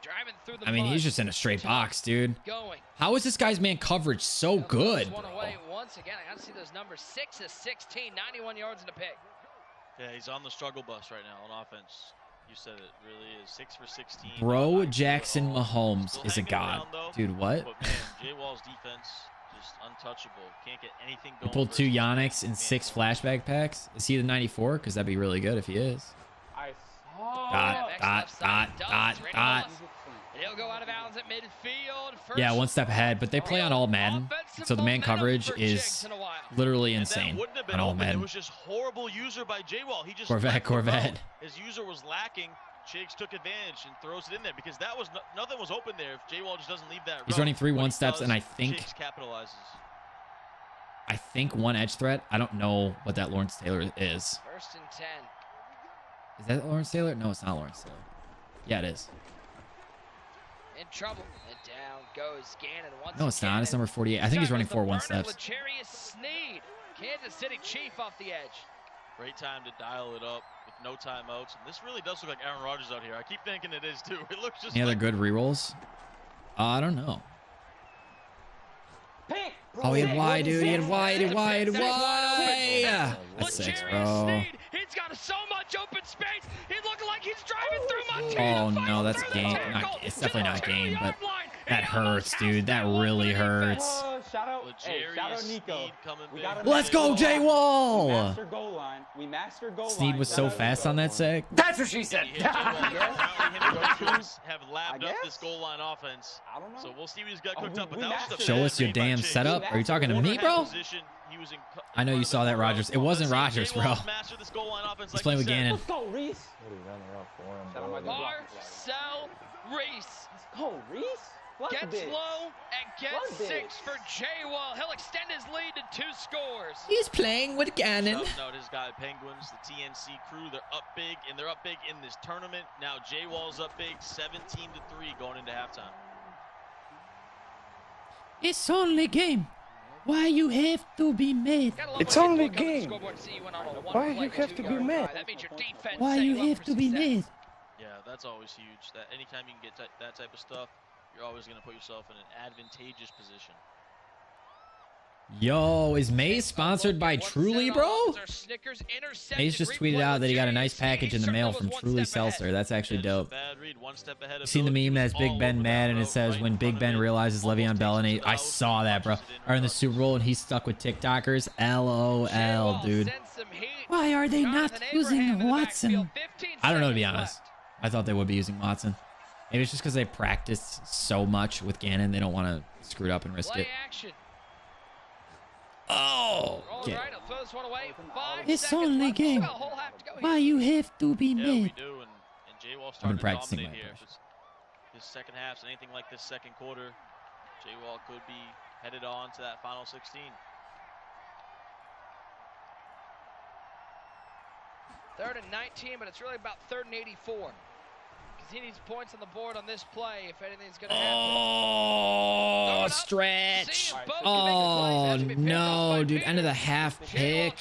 S4: driving through the
S1: I mean,
S4: mud.
S1: he's just in a straight box, dude.
S4: Going.
S1: How is this guy's man coverage so good,
S4: One
S1: bro?
S4: away once again. I got to see those numbers. 6 of 16, 91 yards and a pick.
S2: Yeah, he's on the struggle bus right now on offense. You said it really is 6 for 16.
S1: Bro, Jackson Mahomes is a god. Dude, what?
S2: But man, J-Wall's defense just untouchable. Can't get anything going.
S1: He pulled 2 Yannicks and 6 flashback packs. Is he the 94? Because that'd be really good if he is. Dot.
S4: He'll go out of bounds at midfield.
S1: Yeah, one step ahead, but they play on all Madden, so the man coverage is literally insane on all Madden.
S2: It was just horrible user by J-Wall. He just
S1: Corvette.
S2: His user was lacking. Chiggs took advantage and throws it in there because that was nothing was open there. If J-Wall just doesn't leave that.
S1: He's running 3 1-steps, and I
S2: Chiggs capitalizes.
S1: I think 1 edge threat. I don't know what that Lawrence Taylor is.
S4: 1st and 10.
S1: Is that Lawrence Taylor? No, it's not Lawrence Taylor. Yeah, it is.
S4: In trouble. And down goes Gannon once.
S1: No, it's not. It's number 48. I think he's running 4 1-steps.
S4: Sneed, Kansas City Chief off the edge.
S2: Great time to dial it up with no timeouts. And this really does look like Aaron Rodgers out here. I keep thinking it is too. It looks just.
S1: Any other good rerolls? I don't know. Oh, he had Y, dude. He had Y. That's 6, bro.
S4: He's got so much open space. He's looking like he's driving through
S1: Oh, no, that's game. It's definitely not game, but that hurts, dude. That really hurts.
S10: Shout out Nico.
S1: Let's go, J-Wall.
S10: We mastered goal line.
S1: Sneed was so fast on that sack.
S8: That's what she said.
S2: Have lapped up this goal line offense.
S10: I don't know.
S2: So we'll see what he's got cooked up. But that was
S1: Show us your damn setup. Are you talking to me, bro? I know you saw that, Rodgers. It wasn't Rodgers, bro. He's playing with Gannon.
S10: Let's go, Reese.
S4: Marcel Reese.
S10: Let's go, Reese.
S4: Gets low and gets 6 for J-Wall. He'll extend his lead to 2 scores.
S1: He's playing with Gannon.
S2: Note his guy Penguins, the TNC crew. They're up big, and they're up big in this tournament. Now J-Wall's up big, 17-3 going into halftime.
S1: It's only game. Why you have to be mad?
S12: It's only a game. Why you have to be mad?
S1: Why you have to be mad?
S2: Yeah, that's always huge. That anytime you can get that type of stuff, you're always going to put yourself in an advantageous position.
S1: Yo, is Maze sponsored by Truly, bro? Maze just tweeted out that he got a nice package in the mail from Truly Seltzer. That's actually dope. You seen the meme that's Big Ben mad and it says when Big Ben realizes Le'Veon Bell and I saw that, bro. Are in the Super Bowl and he's stuck with TikTokers. LOL, dude. Why are they not using Watson? I don't know, to be honest. I thought they would be using Watson. Maybe it's just because they practiced so much with Gannon, they don't want to screw it up and risk it. Oh, okay. It's only game. Why you have to be mad?
S2: Yeah, we do, and J-Wall started
S1: I've been practicing
S2: to dominate here. This second half, so anything like this second quarter, J-Wall could be headed on to that final 16.
S4: Third and 19, but it's really about 3rd and 84. He needs points on the board on this play if anything's going to happen.
S1: Oh, stretch. Oh, no, dude. End of the half pick.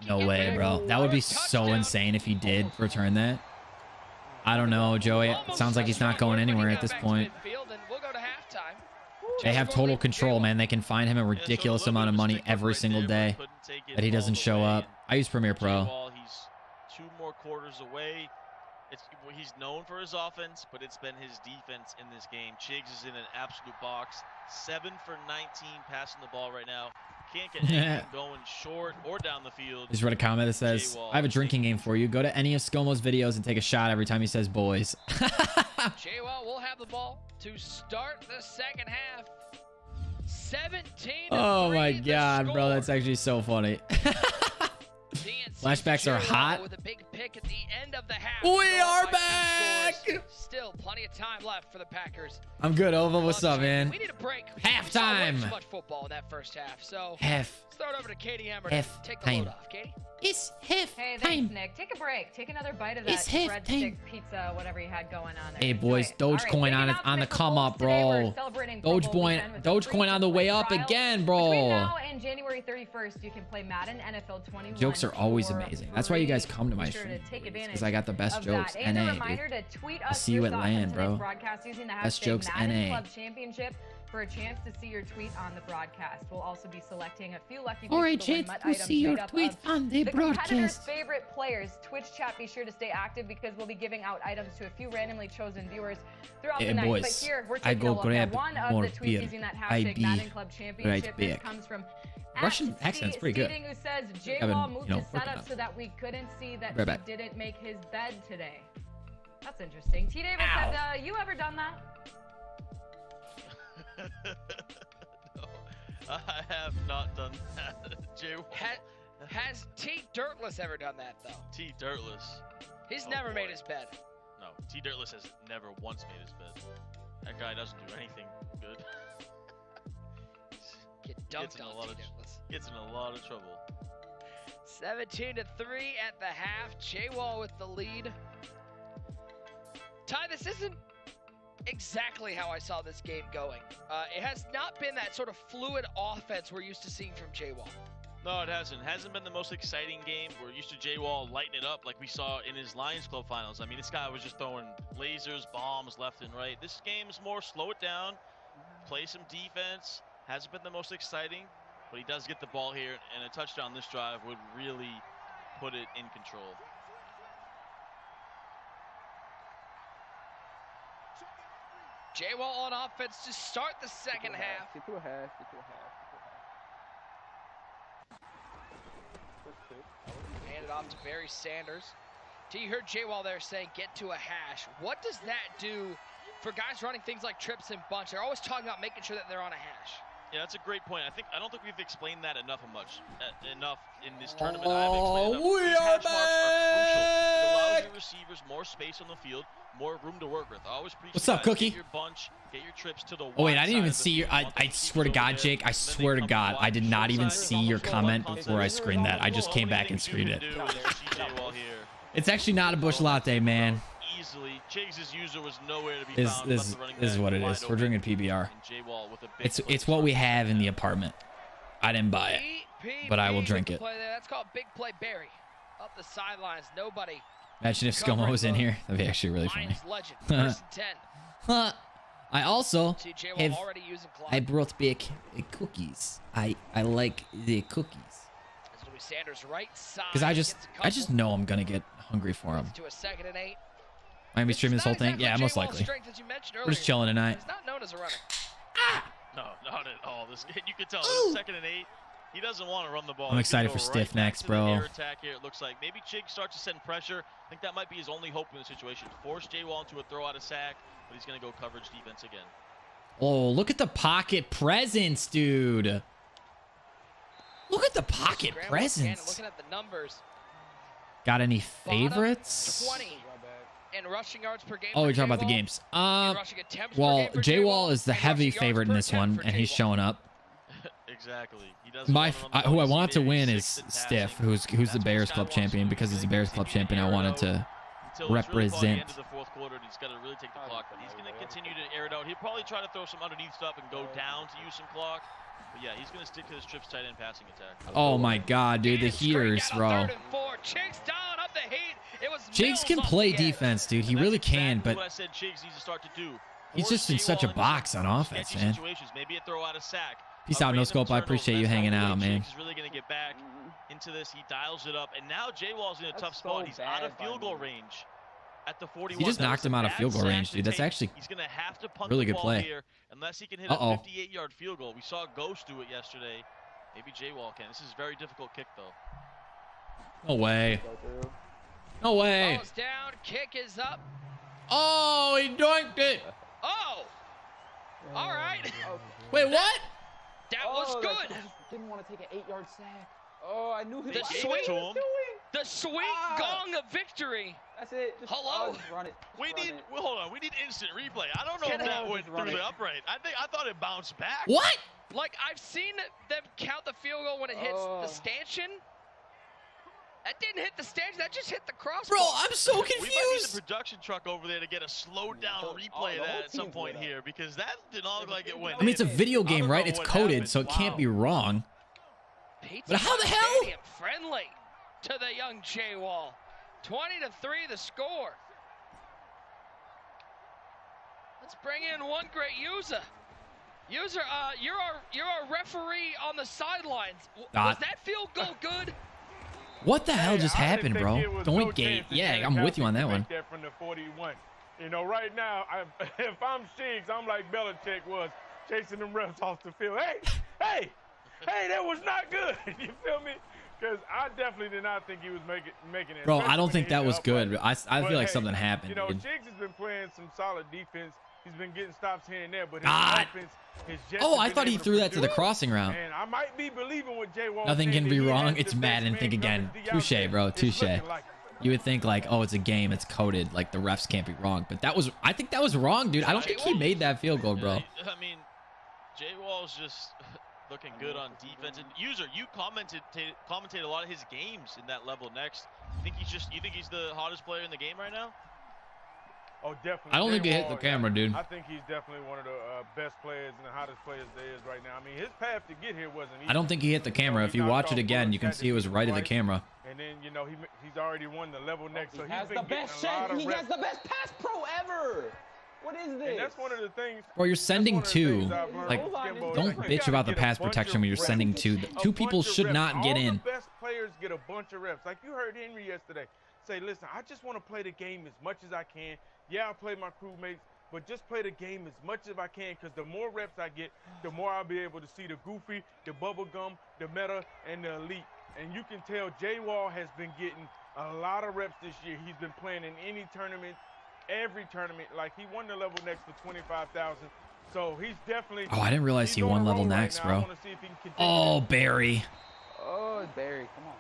S1: No way, bro. That would be so insane if he did return that. I don't know, Joey. It sounds like he's not going anywhere at this point. They have total control, man. They can find him a ridiculous amount of money every single day that he doesn't show up. I use Premiere Pro.
S2: He's 2 more quarters away. He's known for his offense, but it's been his defense in this game. Chiggs is in an absolute box. 7 for 19 passing the ball right now. Can't get anything going short or down the field.
S1: Just read a comment that says, I have a drinking game for you. Go to any of Scomo's videos and take a shot every time he says boys.
S4: J-Well will have the ball to start the second half. 17.
S1: Oh my God, bro. That's actually so funny. Flashbacks are hot.
S4: With a big pick at the end of the half.
S1: We are back.
S4: Still plenty of time left for the Packers.
S1: I'm good, Ova. What's up, man?
S4: We need a break.
S1: Halftime.
S4: So much football in that first half. So
S1: let's
S4: start over to Katie Emmer to take the load off. Katie?
S1: It's half
S3: Hey, thanks, Nick. Take a break. Take another bite of that breadstick pizza, whatever you had going on there.
S1: Hey, boys. Dogecoin on the come up, bro. Dogecoin on the way up again, bro.
S3: Between now and January 31st, you can play Madden NFL 21.
S1: Jokes are always amazing. That's why you guys come to my stream, because I got the best jokes. NA, dude. I'll see you at LAN, bro. Best jokes, NA.
S3: For a chance to see your tweet on the broadcast. We'll also be selecting a few lucky
S1: or a chance to see your tweet on the broadcast.
S3: Favorite players. Twitch chat, be sure to stay active because we'll be giving out items to a few randomly chosen viewers throughout the night. But here we're taking a look at one of the tweets using that hashtag Madden Club Championship. This comes from
S1: Russian accent's pretty good.
S3: Who says J-Wall moved his setup so that we couldn't see that he didn't make his bed today. That's interesting. T. Davis said, you ever done that?
S2: No, I have not done that.
S4: Has T. Dirtless ever done that, though?
S2: T. Dirtless?
S4: He's never made his bed.
S2: No, T. Dirtless has never once made his bed. That guy doesn't do anything good.
S4: Get dunked on, T. Dirtless.
S2: Gets in a lot of trouble.
S4: 17-3 at the half. J-Wall with the lead. Ty, this isn't exactly how I saw this game going. It has not been that sort of fluid offense we're used to seeing from J-Wall.
S2: No, it hasn't. Hasn't been the most exciting game. We're used to J-Wall lighting it up like we saw in his Lions Club finals. I mean, this guy was just throwing lasers, bombs left and right. This game is more slow it down, play some defense. Hasn't been the most exciting, but he does get the ball here, and a touchdown this drive would really put it in control.
S4: J-Wall on offense to start the second half.
S10: Get to a half.
S4: Hand it off to Barry Sanders. You heard J-Wall there saying get to a hash. What does that do for guys running things like trips and bunch? They're always talking about making sure that they're on a hash.
S2: Yeah, that's a great point. I don't think we've explained that enough in this tournament.
S1: We are back.
S2: It allows your receivers more space on the field, more room to work with. I always preach.
S1: What's up, Cookie?
S2: Get your bunch, get your trips to the.
S1: Oh wait, I didn't even see your. I swear to God, Jake. I swear to God, I did not even see your comment before I screened that. I just came back and screened it. It's actually not a bush latte, man.
S2: Easily, Chiggs' user was nowhere to be found.
S1: This is what it is. We're drinking PBR. It's what we have in the apartment. I didn't buy it, but I will drink it.
S4: That's called big play Barry. Up the sidelines, nobody.
S1: Imagine if ScoMo was in here. That'd be actually really funny. I also have. I brought back cookies. I like the cookies. Because I just know I'm gonna get hungry for them.
S4: To a 2nd and 8.
S1: I'm gonna be streaming this whole thing. Yeah, most likely. We're just chilling tonight.
S4: He's not known as a runner.
S2: No, not at all. This you can tell. 2nd and 8. He doesn't want to run the ball.
S1: I'm excited for stiff necks, bro.
S2: Attack here. It looks like maybe Chig starts to send pressure. I think that might be his only hope in the situation. Force J-Wall into a throw out of sack, but he's gonna go coverage defense again.
S1: Oh, look at the pocket presence, dude. Look at the pocket presence.
S4: Looking at the numbers.
S1: Got any favorites?
S4: 20 in rushing yards per game.
S1: Oh, you're talking about the games. Well, J-Wall is the heavy favorite in this one, and he's showing up.
S2: Exactly.
S1: Who I want to win is Stiff, who's the Bears Club champion. Because he's a Bears Club champion, I wanted to
S2: until it's really by the end of the fourth quarter, and he's got to really take the clock. But he's going to continue to air it out. He'll probably try to throw some underneath stuff and go down to use some clock. But yeah, he's going to stick to his trips tight end passing attack.
S1: Oh my God, dude, the heaters, bro. Jigs can play defense, dude. He really can, but
S2: what I said Jigs needs to start to do.
S1: He's just in such a box on offense, man.
S2: Maybe a throw out a sack.
S1: Peace out, No Scope. I appreciate you hanging out, man.
S2: He's really going to get back into this. He dials it up, and now J-Wall's in a tough spot. He's out of field goal range at the 41.
S1: He just knocked him out of field goal range, dude. That's actually really good play.
S2: Unless he can hit a 58-yard field goal. We saw Ghost do it yesterday. Maybe J-Wall can. This is a very difficult kick, though.
S1: No way. No way.
S4: Ball's down. Kick is up.
S1: Oh, he doinked it.
S4: Oh. All right.
S1: Wait, what?
S4: That was good.
S10: Didn't want to take an 8-yard sack. Oh, I knew he
S4: the sweet gong of victory.
S10: That's it. Just,
S4: hello.
S10: Just run it.
S2: Hold on. We need instant replay. I don't know if that went through the upright. I thought it bounced back.
S1: What?
S4: Like, I've seen them count the field goal when it hits the stanchion. That didn't hit the stanchion. That just hit the crossbar.
S1: Bro, I'm so confused.
S2: We might need the production truck over there to get a slowed down replay of that at some point here, because that did not look like it went.
S1: I mean, it's a video game, right? It's coded, so it can't be wrong. But how the hell?
S4: Friendly to the young J-Wall. 20-3 the score. Let's bring in one great user. You're our referee on the sidelines. Was that field goal good?
S1: What the hell just happened, bro? Don't gate. Yeah, I'm with you on that one.
S6: From the 41. You know, right now, if I'm Shiggs, I'm like Belichick was chasing them refs off the field. Hey, that was not good. You feel me? Because I definitely did not think he was making it.
S1: Bro, I don't think that was good. I feel like something happened.
S6: You know, Shiggs has been playing some solid defense. He's been getting stops here and there, but his offense is just.
S1: Oh, I thought he threw that to the crossing route.
S6: And I might be believing what J-Wall.
S1: Nothing can be wrong. It's Madden. Think again. Touche, bro. Touche. You would think like, oh, it's a game. It's coded. Like the refs can't be wrong. But I think that was wrong, dude. I don't think he made that field goal, bro.
S2: I mean, J-Wall's just looking good on defense. And user, you commentated a lot of his games in that level next. You think he's the hottest player in the game right now?
S6: Oh, definitely.
S1: I don't think he hit the camera, dude.
S6: I think he's definitely one of the best players and the hottest players there is right now. I mean, his path to get here wasn't easy.
S1: I don't think he hit the camera. If you watch it again, you can see it was right of the camera.
S6: And then, you know, he's already won the level next. So
S10: he has the best pass pro ever. What is this?
S6: And that's one of the things.
S1: Bro, you're sending two. Like, don't bitch about the pass protection when you're sending two. Two people should not get in.
S6: All the best players get a bunch of reps. Like you heard Henry yesterday say, listen, I just want to play the game as much as I can. Yeah, I play my crewmates, but just play the game as much as I can, because the more reps I get, the more I'll be able to see the goofy, the bubblegum, the meta, and the elite. And you can tell J-Wall has been getting a lot of reps this year. He's been playing in any tournament, every tournament. Like, he won the level next for 25,000. So he's definitely.
S1: Oh, I didn't realize he won level next, bro. Oh, Barry.
S10: Oh, Barry, come on.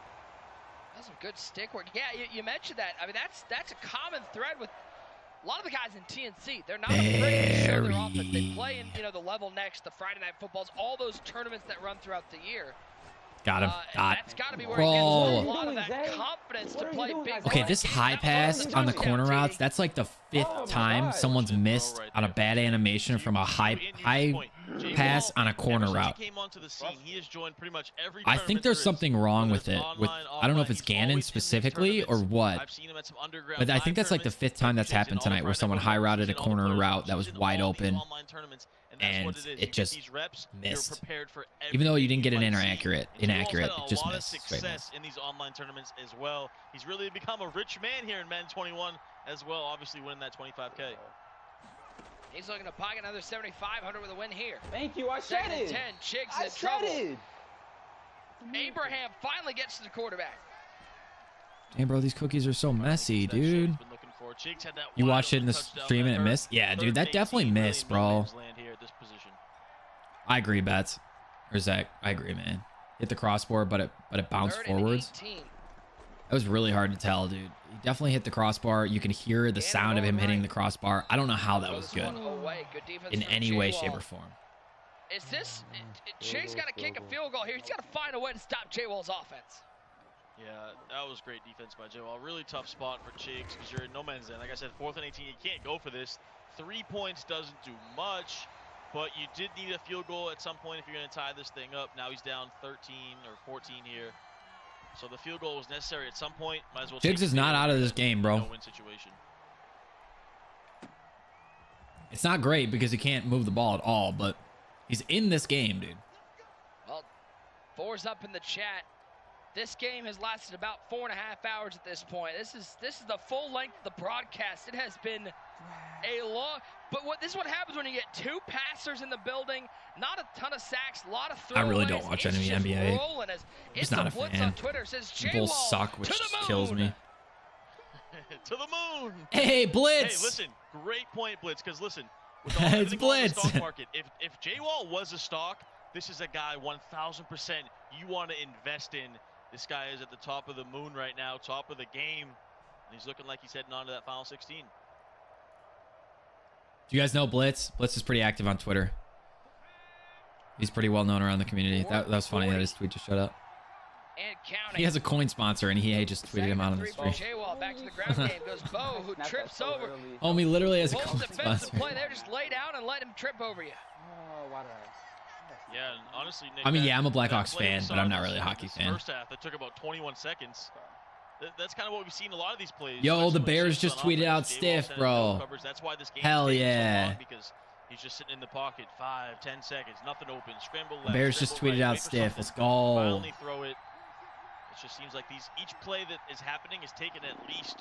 S4: That's some good stick work. Yeah, you mentioned that. I mean, that's a common thread with a lot of the guys in TNC. They're not afraid to show their offense. They play in, the level next, the Friday Night Footballs, all those tournaments that run throughout the year.
S1: Got him.
S4: That's got to be where he gets a lot of that confidence to play big.
S1: Okay, this high pass on the corner routes, that's like the 5th time someone's missed on a bad animation from a high pass on a corner route. I think there's something wrong with it. I don't know if it's Gannon specifically or what, but I think that's like the 5th time that's happened tonight where someone high routed a corner route that was wide open and it just missed. Even though you didn't get an inaccurate, it just missed.
S2: Success in these online tournaments as well. He's really become a rich man here in Madden 21 as well, obviously winning that 25K.
S4: He's looking to pocket another 7,500 with a win here.
S10: Thank you, I said it.
S4: 10, Chiggs in trouble. Abraham finally gets to the quarterback.
S1: Damn, bro, these cookies are so messy, dude. You watched it in the stream and it missed? Yeah, dude, that definitely missed, bro. I agree, Bats. Or Zach, I agree, man. Hit the crossbar, but it bounced forwards. That was really hard to tell, dude. He definitely hit the crossbar. You can hear the sound of him hitting the crossbar. I don't know how that was good in any way, shape, or form.
S4: Is this... Chiggs got to kick a field goal here. He's got to find a way to stop J-Wall's offense.
S2: Yeah, that was great defense by Joel. Really tough spot for Chigs because you're in no man's land. Like I said, 4th and 18, you can't go for this. 3 points doesn't do much, but you did need a field goal at some point if you're going to tie this thing up. Now he's down 13 or 14 here. So the field goal was necessary at some point. Might as well.
S1: Chigs is not out of this game, bro.
S2: No-win situation.
S1: It's not great because he can't move the ball at all, but he's in this game, dude.
S4: Well, 4's up in the chat. This game has lasted about 4.5 hours at this point. This is the full length of the broadcast. It has been a long, but this is what happens when you get 2 passers in the building. Not a ton of sacks, a lot of throwaways.
S1: I really don't watch any NBA.
S4: It's
S1: not a
S4: Blitz
S1: fan.
S4: on Twitter says
S1: People suck, which just kills me.
S2: To the moon.
S1: Hey, Blitz.
S2: Hey, listen, great point, Blitz. Because listen, with
S1: It's Blitz.
S2: The stock market, if J-Wall was a stock, this is a guy 1,000% you want to invest in. This guy is at the top of the moon right now, top of the game. And he's looking like he's heading on to that final 16.
S1: Do you guys know Blitz? Blitz is pretty active on Twitter. He's pretty well known around the community. That was funny that his tweet just shut up.
S4: And counting.
S1: He has a coin sponsor, and he just tweeted him out on the stream.
S4: J-Wall back to the ground game. Goes Bo, who trips over.
S1: Homie literally has a
S4: Bulls
S1: coin
S4: defensive
S1: sponsor.
S4: play there. Just lay down and let him trip over you.
S2: Yeah, and honestly, Nick,
S1: I mean, yeah, I'm a
S2: that
S1: Blackhawks
S2: play
S1: fan,
S2: we
S1: but
S2: saw
S1: I'm not
S2: this-
S1: really a hockey
S2: this
S1: fan.
S2: First half, that took about 21 seconds. That's kind of what we've seen in a lot of these plays.
S1: Yo,
S2: Especially
S1: the
S2: when
S1: Bears
S2: Chigs
S1: just
S2: on
S1: tweeted
S2: offense,
S1: out
S2: J-Wall
S1: stiff,
S2: sending
S1: bro.
S2: no coverage. That's why this game
S1: Hell
S2: takes so
S1: yeah.
S2: long, because he's just sitting in the pocket 5, 10 seconds, nothing open, scramble left.
S1: The Bears just
S2: scramble
S1: tweeted
S2: right,
S1: out
S2: wait for
S1: stiff.
S2: something,
S1: Let's go.
S2: Finally throw it. It just seems like each play that is happening is taking at least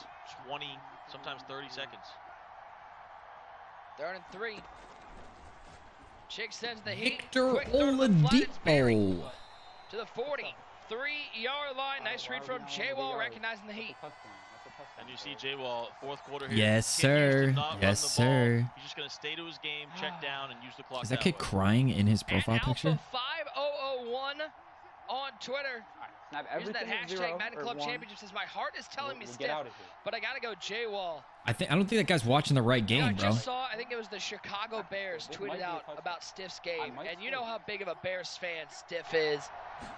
S2: 20, sometimes 30 seconds.
S4: 3rd and 3. Chick sends the heat.
S1: Victor
S4: Quick throw to the flat, it's Barry.
S1: Oladipo.
S4: To the 43-yard line. Nice read from J-Wall, recognizing the heat.
S2: And you see J-Wall, 4th quarter here.
S1: Yes,
S2: continues to
S1: sir.
S2: not run
S1: Yes,
S2: the ball.
S1: sir.
S2: He's just going to stay to his game, check down, and use the clock
S1: Is that
S2: that
S1: kid
S2: way.
S1: crying in his profile picture?
S4: Alpha 5001 on Twitter. Using that hashtag Madden Club Championship says, my heart is telling me stiff, but I got to go J-Wall.
S1: I don't think that guy's watching the right game,
S4: I
S1: bro.
S4: just saw, I think it was the Chicago Bears tweeted out about Stiff's game. And you know how big of a Bears fan Stiff is.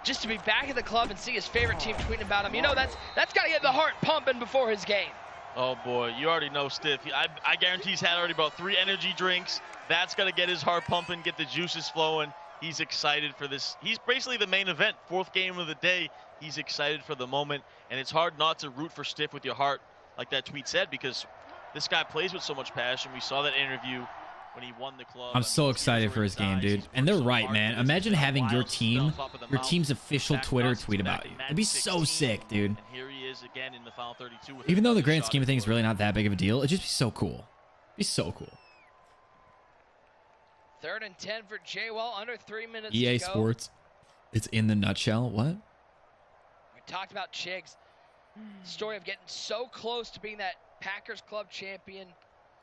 S4: Just to be back at the club and see his favorite team tweeting about him, you know, that's got to get the heart pumping before his game.
S2: Oh, boy, you already know Stiff. I guarantee he's had already about 3 energy drinks. That's going to get his heart pumping, get the juices flowing. He's excited for this. He's basically the main event, 4th game of the day. He's excited for the moment, and it's hard not to root for Stiff with your heart, like that tweet said, because this guy plays with so much passion. We saw that interview when he won the club.
S1: I'm so excited for his game, dude. And they're right, man. Imagine having your team's official Twitter tweet about you. It'd be so sick, dude.
S2: And here he is again in the final 32. With
S1: Even though the
S2: another
S1: grand
S2: shot
S1: scheme of
S2: at
S1: things is
S2: goal.
S1: really not that big of a deal, it'd just be so cool. It'd be so cool.
S4: 3rd and 10 for J-Wall, under 3 minutes
S1: EA
S4: to go.
S1: Sports. It's in the nutshell. What?
S4: We talked about Chigs. Story of getting so close to being that Packers Club champion.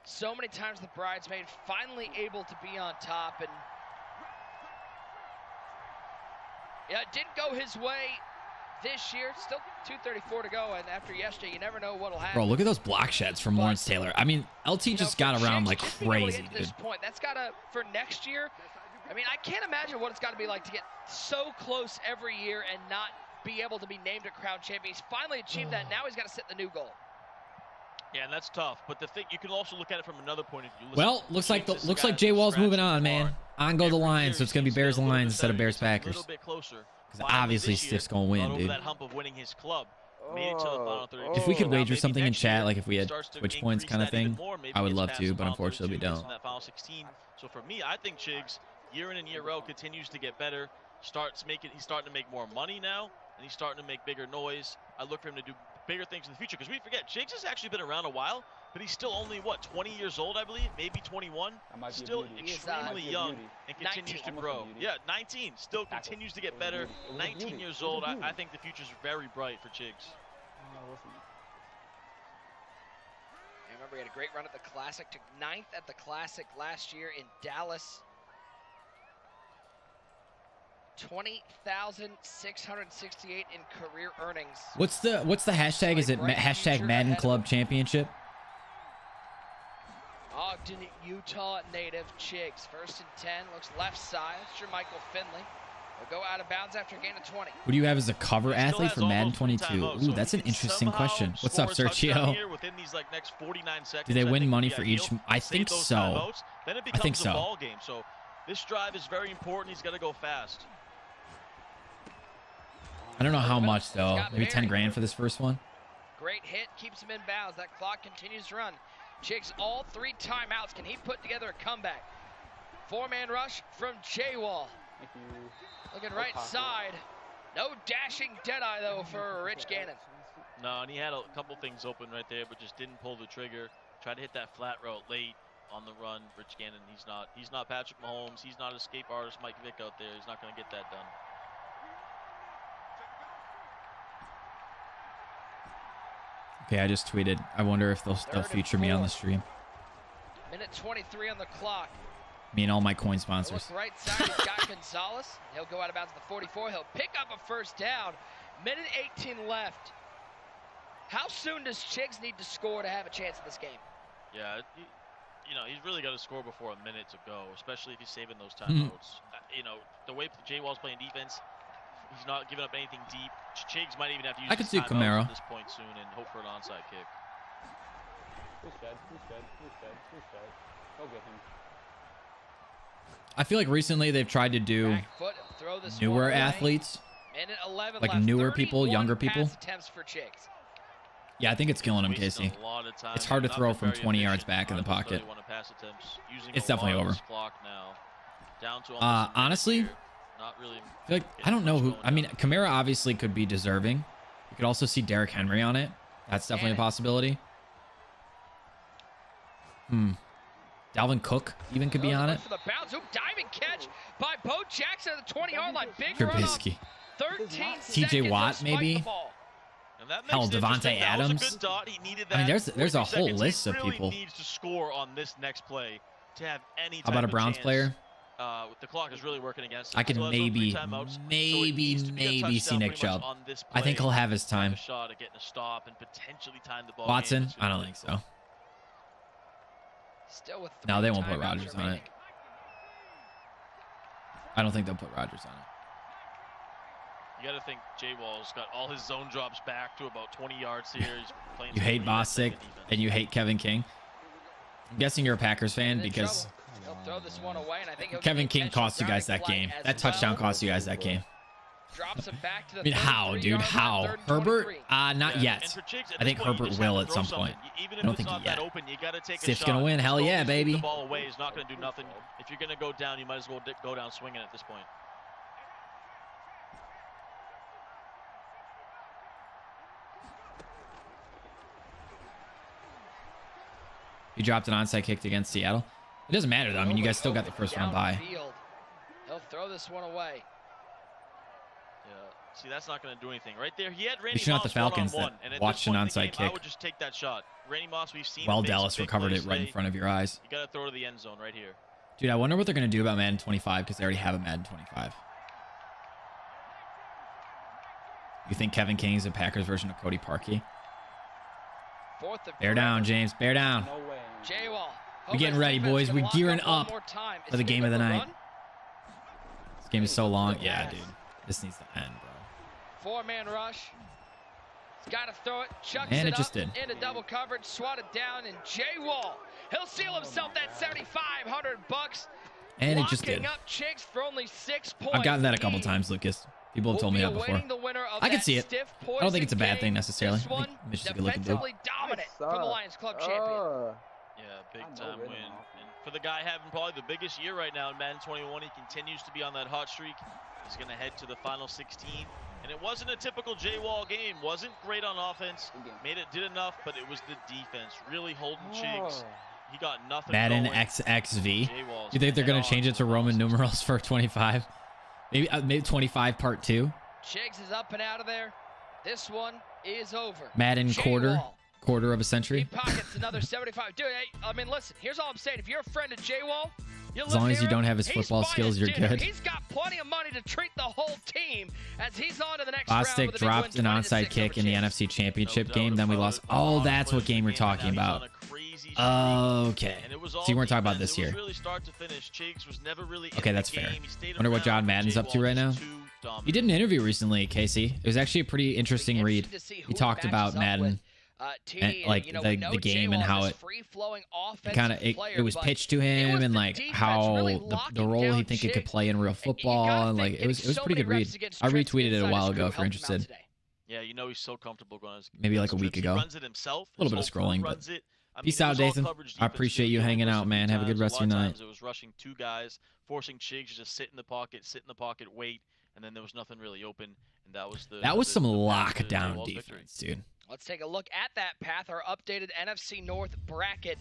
S4: So many times the bridesmaid, finally able to be on top. And yeah, it didn't go his way this year. Still 2:34 to go, and after yesterday, you never know what'll happen.
S1: Bro, look at those block sheds from Lawrence Taylor. I mean, LT just got around like crazy,
S4: This
S1: dude.
S4: point, that's gotta, for next year, I mean, I can't imagine what it's got to be like to get so close every year and not be able to be named a crown champion. He's finally achieved that. Now he's got to set the new goal.
S2: Yeah, and that's tough. But the thing, you can also look at it from another point of view. Listen,
S1: Well, looks like Jay Wall's moving on, man. On go the Lions, so it's gonna be Bears and Lions instead of Bears Packers. Because obviously Stiff's gonna win, dude.
S2: That hump of winning his club. Made it to the final 32.
S1: If we could
S2: Now,
S1: wager
S2: maybe
S1: something in
S2: next
S1: chat,
S2: year,
S1: like if we had
S2: starts to
S1: Twitch points
S2: increase
S1: kind of
S2: that even
S1: thing,
S2: more. Maybe
S1: I would
S2: gets
S1: love
S2: past
S1: to,
S2: the
S1: but
S2: final
S1: unfortunately we
S2: 32, gets
S1: don't.
S2: in that final 16. So for me, I think Chigs, year in and year out, continues to get better. He's starting to make more money now, and he's starting to make bigger noise. I look for him to do bigger things in the future, because we forget Chigs has actually been around a while, but he's still only, what, 20 years old, I believe, maybe 21. Still extremely young and continues to grow. Yeah, 19, still continues to get better. 19 years old. I think the future's very bright for Chigs.
S4: I remember he had a great run at the Classic, took 9th at the Classic last year in Dallas. 20,668 in career earnings.
S1: What's the hashtag? Is it hashtag Madden Club Championship?
S4: Ogden, Utah native Chigs. 1st and 10, looks left side. That's your Michael Finley. He'll go out of bounds after a gain of 20.
S1: Who do you have as a cover athlete for Madden 22? Ooh, that's an interesting question. What's up, Sergio? Do they win money for each? I think so. I think so.
S2: So this drive is very important. He's got to go fast.
S1: I don't know how much though. Maybe 10 grand for this first one.
S4: Great hit, keeps him in bounds. That clock continues to run. Chicks all 3 timeouts. Can he put together a comeback? 4-man rush from J-Wall. Looking right side. No dashing deadeye though for Rich Gannon.
S2: No, and he had a couple things open right there, but just didn't pull the trigger. Tried to hit that flat route late on the run. Rich Gannon, he's not Patrick Mahomes. He's not escape artist Mike Vick out there. He's not going to get that done.
S1: Okay, I just tweeted. I wonder if they'll feature me on the stream.
S4: Minute 23 on the clock.
S1: Me and all my coin sponsors.
S4: Right side, he's got Gonzalez. He'll go out of bounds at the 44. He'll pick up a first down. Minute 18 left. How soon does Chiggs need to score to have a chance in this game?
S2: Yeah, he's really got to score before a minute to go, especially if he's saving those timeouts. The way J-Wall's playing defense, he's not giving up anything deep. Chiggs might even have to use his timeout at this point soon and hope for an onside kick.
S10: Who's dead? Go get him.
S1: I feel like recently they've tried to do newer athletes, like newer people, younger people. Yeah, I think it's killing him, Casey. It's hard to throw from 20 yards back in the pocket. It's definitely over. Honestly, I feel like, I don't know who. I mean, Kamara obviously could be deserving. You could also see Derrick Henry on it. That's definitely a possibility. Dalvin Cook even could be on it.
S4: For the bounce, diving catch by Bo Jackson at the 20-yard line. Big
S1: Trubisky.
S4: 13
S1: TJ Watt, maybe. Hell, Devontae Adams. I mean, there's a whole list of people.
S2: Needs to score on this next play to have any type
S1: How about a Browns player?
S2: The clock is really working against.
S1: I could maybe see Nick Chubb. I think he'll have his time. Watson? I don't think so. No, they won't put Rodgers on it. I don't think they'll put Rodgers on it.
S2: You got to think J-Wall's got all his zone drops back to about 20 yards here. He's playing.
S1: You hate Bostic and you hate Kevin King. I'm guessing you're a Packers fan because Kevin King cost you guys that game. That touchdown cost you guys that game. I mean, how, dude? How? Herbert? Not yet. I think Herbert will at some point. I don't think he yet. Stiff's gonna win. Hell yeah, baby.
S2: The ball away is not gonna do nothing. If you're gonna go down, you might as well go down swinging at this point.
S1: You dropped an onside kick against Seattle. It doesn't matter though. I mean, you guys still got the first round bye.
S4: He'll throw this one away.
S2: See, that's not going to do anything. Right there, he had Randy
S1: Moss. Not the Falcons that watched an onside kick.
S2: I would just take that shot. Randy Moss, we've seen.
S1: Well, Dallas recovered it right in front of your eyes.
S2: You got to throw to the end zone right here.
S1: Dude, I wonder what they're going to do about Madden 25 because they already have a Madden 25. You think Kevin King is a Packers version of Cody Parkey? Bear down, James. Bear down.
S4: No way. J-Wall.
S1: We're getting ready, boys. We're gearing up for the game of the night. This game is so long. Yeah, dude. This needs to end, bro.
S4: 4-man rush. He's got to throw it. Chucks
S1: and
S4: it
S1: just did.
S4: Into double coverage. Swatted down. And J-Wall. He'll seal himself that $7,500.
S1: And it just did.
S4: Up Chiggs for only 6 points.
S1: I've gotten that a couple times, Lucas. People have told me that before. I can see it. I don't think it's a bad thing necessarily. I think Mitch is a good looking dude.
S4: Dominant from the Lions Club champion.
S2: Yeah, big time win. And for the guy having probably the biggest year right now in Madden 21, he continues to be on that hot streak. He's going to head to the final 16. And it wasn't a typical J-Wall game. Wasn't great on offense. Did enough, but it was the defense really holding Chiggs. He got nothing.
S1: Madden XXV. You think they're going to change it to Roman numerals for 25? Maybe 25 part 2.
S4: Chiggs is up and out of there. This one is over.
S1: Madden quarter of a century.
S4: He pockets another 75. Dude, hey, I mean, listen, here's all I'm saying. If you're a friend of J-Wall,
S1: as long as you don't have his football skills, you're good.
S4: He's got plenty of money to treat the whole team as he's on to the next round.
S1: Bostic dropped an onside kick in the NFC Championship game. Then we lost. Oh, that's what game we're talking about.
S2: easy.
S1: Okay.
S2: And it was
S1: So you weren't talking about this year.
S2: Really start to finish. Cheeks was never really
S1: Okay, that's fair. Wonder what John Madden's up to right now. He did an interview recently, Casey. It was actually a pretty interesting read. He talked about Madden. And like the game and how it kind of it was pitched to him and like how the role he think it could play in real football, and like it was a pretty good read. I retweeted it a while ago if you're interested.
S2: Yeah, you know he's so comfortable going.
S1: Maybe like a week ago.
S2: He runs it himself.
S1: A little bit of scrolling, but peace out, Dathan. I appreciate you hanging out, man. Have a good rest of your night.
S2: It was rushing two guys, forcing Chigs to just sit in the pocket, wait, and then there was nothing really open, and that was
S1: some lockdown defense, dude.
S4: Let's take a look at that path, our updated NFC North bracket.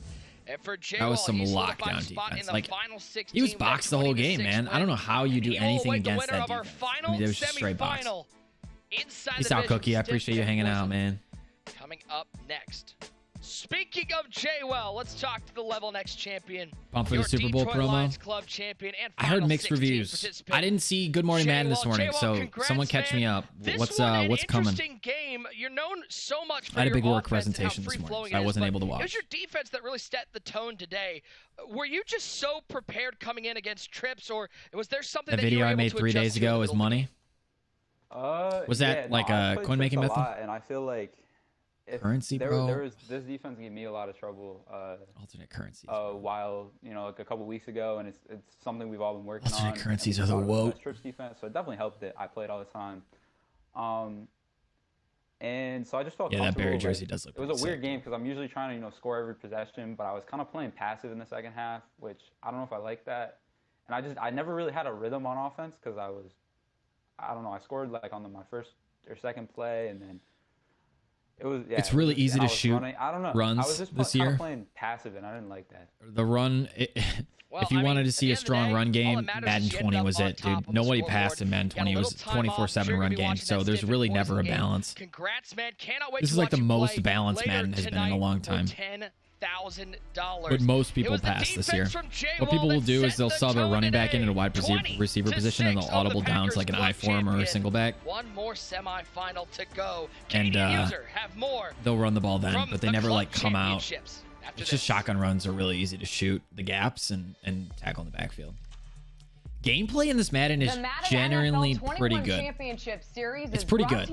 S4: And for J
S1: that was some lockdown defense. Like, he was boxed the whole game, man. I don't know how you do anything against that defense. I mean, it was just straight box. Peace out, Cookie. I appreciate you hanging out, man.
S4: Coming up next. Speaking of J-Well, let's talk to the Level Next champion.
S1: Pumped for the Super Bowl promo.
S4: Club champion and
S1: I heard mixed reviews. I didn't see Good Morning Madden this morning, so someone catch me up. What's coming?
S4: Game. You're known so much for
S1: I had a big
S4: your
S1: work presentation this morning, so I wasn't able to watch.
S4: It was your defense that really set the tone today. Were you just so prepared coming in against trips, or was there something
S1: that video I made 3 days ago is money? Was that like a coin making method?
S13: And I feel like
S1: currency, bro.
S13: This defense gave me a lot of trouble.
S1: Alternate currencies.
S13: While like a couple weeks ago, and it's something we've all been working on.
S1: Alternate currencies are the woe.
S13: Trips defense, so it definitely helped that I played all the time. And so I just felt comfortable.
S1: That Barry jersey does look.
S13: It was a weird game because I'm usually trying to score every possession, but I was kind of playing passive in the second half, which I don't know if I like that. And I never really had a rhythm on offense because I don't know, I scored like on my first or second play, and then it was. Yeah,
S1: it's really easy to shoot.
S13: I don't know.
S1: Runs
S13: I was just
S1: this year.
S13: Playing passive, and I didn't like that.
S1: The run. If you wanted to see a strong run game, Madden 20 was it, dude. Nobody passed in Madden 20. It was 24/7 run game, so there's really never a balance.
S4: Congrats, man. Cannot wait.
S1: This is like the most balanced Madden has been in a long time. But most people pass this year. What people will do is they'll sub a running back into a wide receiver position, and they'll audible down to like an I-form or a single back.
S4: One more semifinal to go.
S1: And they'll run the ball then, but they never like come out. It's just shotgun runs are really easy to shoot the gaps and tackle in the backfield. Gameplay in this Madden is generally pretty good. It's pretty good.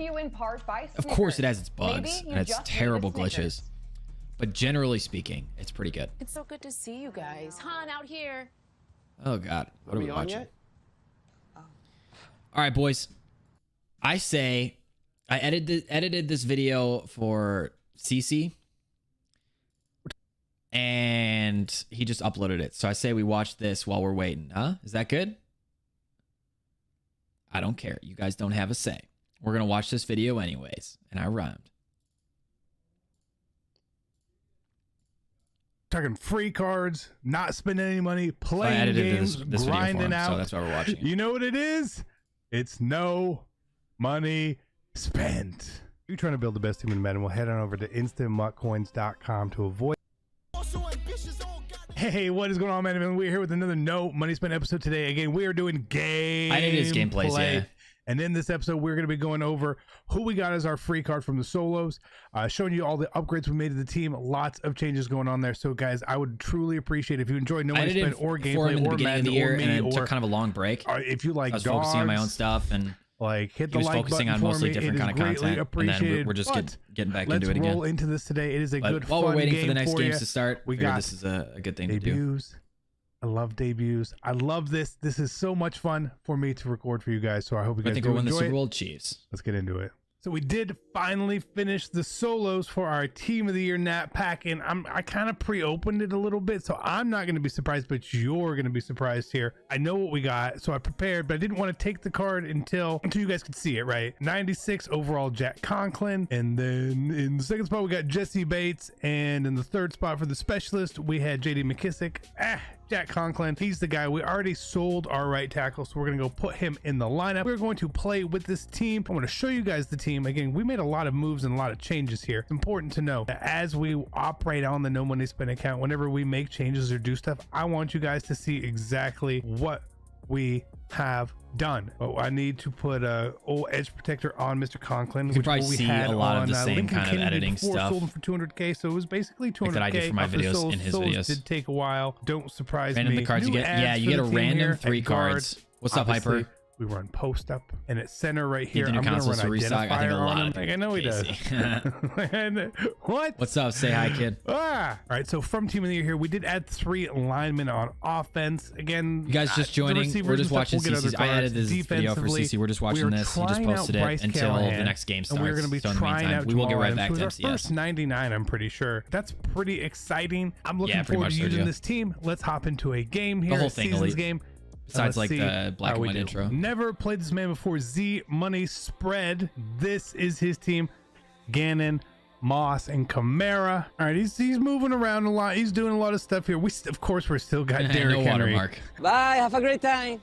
S1: Of course, it has its bugs and its terrible glitches. But generally speaking, it's pretty good.
S14: It's so good to see you guys. Han, out here.
S1: Oh, God. What are we watching? All right, boys. I say I edited this video for CC. And he just uploaded it. So I say we watch this while we're waiting. Huh? Is that good? I don't care. You guys don't have a say. We're going to watch this video anyways. And I rhymed.
S15: Talking free cards, not spending any money, playing games,
S1: this
S15: grinding out.
S1: So that's why we're watching.
S15: You know what it is? It's no money spent. If you're trying to build the best team in Madden, we'll head on over to instantmuckcoins.com to avoid. Hey, what is going on, man? We're here with another No Money Spent episode today. Again, we are doing gameplay.
S1: I did his gameplays, yeah.
S15: And in this episode, we're going to be going over who we got as our free card from the solos, showing you all the upgrades we made to the team. Lots of changes going on there. So, guys, I would truly appreciate if you enjoy No Money Spent or gameplay or Madden or me,
S1: or took kind of a long break.
S15: If you like
S1: I was focusing on my own stuff and
S15: like hit the like
S1: focusing
S15: button
S1: on mostly
S15: for me.
S1: different kind of content, and then we're just getting back into it again.
S15: Let's roll into this today. It is a good
S1: while
S15: fun
S1: we're waiting
S15: game
S1: for the next games
S15: you.
S1: to start, we got this is a good thing
S15: debuts.
S1: to do.
S15: I love debuts. I love this. This is so much fun for me to record for you guys. So I hope you guys do enjoy it. I think we'll win the Super Bowl Chiefs. Let's get into it. So we did finally finish the solos for our Team of the Year Nat pack, and I kind of pre-opened it a little bit, so I'm not going to be surprised, but you're going to be surprised here. I know what we got, so I prepared, but I didn't want to take the card until you guys could see it, right? 96 overall Jack Conklin, and then in the second spot we got Jesse Bates, and in the third spot for the specialist we had JD McKissick. Jack Conklin, he's the guy. We already sold our right tackle, so we're gonna go put him in the lineup. We're going to play with this team. I'm gonna show you guys the team. Again, we made a lot of moves and a lot of changes here. It's important to know that as we operate on the No Money Spent account, whenever we make changes or do stuff, I want you guys to see exactly what we have done. Oh, I need to put a old edge protector on Mr. Conklin.
S1: You can probably see a lot of the same kind of editing stuff.
S15: Sold him for 200K, so it was basically 200K.
S1: Like that I do for my videos in his videos.
S15: Did take a while. Don't surprise me.
S1: Random the cards you get. Yeah, you get a random 3 cards. What's up, Hyper?
S15: We run post up and at center right here.
S1: I'm gonna run identifier
S15: on him. Like, I know he does. What?
S1: What's up? Say hi, kid.
S15: All right. So from Team of the Year here, we did add 3 linemen on offense. Again,
S1: you guys just joining. We're just watching CC. I added this video for CC. We're just watching this. He just posted it until the next game starts.
S15: And we're going to be trying out.
S1: We will get right back to MCS.
S15: First 99, I'm pretty sure. That's pretty exciting. I'm looking forward to using this team. Let's hop into a game here.
S1: The whole thing,
S15: seasons game.
S1: Besides like the black and white intro.
S15: Never played this man before. Z Money Spread. This is his team. Gannon, Moss, and Kamara. All right, he's moving around a lot. He's doing a lot of stuff here. Of course, we're still got Derrick
S1: no
S15: Henry.
S1: Watermark.
S10: Bye. Have a great time.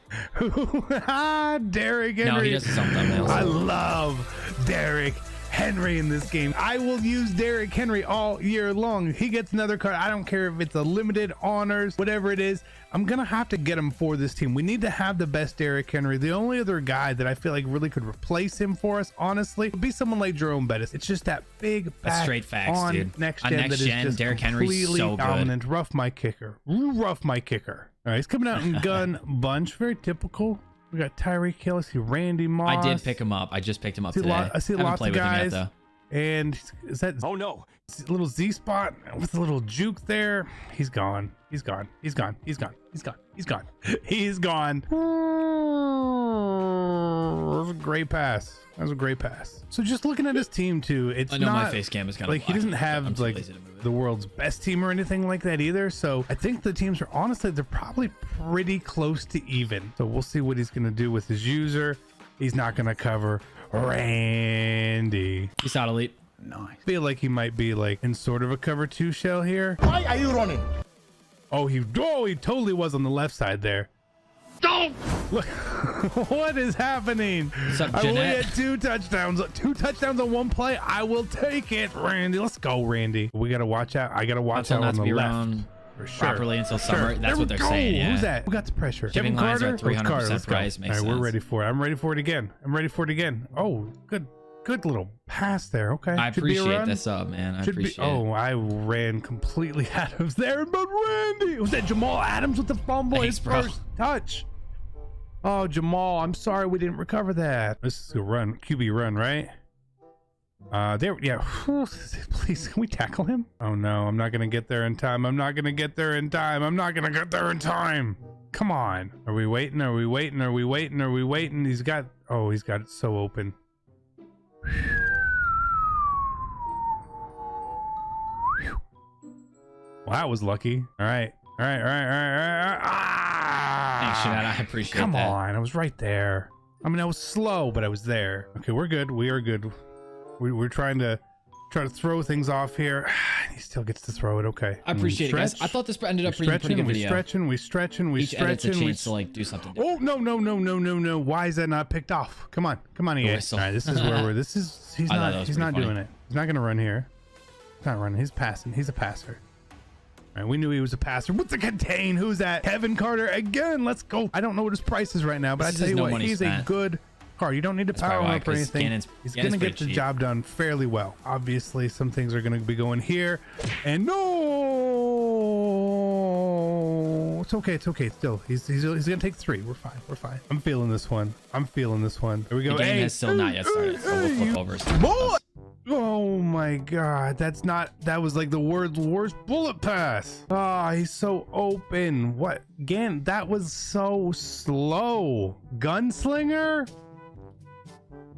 S15: Derrick Henry.
S1: No, he does his own thumbnails.
S15: I love Derrick Henry in this game. I will use Derrick Henry all year long. He gets another card. I don't care if it's a limited honors, whatever it is. I'm gonna have to get him for this team. We need to have the best Derrick Henry. The only other guy that I feel like really could replace him for us, honestly, would be someone like Jerome Bettis. It's just that big back
S1: straight facts,
S15: on
S1: dude.
S15: Next
S1: on
S15: gen
S1: next
S15: that is
S1: gen,
S15: just
S1: Derrick Henry's
S15: completely
S1: so
S15: dominant.
S1: good.
S15: Rough my kicker. Rough my kicker. All right, he's coming out in gun bunch. Very typical. We got Tyreek Hill. I see Randy Moss.
S1: I did pick him up. I just picked him up today.
S15: I see lots of guys. And is that a little Z spot with a little juke there? He's gone. He's gone. He's gone. He's gone. He's gone. He's gone. He's gone. That was a great pass. That was a great pass. So just looking at his team too, it's
S1: I know
S15: not
S1: my face cam is kind
S15: like
S1: of
S15: he doesn't have like the world's best team or anything like that either. So I think the teams are honestly, they're probably pretty close to even. So we'll see what he's going to do with his user. He's not going to cover Randy.
S1: He's out elite.
S15: Nice. I feel like he might be like in sort of a cover 2 shell here.
S16: Why are you running?
S15: Oh, he totally was on the left side there.
S16: Don't
S15: look. What is happening?
S1: What's up,
S15: I will
S1: Jeanette?
S15: get 2 touchdowns. 2 touchdowns on 1 play. I will take it, Randy. Let's go, Randy. We got to watch out. I got to watch out on the left. For sure.
S1: Properly until summer. That's what they're saying. Yeah.
S15: Who's that? Who got the pressure?
S1: Shipping
S15: Kevin
S1: lines
S15: Carter?
S1: are 300% price. Makes
S15: All right,
S1: sense.
S15: we're ready for it. I'm ready for it again. I'm ready for it again. Oh, good little pass there. Okay.
S1: I appreciate this up, man. I appreciate it.
S15: Oh, I ran completely out of there, but Randy. Was that Jamal Adams with the fumble?
S1: Thanks,
S15: His
S1: bro.
S15: first touch. Oh, Jamal, I'm sorry we didn't recover that. This is a run, QB run, right? There, yeah. Please, can we tackle him? Oh no, I'm not gonna get there in time. I'm not gonna get there in time. I'm not gonna get there in time. Come on. Are we waiting? Are we waiting? Are we waiting? Are we waiting? He's got it so open. Well, that was lucky. All right. Ah!
S1: Thanks, Jeanette. I appreciate that.
S15: Come on, I was right there. I mean, I was slow, but I was there. Okay, we're good. We are good. We're trying to throw things off here. He still gets to throw it. Okay.
S1: I appreciate it, guys. I thought this ended up being a pretty good video.
S15: We stretching.
S1: Each edit's a chance to like do something different.
S15: Oh no! Why is that not picked off? Come on, EA. All right, this is where we're. He's not doing it. He's not gonna run here. He's not running. He's passing. He's a passer. All right, we knew he was a passer. What's the contain? Who's that? Kevin Carter again. Let's go. I don't know what his price is right now, but I tell you what, he's a good card. You don't need to power him up or anything. He's going to get the job done fairly well. Obviously, some things are going to be going here. And no! It's okay. Still, he's going to take 3. We're fine. I'm feeling this one. Here we go.
S1: The game has still not yet started, so we'll flip over.
S15: Boy! Oh my god, that was like the worst bullet pass. Ah, he's so open. What? Again, that was so slow. Gunslinger?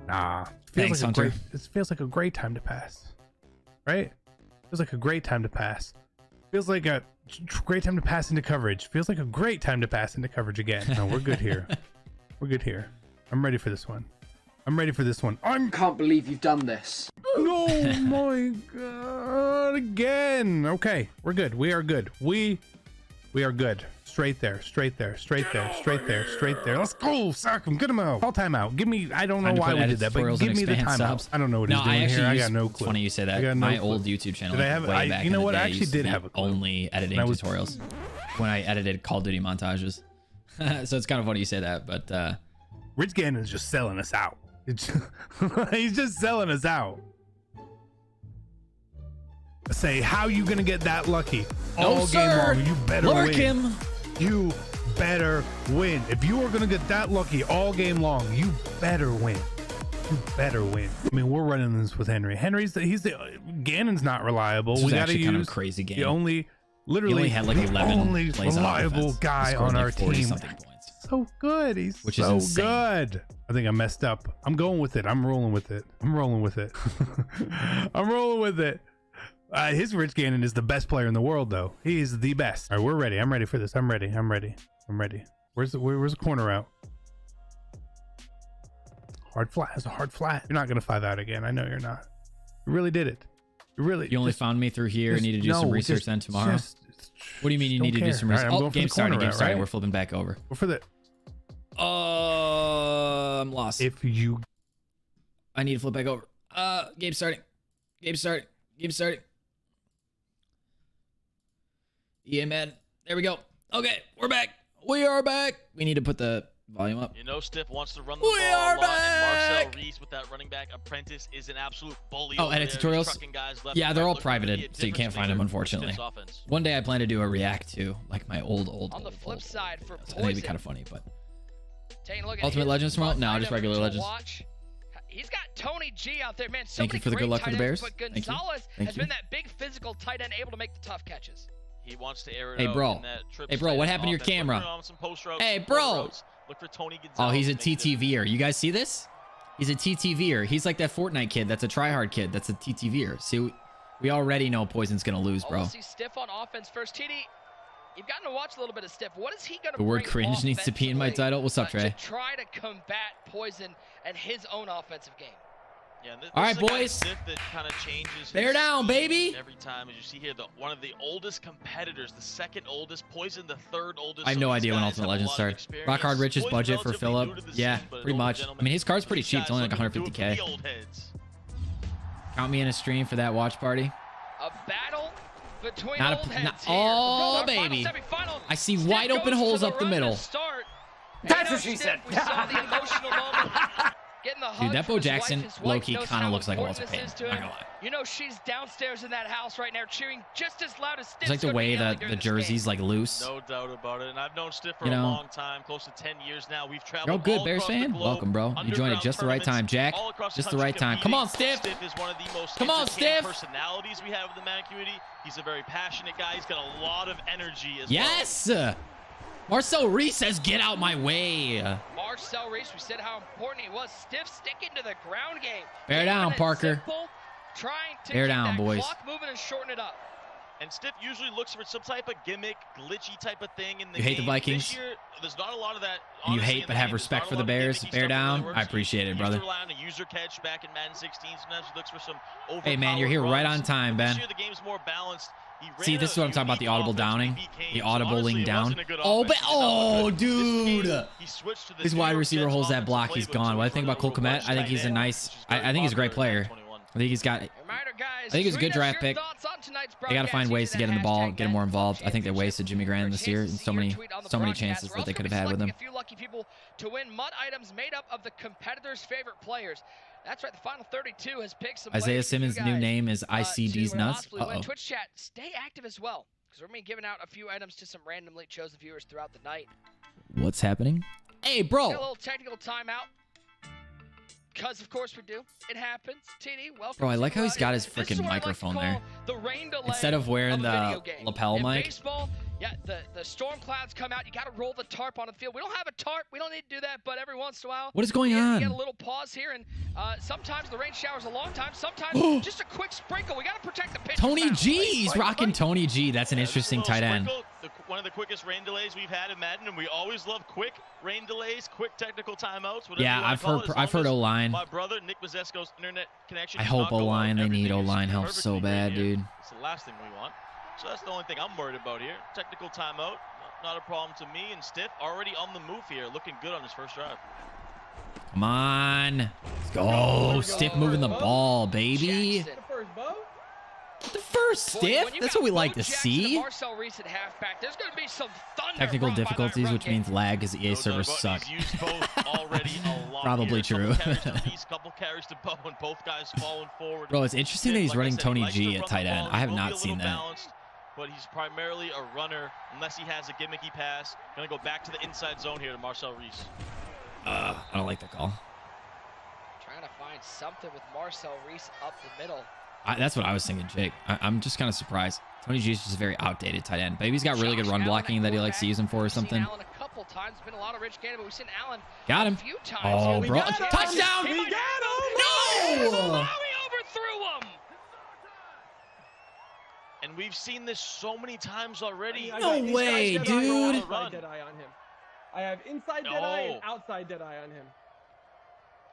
S15: Nah.
S1: Thanks, Hunter.
S15: It feels like a great time to pass. Right? Feels like a great time to pass. Feels like a great time to pass into coverage. Feels like a great time to pass into coverage again. No, we're good here. I'm ready for this one. I
S8: can't believe you've done this.
S15: Oh my god, again. Okay, we're good. We are good. We are good. Straight there. Let's go. Sack him. Get him out. Call timeout. Give me, I don't know why we did that, but give me the timeout. I don't know what he's doing here. I got no clue.
S1: It's funny you say that. My old YouTube channel.
S15: Did I have,
S1: way back
S15: you know
S1: in
S15: what?
S1: the day,
S15: I actually did have a clue.
S1: only editing tutorials when I edited Call of Duty montages. So it's kind of funny you say that, but
S15: Rich Gannon is just selling us out. He's just selling us out. Say, how you gonna get that lucky all game long? You better win.
S1: Him.
S15: You better win. If you are gonna get that lucky all game long, you better win. You better win. I mean, we're running this with Henry. Gannon's not reliable.
S1: This was
S15: we gotta
S1: actually
S15: use
S1: kind of a crazy game.
S15: The only had like 11
S1: only
S15: reliable guy on our team.
S1: Points.
S15: So good. He's
S1: Which is
S15: so
S1: insane.
S15: good. I think I messed up. I'm going with it. I'm rolling with it. I'm rolling with it. I'm rolling with it. His Rich Gannon is the best player in the world, though. He is the best. All right, we're ready. I'm ready for this. I'm ready. Where's the corner out? Hard flat. It's a hard flat. You're not gonna fly that again. I know you're not. You really did it. You
S1: only found me through here. I need to do some research then tomorrow. What do you mean you need to do some research?
S15: Right,
S1: game starting. We're flipping back over.
S15: We're for the.
S1: I'm lost.
S15: I
S1: need to flip back over. Game starting. EA Madden. There we go. Okay, we're back. We are back. We need to put the volume up.
S2: You know, Stiff wants to run the ball a lot, and Marcel Reese with that running back apprentice is an absolute bully.
S1: Oh, edit tutorials? Yeah, they're all privated, so you can't find them, unfortunately. One day I plan to do a react to, like my old.
S4: On the flip side for Poison.
S1: I think it'd be kind of funny, but.
S4: Taking a look at
S1: Ultimate Legends tomorrow? No, just regular Legends.
S4: He's got Tony G out there, man.
S1: Thank you for the good luck for the Bears.
S4: But Gonzalez has been that big physical tight end able to make the tough catches.
S2: He wants to air it
S1: Hey,
S2: out
S1: bro.
S2: in that trip
S1: Hey, bro, what happened to your camera? Hey, bro.
S2: Look for Tony Gonzalez.
S1: Oh, he's a TTVer. You guys see this? He's a TTVer. He's like that Fortnite kid. That's a tryhard kid. That's a TTVer. See, we already know Poison's going to lose, bro.
S4: See Stiff on offense first. TD, you've gotten to watch a little bit of Stiff. What is he going to
S1: The word cringe needs to be in my title. What's up, Trey?
S4: To try to combat Poison and his own offensive game.
S2: Yeah,
S1: all right, boys.
S2: That kind of changes
S1: bear down, baby.
S2: Every time, as you see here, one of the oldest competitors, the second oldest, Poison, the third oldest.
S1: I have no idea when Ultimate Legends starts. Rock Hard Rich's budget for Phillip. Yeah, pretty much. I mean, his card's pretty cheap. It's only like 150K. Count me in a stream for that watch party.
S4: A battle between
S1: old
S4: heads
S1: oh, baby. I see wide open holes up the middle.
S4: That's what she said. We saw the emotional moment.
S1: Dude, that Bo Jackson low-key kind of looks like a Walter Payton. Not gonna lie.
S4: You know she's downstairs in that house right now cheering just as loud as Stiff.
S1: It's like the way that the jersey's like loose.
S2: No doubt about it. And I've known Stiff for a long time, close to 10 years now. We've traveled
S1: all good, Bears
S2: across
S1: fan.
S2: the globe,
S1: Welcome, bro. You joined at just the right time, Jack. Just the right time. Come on, Stiff.
S2: Stiff is one of the most
S1: Come on, Stiff.
S2: personalities we have in the Madden community. He's a very passionate guy. He's got a lot of energy as well.
S1: Yes. Marcel Reese says, get out my way.
S4: Marcel Reese, we said how important he was. Stiff sticking to the ground game.
S1: Bear down, Parker.
S4: Simple, trying to
S1: bear down, boys.
S4: Clock moving and shorten it up.
S2: And Stiff usually looks for some type of gimmick, glitchy type of thing in the
S1: game. You hate the Vikings?
S2: This year, there's not a lot of that.
S1: And you hate but have respect for the Bears. Bear down. I appreciate it, brother.
S2: A user catch back in Madden 16. Sometimes he looks for some
S1: hey, man, you're here right on time, Ben.
S2: This year, the game's more balanced.
S1: See, this is what I'm talking about, the audible downing. The audibling down. Oh, dude. His wide receiver holds that block. He's gone. What I think about Cole Kmet, I think he's a nice... I think he's a great player. I think he's got... I think he's a good draft pick. They got to find ways to get him the ball, get him more involved. I think they wasted Jimmy Graham this year and so many chances that they could have had with him.
S4: A few lucky people to win mud items made up of the competitors' favorite players. That's right, the final 32 has picked some
S1: Isaiah Simmons' new name is ICD's Nuts.
S4: Uh-oh. Twitch chat, stay active as well, because we're going to be giving out a few items to some randomly chosen viewers throughout the night.
S1: What's happening? Hey, bro.
S4: A little technical timeout. Because, of course, we do. It happens. TD, welcome.
S1: Bro, I like how he's got his freaking microphone there. Instead of wearing the lapel mic.
S4: Baseball, yeah, the storm clouds come out. You got to roll the tarp on the field. We don't have a tarp. We don't need to do that, but every once in a while.
S1: What is going on?
S4: You get a little pause here, and sometimes the rain showers a long time. Sometimes just a quick sprinkle. We got to protect the pitch.
S1: Tony G. He's rocking Tony G. That's an interesting tight end.
S2: One of the quickest rain delays we've had in Madden, and we always love quick rain delays, quick technical timeouts.
S1: Yeah, I've heard O-line.
S2: My brother Nick Mazesco's internet connection.
S1: I hope O-line. They need O-line help so bad, dude.
S2: It's the last thing we want. So that's the only thing I'm worried about here. Technical timeout, not a problem to me. And Stiff already on the move here, looking good on his first drive.
S1: Come on, let's go. Stiff moving the ball, baby. The first corner, Stiff. That's what we like to see.
S4: Marcel Reese at halfback, there's going to be some thunder.
S1: Technical difficulties, which means lag because EA servers suck. Probably true.
S2: Couple carries to Bo, and both guys falling forward.
S1: Bro, it's interesting that he's running Tony G at tight end. I have not seen that.
S2: But he's primarily a runner unless he has a gimmicky pass. Gonna go back to the inside zone here to Marcel Reese.
S1: I don't like that call.
S4: Trying to find something with Marcel Reese up the middle.
S1: That's what I was thinking, Jake. I'm just kind of surprised. Tony G is just a very outdated tight end. Maybe he's got really good run blocking that he likes to use him for or something.
S4: Allen a couple times. Been a lot of Rich Gannon, but we've seen Allen
S1: got him.
S4: A few times.
S1: Oh, bro. Touchdown!
S4: We got him!
S1: No!
S4: We overthrew him!
S2: And we've seen this so many times already.
S1: No way, dude.
S10: Inside Deadeye on him. I have inside Deadeye and outside Deadeye on him.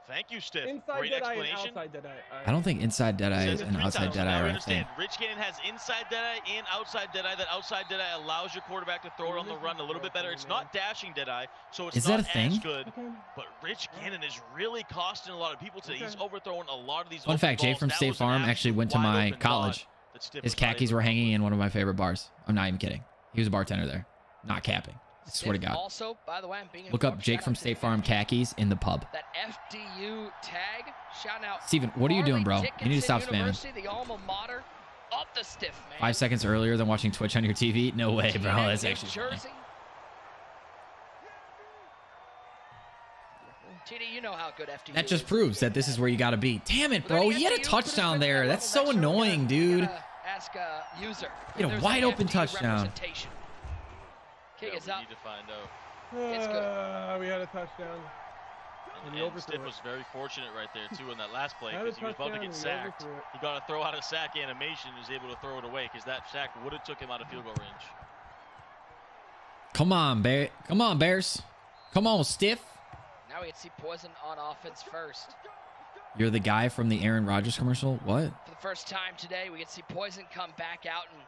S2: Thank you, Stiff.
S10: Inside
S2: Great
S10: Deadeye
S2: explanation.
S10: And outside Deadeye.
S1: I don't think inside Deadeye and outside Deadeye are a thing.
S2: Rich Gannon has inside Deadeye and outside Deadeye. That outside Deadeye allows your quarterback to throw it on the run a little bit better. It's not dashing Deadeye, so it's not as good. But Rich Gannon is really costing a lot of people today. He's overthrowing a lot of these.
S1: Fun fact, Jay from State Farm actually went to my college. His khakis were hanging in one of my favorite bars. I'm not even kidding. He was a bartender there. Not capping. I swear to God.
S4: Also, by the way, I'm being
S1: look up Jake from State Farm khakis in the pub.
S4: That FDU tag. Shout out.
S1: Steven, what are you doing, bro? You need to stop spamming.
S4: The alma mater of the Stiff, man.
S1: 5 seconds earlier than watching Twitch on your TV? No way, bro. That's actually funny.
S4: TD, you know how good FDU
S1: that just proves that this is where you got to be. Damn it, bro. He had a touchdown there. That's so annoying, dude.
S4: Ask a user.
S1: He had a wide open touchdown.
S4: Kick is up.
S2: Need to find out.
S4: It's good.
S10: We had a touchdown.
S2: And Stiff was very fortunate right there, too, in that last play because he was about to get sacked. He got to throw out a sack animation and was able to throw it away because that sack would have took him out of field goal range.
S1: Come on, Come on, Bears. Come on, Stiff.
S4: Now we can see Poison on offense first.
S1: You're the guy from the Aaron Rodgers commercial? What?
S4: For the first time today, we can see Poison come back out. And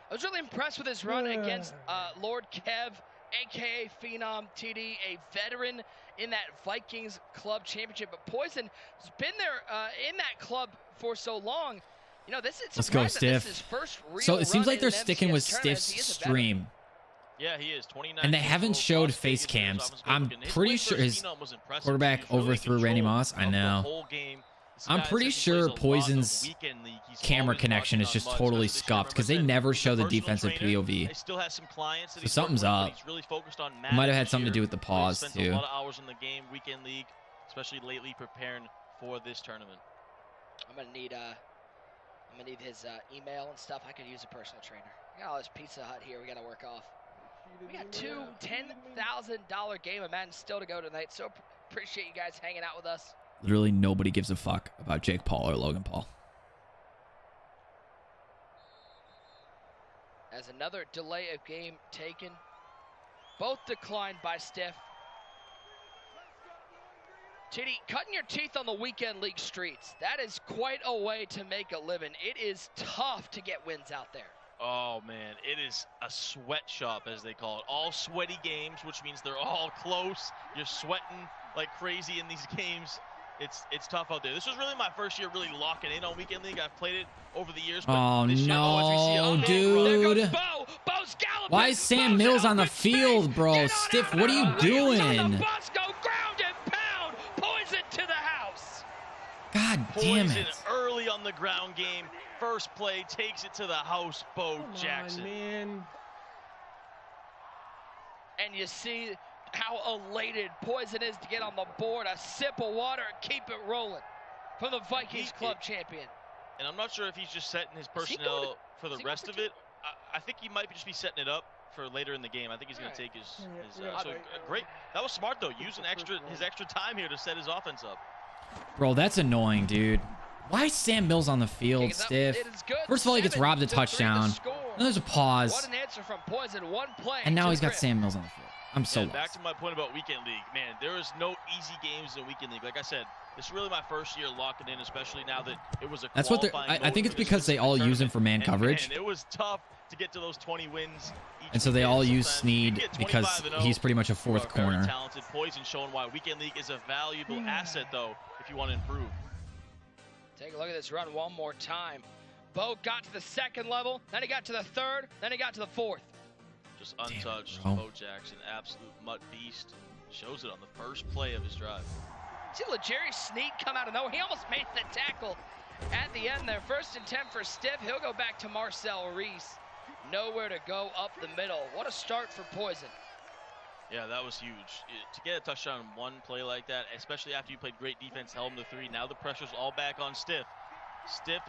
S4: I was really impressed with his run against Lord Kev, a.k.a. Phenom TD, a veteran in that Vikings club championship. But Poison has been there in that club for so long. You know, this is
S1: Let's go, Stiff.
S4: This is his first real
S1: so it seems like they're
S4: run in
S1: sticking
S4: MCS
S1: with Stiff's stream.
S2: Yeah, he is 29.
S1: And they haven't showed face cams. I'm pretty sure his quarterback overthrew Randy Moss. I know. I'm pretty sure Poison's camera connection is just totally scuffed because they never show the defensive POV. So something's up. It might have had something to do with the pause too.
S2: A lot of hours in the game, weekend league, especially lately preparing for this tournament.
S4: I'm gonna need his email and stuff. I could use a personal trainer. We got all this Pizza Hut here. We got to work off. We got two $10,000 game of Madden still to go tonight. So appreciate you guys hanging out with us.
S1: Literally nobody gives a fuck about Jake Paul or Logan Paul.
S4: As another delay of game taken, both declined by Stiff. Titty, cutting your teeth on the weekend league streets. That is quite a way to make a living. It is tough to get wins out there.
S2: Oh, man, it is a sweatshop, as they call it. All sweaty games, which means they're all close. You're sweating like crazy in these games. It's tough out there. This was really my first year really locking in on Weekend League. I've played it over the years. But
S1: oh, no, dude.
S4: Bo's
S1: why is Sam Mills on the field, bro? Stiff, what are you doing?
S4: Ground and pound. Poison to the house.
S1: God damn
S2: Poison
S1: it.
S2: Early on the ground game. First play takes it to the house, Bo Jackson.
S10: Man.
S4: And you see how elated Poison is to get on the board. A sip of water and keep it rolling from the Vikings club champion.
S2: And I'm not sure if he's just setting his personnel for the rest of it. I think he might just be setting it up for later in the game. I think he's going to take his great. That was smart though, using his extra time here to set his offense up.
S1: Bro, that's annoying, dude. Why is Sam Mills on the field, Stiff? First of all, he gets robbed a touchdown. Then there's a pause.
S4: What an answer from Poison. One play.
S1: And now he's got Sam Mills on the field. I'm so lost.
S2: Back to my point about Weekend League. Man, there is no easy games in Weekend League. Like I said, this is really my first year locking in, especially now that it was a
S1: That's what they're. I think it's because they all use him for man coverage.
S2: And it was tough to get to those 20 wins.
S1: And so they all use Snead because he's pretty much a fourth corner.
S2: Talented Poison showing why Weekend League is a valuable asset, though, if you want to improve.
S4: Take a look at this run one more time. Bo got to the second level, then he got to the third, then he got to the fourth.
S2: Just untouched. Bo Jackson, absolute mutt beast. Shows it on the first play of his drive.
S4: See Legere Sneed come out of nowhere. He almost made the tackle at the end there. 1st and 10 for Stiff. He'll go back to Marcel Reese. Nowhere to go up the middle. What a start for Poison.
S2: Yeah, that was huge. To get a touchdown in one play like that, especially after you played great defense, held him to 3. Now the pressure's all back on Stiff. Stiff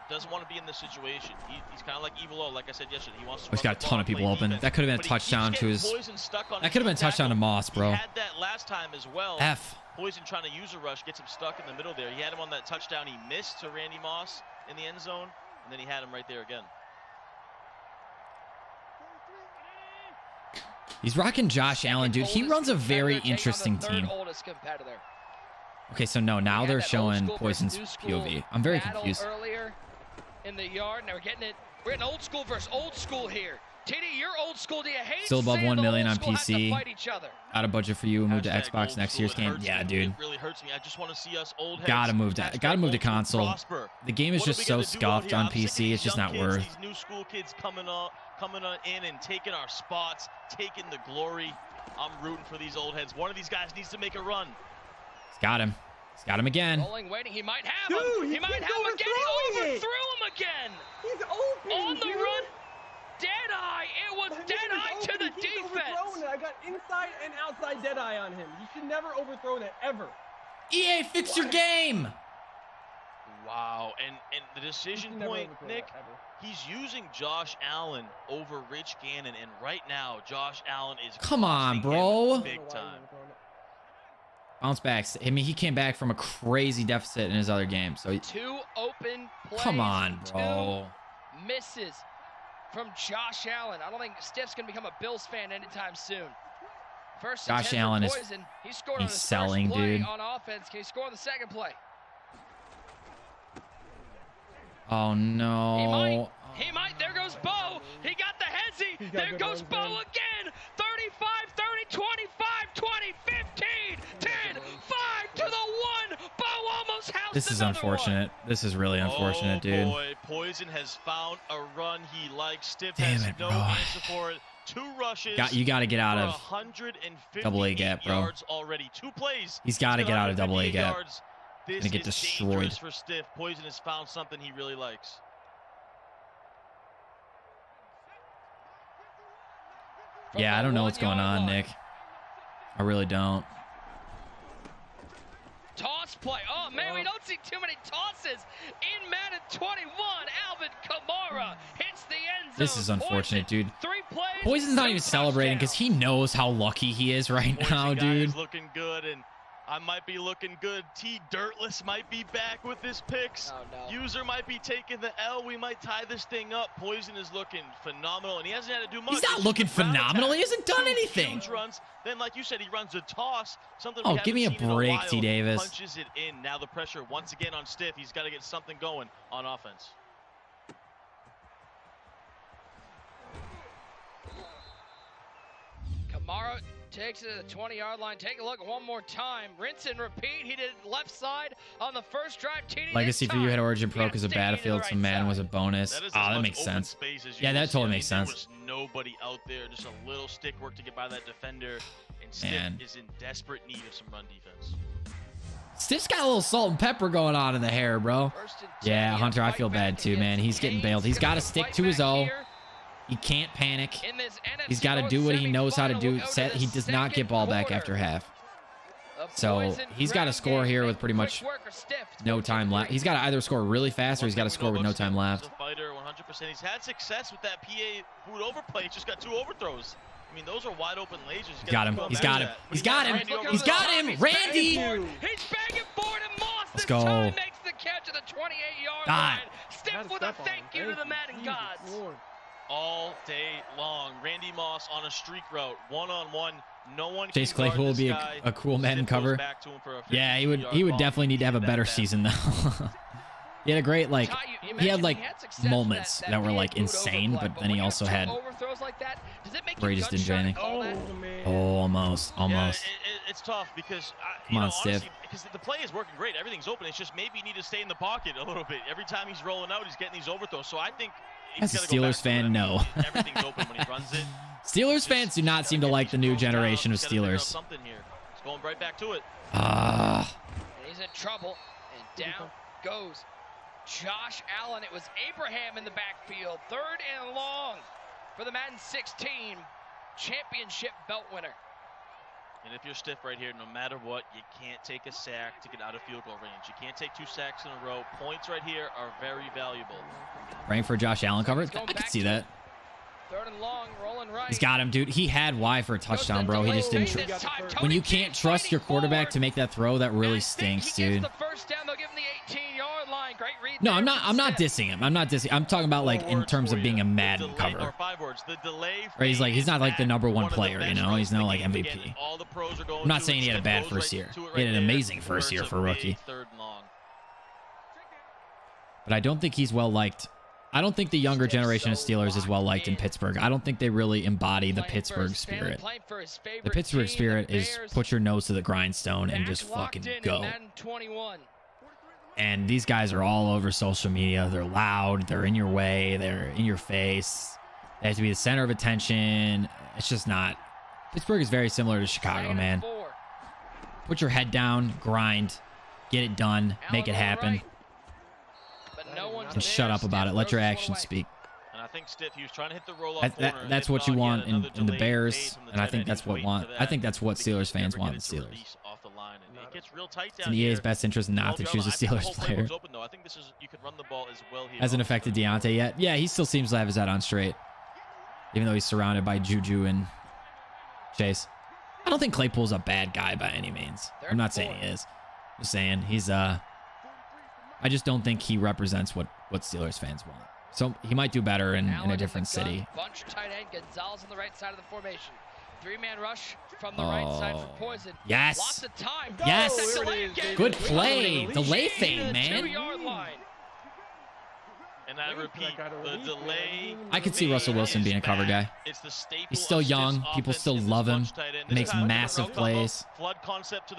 S2: doesn't want to be in this situation. He's kind of like Evil O, like I said yesterday. He wants to.
S1: He's got a ton of people open. That could have been a touchdown to his. That could have been a touchdown to Moss, bro.
S2: He had that last time as well.
S1: F.
S2: Poison trying to use a rush, gets him stuck in the middle there. He had him on that touchdown he missed to Randy Moss in the end zone, and then he had him right there again.
S1: He's rocking Josh Allen, dude. He runs a very interesting team. Okay, so no, now they're showing Poison's POV. I'm very confused.
S4: Earlier in the yard, now we're getting old school versus old school here. TD, you're old school. Do you hate
S1: still above 1 million on PC?
S4: Out
S1: of budget for you. Move to Xbox next year's game. Yeah, dude.
S2: It really hurts me. I just want to see us old heads.
S1: Gotta move to console. The game is just so scuffed on PC. It's just not worth.
S2: These new school kids coming in and taking our spots, taking the glory. I'm rooting for these old heads. One of these guys needs to make a run.
S1: He's got him. He's got him again.
S4: Rolling, waiting. He might have him. He might have him again. He overthrew him again.
S10: He's open.
S4: On the run. Deadeye. It was Deadeye to the defense.
S10: I got inside and outside Deadeye on him. You should never overthrow that ever.
S1: EA, fix your game.
S2: Wow, and the decision point, Nick, he's using Josh Allen over Rich Gannon, and right now Josh Allen is
S1: come on, bro.
S2: Big time.
S1: Bounce back. I mean, he came back from a crazy deficit in his other game. So
S4: 2 open plays.
S1: Come on, bro.
S4: 2 misses from Josh Allen. I don't think Stiff's gonna become a Bills fan anytime soon. First
S1: Josh Allen is
S4: he scored on his
S1: selling,
S4: first play
S1: dude.
S4: On offense. Can he score on the second play?
S1: Oh no.
S4: He might. There goes Bo. He got the hezzy. There goes Bo again. 35, 30, 25, 20, 15, 10, 5 to the 1. Bo almost housed.
S1: This is unfortunate. This is really unfortunate, dude.
S2: Boy, Poison has found a run he likes. Stiff has no answer for it. 2 rushes.
S1: You got to get out of double A gap, bro.
S2: Yards already. 2 plays.
S1: He's got to get out of double A gap.
S2: This
S1: gonna get
S2: is
S1: destroyed.
S2: Dangerous for Stiff. Poison has found something he really likes.
S1: Yeah, I don't know what's going on, Nick. I really don't.
S4: Toss play. Oh, man, we don't see too many tosses in Madden 21. Alvin Kamara hits the end zone.
S1: This is unfortunate, dude.
S4: 3 plays.
S1: Poison's not even celebrating because he knows how lucky he is right now, dude.
S2: He's looking good, and I might be looking good. T Dirtless might be back with his picks.
S4: Oh, no.
S2: User might be taking the L. We might tie this thing up. Poison is looking phenomenal, and he hasn't had to do much.
S1: He's not looking phenomenal. He hasn't done anything.
S2: Huge runs. Then, like you said, he runs a toss. Something.
S1: Oh, give me a break, T Davis.
S2: Punches it in. Now the pressure once again on Stiff. He's got to get something going on offense.
S4: Kamara takes it to the 20-yard line. Take a look one more time. Rinse and repeat. He did left side on the first drive. TD
S1: Legacy for you had Origin Pro because of Battlefield, so Madden was a bonus. That makes sense.
S2: Yeah,
S1: that totally makes sense.
S2: There was nobody out there. Just a little stick work to get by that defender. And Stiff is in desperate need of some run defense.
S1: Stiff's got a little salt and pepper going on in the hair, bro. Yeah, Hunter, I feel bad too, man. He's getting bailed. He's got to stick to his O. He can't panic. He's got to do what he knows how to do. He does not get ball back after half. So he's got to score here with pretty much no time left. He's got to either score really fast or he's got to score with no time left.
S2: Fighter 100%. He's had success with that PA boot overplay. He's just got 2 overthrows. I mean, those are wide open lasers.
S1: He's got him. He's got him. He's got him. He's got him. Randy.
S4: He's banging forward and Moss
S1: Let's go.
S4: makes the catch at the 28-yard line. Stiff with a thank you to the Madden gods.
S2: All day long. Randy Moss on a streak route, one-on-one. No one.
S1: Chase Claypool would be a cool Madden cover. Yeah, he would definitely need to have a better season though. He had a great he had moments that were insane, but then he also had where he just didn't do anything. Oh, almost.
S2: Yeah, it's tough because
S1: Come on, Stiff.
S2: Because the play is working great. Everything's open. It's just maybe you need to stay in the pocket a little bit. Every time he's rolling out, he's getting these overthrows. So I think
S1: as a Steelers fan, no.
S2: Everything's open when he runs it.
S1: Steelers fans do not seem to like the new generation of Steelers.
S2: Something here. It's going right back to it.
S4: He's in trouble, and down goes Josh Allen. It was Abraham in the backfield. 3rd and long for the Madden 16 championship belt winner.
S2: And if you're Stiff right here, no matter what, you can't take a sack to get out of field goal range. You can't take 2 sacks in a row. Points right here are very valuable.
S1: Praying for Josh Allen coverage. I can see that.
S4: 3rd and long, rolling right.
S1: He's got him, dude. He had Y for a touchdown, bro. He just didn't. When you can't trust your quarterback to make that throw, that really stinks, dude.
S4: The first down, they'll give him the 18-yard line. Great read.
S1: No, I'm not dissing him. I'm not dissing. I'm talking about like in terms of being a Madden cover. Right? He's not like the #1 player, you know. He's no like MVP. I'm not saying he had a bad first year. He had an amazing first year for a rookie. But I don't think he's well liked. I don't think the younger generation of Steelers is well liked in Pittsburgh. I don't think they really embody the Pittsburgh spirit. The Pittsburgh spirit is put your nose to the grindstone and just fucking go. And these guys are all over social media. They're loud. They're in your way. They're in your face. They have to be the center of attention. It's just not. Pittsburgh is very similar to Chicago, man. Put your head down, grind, get it done, make it happen. And shut up about it. Let your actions speak.
S2: And I think Stiff, he was trying to hit the roll-off
S1: that's what you want in the Bears, and I think that's what what Steelers fans want in the Steelers. It's in EA's best interest not to choose a Steelers player. Hasn't affected Deontay yet. Yeah, he still seems to have his head on straight, even though he's surrounded by Juju and Chase. I don't think Claypool's a bad guy by any means. I'm not saying he is. I'm just saying he's I just don't think he represents what Steelers fans want. So he might do better in a different city.
S4: Bunch tight end Gonzalez on the right side of the formation. 3-man rush from the right side for Poison.
S1: Yes.
S4: Lots of time.
S1: Yes. Good play. Delay fade, man.
S4: 2-yard line.
S2: And I repeat, the delay.
S1: I could see Russell Wilson being a cover guy. He's still young. People still love him. He makes massive plays.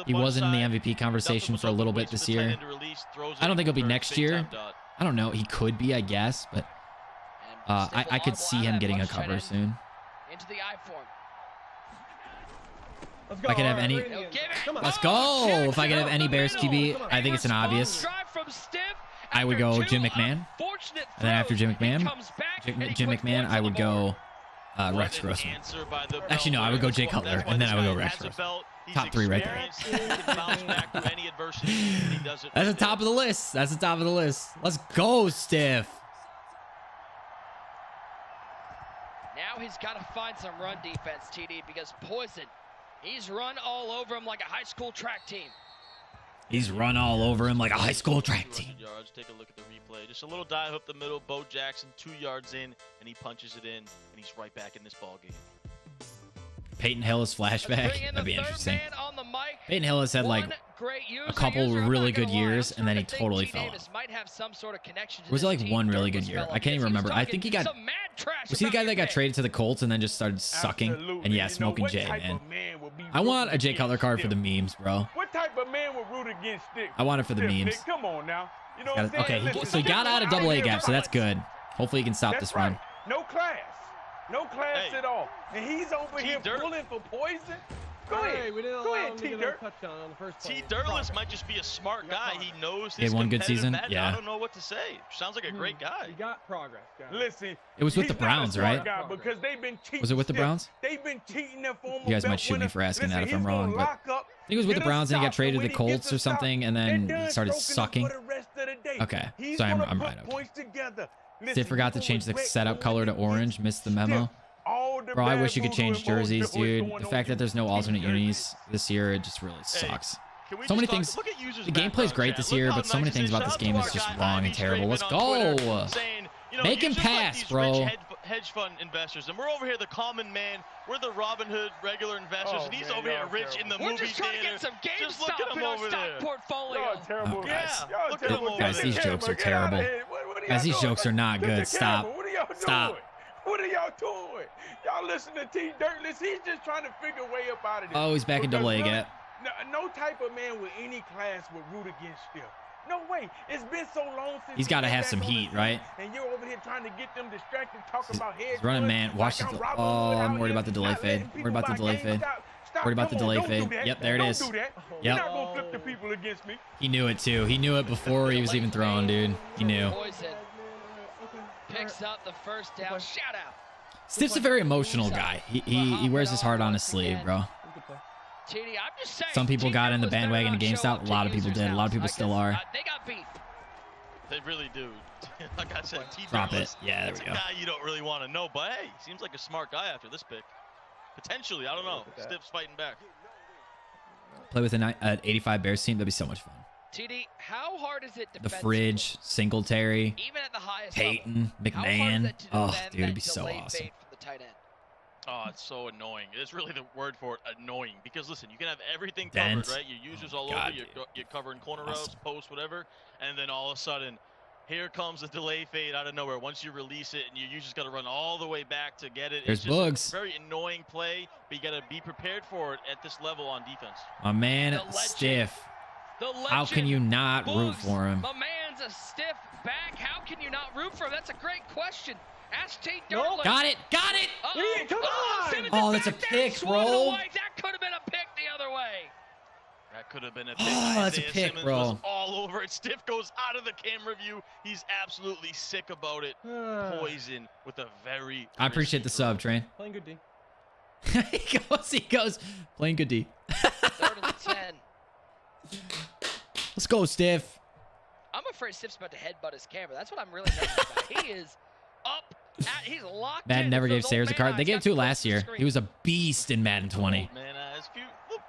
S1: He wasn't in the MVP conversation for a little bit this year. I don't think he'll be next year. I don't know. He could be, I guess, but I could see him getting a cover soon.
S4: Into the I form.
S1: If I could have any, let's go. If I could have any Bears QB, I think it's an obvious. I would go Jim McMahon, and then after Jim McMahon, I would go Rex Grossman. Actually, no, I would go Jay Cutler, and then I would go Rex Grossman. Top 3 right there. That's the top of the list. That's the top of the list. Let's go, Stiff.
S4: Now he's got to find some run defense, TD, because Poison, he's run all over him like a high school track team.
S1: He's run all over him like a high school track team.
S2: Take a look at the replay. Just a little dive up the middle. Bo Jackson 2 yards in, and he punches it in, and he's right back in this ball game.
S1: Peyton Hillis flashback. That'd be interesting. Peyton Hillis had like a couple really good years, and then he totally fell off. Was it like one really good year? I can't even remember. I think he got. Was he the guy that got traded to the Colts and then just started sucking? And yeah, smoking Jay, man. I want a Jay Cutler card for the memes, bro.
S6: What type of man would root against Stick?
S1: I want it for the memes.
S6: Come on now. You know what I'm saying?
S1: Okay, so he got out of AA gap, so that's good. Hopefully he can stop this run.
S6: No class. No class at all. And he's over here pulling for Poison. Go ahead. Go ahead, T-Dirt.
S2: T-Dirtless might just be a smart guy. He knows his
S1: he had one good season.
S2: Madden.
S1: Yeah.
S2: I don't know what to say. Sounds like a great guy.
S10: He got progress, guys.
S6: Listen.
S1: It was with the Browns, right?
S6: Because they've been cheating.
S1: Was it with the Browns?
S6: They've been cheating their former
S1: You guys might shoot me for asking that if I'm wrong, but I think it was with the Browns and he got traded to the Colts or something, and then he started sucking. Okay, so I'm right. Okay. They forgot to change the setup color to orange. Missed the memo. Bro, I wish you could change jerseys, dude. The fact that there's no alternate unis this year, it just really sucks. So many things. The gameplay's great this year, but so many things about this game is just wrong and terrible. Let's go. Make him pass, bro.
S2: Hedge fund investors, and we're over here the common man. We're the Robin Hood regular investors, and he's over here rich in the movie theater.
S4: We're just trying to get some GameStop in our stock portfolio.
S6: Terrible
S1: guys.
S2: Look at him over
S1: Guys, these jokes are terrible. Guys, these jokes are not good. Stop. Stop.
S6: What are y'all doing? Y'all listen to T-Dirtless. He's just trying to figure a way up out of this.
S1: Oh, he's back in AA gap.
S6: No type of man with any class would root against Steph. No way. It's been so long since
S1: he's got to have some heat, right?
S6: And you're over here trying to get them distracted, talk about head.
S1: He's running man. Watch it. Oh, I'm worried about the delay fade. Worried about the delay fade. Worried about the delay fade. Yep, there it is. Yep.
S6: You're not gonna flip the people against me.
S1: He knew it too. He knew it before he was even thrown, dude. He knew.
S4: Poison picks up the first down. Shout out.
S1: Stiff's a very emotional guy. He wears his heart on his sleeve, bro.
S4: TD, I'm just saying,
S1: some people got in the bandwagon of GameStop. A lot of people did. A lot of people still are.
S4: They got beef.
S2: They really do. Like I said,
S1: drop it. Yeah, there we go.
S2: It's a guy you don't really want to know, but hey, seems like a smart guy after this pick. Potentially, I don't know. Stiff's fighting back.
S1: Play with an 85 Bears team. That'd be so much fun.
S4: TD, how hard is it?
S1: The Fridge, Singletary,
S4: even at the highest
S1: Peyton,
S4: level,
S1: McMahon. Oh, dude, it'd be so awesome.
S2: Oh, it's so annoying. It's really the word for it, annoying. Because listen, you can have everything covered, right? Your users all over, you're covering corner routes, posts, whatever, and then all of a sudden, here comes a delay fade out of nowhere. Once you release it, and you just got to run all the way back to get it.
S1: There's
S2: it's just
S1: bugs.
S2: A very annoying play, but you got to be prepared for it at this level on defense.
S1: My man, Stiff. How can you not root for him?
S4: My man's a stiff back. How can you not root for him? That's a great question. Ask Tate Dirtland.
S1: Got it. Got it.
S6: Come on.
S1: Oh, that's a pick, bro.
S4: That could have been a pick the other way.
S2: That could have been a pick.
S1: Oh, that's a pick,
S2: Simmons
S1: bro.
S2: Was all over it. Stiff goes out of the camera view. He's absolutely sick about it. Poison with a very.
S1: I appreciate the sub, Train.
S10: Playing good D.
S1: he goes. Playing good D.
S4: 3rd and 10.
S1: Let's go, Stiff.
S4: I'm afraid Stiff's about to headbutt his camera. That's what I'm really nervous about. He is up. He's locked
S1: Madden
S4: in.
S1: never gave Sayers a card. They gave it to it last year. He was a beast in Madden 20.
S2: Man,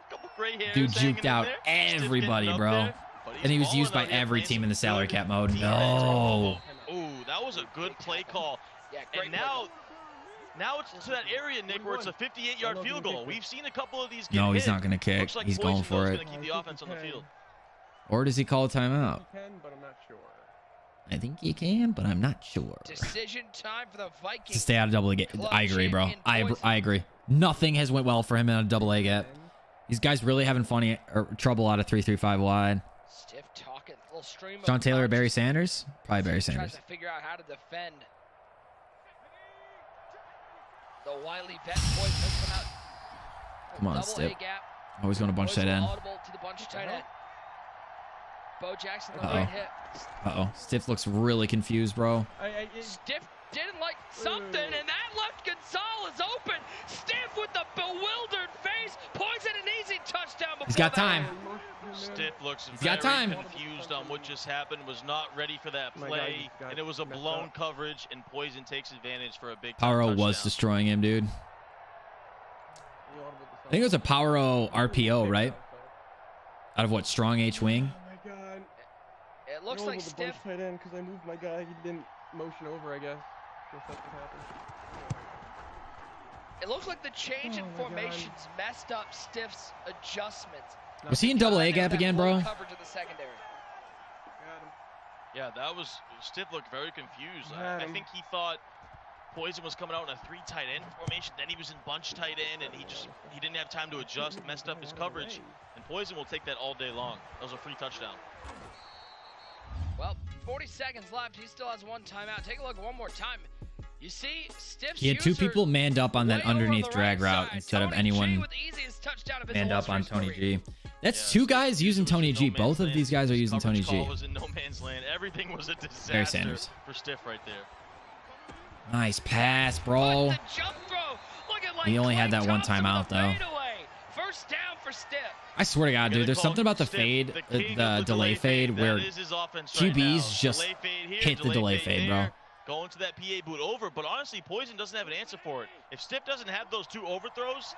S2: couple gray hairs.
S1: Dude juked out everybody, bro. And he was used by every team in the salary cap mode. No.
S2: Ooh, that was a good play call.
S4: Yeah,
S2: and now it's to that area, Nick, where it's a 58-yard field goal. We've seen a couple of these.
S1: No, he's not going to kick.
S2: Looks like
S1: he's going for it.
S2: Gonna keep the offense on the field.
S1: Or does he call a timeout?
S10: He can, but I'm not sure.
S1: I think he can, but I'm not sure.
S4: Decision time for the Vikings.
S1: To stay out of double A gap. I agree, bro. I agree. Nothing has went well for him in a double A gap. These guys really having trouble out of 3-3-5 wide.
S4: Stiff talking. Little stream
S1: Sean Taylor or Barry Sanders? Probably Barry Sanders.
S4: Tries to figure out how to defend. The wily vet boy puts him out.
S1: Come on, Stiff. Always going to bunch tight end.
S4: Audible to the bunch tight end. Bo Jackson, the right hip.
S1: Uh-oh. Stiff looks really confused, bro.
S4: Stiff didn't like something, and that left Gonzalez open. Stiff with the bewildered face. Poison an easy touchdown.
S1: He's got time.
S2: Stiff looks very confused on what just happened, was not ready for that play, and it was a blown coverage, and Poison takes advantage for a big
S1: Power O
S2: touchdown.
S1: was destroying him, dude. I think it was a Power O RPO, right? Out of what, strong H wing?
S4: It looks like Stiff.
S10: Tight end because I moved my guy. He didn't motion over, I guess. That's what happened.
S4: It looks like the change in formations messed up Stiff's adjustments.
S1: Was he in double A gap again, bro?
S4: Coverage of the secondary.
S2: Yeah, that was Stiff looked very confused. I think he thought Poison was coming out in a 3 tight end formation. Then he was in bunch tight end, and he didn't have time to adjust, messed up his coverage. And Poison will take that all day long. That was a free touchdown.
S4: Well, 40 seconds left. He still has one timeout. Take a look one more time. You see, Stiff's
S1: he had 2 people manned up on that underneath drag route instead of anyone manned up on Tony G. That's 2 guys using Tony G. Both of these guys are using Tony G.
S2: Was in no man's land. Everything was a disaster
S1: Barry Sanders.
S2: For Stiff right there.
S1: Nice pass, bro. He only had that one timeout, though.
S4: First down for Stiff.
S1: I swear to God, dude, there's something about the fade, the delay fade, where QBs just hit the delay fade, bro.
S2: Going to that PA boot over, but honestly, Poison doesn't have an answer for it. If Stiff doesn't have those 2 overthrows,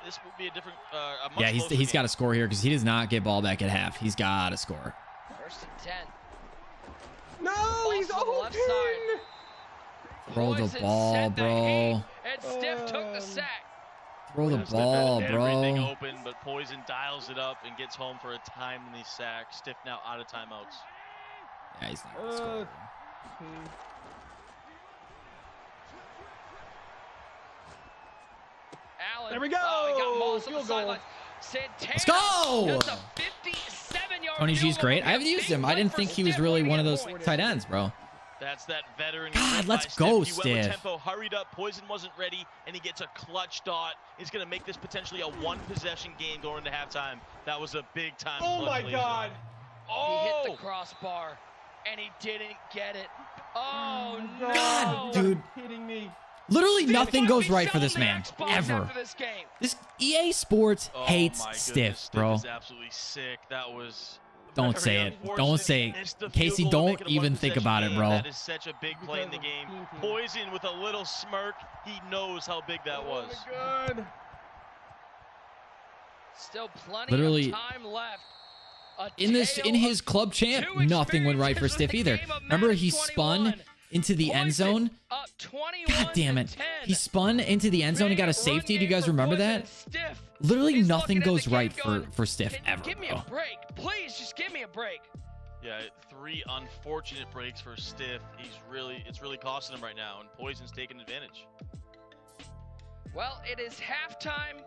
S2: this would be a different.
S1: Yeah, he's got to score here because he does not get ball back at half. He's got to score.
S4: 1st and 10.
S10: No, he's open.
S4: Left side.
S1: Throw the ball, bro.
S4: And Stiff took the sack.
S1: Throw the ball, bro.
S2: Everything open, but Poison dials it up and gets home for a timely sack. Stiff now out of timeouts.
S1: Yeah, he's not gonna score.
S4: Allen.
S10: There we go.
S4: Oh, he got Moss on the sideline.
S1: Let's go! Tony G's great. I haven't used him. I didn't think he was really one of those tight ends, bro.
S2: That's that veteran.
S1: God, let's go,
S2: Stiff. He went with
S1: Stiff.
S2: tempo, hurried up. Poison wasn't ready, and he gets a clutch dot. He's going to make this potentially a one-possession game going into halftime. That was a big-time.
S10: Oh my God!
S4: Oh! He hit the crossbar, and he didn't get it. Oh no!
S1: God, dude.
S10: Kidding me.
S1: Literally nothing goes right for this man ever. This EA Sports hates Stiff, bro.
S2: Stiff is absolutely sick. That was.
S1: Don't say it. Don't say it. Casey, don't even think about it, bro.
S2: That is such a big play in the game. Poison with a little smirk. He knows how big that was.
S10: Oh my God.
S4: Still plenty
S1: Literally,
S4: of time left.
S1: in his club champ, nothing went right for Stiff either. Remember, he spun into the end zone. God damn it. He spun into the end zone and got a safety. Do you guys remember that? Literally nothing goes right for Stiff ever,
S4: Give me
S1: bro.
S4: a break. Please, just give me a break.
S2: Yeah, 3 unfortunate breaks for Stiff. It's really costing him right now, and Poison's taking advantage.
S4: Well, it is halftime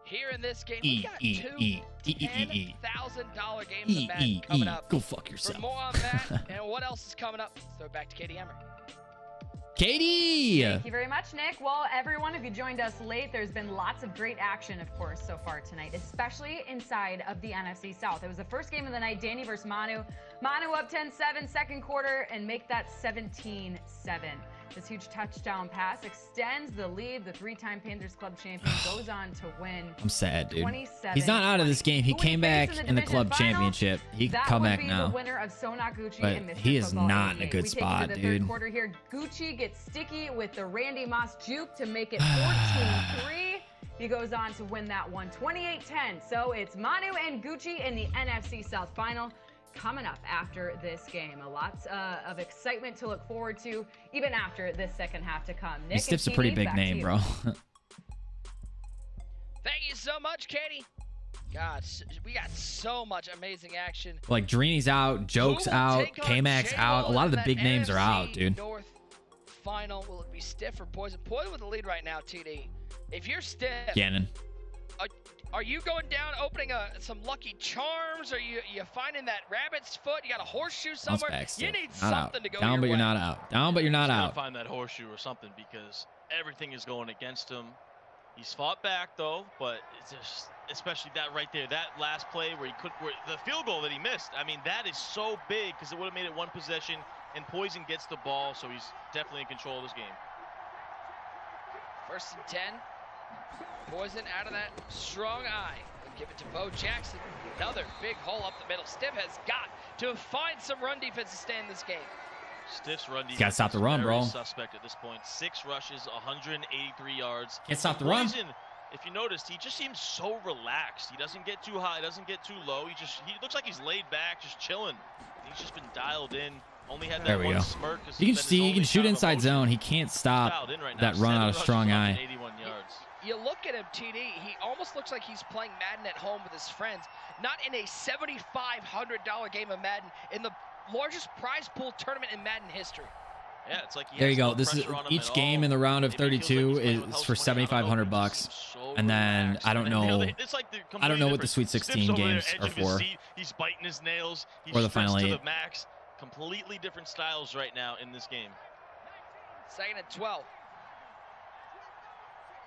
S4: here in this game. We got two $10,000 games of Madden coming up.
S1: Go fuck yourself.
S4: For more on that and what else is coming up, let's throw it back to Katie Emmer.
S1: Katie!
S3: Thank you very much, Nick. Well, everyone, if you joined us late, there's been lots of great action, of course, so far tonight, especially inside of the NFC South. It was the first game of the night, Danny versus Manu. Manu up 10-7, second quarter, and make that 17-7. This huge touchdown pass extends the lead. The 3-time Panthers Club champion goes on to win.
S1: I'm sad, dude. He's not out of this game. He came back in the club championship. He can come back now. But he is not in a good spot, dude.
S3: Third quarter here, Gucci gets sticky with the Randy Moss juke to make it 14-3. He goes on to win that one 28-10. So it's Manu and Gucci in the NFC South final. Coming up after this game. A lot of excitement to look forward to, even after this second half to come. Nick,
S1: Stiff's a pretty big name, bro.
S4: Thank you so much, Katie. God, we got so much amazing action.
S1: Like, Drini's out, Joke's out, K-Mac's out. A lot of the big names are out, dude.
S4: North final. Will it be Stiff or Poison? Poison with the lead right now, TD. If you're Stiff,
S1: Gannon.
S4: Are you going down, opening some Lucky Charms? Are you finding that rabbit's foot? You got a horseshoe somewhere? You need something to go
S1: down, but
S4: your
S1: you're
S4: way.
S1: not out. Down, but you're not out.
S2: Find that horseshoe or something, because everything is going against him. He's fought back though, but it's just, especially that right there, that last play where the field goal that he missed. I mean, that is so big because it would have made it one possession, and Poison gets the ball, so he's definitely in control of this game.
S4: 1st and 10. Poison out of that strong eye. They'll give it to Bo Jackson. Another big hole up the middle. Stiff has got to find some run defense to stay in this game.
S2: Stiff's run defense.
S1: Got to stop the run, bro.
S2: Suspect at this point. 6 rushes, 183 yards.
S1: Can't stop the run.
S2: If you noticed, he just seems so relaxed. He doesn't get too high, doesn't get too low. He looks like he's laid back, just chilling. He's just been dialed in. Only had that
S1: there we
S2: one
S1: go.
S2: Smirk.
S1: You can see, he can shoot inside zone. He can't stop that run out of strong eye.
S2: 81 yards.
S4: You look at him, TD, he almost looks like he's playing Madden at home with his friends. Not in a $7,500 game of Madden, in the largest prize pool tournament in Madden history.
S2: Yeah, it's like
S1: there you go. This is each game in the round of 32 is for $7,500, and then I don't know. I don't know what the Sweet 16 games are for.
S2: He's biting his nails.
S1: Or the final 8.
S2: Completely different styles right now in this game.
S4: 2nd and 12.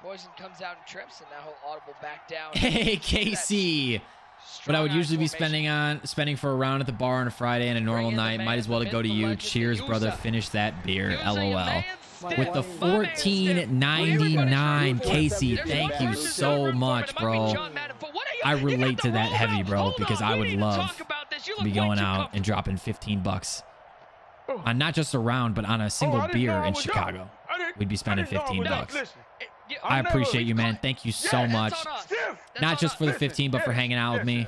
S4: Poison comes out and trips, and now he'll audible back down.
S1: Hey, Casey. What I would usually be spending for a round at the bar on a Friday and a normal night, might as well go to you. Cheers, brother. Finish that beer. LOL. With the $14.99, Casey, thank you so much, bro. I relate to that heavy, bro, because I would love to be going out and dropping $15 on not just a round, but on a single beer in Chicago. We'd be spending $15. I appreciate you, man. Thank you so much. Not just for the 15, but for hanging out with me,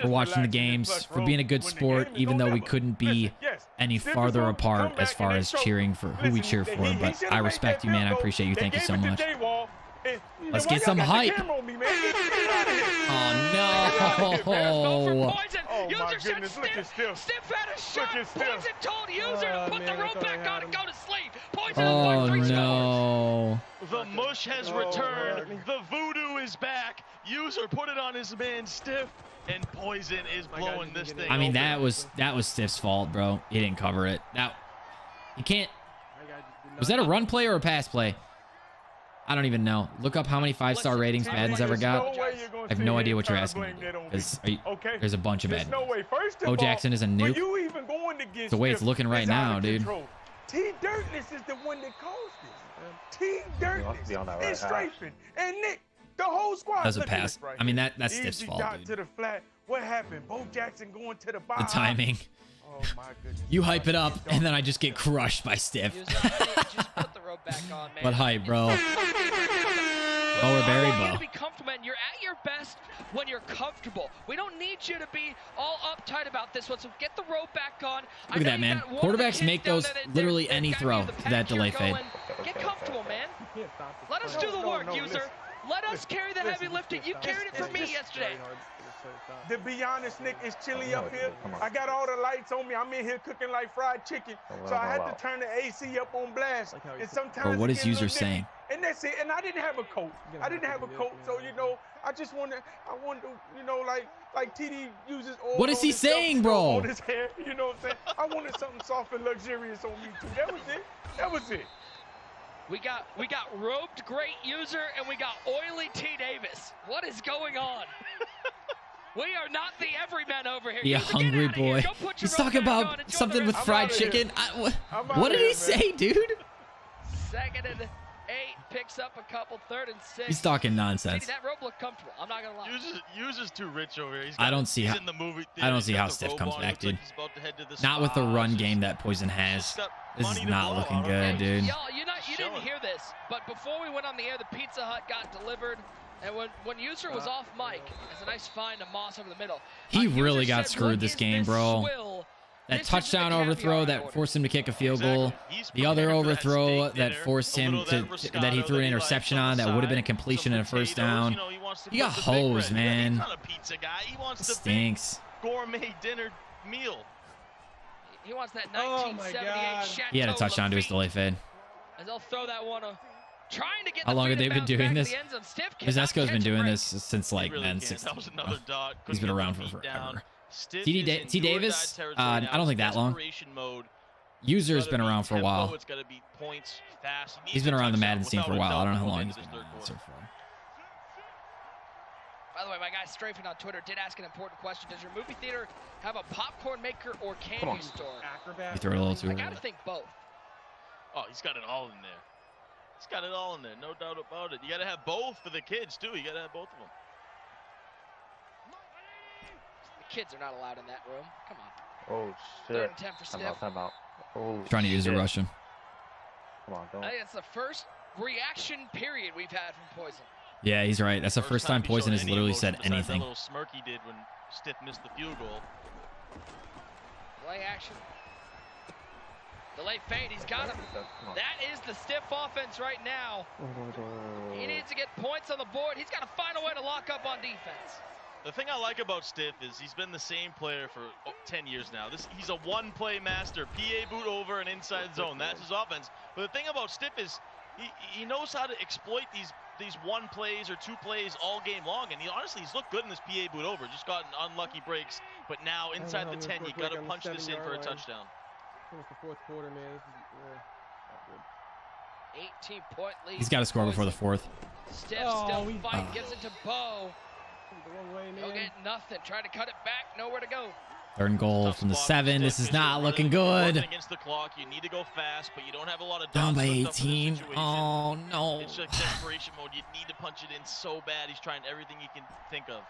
S1: for watching the games, for being a good sport, even though we couldn't be any farther apart as far as cheering for who we cheer for. But I respect you, man. I appreciate you. Thank you so much. Let's get some hype. Oh, no.
S6: Oh, my goodness. Look at Stiff.
S4: Stiff had a shot. Poison told User to put the rope back on and go to sleep. Poison
S1: oh, no.
S2: The mush has returned. The voodoo is back. User put it on his man Stiff, and Poison is blowing this thing.
S1: I mean,
S2: open.
S1: that was Stiff's fault, bro. He didn't cover it. Now, you can't. Was that a run play or a pass play? I don't even know. Look up how many 5-star ratings Madden's ever got. I have no idea what you're asking me. Because there's a bunch of Madden. Bo Jackson is a nuke. It's the way it's looking right now, dude.
S6: T Dirtless is the one that caused this. T Dirtless and Strafing and Nick, the whole squad.
S1: That's a pass. I mean, that's Stiff's fault, dude.
S6: To the flat. What happened? Bo Jackson going to the bottom.
S1: The timing.
S6: Oh my goodness.
S1: You hype it up, and then I just get crushed by Stiff.
S4: Just put the rope back on, man.
S1: What hype, bro? Lower Barry
S4: You
S1: Bow.
S4: to be comfortable, man. You're at your best when you're comfortable. We don't need you to be all uptight about this one, so get the rope back on.
S1: Look at that, man. Quarterbacks make those literally any throw to that delay fade.
S4: Get comfortable, man. Let us do the work, User. Let us carry the heavy lifting. You carried it for me yesterday.
S6: To be honest, Nick, it's chilly up here. I got all the lights on me. I'm in here cooking like fried chicken. So I had to turn the AC up on blast. And sometimes
S1: Bro, what is User saying?
S6: And that's it. And I didn't have a coat. So, you know, I just want to, you know, like TD uses oil.
S1: What is he saying, bro?
S6: On his hair, you know what I'm saying? I wanted something soft and luxurious on me, too. That was it.
S4: We got roped great User, and we got oily T Davis. What is going on? We are not the everyman over here.
S1: Be a hungry boy. He's talking about something with fried chicken. What did he say, dude?
S4: 2nd and 8, picks up a couple, 3rd and 6.
S1: He's talking nonsense.
S4: That rope looked comfortable. I'm not gonna lie.
S2: User's too rich over here.
S1: I don't see how Stiff comes back, dude. Not with the run game that Poison has. This is not looking good, dude.
S4: Y'all, you didn't hear this, but before we went on the air, the Pizza Hut got delivered. And when User was off mic, it's a nice find to Moss over the middle.
S1: He really got screwed this game, bro. That touchdown overthrow that forced him to kick a field goal. The other overthrow that forced him that he threw an interception on that would have been a completion and a first down. He got hosed, man. Stinks.
S2: Gourmet dinner meal.
S4: He wants that 1978
S1: He had a touchdown to his delay fade.
S4: And they'll throw that one. Trying to get
S1: How long have they been doing this? Vizesco's been doing this since like Madden 16. He's been around for forever. T Davis, I don't think that long. User's been around for a while. He's been around the Madden scene for a while. I don't know how long he's been doing it so far.
S4: By the way, my guy Strafing on Twitter did ask an important question. Does your movie theater have a popcorn maker or candy store?
S1: You threw it a little too early.
S4: I gotta think both.
S2: Oh, he's got it all in there. He's got it all in there, no doubt about it. You got to have both for the kids, too. You got to have both of them.
S4: The kids are not allowed in that room. Come on.
S16: Oh, shit.
S4: 3rd and 10 for Stiff.
S16: Time out. Holy
S1: Trying to use a Russian.
S16: Come on, don't.
S4: I think it's the first reaction period we've had from Poison.
S1: Yeah, he's right. That's the first time Poison has literally said anything.
S2: That little smirk he did when Stiff missed the field goal.
S4: Play action. Delay fade, he's got him. That is the Stiff offense right now. He needs to get points on the board. He's got to find a way to lock up on defense.
S2: The thing I like about Stiff is he's been the same player for 10 years now. He's a one-play master. PA boot over and inside zone. That's his offense. But the thing about Stiff is he knows how to exploit these one plays or two plays all game long. And honestly, he's looked good in this PA boot over. Just gotten unlucky breaks. But now inside the 10, you got to punch this in for a touchdown.
S10: It's the 4th quarter, man.
S4: 18-point lead.
S1: He's got to score before the 4th.
S4: Stiff still fighting, gets it to Bo. He'll get nothing. Trying to cut it back, nowhere to go.
S1: 3rd and goal from the 7. This is not looking good.
S2: Against the clock, you need to go fast, but you don't have a lot of
S1: down by 18. Oh no!
S2: It's like desperation mode. You need to punch it in so bad. He's trying everything he can think of.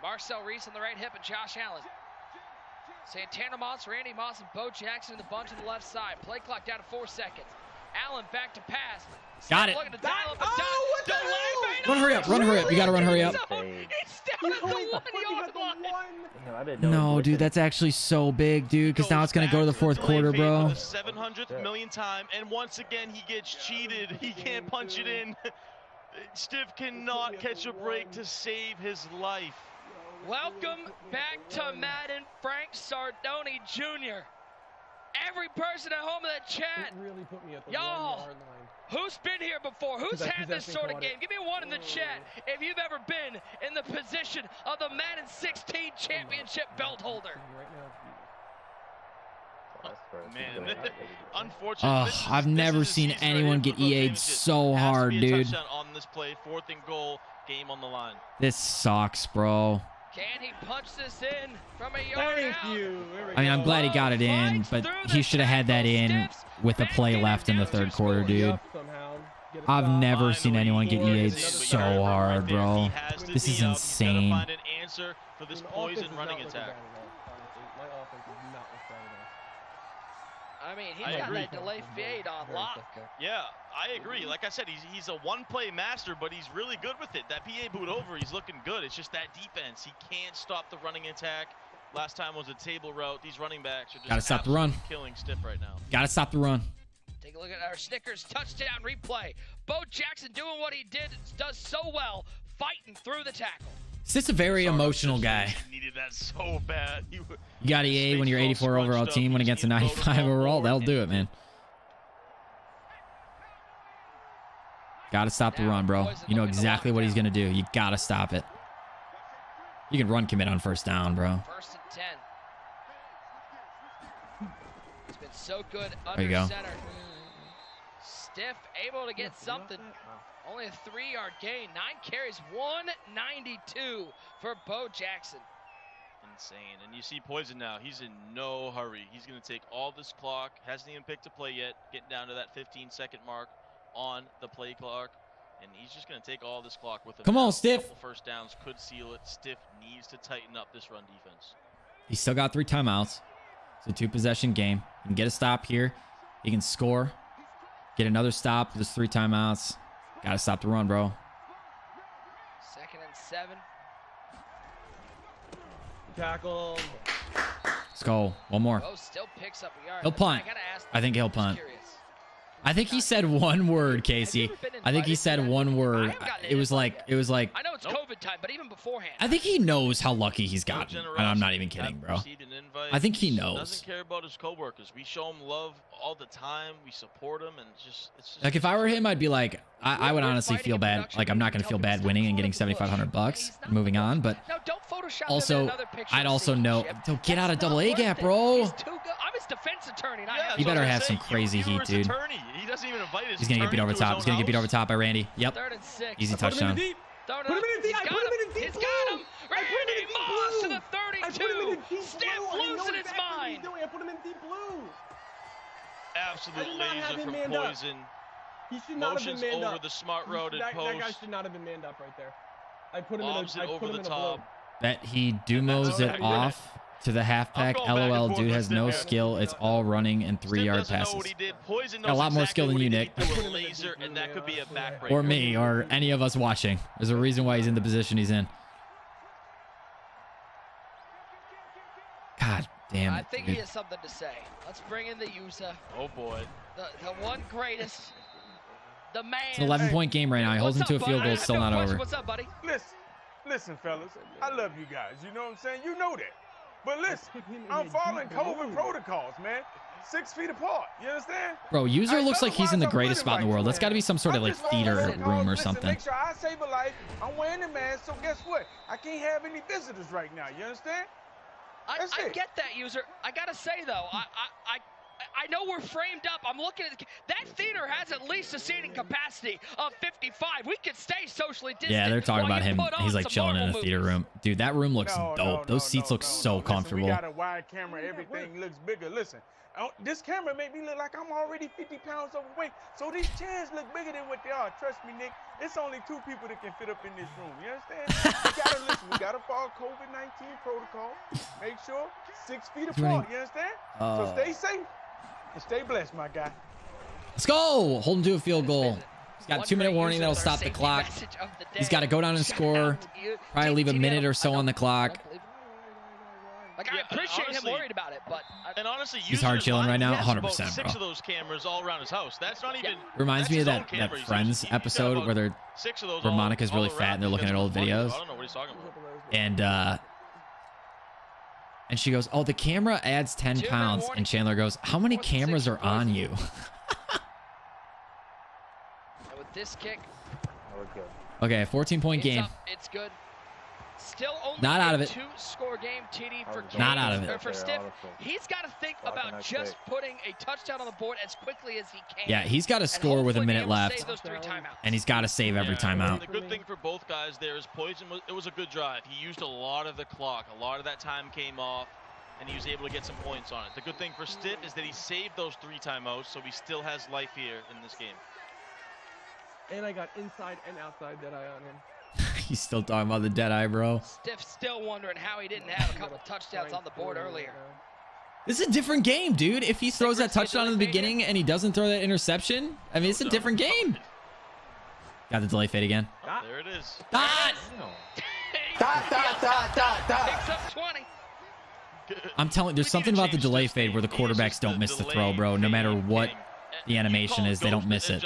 S4: Marcel Reese on the right hip and Josh Allen. Santana Moss, Randy Moss, and Bo Jackson in the bunch on the left side. Play clock down to 4 seconds. Allen back to pass.
S1: Got it.
S4: Run,
S1: hurry up. You got to run, hurry up.
S4: It's down at the 1-yard line.
S1: No, dude, that's actually so big, dude, because now it's going to go to the 4th quarter, bro.
S2: For the 700th million time, and once again, he gets cheated. He can't punch it in. Stiff cannot catch a break to save his life.
S4: Welcome back to Madden, Frank Sardoni Jr. Every person at home in the chat,
S10: really put me at the
S4: y'all,
S10: 1 yard line.
S4: Who's been here before? Who's had this sort of game? Give me one in the chat if you've ever been in the position of the Madden 16 championship belt holder.
S2: Man, unfortunately,
S1: I've never seen anyone get EA'd so hard, dude.
S2: On this play, 4th and goal, game on the line.
S1: This sucks, bro.
S4: Can he punch this in from a yard out?
S10: Thank you.
S1: I mean, I'm glad he got it in, but he should have had that in with a play left in the 3rd quarter, dude. I've never seen anyone get EA'd so hard, bro. This is insane.
S2: Find an answer for this poison running attack.
S4: I mean, he's got that delay fade on lock.
S2: Yeah, I agree. Like I said, he's a one-play master, but he's really good with it. That PA boot over, he's looking good. It's just that defense. He can't stop the running attack. Last time was a table route. These running backs are just
S1: gotta stop the run.
S2: Killing stiff right now.
S1: Gotta stop the run.
S4: Take a look at our Snickers touchdown replay. Bo Jackson doing what he does so well, fighting through the tackle.
S1: Is this a very emotional guy?
S2: Needed that so bad.
S1: You got EA when you're 84 overall team when against a 95 overall. That'll do it, man. Gotta stop the run, bro. You know exactly what he's gonna do. You gotta stop it. You can run commit on 1st down, bro.
S4: 1st and 10. It's been so good
S1: there you go.
S4: under center. Stiff able to get something. Only a 3-yard gain. 9 carries, 192 for Bo Jackson.
S2: Insane. And you see Poison now. He's in no hurry. He's going to take all this clock. Hasn't even picked a play yet. Getting down to that 15-second mark on the play clock. And he's just going to take all this clock with him.
S1: Come on, Stiff.
S2: Couple 1st downs could seal it. Stiff needs to tighten up this run defense.
S1: He's still got 3 timeouts. It's a 2-possession game. He can get a stop here. He can score. Get another stop with his 3 timeouts. Gotta stop the run, bro.
S4: 2nd and 7.
S10: Tackle.
S1: Let's go. One more.
S4: Bo still picks up a yard.
S1: He'll punt. I think he'll punt. I think he said one word, Casey. I think he said one word. It was like.
S4: I know it's COVID time, but even beforehand.
S1: I think he knows how lucky he's gotten. And I'm not even kidding, bro. I think he knows.
S2: Doesn't care about his coworkers. We show him love all the time. We support him, and it's just
S1: like if I were him, I'd be like, I would honestly feel bad. Like I'm not gonna feel bad winning and getting $7,500 and moving on, but also I'd also know. Don't get out of double A gap, bro.
S4: I'm his defense attorney.
S1: You better have some crazy heat, dude.
S2: He doesn't even invite his
S1: He's gonna get beat over the top. He's gonna get beat over the top by Randy. Yep.
S4: 3rd and 6.
S1: Easy touchdown.
S10: Put him in deep. I put him in deep.
S4: He's got him. Randy Moss to the 32. Stiff losing his mind.
S10: I put him in deep blue.
S2: Absolute laser from Poison.
S10: He should not have been manned up.
S2: Over the smart road and post.
S10: That guy should not have been manned up right there. I put him
S2: over the top.
S1: Bet he dumos it off to the halfback. LOL, dude has no skill. It's all running and 3-yard passes. Got a lot more skill than you, Nick. Or me, or any of us watching. There's a reason why he's in the position he's in. God damn it,
S4: I think he has something to say. Let's bring in the user.
S2: Oh boy.
S4: The one greatest. The man.
S1: It's an 11-point game right now. He holds him to a field goal. Still not over.
S4: What's up, buddy?
S6: Listen, fellas. I love you guys. You know what I'm saying? You know that. But listen, I'm following COVID protocols, man. 6 feet apart. You understand?
S1: Bro, user looks like he's in the greatest spot in the world. That's got to be some sort of like theater room or something.
S6: Make sure I save a life. I'm wearing the mask, so guess what? I can't have any visitors right now. You understand?
S4: I get that, user. I gotta say though, I know we're framed up. I'm looking at that theater has at least a seating capacity of 55. We could stay socially distant.
S1: Yeah, they're talking about him. He's like chilling in a theater room. Dude, that room looks dope. Those seats look so comfortable.
S6: We got a wide camera. Everything looks bigger. Listen, this camera made me look like I'm already 50 pounds overweight. So these chairs look bigger than what they are. Trust me, Nick. It's only 2 people that can fit up in this room. You understand? We gotta listen. We gotta follow COVID-19 protocol. Make sure 6 feet apart. You understand? So stay safe. And stay blessed, my guy.
S1: Let's go. Hold him to a field goal. He's got 2-minute warning. That'll stop the clock. He's got to go down and score. Probably leave a minute or so on the clock.
S4: Like, I appreciate him worried about it, but
S2: and honestly,
S1: he's hard chilling right now. 100%, bro.
S2: 6 of those cameras all around his house. That's not even.
S1: Reminds me of that Friends episode where Monica's really fat and they're looking at old videos.
S2: I don't know what he's talking about.
S1: And And she goes, oh, the camera adds 10 pounds. And Chandler goes, how many cameras are on you?
S4: With this kick.
S1: Okay, 14-point game.
S4: It's good. Still only
S1: not out of it.
S4: 2-score game, TD, for James,
S1: not out of it.
S4: Or for Stiff. He's got to think about just putting a touchdown on the board as quickly as he can.
S1: Yeah, he's got to score with a minute left. And he's got to save every timeout.
S2: The good thing for both guys there is Poison, it was a good drive. He used a lot of the clock. A lot of that time came off, and he was able to get some points on it. The good thing for Stiff is that he saved those 3 timeouts, so he still has life here in this game.
S17: And I got inside and outside that eye on him.
S1: He's still talking about the dead eye, bro.
S4: Stiff still wondering how he didn't have a couple touchdowns on the board earlier.
S1: This is a different game, dude. If he throws that touchdown in the beginning and he doesn't throw that interception, I mean, it's a different game. Got the delay fade again.
S2: There it is.
S1: Dot!
S4: Picks up 20.
S1: I'm telling, there's something about the delay fade where the quarterbacks don't miss the throw, bro. No matter what the animation is, they don't miss it.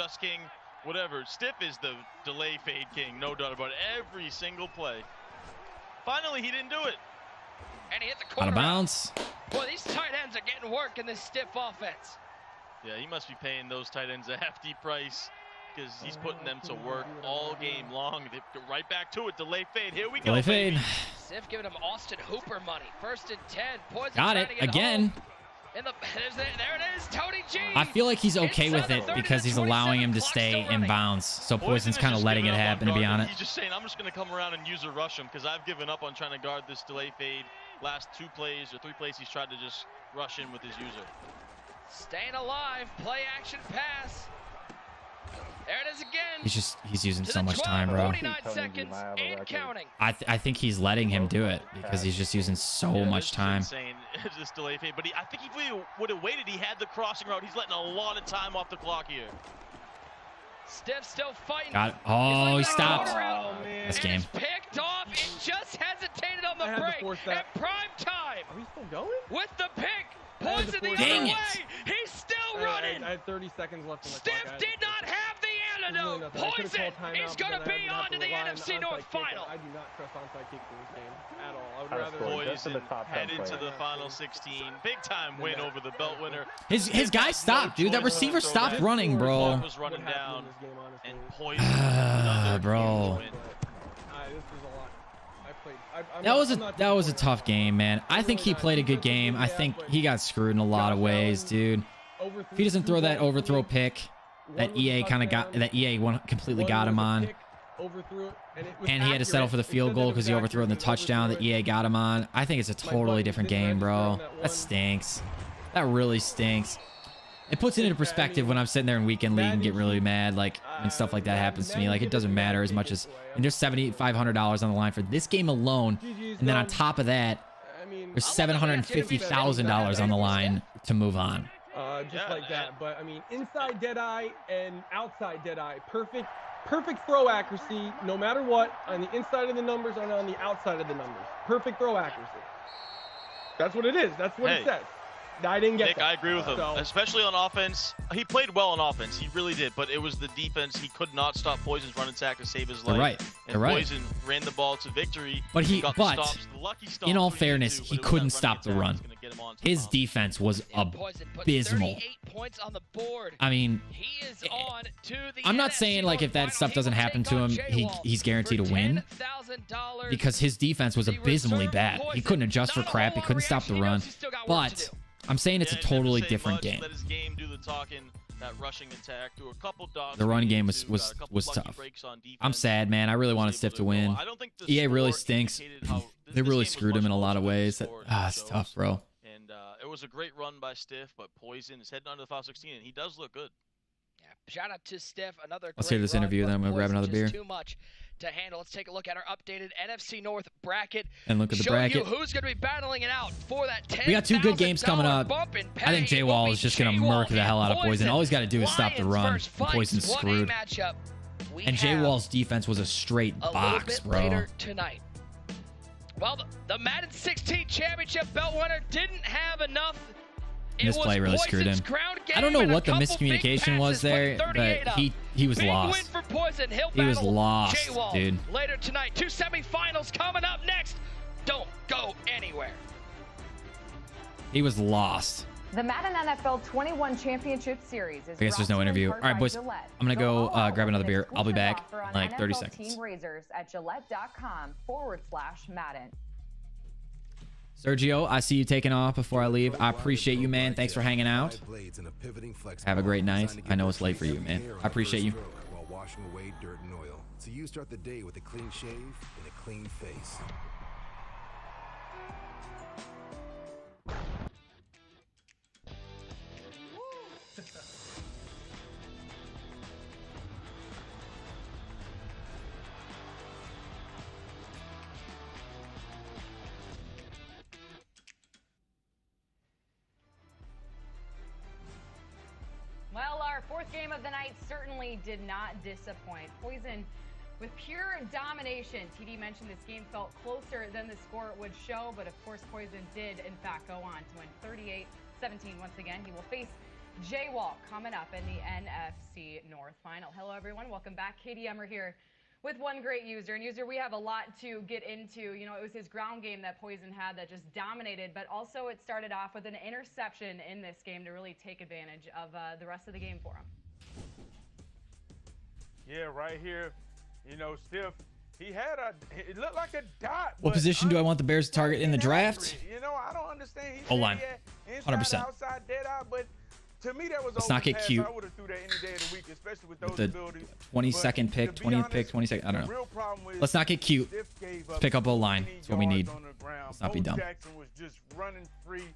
S2: Whatever. Stiff is the delay fade king, no doubt about it. Every single play. Finally, he didn't do it.
S4: And he hit the corner.
S1: Out of bounds.
S4: Boy, these tight ends are getting work in this Stiff offense.
S2: Yeah, he must be paying those tight ends a hefty price because he's putting them to work all game long. They go right back to it. Delay fade. Here we go.
S1: Delay fade.
S4: Stiff giving him Austin Hooper money. 1st and 10. Poison
S1: got it again.
S4: There it is, Tony G.
S1: I feel like he's okay with it because he's allowing him to stay in bounds. So Poison's kind of letting it happen, to be honest.
S2: He's just saying, I'm just going to come around and use a rush him because I've given up on trying to guard this delay fade. Last 2 plays or 3 plays, he's tried to just rush in with his user.
S4: Staying alive, play action pass. There it is again.
S1: He's using so much time, bro.
S4: 49 seconds and counting.
S1: I think he's letting him do it because he's just using so much time.
S2: Insane. This delay fade, but I think if we would have waited, he had the crossing route. He's letting a lot of time off the clock here.
S4: Stiff still fighting.
S1: Got it. Oh, he stopped.
S4: This game. Picked off. It just hesitated on the break at prime time.
S17: Are we still going?
S4: With the pick. Poison the other way. He's still running.
S17: I had 30 seconds left on the
S4: clock. Stiff did not have the antidote. Poison is going to be on to the NFC North final.
S17: I do not trust onside kicks in this game at all. I would rather
S2: Poison head into the final 16. Big time win over the belt winner.
S1: His guy stopped, dude. That receiver stopped running, bro.
S2: Was running down and Poison.
S1: Bro. That was a tough game, man. I think he played a good game. I think he got screwed in a lot of ways, dude. If he doesn't throw that overthrow pick that EA completely got him on, and he had to settle for the field goal because he overthrew in the touchdown that EA got him on, I think it's a totally different game, bro. That stinks. That really stinks. It puts it into perspective when I'm sitting there in weekend league and get really mad, like when stuff like that happens to me. Like, it doesn't matter as much as, and there's $7,500 on the line for this game alone, and then on top of that, there's $750,000 on the line to move on.
S17: Just like that, but I mean, inside dead eye and outside dead eye, perfect throw accuracy, no matter what, on the inside of the numbers and on the outside of the numbers. Perfect throw accuracy. That's what it is. That's what it says. I didn't get
S2: Nick,
S17: that.
S2: I agree with him, especially on offense. He played well on offense. He really did, but it was the defense. He could not stop Poison's run attack to save his life.
S1: They're right.
S2: Poison ran the ball to victory.
S1: But
S2: lucky stops
S1: in all fairness, he couldn't stop the run. His defense was abysmal.
S4: 38 points on the board.
S1: I mean,
S4: he is on to the
S1: I'm not saying like if that stuff doesn't happen to him, he's guaranteed to win, because his defense was abysmally bad. He couldn't adjust for crap. He couldn't stop the run. But I'm saying it's a totally different game.
S2: Let his game do the talking. That rushing attack through a couple dots.
S1: The run game was tough. I'm sad, man. I really wanted Stiff to win. EA really stinks. They really screwed him in a lot of ways. It's tough, bro.
S2: And it was a great run by Stiff, but Poison is heading on to the final 16, and he does look good.
S4: Yeah, shout out to Stiff.
S1: Let's hear this interview, then I'm gonna grab another beer.
S4: Too much to handle. Let's take a look at our updated NFC North bracket
S1: and look at the bracket.
S4: Who's going to be battling it out for that $10,000
S1: We got 2 good games coming up. I think J Wall is just going to murk the hell out of Poison. All he's got to do is stop the run. And Poison's screwed. And J Wall's defense was a straight box, bro.
S4: Later tonight. Well, the Madden 16 championship belt winner didn't have enough.
S1: This play really screwed him. I don't know what the miscommunication was there, but he was lost. He was lost, dude.
S4: Later tonight, 2 semifinals coming up next. Don't go anywhere.
S1: He was lost.
S3: The Madden NFL 21 Championship Series is
S1: I guess there's no interview. All right, boys. I'm going to go grab another beer. I'll be back in like 30 seconds.
S3: Team Razors at Gillette.com/Madden.
S1: Sergio, I see you taking off before I leave. I appreciate you, man. Thanks for hanging out. Have a great night. I know it's late for you, man. I appreciate you.
S18: While washing away dirt and oil, so you start the day with a clean shave and a clean face.
S3: Well, our fourth game of the night certainly did not disappoint. Poison with pure domination. TD mentioned this game felt closer than the score would show, but of course Poison did in fact go on to win 38-17 once again. He will face J-Wall coming up in the NFC North Final. Hello everyone, welcome back. Katie Emmer here with one great user. And user, we have a lot to get into. You know, it was his ground game that Poison had that just dominated, but also it started off with an interception in this game to really take advantage of the rest of the game for him.
S6: Yeah, right here, you know, Stiff, it looked like a dot.
S1: What position do I want the Bears to target in the draft?
S6: You know, I don't understand.
S1: O-line, 100%.
S6: Outside, dead eye, but to me, that was
S1: let's not get cute.
S6: I would have threw that any day of the week, especially with those
S1: the
S6: abilities.
S1: 22nd pick, 20th pick, 22nd. I don't know. Let's not get cute. Let's pick up O-line. That's what we need. Let's not be dumb.
S6: Jackson was just running free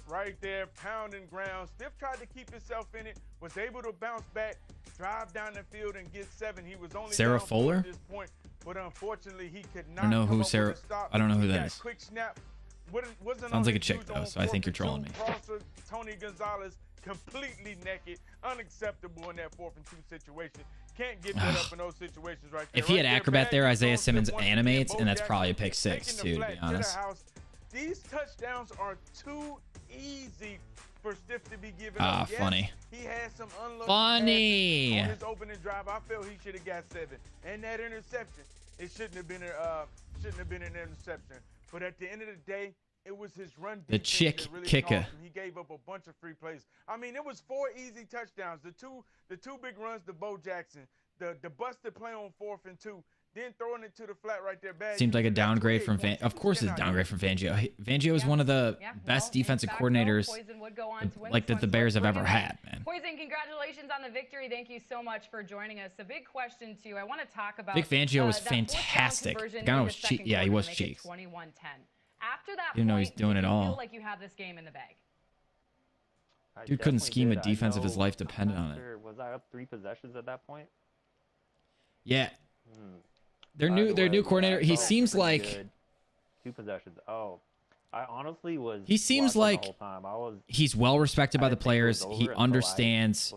S6: right there, pounding ground. Stiff tried to keep himself in it, was able to bounce back, drive down the field and get 7. He was only
S1: Sarah
S6: down
S1: Fuller?
S6: at this point, but unfortunately he could not.
S1: I don't know who
S6: come up
S1: Sarah.
S6: with a stop.
S1: I don't know who
S6: He
S1: that
S6: got
S1: is.
S6: Quick snap.
S1: Sounds like a chick though, so I think you're trolling me.
S6: Crosser, Tony Gonzalez completely naked, unacceptable in that 4th and 2 situation. Can't get that up in those situations right there.
S1: If he had
S6: Right
S1: acrobat there, Isaiah Simmons
S6: once
S1: animates,
S6: again,
S1: and that's
S6: Bo
S1: probably a
S6: Jackson
S1: pick 6
S6: taking
S1: too,
S6: the
S1: to be
S6: flat
S1: honest.
S6: the house. These touchdowns are too easy for Stiff to be given up. Yes,
S1: funny.
S6: He had some unlucky
S1: Funny.
S6: passes on his opening drive. I felt he should have got 7. And that interception, it shouldn't have been an interception. But at the end of the day, it was his run
S1: The
S6: defense
S1: chick
S6: that really
S1: kicker.
S6: cost him. He gave up a bunch of free plays. I mean, it was 4 easy touchdowns. The two big runs to Bo Jackson, the busted play on 4th and 2, then throwing it to the flat right there. Bad.
S1: Seems like a downgrade from Of course, it's a downgrade from Fangio. Fangio is one of the best defensive coordinators like that the Bears have ever had, man.
S3: Poison, congratulations on the victory. Thank you so much for joining us. A big question too. I want to talk about.
S1: Vic Fangio was fantastic. Gano was cheap. Yeah, he was cheeks.
S3: 21-10. After that,
S1: You know he's doing it all.
S3: Feel like you have this game in the bag.
S1: Dude couldn't scheme a defense if his life depended on it.
S5: Was I up 3 possessions at that point?
S1: Yeah. Their new coordinator. He seems like
S5: good. 2 possessions. Oh, I honestly was.
S1: He seems like
S5: the whole time.
S1: he's well respected by the players. He understands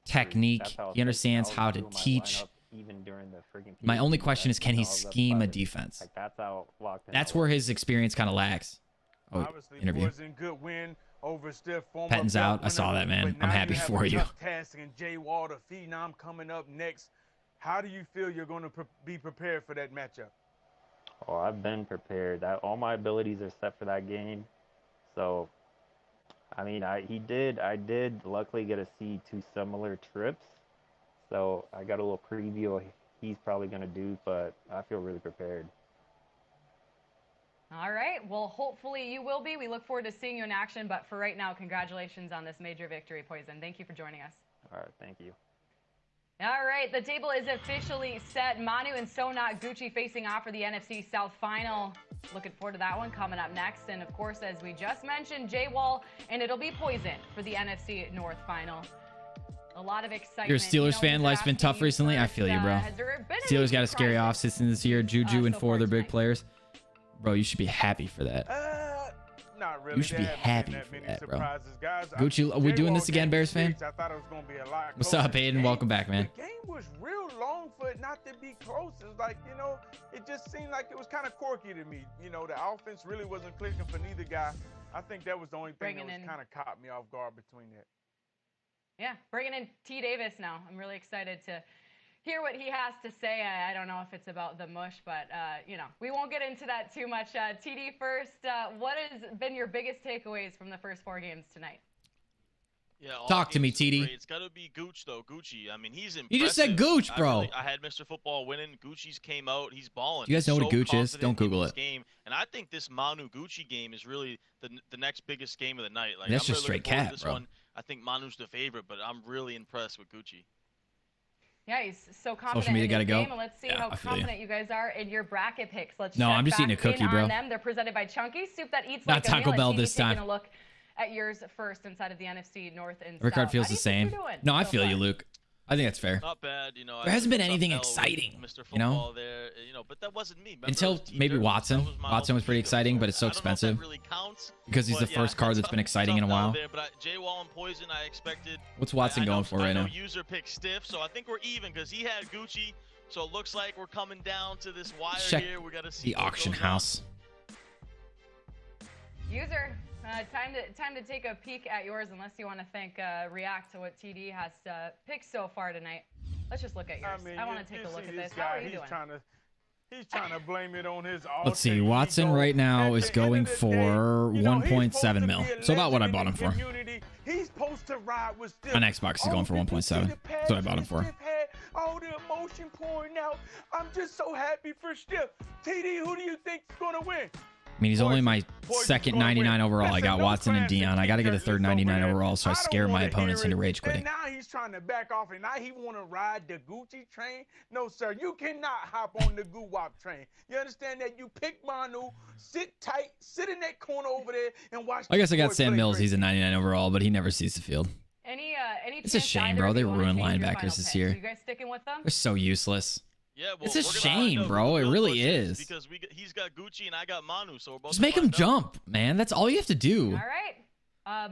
S1: technique. He understands how to teach.
S5: Even during the freaking.
S1: My only question is, can he scheme a defense?
S5: Like that's how locked in.
S1: That's where his experience kind of lacks. Oh,
S6: obviously,
S1: interview.
S6: Good win over Stiff.
S1: Patton's out. I saw that, man. I'm happy for you.
S6: Task and J-Wall, the phenom, coming up next. How do you feel you're going to be prepared for that matchup?
S5: Oh, I've been prepared. All my abilities are set for that game. So, I mean, I did luckily get to see 2 similar trips. So I got a little preview of he's probably going to do, but I feel really prepared.
S3: All right. Well, hopefully you will be. We look forward to seeing you in action. But for right now, congratulations on this major victory, Poison. Thank you for joining us.
S5: All right. Thank you.
S3: All right. The table is officially set. Manu and Sonat Gucci facing off for the NFC South Final. Looking forward to that one coming up next. And, of course, as we just mentioned, J-Wall, and it'll be Poison for the NFC North Final. A lot of excitement.
S1: You're a Steelers fan. Life's been tough recently. I feel you, bro. Steelers got a scary offseason this year. Juju and 4 other big players. Bro, you should be happy for that.
S6: Not really.
S1: You should be happy for that, bro.
S6: Guys.
S1: Gucci, are we doing this again, Bears fan?
S6: I thought it was going to be a lot.
S1: What's up, Aiden? Welcome back, man.
S6: The game was real long for it not to be close. It's like, you know, it just seemed like it was kind of quirky to me. You know, the offense really wasn't clicking for neither guy. I think that was the only thing that was kind of caught me off guard between that.
S3: Yeah, bringing in T. Davis now. I'm really excited to hear what he has to say. I don't know if it's about the mush, but, you know, we won't get into that too much. TD first, what has been your biggest takeaways from the first 4 games tonight?
S2: Yeah,
S1: talk to me, TD.
S2: It's got to be Gooch, though. Gucci. I mean, he's impressive.
S1: You just said Gooch, bro.
S2: I had Mr. Football winning. Gucci's came out. He's balling.
S1: You guys know what a Gooch is? Don't Google it.
S2: Game. And I think this Manu Gucci game is really the next biggest game of the night. Like,
S1: that's
S2: I'm
S1: just
S2: really
S1: straight cat, bro.
S2: One. I think Manu's the favorite, but I'm really impressed with Gucci.
S3: Yeah, he's so confident
S1: Social media
S3: in
S1: gotta
S3: his
S1: go.
S3: game, and let's see how confident you guys are in your bracket picks. Let's
S1: no,
S3: check
S1: I'm just eating a
S3: back
S1: cookie,
S3: in
S1: bro.
S3: On them. They're presented by Chunky Soup that eats
S1: Not
S3: like
S1: Taco
S3: a meal.
S1: Bell
S3: And
S1: this time.
S3: Taking a look at yours first inside of the NFC North and
S1: Every card
S3: South.
S1: feels
S3: How do
S1: the
S3: you think
S1: same.
S3: you're doing
S1: No, I
S3: so
S1: feel
S3: far?
S1: you, Luke. I think that's fair.
S2: Not bad, you know.
S1: There hasn't been anything
S2: L with
S1: exciting,
S2: Mr.
S1: you know?
S2: Football there, you know, but that wasn't me. Remember,
S1: Until maybe Watson. Watson was pretty exciting, but it's so expensive.
S2: Really counts,
S1: because he's the first card that's been exciting in a while.
S2: There, but J-Wall and Poison, I expected.
S1: What's Watson going for right now?
S2: User pick stiff, so I think we're even because he had Gucci. So it looks like we're coming down to this wire here. We got to see
S1: the auction house.
S3: User, time to take a peek at yours, unless you want to react to what TD has picked so far tonight. Let's just look at yours. I want to take a look at this. How are you doing?
S6: He's trying to blame it on his.
S1: Let's see. Watson right now is going for 1.7 mil. So about what I bought him for.
S6: He's supposed to ride with Stiff.
S1: On Xbox, he's going for 1.7. That's what I bought him for.
S6: All the emotion pouring out. I'm just so happy for Stiff. TD, who do you think's gonna win?
S1: I mean, he's only my second 99 overall. I got Watson and Dion. I got to get a third 99 overall, so I scare my opponents into rage quitting.
S6: And now he's trying to back off, and now he want to ride the Gucci train. No, sir, you cannot hop on the Goo-Wop train. You understand that? You pick Manu, sit tight, sit in that corner over there, and watch.
S1: I guess I got Sam Mills. He's a 99 overall, but he never sees the field.
S3: Any
S1: it's a shame, bro. They ruined linebackers this year.
S3: You guys sticking with them?
S1: They're so useless.
S2: Yeah, well,
S1: it's a shame, bro. It really is.
S2: Because he's got Gucci and I got Manu, so we're both
S1: just make him jump, man. That's all you have to do.
S3: All right.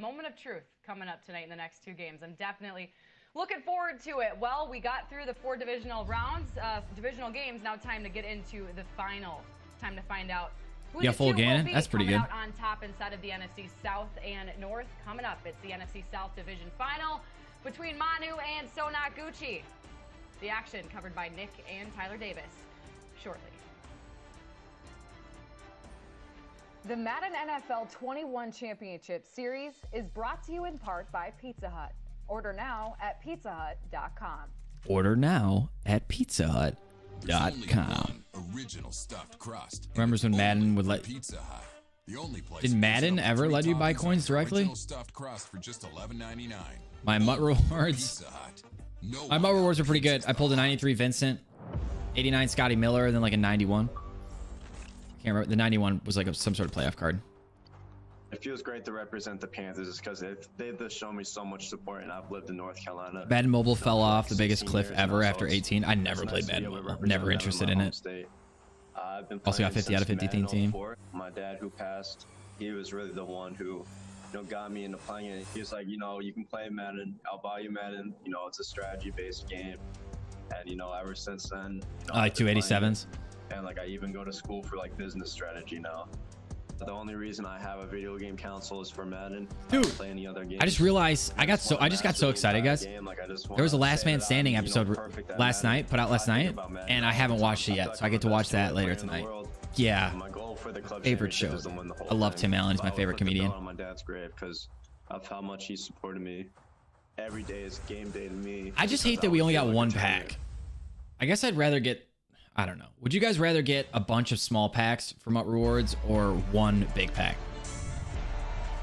S3: Moment of truth coming up tonight in the next 2 games. I'm definitely looking forward to it. Well, we got through the 4 divisional rounds, divisional games. Now time to get into the final. Time to find out who the
S1: full
S3: two will
S1: Gannon.
S3: be
S1: That's pretty
S3: coming
S1: good.
S3: out on top inside of the NFC South and North. Coming up, it's the NFC South Division Final between Manu and Sonat Gucci. The action covered by Nick and Tyler Davis shortly. The Madden NFL 21 Championship Series is brought to you in part by Pizza Hut. Order now at pizzahut.com.
S1: Order now at pizzahut.com.
S9: Original stuffed crust.
S1: Remembers when Madden would let
S9: Pizza Hut. The only place
S1: Did Madden ever let you buy coins directly?
S9: Stuffed crust for just $11.99.
S1: My MUT rewards. My MUT rewards are pretty good. I pulled a 93 Vincent, 89 Scotty Miller, and then like a 91. Can't remember. The 91 was like some sort of playoff card.
S11: It feels great to represent the Panthers just because they've just shown me so much support, and I've lived in North Carolina.
S1: Madden Mobile fell off the biggest cliff ever after 18. I never played Madden Mobile. Never interested in it.
S11: I've been
S1: Also got 50 out of 50 team.
S11: My dad, who passed, he was really the one who got me into playing it. He was like, you can play Madden. I'll buy you Madden. It's a strategy-based game. And, ever since then,
S1: I like 287s.
S11: And, I even go to school for, business strategy now. The only reason I have a video game console is for Madden.
S1: Dude,
S11: play any other game.
S1: I just realized I just got so excited, guys. There was a Last Man Standing episode last night, put out last night, and I haven't watched it yet, so I get to watch that later tonight. Yeah, favorite show. I love Tim Allen. He's my favorite comedian.
S11: My dad's grave because of how much he supported me. Every day is game day to me.
S1: I just hate that we only got one pack. I guess I'd rather get, I don't know. Would you guys rather get a bunch of small packs from MUT rewards or one big pack?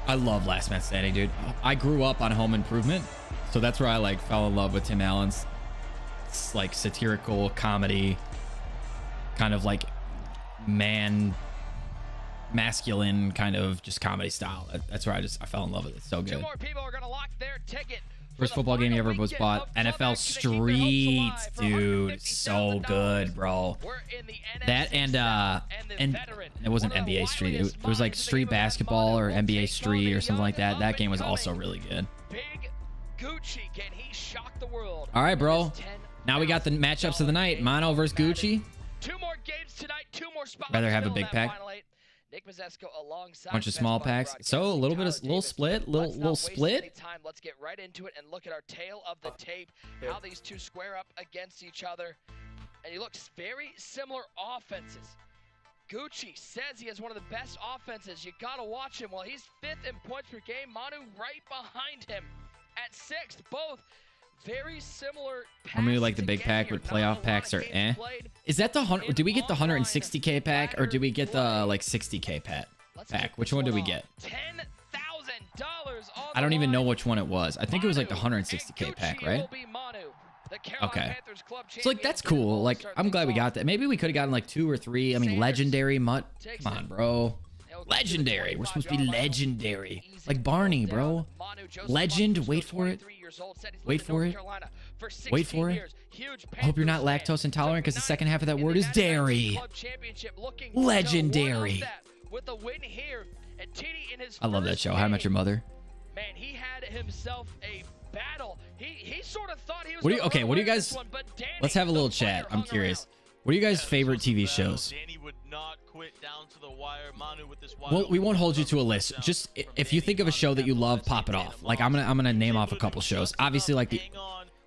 S1: I love Last Man Standing, dude. I grew up on Home Improvement, so that's where I fell in love with Tim Allen's satirical comedy, kind of masculine kind of just comedy style. That's where I fell in love with it. So good.
S4: 2 more people are gonna lock their ticket.
S1: First football game you ever was bought. NFL Streets, dude. So good, bro. That and it wasn't NBA Street. It was like Street Basketball or NBA Street or something like that. That game was also really good.
S4: Big Gucci, can he shock the world?
S1: All right, bro. Now we got the matchups of the night. Mono versus Gucci.
S4: 2 more games tonight. 2 more spots.
S1: Rather have a big pack.
S4: Nick Mazesco alongside
S1: Bunch of small packs. So a little bit of little split.
S4: Let's get right into it and look at our tail of the tape, how these two square up against each other. And he looks very similar offenses. Gucci says he has one of the best offenses. You gotta watch him. Well, he's 5th in points per game. Manu right behind him at 6th. Both very similar.
S1: Or maybe like the big pack, but playoff packs are eh. Is that the 100? Do we get the 160K pack or do we get the like 60K pack? Which one did we get?
S4: $10,000.
S1: I don't even know which one it was. I think it was like the 160K pack, right? Okay. So like that's cool. Like I'm glad we got that. Maybe we could have gotten like 2 or 3. I mean, legendary mutt. Come on, bro. Legendary. We're supposed to be legendary. Like Barney, bro. Legend. Wait for it. Wait for it. Wait for it. I hope you're not lactose intolerant because the second half of that word is dairy. Legendary. I love that show. How I Met Your Mother.
S4: Man, he had himself a battle. He sort of thought he was
S1: what do you guys let's have a little chat. I'm curious. What are you guys' favorite TV shows? Well, we won't hold you to a list. Just if you think of a show that you love, pop it off. Like I'm gonna name off a couple shows. Obviously, like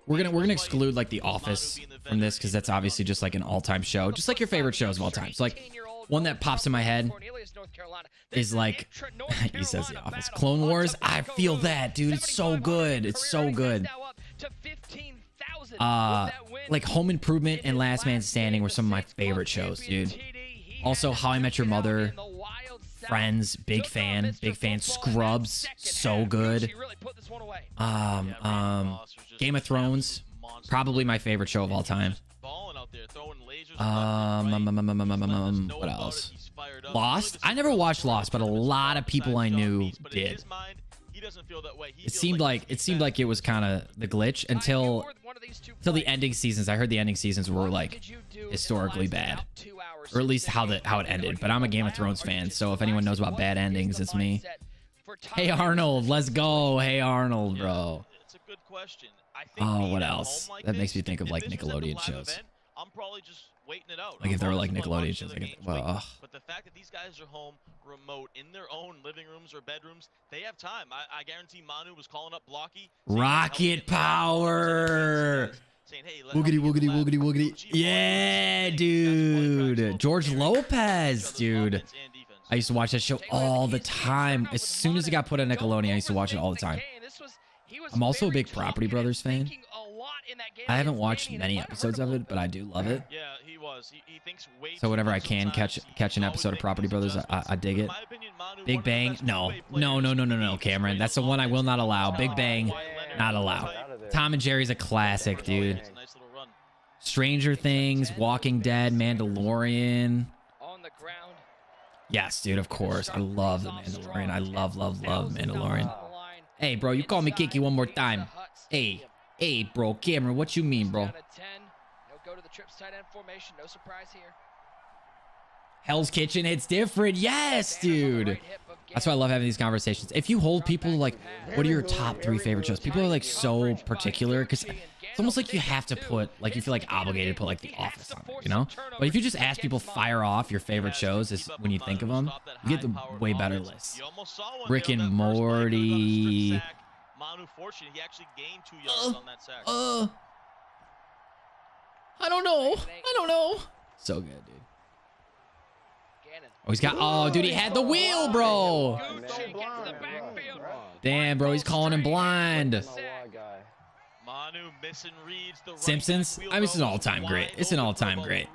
S1: we're gonna exclude like The Office from this because that's obviously just like an all-time show. Just like your favorite shows of all time. So like one that pops in my head is like he says The Office. Clone Wars. I feel that, dude. It's so good. It's so good. Like Home Improvement and Last Man Standing were some of my favorite shows, dude. Also How I Met Your Mother, Friends, big fan. Scrubs, so good. Game of Thrones, probably my favorite show of all time. What else? Lost. I never watched Lost, but a lot of people I knew did. It seemed like it was kind of the glitch until the ending seasons. I heard the ending seasons were like historically bad, or at least how it ended. But I'm a Game of Thrones fan, so if anyone knows about bad endings, it's me. Hey Arnold, let's go. Hey Arnold, bro. Oh, what else? That makes me think of like Nickelodeon shows.
S2: I'm probably just waiting it out.
S1: Like if they were like Nickelodeon shows,
S2: but the fact that these guys are home remote in their own living rooms or bedrooms, they have time. I guarantee Manu was calling up Blocky.
S1: Rocket power. Woogity. Yeah, dude. George Lopez, dude. I used to watch that show all the time. As soon as it got put on Nickelodeon, I used to watch it all the time. I'm also a big Property Brothers fan. I haven't watched many episodes of it, but I do love it.
S2: Yeah, he was. He thinks way
S1: so whenever I can catch an episode of Property Brothers, I dig it. Big Bang, no, Cameron. That's the one I will not allow. Big Bang, not allowed. Tom and Jerry's a classic, dude. Stranger Things, Walking Dead, Mandalorian. Yes, dude, of course. I love the Mandalorian. I love Mandalorian. Hey, bro, you call me Kiki one more time. Hey, bro, Cameron, what you mean, bro?
S4: Go to the trips tight end formation. No surprise here.
S1: Hell's Kitchen, it's different. Yes, dude. That's why I love having these conversations. If you hold people like, what are your top 3 favorite shows? People are like so particular because it's almost like you have to put, like you feel like obligated to put like The Office on it, you know? But if you just ask people fire off your favorite shows is when you think of them, you get the way better lists. Rick and Morty.
S2: Manu fortunate, he actually gained 2 yards on that sack.
S1: I don't know. So good, dude. Oh, he's got. Oh, dude, he had the wheel, bro. Damn, bro, he's calling him blind.
S2: Manu missing reads the
S1: Simpsons. I mean, it's an all-time great. It's an all-time great.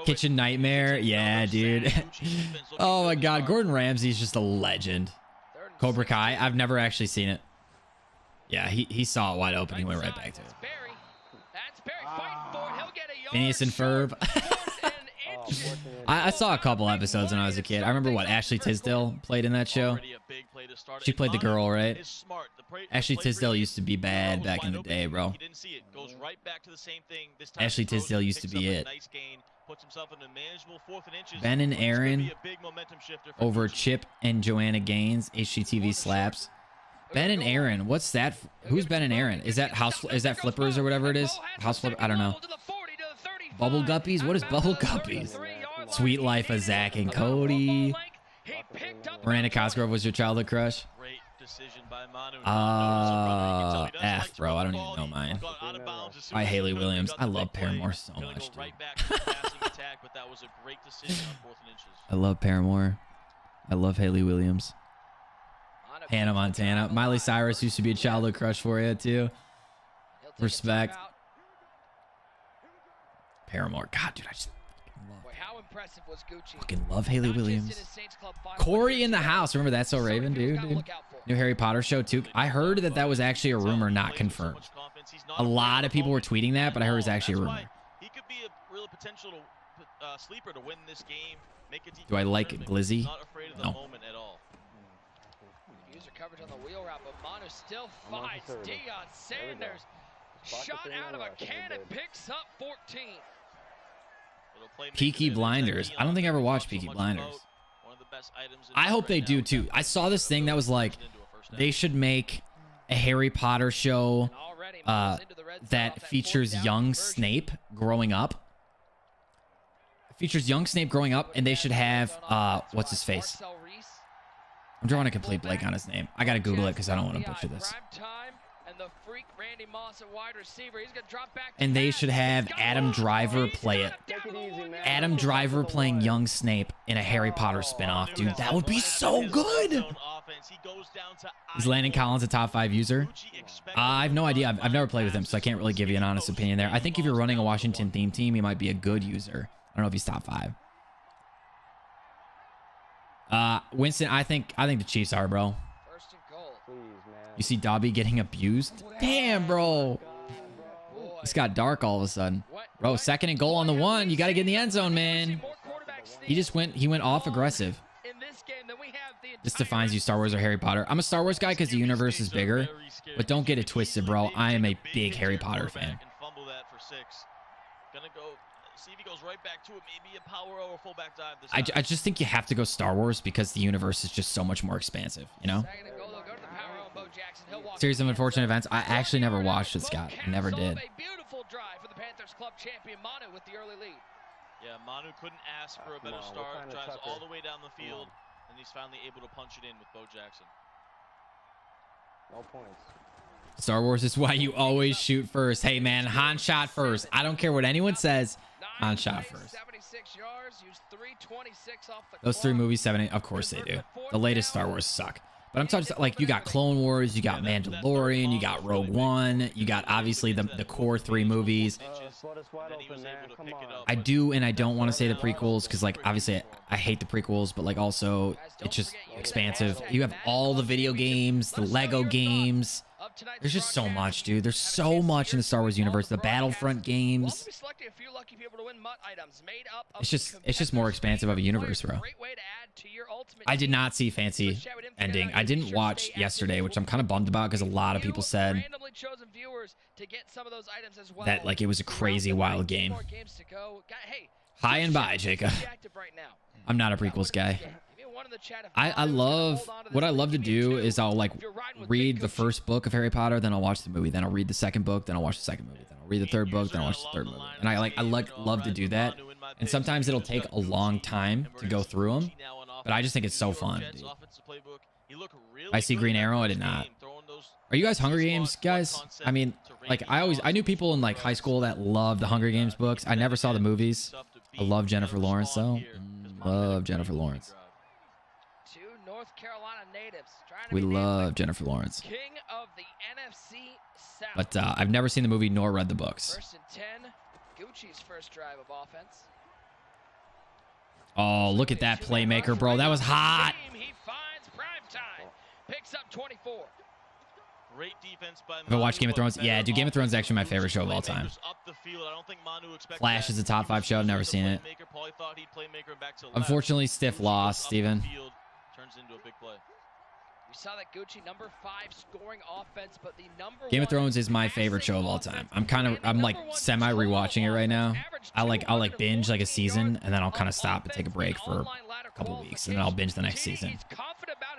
S1: Kitchen Nightmare. Yeah, dude. Oh my God, Gordon Ramsay's just a legend. Cobra Kai. I've never actually seen it. Yeah, he saw it wide open. He went right back to it. Phineas and Ferb. I saw a couple episodes when I was a kid. I remember what Ashley Tisdale played in that show. She played the girl, right? Ashley Tisdale used to be bad back in the day, bro. Ashley Tisdale used to be it. Ben and Aaron over Chip and Joanna Gaines. HGTV slaps. Ben and Aaron, what's that? Who's Ben and Aaron? Is that Flippers or whatever it is? House Flipper? I don't know. Bubble Guppies? What is Bubble Guppies? Sweet Life of Zach and Cody. Miranda Cosgrove was your childhood crush? F, bro. I don't even know mine. By Haley Williams. I love Paramore so much, dude. I love Paramore. I love Haley Williams. Hannah Montana. Miley Cyrus used to be a childhood crush for you, too. Respect. Paramore. God, dude, I just fucking love Haley Williams. Corey in the house. Remember That's So Raven, dude? New Harry Potter show, too. I heard that that was actually a rumor, not confirmed. A lot of people were tweeting that, but I heard it was actually a rumor.
S2: He could be a real potential sleeper to win this game.
S1: Do I like Glizzy? No.
S4: User coverage on the wheel route, but Manu still fights. Deion Sanders shot out of a cannon, picks up 14.
S1: Peaky Blinders. I don't think I ever watched Peaky Blinders. I hope they do too. I saw this thing that was like they should make a Harry Potter show that features young Snape growing up. Features young Snape growing up, and they should have what's his face? I'm drawing a complete blank on his name. I gotta Google it because I don't want to butcher this. And they should have Adam Driver play it. Adam Driver playing young Snape in a Harry Potter spinoff, dude. That would be so good. Is Landon Collins a top 5 user? I have no idea. I've never played with him, so I can't really give you an honest opinion there. I think if you're running a Washington theme team, he might be a good user. I don't know if he's top 5. Winston, I think the Chiefs are, bro. You see Dobby getting abused? Damn, bro. It's got dark all of a sudden. Bro, 2nd and goal on the 1. You got to get in the end zone, man. He went off aggressive. This defines you, Star Wars or Harry Potter. I'm a Star Wars guy because the universe is bigger. But don't get it twisted, bro. I am a big Harry Potter fan.
S2: See if he goes right back to it. Maybe a power or fullback dive.
S1: I just think you have to go Star Wars because the universe is just so much more expansive, you know? Series of Unfortunate Events. I actually never watched it, Scott. I never did.
S2: Yeah, Manu couldn't ask for a better start. Drives all the way down the field, and he's finally able to punch it in with Bo Jackson.
S5: No points.
S1: Star Wars is why you always shoot first. Hey, man, Han shot first. I don't care what anyone says. Han shot first. Those 3 movies, 7, of course they do. The latest Star Wars suck. But I'm talking like you got Clone Wars, you got Mandalorian, you got Rogue One, you got obviously the core 3 movies. I do and I don't want to say the prequels because like obviously I hate the prequels, but like also it's just expansive. You have all the video games, the Lego games. There's just so much, dude. There's so much in the Star Wars universe. The Battlefront games. It's just more expansive of a universe, bro. I did not see Fancy ending. I didn't watch yesterday, which I'm kind of bummed about because a lot of people said that like it was a crazy wild game. Hi and bye, Jacob. I'm not a prequels guy. I love what I love to do is I'll like read the first book of Harry Potter, then I'll watch the movie, then I'll read the second book, then I'll watch the second movie, then I'll read the third book, then I'll watch the third movie. And I love to do that. And sometimes it'll take a long time to go through them, but I just think it's so fun, dude. I see Green Arrow. I did not. Are you guys Hunger Games guys? I mean, like I knew people in like high school that loved the Hunger Games books. I never saw the movies. I love Jennifer Lawrence though. Love Jennifer Lawrence.
S4: North Carolina natives.
S1: We love Jennifer Lawrence.
S4: King of the NFC South.
S1: But I've never seen the movie nor read the books.
S4: 1st and 10. Gucci's first drive of offense.
S1: Oh, look at that playmaker, bro. That was hot.
S4: He finds prime time. Picks up 24.
S2: Great defense by
S1: Have I watched Game of Thrones? Yeah, dude, Game of Thrones is actually my favorite show of all time. Flash is a top 5 show. I've never seen it. Unfortunately, stiff loss, Steven.
S2: Turns into a big play.
S4: We saw that Gucci number 5 scoring offense, but the number
S1: Game of Thrones is my favorite show of all time. I'm like semi rewatching it right now. I'll like binge like a season and then I'll kind of stop and take a break for a couple weeks and then I'll binge the next season.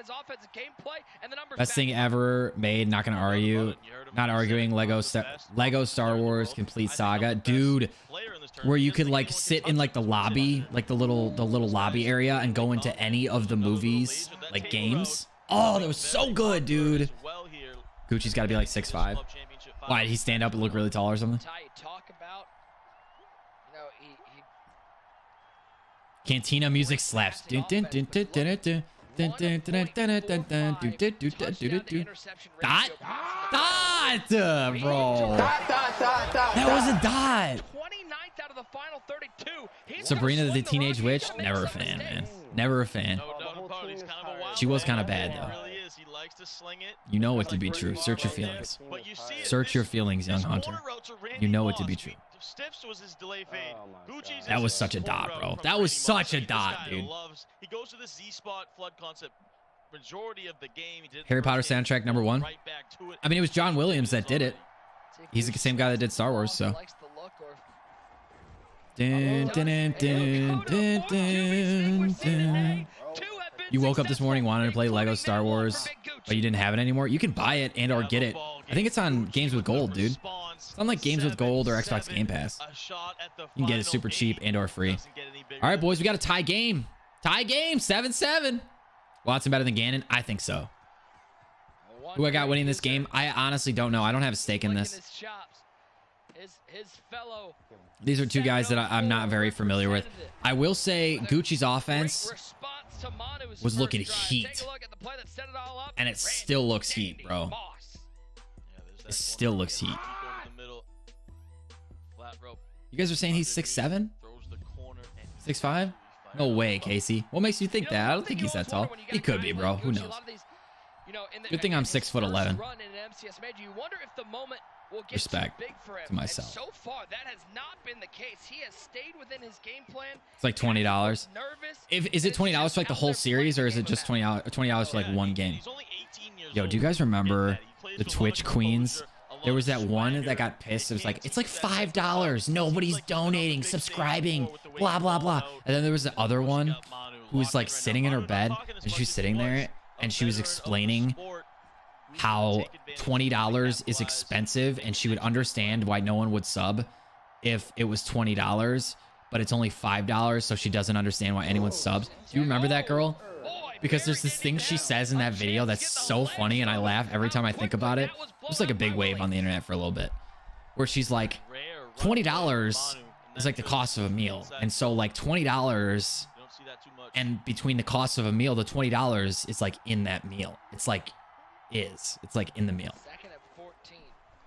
S4: his offensive gameplay, and the numbers
S1: Best thing ever made. Not gonna argue. Not arguing. Lego Star Wars Complete Saga, dude. Where you could like sit in like the lobby, like the little lobby area, and go into any of the movies like games. Oh, that was so good, dude. Gucci's got to be like 6'5". Why did he stand up and look really tall or something? Cantina music slaps. Dot, bro. That was a dot.
S4: 29th out of the final 32.
S1: Sabrina the Teenage Witch, never a fan, man. Never a fan. She was kind of bad though. You know it to be true. Search your feelings. Search your feelings, young hunter. You know it to be true. That was such a dot, bro. That was such a dot, dude.
S2: He goes to the Z spot flood concept. Majority of the game.
S1: Harry Potter soundtrack #1. I mean, it was John Williams that did it. He's the same guy that did Star Wars, so. Dun, dun, dun, dun, dun, dun, dun. You woke up this morning wanting to play Lego Star Wars, but you didn't have it anymore. You can buy it and or get it. I think it's on Games with Gold, dude. It's on like Games with Gold or Xbox Game Pass. You can get it super cheap and or free. All right, boys, we got a tie game. Tie game, 7-7. Watson better than Gannon? I think so. Who I got winning this game? I honestly don't know. I don't have a stake in this. These are two guys that I'm not very familiar with. I will say Gucci's offense was looking heat. And it still looks heat, bro. It still looks heat. You guys are saying he's 6'7"? 6'5"? No way, Casey. What makes you think that? I don't think he's that tall. He could be, bro. Who knows? Good thing I'm 6'11". Respect to myself. So far, that has not been the case. He has stayed within his game plan. It's like $20. Is it $20 for like the whole series, or is it just $20 for like one game? Yo, do you guys remember the Twitch queens? There was that one that got pissed. It was like, it's like $5. Nobody's donating, subscribing, blah, blah, blah. And then there was the other one who was like sitting in her bed, and she was sitting there and she was explaining how $20 is expensive, and she would understand why no one would sub if it was $20, but it's only $5, so she doesn't understand why anyone subs. Do you remember that girl? Because there's this thing she says in that video that's so funny, and I laugh every time I think about it. It was like a big wave on the internet for a little bit, where she's like, $20 is like the cost of a meal, and so like $20, and between the cost of a meal, the $20 is like in that meal. It's like like in the meal.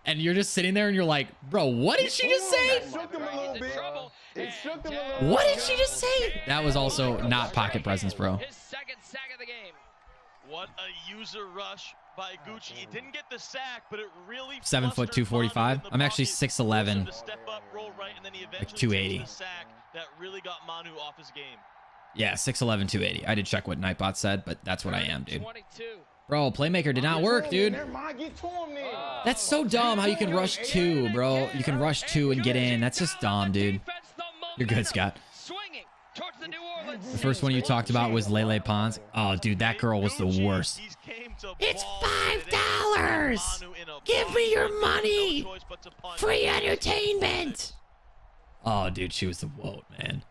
S1: And you're just sitting there and you're like, bro, what did she just say? What did she just say? That was also not pocket presence, bro.
S2: What a user rush by Gucci. He didn't get the sack, but it really
S1: 7 foot 245. I'm actually 6'11", like 280.
S2: That really got Manu off his game.
S1: Yeah, 6'11", 280. I did check what Nightbot said, but that's what I am, dude. Bro, Playmaker did not work, dude. That's so dumb how you can rush 2, bro. You can rush 2 and get in. That's just dumb, dude. You're good, Scott. The first one you talked about was Lele Pons. Oh, dude, that girl was the worst. It's $5. Give me your money. Free entertainment. Oh, dude, she was the woat, man.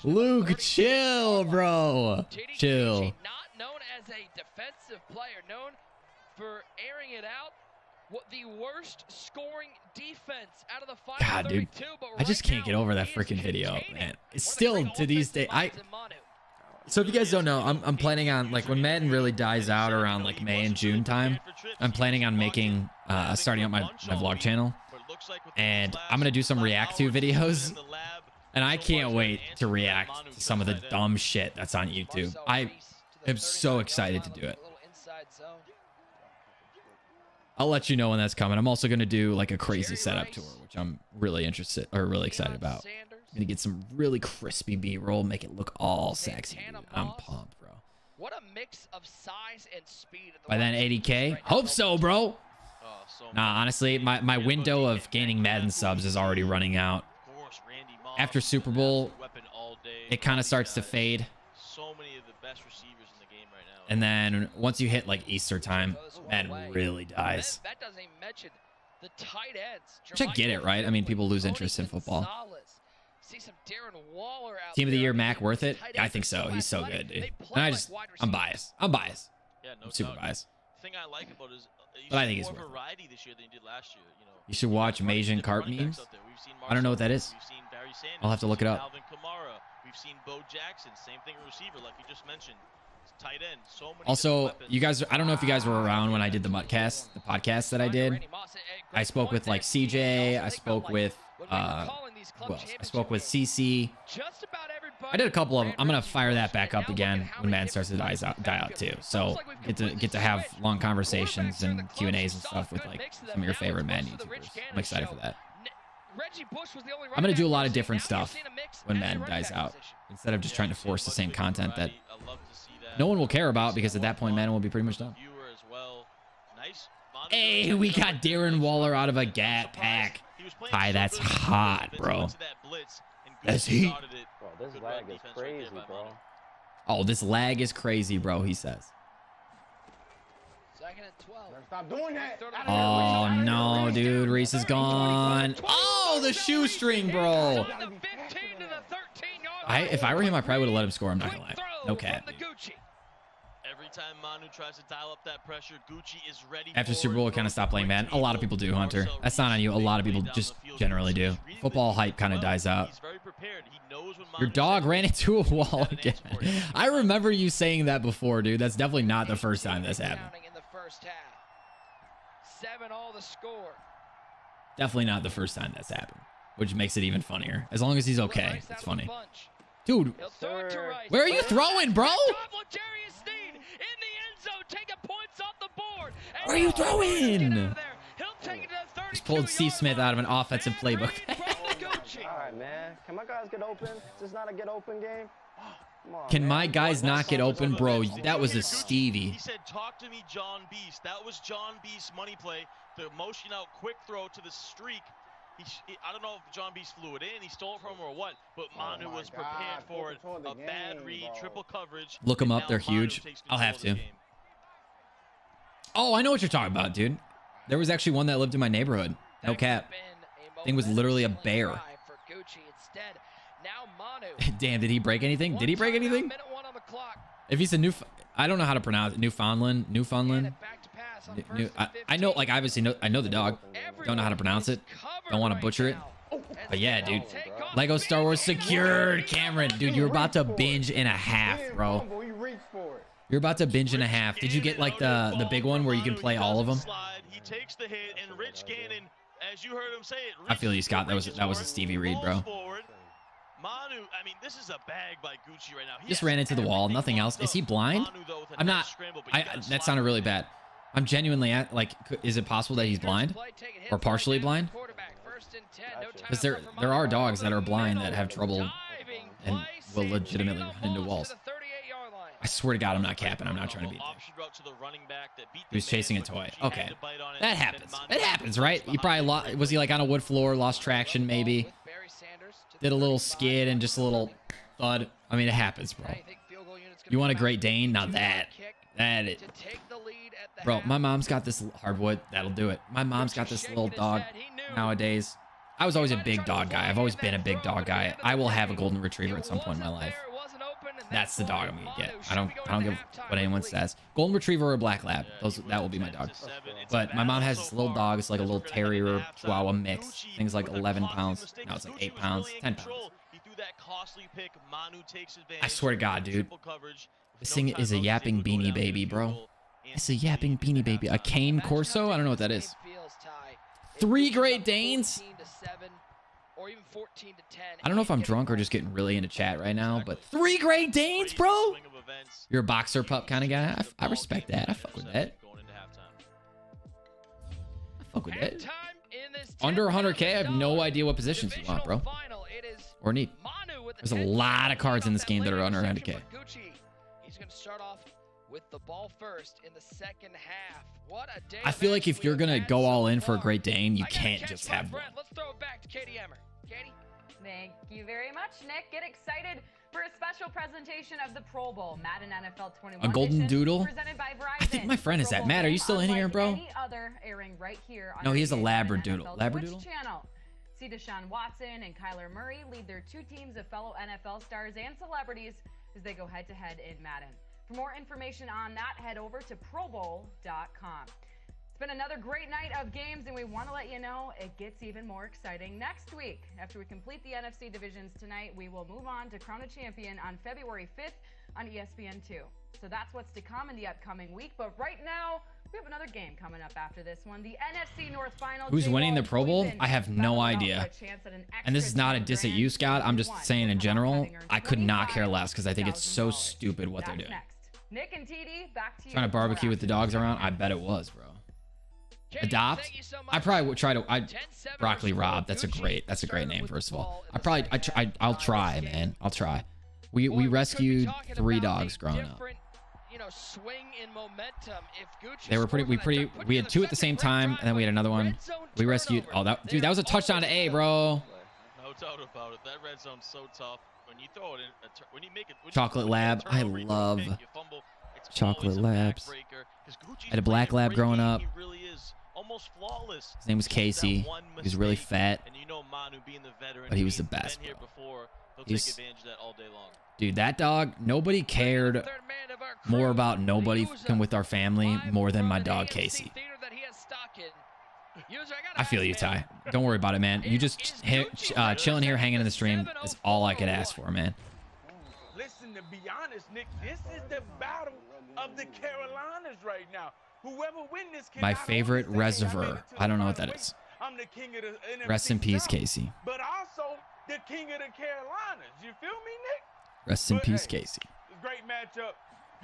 S1: Luke, chill, bro. Chill.
S4: Not known as a defensive player, known for airing it out. What the worst scoring defense out of the final
S1: God, dude, I just can't get over that freaking video, man. It's still to these days. So if you guys don't know, I'm planning on, like, when Madden really dies out around like May and June time, I'm planning on making starting up my vlog channel, and I'm gonna do some react to videos. And I can't wait to react to some of the dumb shit that's on YouTube. I am so excited to do it. I'll let you know when that's coming. I'm also going to do like a crazy setup tour, which I'm really really excited about. I'm going to get some really crispy B-roll, make it look all sexy. Dude. I'm pumped, bro.
S4: What a mix of size and speed.
S1: By then 80K? Hope so, bro. Nah, honestly, my window of gaining Madden subs is already running out. After Super Bowl, it kind of starts to fade.
S2: So many of the best receivers in the game right now.
S1: And then once you hit like Easter time, Madden really dies.
S4: That doesn't even mention the tight ends.
S1: Which I get it, right? I mean, people lose interest in football.
S4: See some Darren Waller out
S1: Team of the
S4: there.
S1: year, Mac, worth it? Yeah, I think so. He's so good, dude. And I'm biased. I'm biased.
S2: Yeah, no
S1: I'm super
S2: doubt.
S1: biased.
S2: The thing I like about it is
S1: But I think it's
S2: more
S1: worth it.
S2: variety this year than you did last year. You know,
S1: You should watch Majin Carp memes. I don't know what that is.
S2: we've seen Barry Sanders,
S1: I'll have to look it up.
S2: Alvin Kamara. We've seen Bo Jackson. Same thing at receiver, like you just mentioned. Tight end. So many
S1: Also, you guys, I don't know if you guys were around when I did the Muttcast, the podcast that I did. I spoke with like CJ. I spoke with, who else? I spoke with CC. I did a couple of them. I'm going to fire that back up again when Madden starts to die out too. So get to have long conversations and Q&As and stuff with like some of your favorite Madden YouTubers. I'm excited for that. I'm going to do a lot of different stuff when Madden dies out instead of just trying to force the same content that no one will care about, because at that point Madden will be pretty much done. Hey, we got Darren Waller out of a Gat pack. Hi, that's hot, bro. That's heat.
S5: Bro, this lag is crazy, bro.
S1: Oh, this lag is crazy, bro, he says.
S4: Second and 12.
S7: Stop doing that.
S1: Oh, no, dude. Reese is gone. Oh, the shoestring, bro. If I were him, I probably would have let him score. I'm not going to lie. No cap, dude.
S2: Every time Manu tries to dial up that pressure, Gucci is ready.
S1: After Super Bowl, I kind of stopped playing Madden. A lot of people do, Hunter. That's not on you. A lot of people just generally do. Football hype kind of dies out. Your dog ran into a wall again. I remember you saying that before, dude. That's definitely not the first time this happened. Definitely not the first time that's happened, which makes it even funnier. As long as he's okay, it's funny. Dude, where are you throwing, bro? Where are you throwing? Just pulled Steve Smith out of an offensive playbook.
S5: All right, man. Can my guys get open? Is this not a get open game? Come on,
S1: Can
S5: man.
S1: my guys not get open, bro? That was a Stevie.
S2: He said, "Talk to me, John Beast." That was John Beast's money play. The motion out quick throw to the streak. I don't know if John Beast flew it in, he stole it from him or what, but Manu was prepared for it. A bad read, triple coverage.
S1: Look them up. They're huge. I'll have to. Oh, I know what you're talking about, dude. There was actually one that lived in my neighborhood. No cap. Thing was literally a bear. Damn, did he break anything? Did he break anything? If he's a I don't know how to pronounce it. Newfoundland. I know, like, obviously, I know the dog. Don't know how to pronounce it. Don't want to butcher it. But yeah, dude. Lego Star Wars secured. Cameron, dude, you're about to binge in a half, bro. You're about to binge in a half. Did you get like the big one where you can play all of them?
S2: He takes the hit, and Rich Gannon, as you heard him say it,
S1: I feel you, Scott. That was a Stevie Reed, bro.
S2: Manu, I mean, this is a bag by Gucci right now.
S1: Just ran into the wall. Nothing else. Is he blind? I'm not. That sounded really bad. I'm genuinely at, like, is it possible that he's blind or partially blind? Because there are dogs that are blind that have trouble and will legitimately run into walls. I swear to God, I'm not capping. I'm not trying to beat that. He was chasing a toy. Okay, that happens. It happens, right? He probably was he like on a wood floor, lost traction, maybe. Did a little skid and just a little thud. I mean, it happens, bro. You want a Great Dane? Now bro, my mom's got this hardwood. That'll do it. My mom's got this little dog nowadays. I was always a big dog guy. I've always been a big dog guy. I will have a golden retriever at some point in my life. That's the dog I'm gonna get. I don't give what anyone says. Golden retriever or a black lab. That will be my dog. But my mom has this little dog. It's like a little terrier chihuahua mix. Things like 11 pounds. Now it's like 8 pounds, 10 pounds. I swear to God, dude. This thing is a yapping beanie baby, bro. It's a yapping beanie baby. A cane Corso? I don't know what that is. 3 Great Danes? I don't know if I'm drunk or just getting really into chat right now, but 3 Great Danes, bro? You're a boxer pup kind of guy? I respect that. I fuck with that. Under 100K, I have no idea what positions you want, bro. Or need. There's a lot of cards in this game that are under 100K.
S4: He's going to start off with the ball first in the second half. What a day.
S1: I feel like if you're going to go all in for a Great Dane, you can't just have one.
S4: Let's throw it back to Katie Emmer. Katie?
S3: Thank you very much, Nick. Get excited for a special presentation of the Pro Bowl Madden NFL 21
S1: A golden doodle?
S3: presented by Verizon.
S1: I think my friend is that. Matt, are you still in here, bro?
S3: Any other airing right here on
S1: No, he is a
S3: Madden
S1: labradoodle.
S3: NFL Twitch
S1: Labradoodle?
S3: channel. See Deshaun Watson and Kyler Murray lead their two teams of fellow NFL stars and celebrities as they go head-to-head in Madden. For more information on that, head over to probowl.com. It's been another great night of games, and we want to let you know it gets even more exciting next week. After we complete the NFC divisions tonight, we will move on to Crown a Champion on February 5th on ESPN2. So that's what's to come in the upcoming week. But right now, we have another game coming up after this one. The NFC North Final.
S1: Who's winning the Pro Bowl? I have no idea. And this is not a diss at you, Scott. I'm just saying in general, I could not care less because I think it's so stupid what they're doing.
S3: Nick and TD, back to you.
S1: Trying to barbecue with the dogs around? I bet it was, bro. Adopt? I probably would try to. Broccoli Rob. That's a great name. First of all, I'll try, man. I'll try. We rescued 3 dogs growing up. They were pretty. We had 2 at the same time, and then we had another one. We rescued. Oh, that was a touchdown to A, bro.
S2: No doubt about it. That red zone's so tough. When you throw it in, when you make it.
S1: Chocolate Lab. I love Chocolate Labs. I had a black lab growing up.
S2: Almost flawless.
S1: His name was Casey. He was really fat,
S2: and you know Manu being the veteran,
S1: but he was the best.
S2: He's, take advantage of that all day long.
S1: Dude, that dog, nobody cared more about nobody with our family more than my dog Casey. I feel you, Ty. Don't worry about it, man. You just chilling here, hanging in the stream is all I could ask for, man.
S6: Listen, to be honest, Nick, this is the battle of the Carolinas right now. Whoever wins this,
S1: my favorite reservoir. I don't know what that is.
S6: I'm the king of the NFC
S1: Rest in peace,
S6: South,
S1: Casey.
S6: But also the king of the Carolinas. You feel me, Nick?
S1: Rest in peace, Casey.
S6: Great matchup.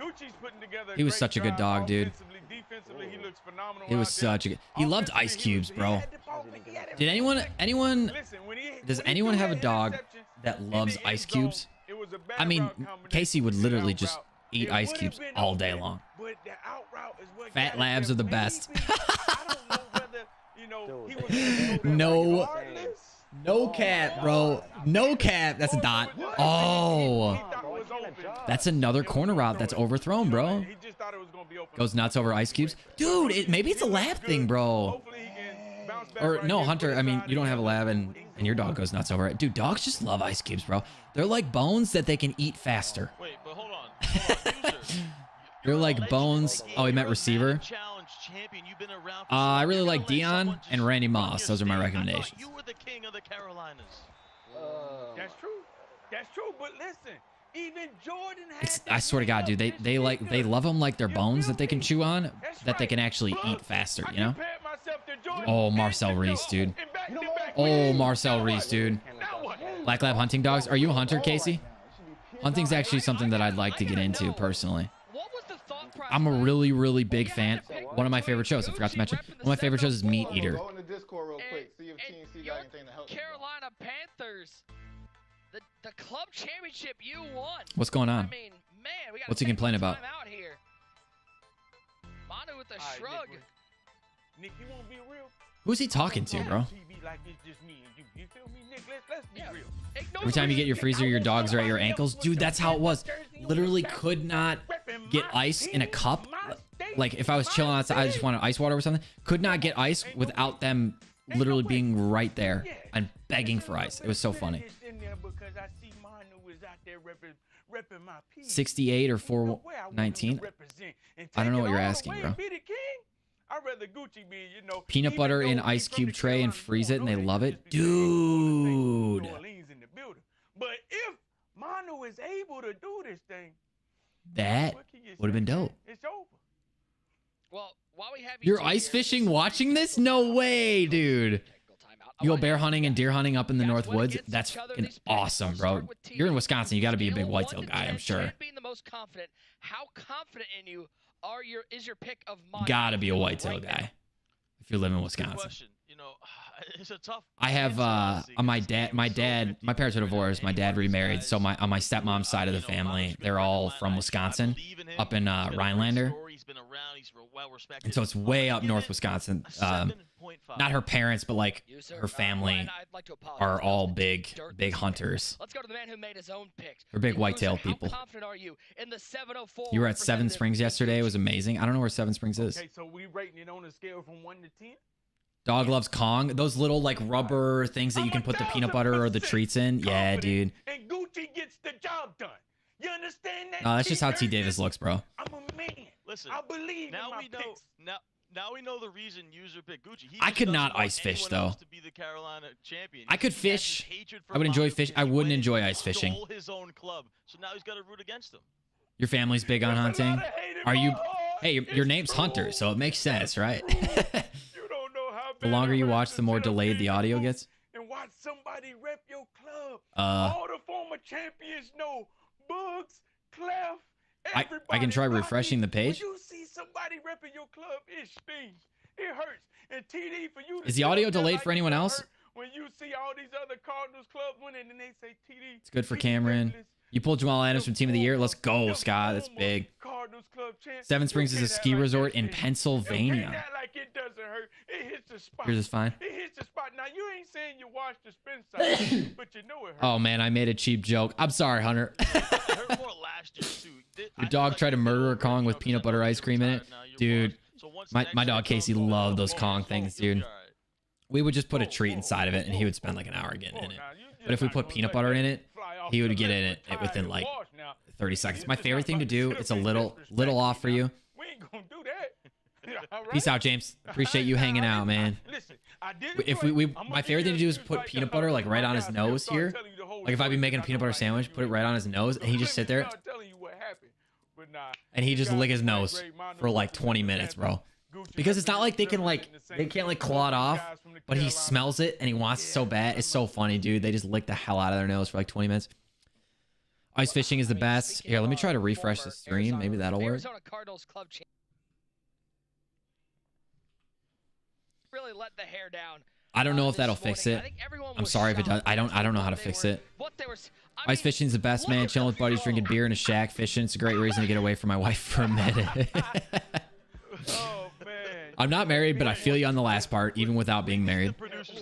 S6: Gucci's putting together.
S1: He was such a good dog, dude.
S6: Defensively, he looks phenomenal.
S1: He was such a good. He loved ice cubes, bro. Did anyone? Does anyone have a dog that loves ice cubes? I mean, Casey would literally just eat ice cubes all day long. Fat labs are the best. No cap, bro. No cap. That's a dot. Oh, that's another corner route that's overthrown, bro. Goes nuts over ice cubes, dude. Maybe it's a lab thing, bro. Or no, Hunter. I mean, you don't have a lab, and your dog goes nuts over it, dude. Dogs just love ice cubes, bro. They're like bones that they can eat faster.
S2: Wait, but hold on.
S1: They're like bones. Oh, he meant receiver. I really like Dion and Randy Moss. Those are my recommendations.
S2: You were the king of the Carolinas.
S6: That's true. That's true. But listen, even Jordan
S1: I swear to God, dude, they love them like they're bones that they can chew on, that they can actually eat faster. You know? Oh, Marcel Reese, dude. Oh, Marcel Reese, dude. Black Lab hunting dogs. Are you a hunter, Casey? Hunting's actually something that I'd like to get into personally. I'm a really, really big fan. One of my favorite shows, I forgot to mention, one of my favorite shows is Meat Eater.
S7: Go in the Discord real quick, see if TNC got anything to help.
S4: Carolina Panthers, the club championship you won.
S1: What's going on?
S4: I mean, man, we got
S1: what's he complaining about?
S4: Out here. Manu with a shrug.
S6: Nick, you won't be real.
S1: Who's he talking to, bro? Every time you get your freezer, your dogs are at your ankles. Dude, that's how it was. Literally could not get ice in a cup. Like if I was chilling outside, I just wanted ice water or something. Could not get ice without them literally being right there and begging for ice. It was so funny. 68 or 419. I don't know what you're asking, bro. Peanut butter in ice cube tray and freeze it, and they love it, dude.
S6: But if Manu is able to do this thing,
S1: that would have been dope.
S6: It's over.
S4: Well, while we have
S1: you're ice fishing watching this? No way, dude. You go bear hunting and deer hunting up in the North Woods. That's fucking awesome, bro. You're in Wisconsin. You got to be a big whitetail guy, I'm sure.
S4: Being the most confident, how confident in you is your pick of mine?
S1: Gotta be a whitetail guy if you live in Wisconsin.
S2: You know, it's a tough.
S1: I have my parents are divorced. My dad remarried, so on my stepmom's side of the family, they're all from Wisconsin, up in Rhinelander, and so it's way up north Wisconsin. not her parents, but like her family are all big hunters.
S4: Let's go to the man who made his own picks.
S1: They're big whitetail people.
S4: How confident are you in the 704?
S1: You were at Seven Springs yesterday. It was amazing. I don't know where Seven Springs is.
S6: Okay, so we rating it on a scale from 1 to 10?
S1: Dog loves Kong. Those little like rubber things that you can put the peanut butter or the treats in. Yeah, dude.
S6: And Gucci gets the job done. You understand that?
S1: No, that's just how T. Davis looks, bro.
S6: I'm a man.
S2: Listen,
S6: I believe
S2: now
S6: in my
S2: we know.
S6: picks.
S2: Now we know the reason user picked Gucci.
S1: I could not ice fish though. I could fish. I would enjoy fish. I wouldn't enjoy ice fishing.
S2: Stole his own club, so now he's got to root against them.
S1: Your family's big on hunting. Are you? Hey, your name's Hunter, so it makes sense, right? The longer you watch, the more delayed the audio gets.
S6: And watch somebody rep your club. All the former champions know Bugs, Clef.
S1: I can try refreshing the page.
S6: When you see somebody repping your club, it stings. It hurts. And TD, for you to
S1: Is the audio delayed for anyone else?
S6: When you see all these other Cardinals clubs winning and they say TD.
S1: It's good for Cameron. You pulled Jamal Adams from Team of the Year. Let's go, Scott. That's big. Seven Springs is a ski resort in Pennsylvania.
S6: Like it doesn't hurt. It hits the spot.
S1: Yours is fine.
S6: It hits the spot. Now, you ain't saying you wash the spin side, but you know it hurts.
S1: Oh, man, I made a cheap joke. I'm sorry, Hunter. Your dog tried to murder a Kong with peanut butter ice cream in it. Dude, my dog Casey loved those Kong things, dude. We would just put a treat inside of it, and he would spend like an hour getting in it. But if we put peanut butter in it, he would get in it within like 30 seconds. My favorite thing to do, it's a little off for you.
S6: We ain't gonna do that.
S1: Peace out, James. Appreciate you hanging out, man. If my favorite thing to do is put peanut butter like right on his nose here. Like if I'd be making a peanut butter sandwich, put it right on his nose, and he just sit there, and he just lick his nose for like 20 minutes, bro. Because it's not like they can't like claw it off, but he smells it and he wants it so bad. It's so funny, dude. They just lick the hell out of their nose for like 20 minutes. Ice fishing is the best. Here, let me try to refresh the stream. Maybe that'll work.
S4: Really let the hair down.
S1: I don't know if that'll fix it. I'm sorry if it does. I don't know how to fix it. Ice fishing's the best, man. Chilling with buddies, drinking beer in a shack, fishing. It's a great reason to get away from my wife for a minute. I'm not married, but I feel you on the last part, even without being married.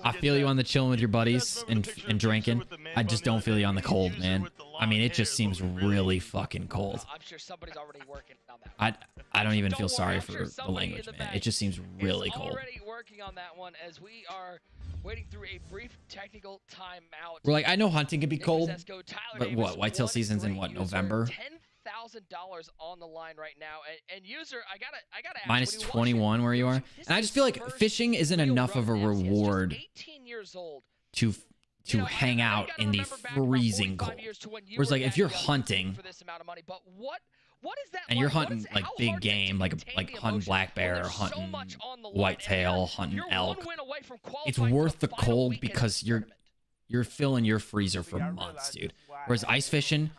S1: I feel you on the chilling with your buddies and drinking. I just don't feel you on the cold, man. I mean, it just seems really fucking cold.
S4: I'm sure somebody's already working on that.
S1: I don't even feel sorry for the language, man. It just seems really cold.
S4: Already working on that one as we are waiting through a brief technical timeout.
S1: We're like, I know hunting can be cold, but what? Whitetail season's in what, November?
S4: $10,000 on the line right now, and user, I gotta ask,
S1: minus 21 where you are, and I just feel like fishing isn't enough of a reward
S4: 18 years old
S1: to hang out in the freezing cold. Whereas like if you're hunting and you're hunting like big game, like hunting black bear, hunting whitetail, hunting elk, it's worth the cold because you're filling your freezer for months, dude. Whereas ice fishing,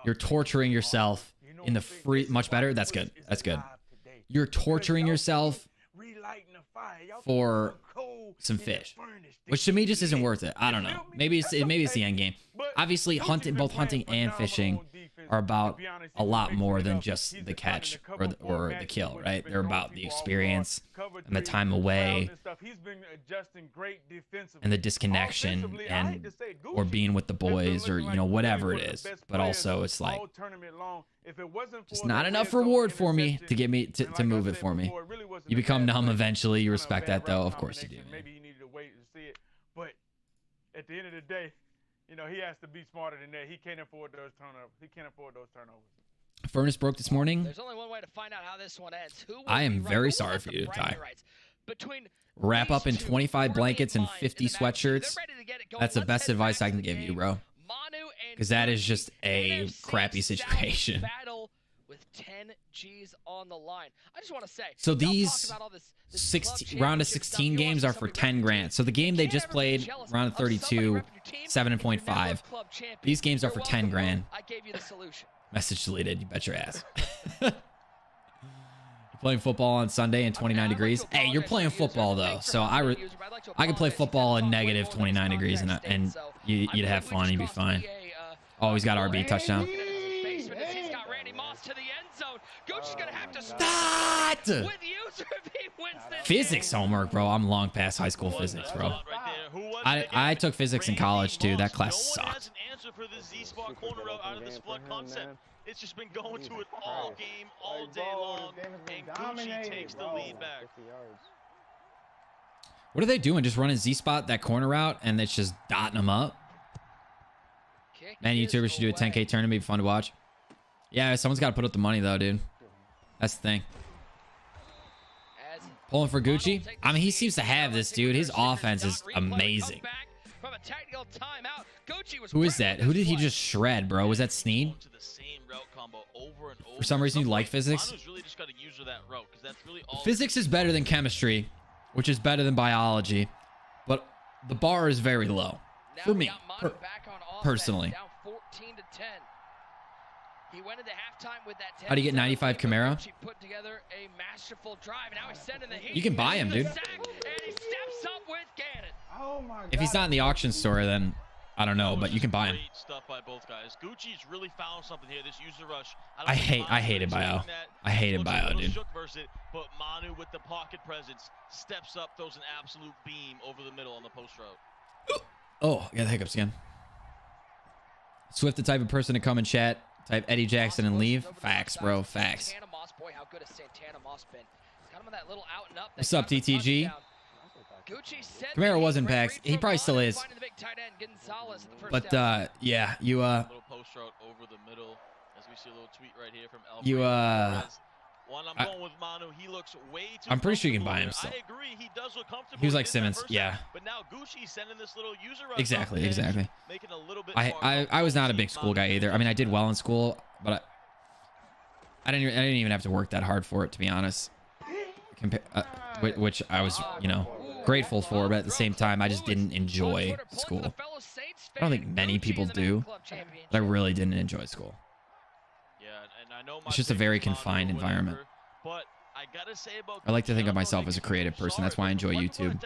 S1: you're torturing yourself in the much better. That's good. That's good. You're torturing yourself for some fish, which to me just isn't worth it. I don't know. Maybe it's the end game. Obviously, both hunting and fishing are about a lot more than just the catch or the kill, right? They're about the experience and the time away and the disconnection and or being with the boys or whatever it is. But also it's like just not enough reward for me to get me to move it for me. You become numb eventually. You respect that though, of course you do.
S6: Maybe he needed to wait and see it, but at the end of the day, he has to be smarter than that. He can't afford those turnovers.
S1: Furnace broke this morning.
S4: There's only one way to find out how this one ends.
S1: I am very sorry for you to die. Wrap up in 25 blankets and 50 sweatshirts. That's the best advice I can give you, bro. Because that is just a crappy situation.
S4: With 10 G's on the line. I just want to say.
S1: So these round of 16 games are for 10 grand. So the game they just played, round of 32, 7.5. These games are for 10 grand.
S4: I gave you the solution.
S1: Message deleted. You bet your ass. You're playing football on Sunday in 29 degrees. Hey, you're playing football though, so I can play football in negative 29 degrees and you'd have fun. You'd be fine. Oh, he's got RB touchdown.
S4: To the end zone. Gucci's gonna have to
S1: start
S4: with user if he wins this
S1: Physics homework, bro. I'm long past high school physics, bro. I took physics in college too. That class sucked.
S2: It's just been going to it all game, all day long, and Gucci takes the lead back.
S1: What are they doing? Just running Z-spot that corner route, and it's just dotting them up? Man, YouTubers should do a 10K tournament. It'd be fun to watch. Yeah, someone's got to put up the money, though, dude. That's the thing. Pulling for Gucci. I mean, he seems to have this, dude. His offense is amazing. Who is that? Who did he just shred, bro? Was that Sneed? For some reason, you like physics? Physics is better than chemistry, which is better than biology, but the bar is very low for me, personally.
S4: He went into halftime with that.
S1: How do you get 95 Camaro?
S4: Put together a masterful drive. Now he's sending the heat.
S1: You can buy him, dude.
S4: And he steps up with Gannon.
S7: Oh my God.
S1: If he's not in the auction store, then I don't know, but you can buy him.
S2: Stuff by both guys. Gucci's really found something here. This user rush.
S1: I hated Bio. I hated Bio, dude.
S2: But Manu with the pocket presence steps up, throws an absolute beam over the middle on the post route.
S1: Oh, I got the hiccups again. Swift, the type of person to come and chat. Type Eddie Jackson and leave. Facts, bro. Facts. What's up, TTG? Camaro wasn't packs. He probably still is. But yeah, you
S2: little post route over the middle, as we see a little tweet right here from
S1: I'm going with Manu. He looks way too I'm pretty sure you can buy him still.
S2: I agree. He does look comfortable.
S1: He was like Simmons, yeah.
S2: But now Gucci's sending this little user rush.
S1: Exactly.
S2: Making a little bit
S1: I was not a big school guy either. I mean, I did well in school, but I didn't even have to work that hard for it, to be honest. Which I was, grateful for, but at the same time, I just didn't enjoy school. I don't think many people do, but I really didn't enjoy school. It's just a very confined environment. I like to think of myself as a creative person. That's why I enjoy YouTube.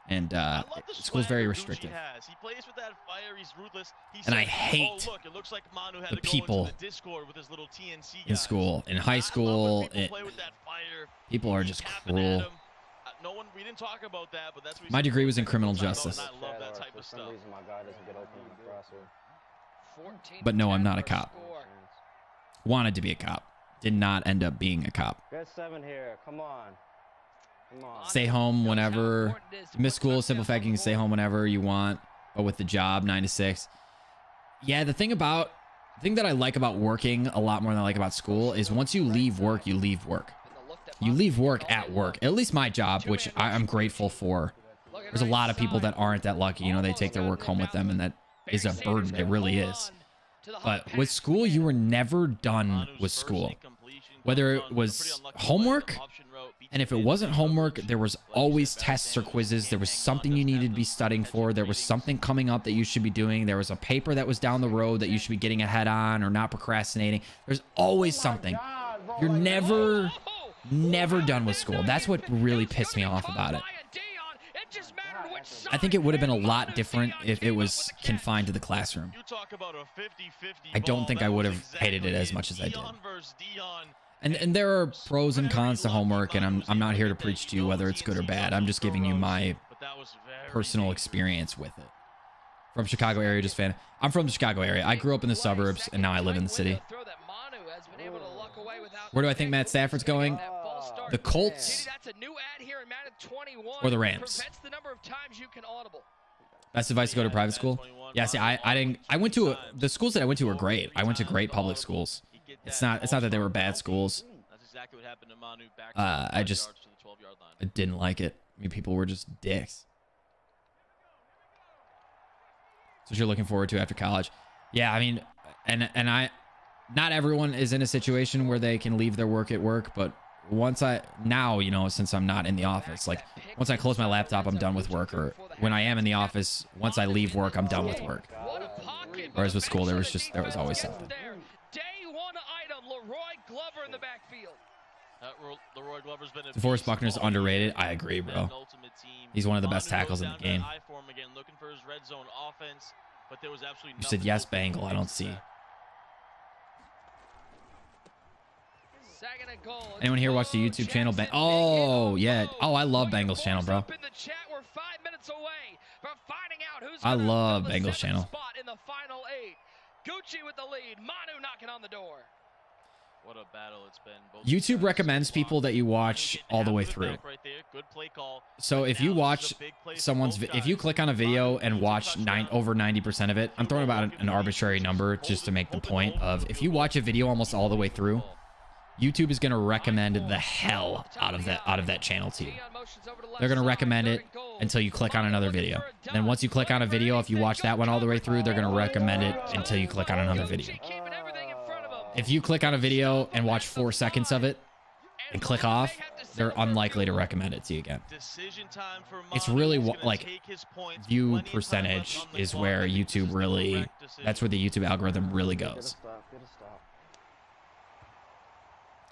S1: And school's very restrictive. And I hate the people in school. In high school, people are just cruel.
S2: We didn't talk about that, but that's
S1: my degree was in criminal justice.
S2: I love that type of stuff.
S1: But no, I'm not a cop. Wanted to be a cop. Did not end up being a cop.
S5: Get 7 here. Come on.
S1: Stay home whenever. Miss school, simple fact, you can stay home whenever you want, but with the job, 9 to 6. Yeah, the thing that I like about working a lot more than I like about school is once you leave work, you leave work. You leave work at work. At least my job, which I'm grateful for. There's a lot of people that aren't that lucky. They take their work home with them, and that is a burden. It really is. But with school, you were never done with school. Whether it was homework, and if it wasn't homework, there was always tests or quizzes. There was something you needed to be studying for. There was something coming up that you should be doing. There was a paper that was down the road that you should be getting ahead on or not procrastinating. There's always something. You're never done with school. That's what really pissed me off about it. I think it would have been a lot different if it was confined to the classroom. I don't think I would have hated it as much as I did. And there are pros and cons to homework, and I'm not here to preach to you whether it's good or bad. I'm just giving you my personal experience with it. From Chicago area, just fan. I'm from the Chicago area. I grew up in the suburbs, and now I live in the city. Where do I think Matt Stafford's going? The Colts or the Rams? Best advice to go to private school? Yeah, see, I went to the schools that I went to were great. I went to great public schools. It's not that they were bad schools. I didn't like it. I mean, people were just dicks. So what you're looking forward to after college? Yeah, I mean, not everyone is in a situation where they can leave their work at work, but since I'm not in the office, like once I close my laptop, I'm done with work, or when I am in the office, once I leave work, I'm done with work. Whereas with school, there was always something.
S4: Day 1 item, Leroy Glover in the backfield.
S2: Leroy Glover's been
S1: DeForest Buckner's underrated. I agree, bro. He's one of the best tackles in the game. You said yes, Bangle. I don't see. Anyone here watch the YouTube channel? Oh, yeah. Oh, I love Bengals channel, bro. I love Bengals channel.
S4: Gucci with the lead. Manu knocking on the door.
S2: What a battle it's been.
S1: YouTube recommends people that you watch all the way through. So if you watch someone's, if you click on a video and watch over 90% of it, I'm throwing about an arbitrary number just to make the point of, if you watch a video almost all the way through, YouTube is going to recommend the hell out of that channel to you. They're going to recommend it until you click on another video. Then once you click on a video, if you watch that one all the way through, they're going to recommend it until you click on another video. If you click on a video and watch 4 seconds of it and click off, they're unlikely to recommend it to you again. It's really like view percentage is where YouTube really, that's where the YouTube algorithm really goes.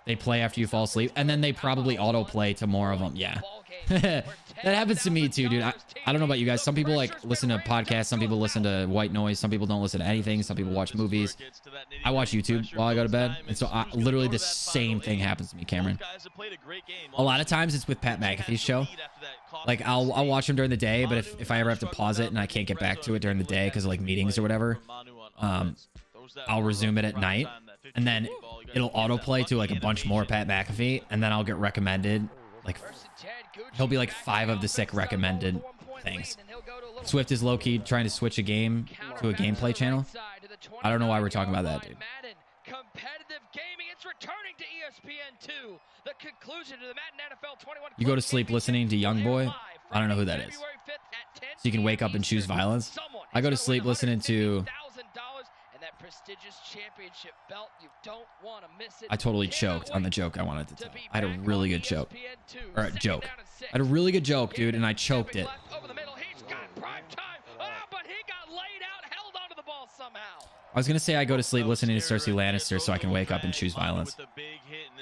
S1: They play after you fall asleep, and then they probably autoplay to more of them. Yeah. That happens to me too, dude. I don't know about you guys. Some people like listen to podcasts. Some people listen to white noise. Some people don't listen to anything. Some people watch movies. I watch YouTube while I go to bed. And so literally the same thing happens to me, Cameron. A lot of times it's with Pat McAfee's show. Like I'll watch him during the day, but if I ever have to pause it and I can't get back to it during the day because of like meetings or whatever, I'll resume it at night. And then it'll autoplay to like a bunch more Pat McAfee, and then I'll get recommended. Like he'll be like 5 of the 6 recommended things. Swift is low-key trying to switch a game to a gameplay channel. I don't know why we're talking about that, dude.
S4: Competitive gaming, it's returning to ESPN2. The conclusion to the Madden NFL 21.
S1: You go to sleep listening to Young Boy. I don't know who that is. So you can wake up and choose violence. I go to sleep listening to.
S4: Prestigious championship belt. You don't want to miss it.
S1: I totally choked on the joke I wanted to tell. I had a really good joke. Or a joke. I had a really good joke, dude, and I choked it.
S4: Over the middle. He's got prime time. But he got laid out, held onto the ball somehow.
S1: I was going to say I go to sleep listening to Cersei Lannister so I can wake up and choose violence.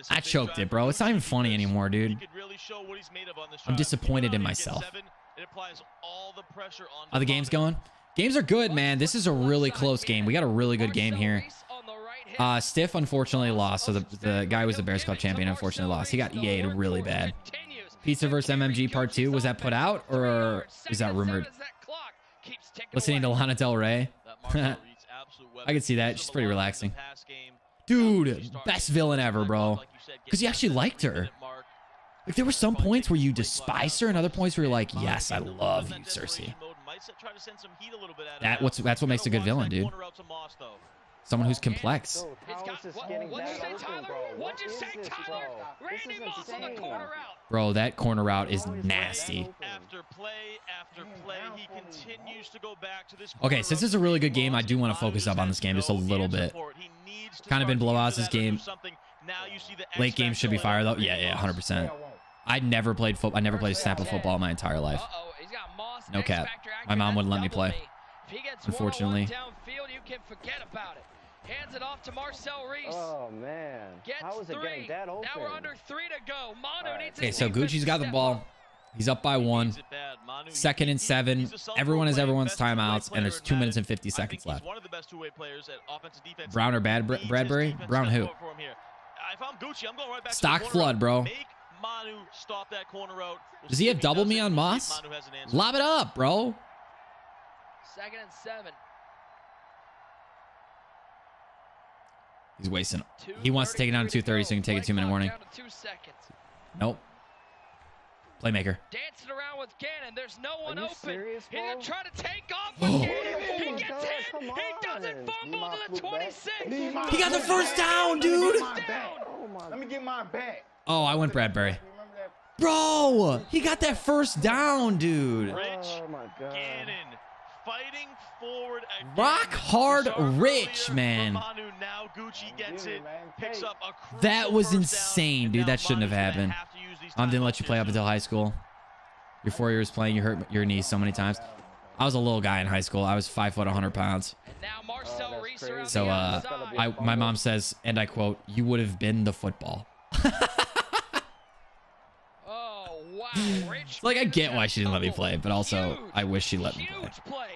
S1: I choked it, bro. It's not even funny anymore, dude. I'm disappointed in myself. Are the games going? Games are good, man. This is a really close game. We got a really good game here. Stiff unfortunately lost. So the guy who was the Bears Club champion unfortunately lost. He got EA'd really bad. Pizza vs. MMG Part 2. Was that put out or is that rumored? Listening to Lana Del Rey. I can see that. She's pretty relaxing. Dude, best villain ever, bro. Because you actually liked her. Like there were some points where you despised her and other points where you're like, yes, I love you, Cersei. That's what makes a good villain, dude. Someone who's complex. Bro, that corner route is nasty. Okay, since it's a really good game, I do want to focus up on this game just a little bit. Kind of been blowouts this game. Late game should be fire though. Yeah, 100%. I never played football. I never played a snap of football my entire life. No cap. My mom wouldn't let me play. Unfortunately.
S4: You can forget about it. Hands it off to Marcel Reese.
S5: Oh man. How is it getting that open?
S4: Now we're under 3 to go. Manu needs
S1: okay, so Gucci's got the ball. He's up by 1. 2nd and 7. Everyone has everyone's timeouts, and there's 2 minutes and 50 seconds left. Brown or Bradbury? Brown who? Stock flood, bro. Does he have double me on Moss? Lob it up, bro.
S4: 2nd and 7.
S1: He's wasting. He wants to take it down to 2:30 so he can take a 2-minute warning. Nope. Playmaker.
S4: Dancing around with Gannon. There's no one open. He's gonna try to take off with Gannon. He gets hit. He doesn't fumble to the 26.
S1: He got the first down, dude.
S7: Let me get mine back.
S1: Oh, I went Bradbury. Bro, he got that first down, dude.
S2: Oh my God. Gannon fighting forward.
S1: Rock hard Rich, man. That was insane, dude. That shouldn't have happened. Didn't let you play up until high school. Your 4 years playing, you hurt your knee so many times. I was a little guy in high school. I was 5 foot, 100 pounds. So my mom says, and I quote, "You would have been the football."
S4: Oh wow!
S1: It's like I get why she didn't let me play, but also I wish she let me play.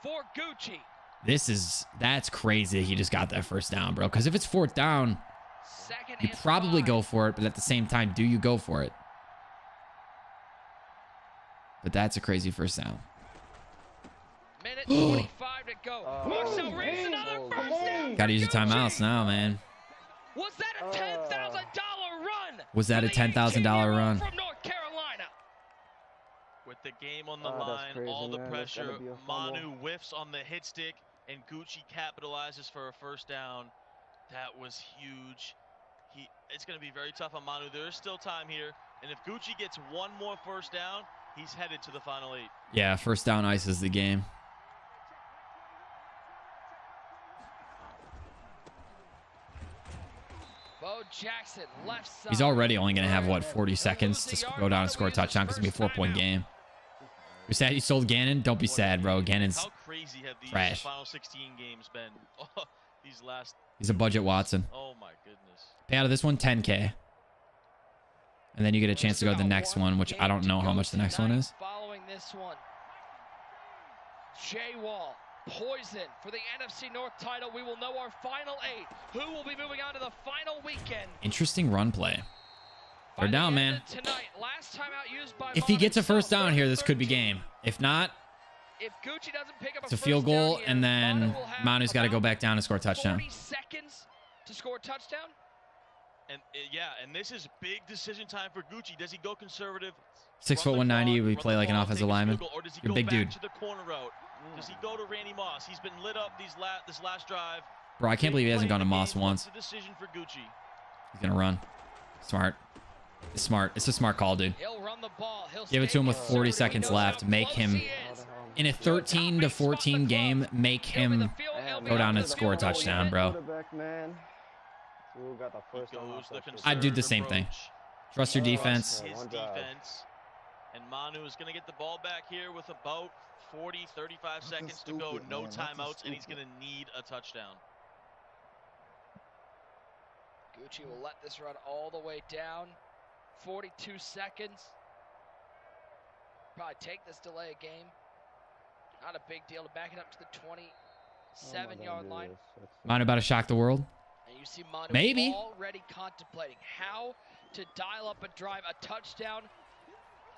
S4: For Gucci.
S1: That's crazy. He just got that first down, bro. Because if it's 4th down, You probably go for it, but at the same time, do you go for it? But that's a crazy first down.
S4: Minute 25 to go. Marcel Reeves, another first down.
S1: Gotta use your timeouts now, man.
S4: Was that a $10,000 run?
S1: Was that a $10,000 run?
S4: From North Carolina.
S2: With the game on the line, all the pressure, Manu whiffs on the hit stick, and Gucci capitalizes for a first down. That was huge. It's going to be very tough on Manu. There is still time here, and if Gucci gets one more first down, he's headed to the final 8.
S1: Yeah, first down ices the game.
S4: Bo Jackson, left side.
S1: He's already only going to have, what, 40 seconds to go down and score a touchdown because it's going to be a 4-point game. You're sad you sold Gannon? Don't be sad, bro. Gannon's
S2: How crazy have these
S1: trash.
S2: final 16 games been? These last...
S1: He's a budget Watson.
S2: Oh, my goodness.
S1: Pay out of this one, 10K. And then you get a chance to go to the next one, which I don't know how much the next one is.
S4: Following this one, Jay Wall, poison for the NFC North title. We will know our final 8. Who will be moving on to the final weekend?
S1: Interesting run play. They're down, man.
S4: Tonight, last time out used by
S1: If he gets a first down here, this could be game. If not,
S4: if Gucci doesn't pick up
S1: it's a field goal, and then Manu's got to go back down and score a touchdown.
S4: 40 seconds to score a touchdown.
S2: And yeah, and this is big decision time for Gucci. Does he go conservative?
S1: 6 foot 190. We play like an offensive lineman. You're a big dude.
S2: To the corner route? Does he go to Randy Moss? He's been lit up this last drive.
S1: Bro, I can't believe he hasn't gone to Moss once.
S2: It's a decision for Gucci.
S1: He's gonna run. Smart. It's smart. It's a smart call, dude.
S4: He'll run the ball.
S1: Give it to him with 40 seconds left. Make him, in a 13 to 14 game, make him go down and score a touchdown, bro. I'd do the same thing. Trust your defense.
S2: His defense. And Manu is going to get the ball back here with about 40, 35 seconds to go. No timeouts, and he's going to need a touchdown.
S4: Gucci will let this run all the way down. 42 seconds. Probably take this delay a game. Not a big deal to back it up to the 27-yard line.
S1: Manu about to shock the world?
S4: And you see Manu
S1: maybe
S4: already contemplating how to dial up a drive, a touchdown.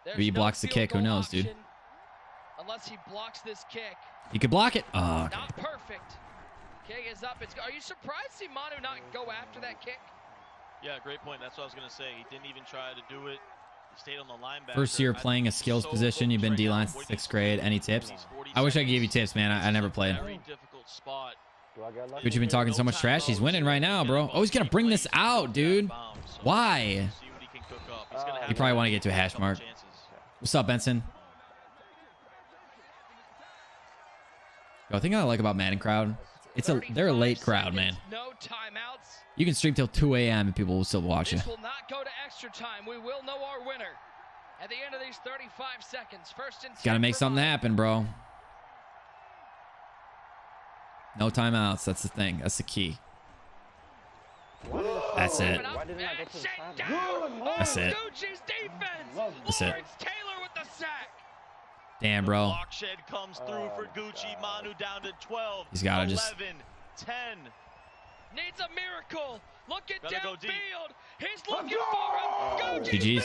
S1: Maybe he blocks the kick. Who knows, dude?
S4: Unless he blocks this kick.
S1: He could block it. Oh, okay.
S4: Not perfect. Kick is up. Are you surprised to see Manu not go after that kick?
S2: Yeah, great point. That's what I was going to say. He didn't even try to do it. He stayed on the linebacker.
S1: First year playing a skills position. You've been D-line since 6th grade. Any tips? I wish I could give you tips, man. I never played.
S2: Very difficult spot.
S1: Dude, you've been talking so much trash. He's winning right now, bro. Oh, he's going to bring this out, dude. Why? You probably want to get to a hash mark. What's up, Benson? Yo, the thing I like about Madden crowd, they're a late crowd, man.
S4: No timeouts.
S1: You can stream till 2 a.m. and people will still watch you.
S4: This will not go to extra time. We will know our winner at the end of these 35 seconds. First and 10.
S1: Got to make something happen, bro. No timeouts. That's the thing. That's the key. That's it. That's it. That's it.
S4: Taylor with the sack.
S1: Damn, bro.
S2: Block shed comes through for Gucci. Manu down to 12.
S1: He's got to
S2: 11,
S1: just
S2: 10.
S4: Needs a miracle. Look at downfield. He's looking for him.
S1: GG's.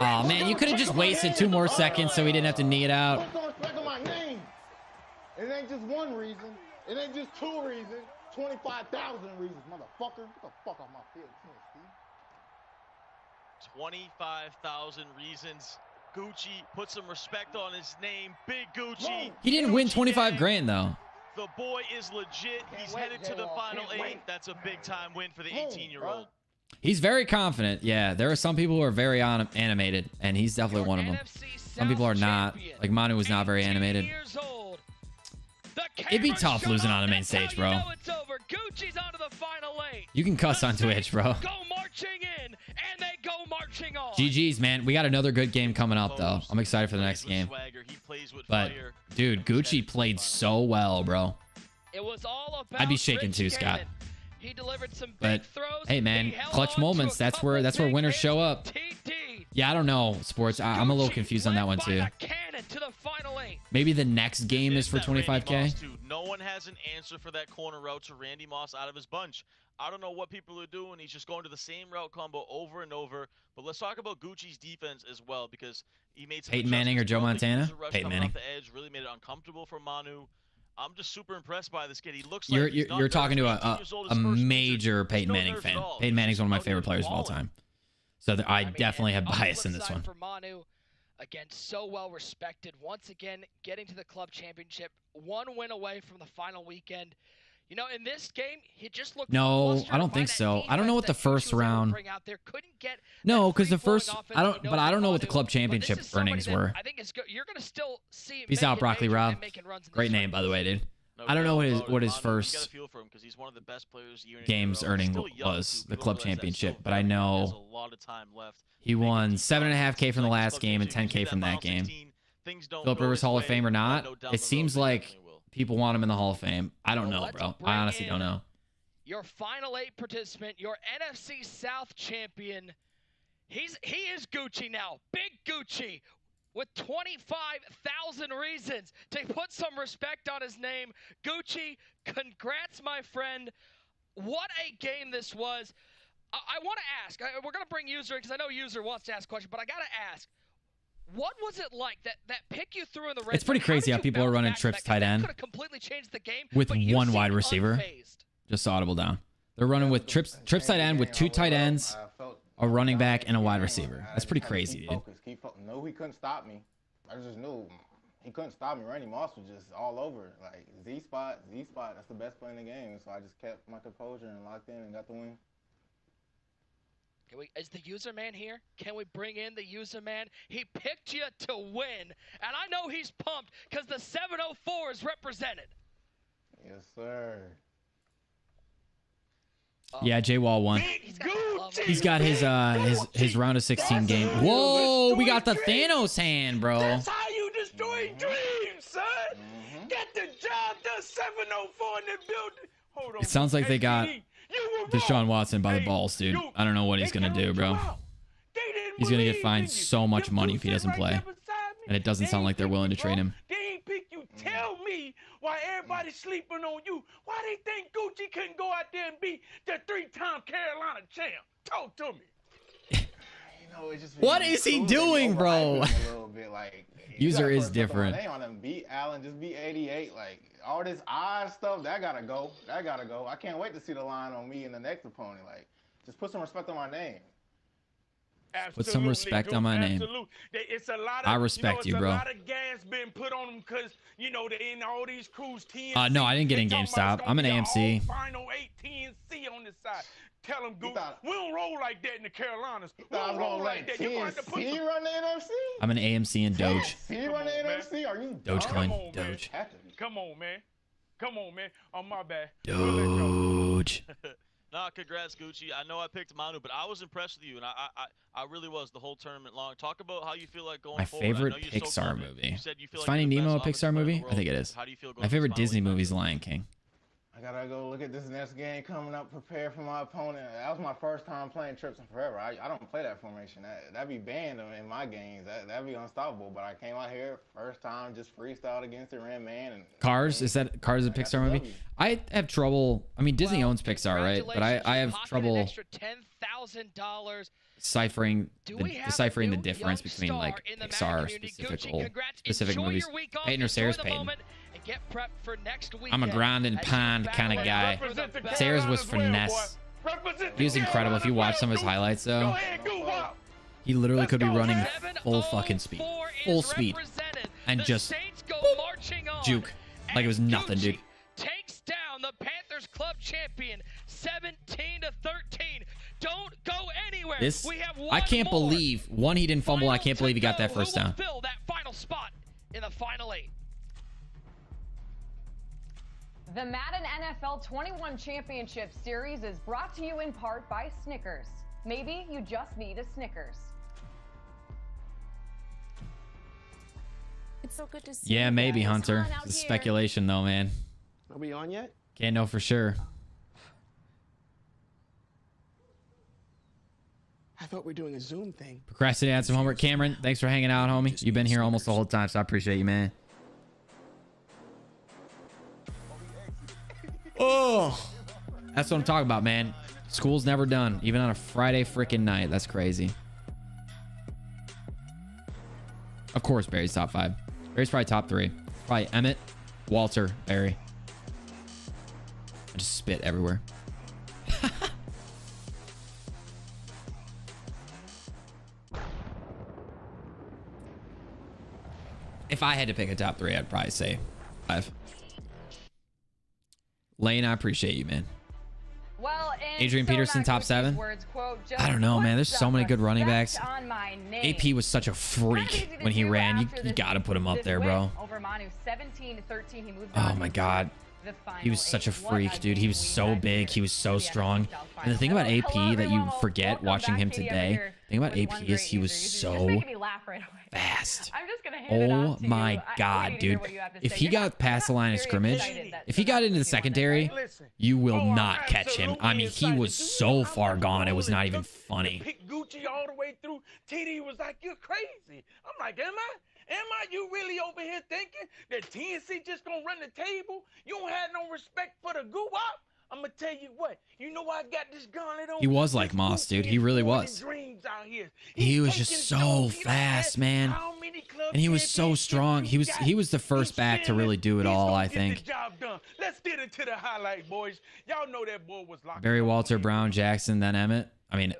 S1: Oh, man, you could have just wasted 2 more seconds so he didn't have to knee it out.
S7: It ain't just one reason. It ain't just 2 reasons. 25,000 reasons, motherfucker. Get the fuck off my field, Steve.
S2: 25,000 reasons. Gucci, put some respect on his name. Big Gucci.
S1: He didn't win 25 grand, though.
S2: The boy is legit. He's headed to the final 8. That's a big time win for the 18-year-old.
S1: He's very confident. Yeah, there are some people who are very animated, and he's definitely one of them. Some people are not. Like, Manu was not very animated. It'd be tough losing on the main stage, bro. You can cuss on Twitch, bro. GG's, man. We got another good game coming up, though. I'm excited for the next game. But, dude, Gucci played so well, bro. I'd be shaking too, Scott. But, hey, man, clutch moments. That's where winners show up. Yeah, I don't know, Sports. I'm a little confused on that one, too. Maybe the next game is for 25K?
S2: No one has an answer for that corner route to Randy Moss out of his bunch. I don't know what people are doing. He's just going to the same route combo over and over. But let's talk about Gucci's defense as well, because he made some
S1: Peyton Manning or Joe Montana?
S2: Peyton Manning. Off the edge really made it uncomfortable for Manu. I'm just super impressed by this kid. He looks like
S1: you're talking to a major Peyton Manning fan. Peyton Manning's one of my favorite players of all time. So I definitely have bias in this one.
S4: For Manu, again, so well respected. Once again, getting to the club championship, 1 win away from the final weekend. You know, in this game, he just looked.
S1: No, I don't think so. I don't know what the first round. No, because the first I don't know what the club championship earnings were.
S4: I think you're gonna still see.
S1: Peace out, Broccoli Rob. Great name, by the way, dude. I don't know what his first games earning was, the club championship, but I know he won 7.5K from the last game and 10K from that game. Philip Rivers Hall of Fame or not, it seems like people want him in the Hall of Fame. I don't know, bro. I honestly don't know.
S4: Your final 8 participant, your NFC South champion. He is Gucci now. Big Gucci. With 25,000 reasons to put some respect on his name. Gucci, congrats, my friend. What a game this was. I want to ask, we're going to bring User in because I know User wants to ask a question, but I got to ask, what was it like that pick you through in the red?
S1: It's pretty crazy how people are running trips tight end with one wide receiver. Just audible down. They're running with trips tight end with 2 tight ends, a running back, and a wide receiver. That's pretty crazy, dude.
S7: No, he couldn't stop me. I just knew he couldn't stop me. Randy Moss was just all over. Like, Z spot. That's the best play in the game. So I just kept my composure and locked in and got the win.
S4: Is the User Man here? Can we bring in the User Man? He picked you to win, and I know he's pumped because the 704 is represented.
S7: Yes, sir.
S1: Yeah, J-Wall won. He's got his round of 16 game. Whoa, we got the Thanos hand, bro.
S6: That's how you destroy dreams, son. Get the job done. 704 in the building. Hold on.
S1: It sounds like they got Deshaun Watson by the balls, dude. I don't know what he's gonna do, bro. He's gonna get fined so much money if he doesn't play, and it doesn't sound like they're willing to trade him.
S6: They ain't pick you. Tell me why everybody's sleeping on you. Why they think Gucci couldn't go out there and be the 3-time Carolina champ? Talk to me.
S1: What is he doing, bro? User is different.
S7: On him, beat Allen, just beat 88. Like, all this odd stuff, that gotta go. I can't wait to see the line on me and the next opponent. Like, just put some respect on my name.
S1: Put some respect on my name.
S6: It's a lot of,
S1: I respect you, bro.
S6: A lot of gas been put on them because, you know, they in all these crews.
S1: No, I didn't get in GameStop. I'm an AMC.
S6: Final 18 C on this side. Tell them, Goose, we don't roll like that in the Carolinas. We
S7: don't roll like that. You run the NFC?
S1: I'm an AMC and Doge.
S7: You run the NFC? Are you
S1: Dogecoin? Doge.
S6: Come on, man. Oh, my bad.
S1: Doge.
S2: Nah, congrats, Gucci. I know I picked Manu, but I was impressed with you, and I really was the whole tournament long. Talk about how you feel like going forward.
S1: My favorite Pixar movie. Is Finding Nemo a Pixar movie? I think it is. My favorite Disney movie is Lion King.
S7: I gotta go look at this next game coming up, prepare for my opponent. That was my first time playing trips in forever. I don't play that formation. That'd be banned in my games. That'd be unstoppable. But I came out here first time, just freestyled against it, ran man. And
S1: Cars? Is that Cars a Pixar movie? I have trouble. I mean, Disney owns Pixar, right? But I have trouble deciphering the difference between like Pixar specific movies. Peyton or Sayers? Peyton.
S4: Get prepped for next week.
S1: I'm a ground and pound kind of guy. Sayers was finesse. He was incredible. If you watch some of his highlights, though, he literally could be running full fucking speed, full speed, and just juke like it was nothing, dude.
S4: Takes down the Panthers club champion, 17-13. Don't go anywhere.
S1: I can't believe he didn't fumble. I can't believe he got that first down.
S4: Fill that final spot in the final 8.
S3: The Madden NFL 21 Championship Series is brought to you in part by Snickers. Maybe you just need a Snickers.
S14: It's so good to see
S1: you. Yeah, maybe, Hunter. It's speculation, though, man.
S10: Are we on yet?
S1: Can't know for sure.
S10: I thought we were doing a Zoom thing.
S1: Procrastinating on some homework. Cameron, thanks for hanging out, homie. You've been here almost the whole time, so I appreciate you, man. Oh, that's what I'm talking about, man. School's never done, even on a Friday freaking night. That's crazy. Of course, Barry's top 5. Barry's probably top 3. Probably Emmett, Walter, Barry. I just spit everywhere. If I had to pick a top 3, I'd probably say 5. Lane, I appreciate you, man.
S3: Well,
S1: Adrian Peterson, top 7.
S3: Words, quote,
S1: I don't know, man. There's so many good running backs. AP was such a freak when he ran. You got to put him up there, bro.
S3: Over Manu, 17-13. He moved
S1: Oh, my God. He was such a freak, dude. He was so big. He was so strong. And the thing about AP that you forget watching him today, the thing about AP is he was so fast. Oh my God, dude. If he got past the line of scrimmage, if he got into the secondary, you will not catch him. I mean, he was so far gone. It was not even funny.
S6: Pick Gucci all the way through. TD was like, "You're crazy." I'm like, "Am I? You really over here thinking that TNC just gonna run the table? You don't have no respect for the goo-wop? I'm gonna tell you what. You know I got this gauntlet on.
S1: He was like Moss, dude. He really was. He was just so fast, man. And he was so strong. He was the first back to really do it all, I think.
S6: Let's get into the highlight, boys. Y'all know that boy was locked.
S1: Barry, Walter, Brown, Jackson, then Emmett. I mean,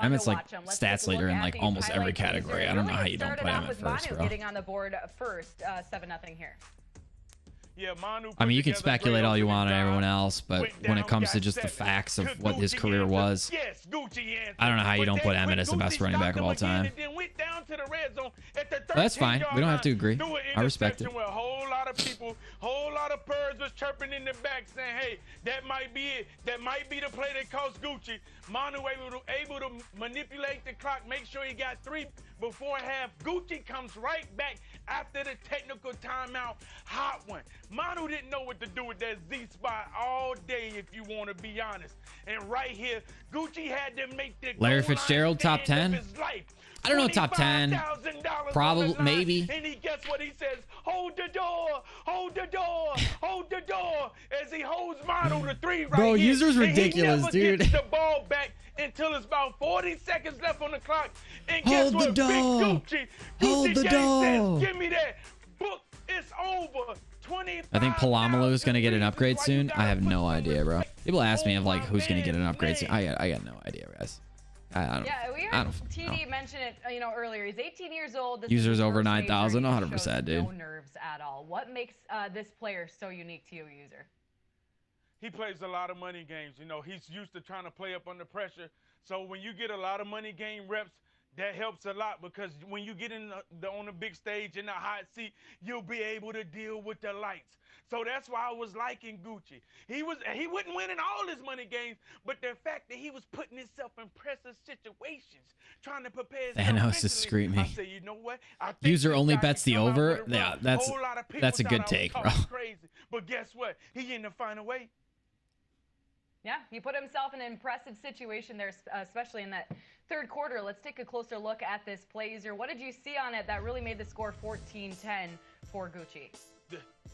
S1: Emmett's like
S3: stats
S1: leader in like almost every category. I don't know how you don't put Emmett first, bro.
S3: Getting on the board first, 7-0 here.
S6: Yeah, Manu.
S1: I mean, you can speculate all you want on everyone else, but when it comes to just the facts of what his career was, I don't know how you don't put Emmett as the best running back of all time. But that's fine. We don't have to agree. I respect it.
S6: A whole lot of people, whole lot of birds was chirping in the back saying, "Hey, that might be it. That might be the play that cost Gucci." Manu able to manipulate the clock, make sure he got 3 before half. Gucci comes right back after the technical timeout. Hot one. Manu didn't know what to do with that Z spot all day, if you want to be honest. And right here, Gucci had to make the
S1: Larry Fitzgerald, top 10. I don't know, top 10. Probably, maybe.
S6: And guess what he says? Hold the door, hold the door, hold the door. As he holds Manu to 3 right
S1: Bro,
S6: here.
S1: user's ridiculous, dude.
S6: Gets the ball back until it's about 40 seconds left on the clock. And guess
S1: Hold the
S6: what?
S1: door.
S6: Big Gucci,
S1: Hold the
S6: Gang
S1: door.
S6: says, "Give me that. Book, it's over."
S1: I think Palamalu is going to get an upgrade soon. I have no idea, bro. People ask me of like who's going to get an upgrade soon. I got no idea, guys. I don't.
S3: Yeah, we heard TD mention it, earlier. He's 18 years old. This
S1: Users over 9,000, 100%, dude.
S3: No nerves at all. What makes this player so unique to you, user?
S6: He plays a lot of money games. You know, he's used to trying to play up under pressure. So when you get a lot of money game reps, that helps a lot, because when you get on the big stage in the hot seat, you'll be able to deal with the lights. So that's why I was liking Gucci. He wouldn't win in all his money games, but the fact that he was putting himself in pressure situations, trying to prepare.
S1: Thanos is screaming.
S6: I say, you know what?
S1: User only bets the over. Yeah, that's a good take, bro.
S6: Crazy. But guess what? He in the final way.
S3: Yeah, he put himself in an impressive situation there, especially in that third quarter. Let's take a closer look at this play, user. What did you see on it that really made the score 14-10 for Gucci?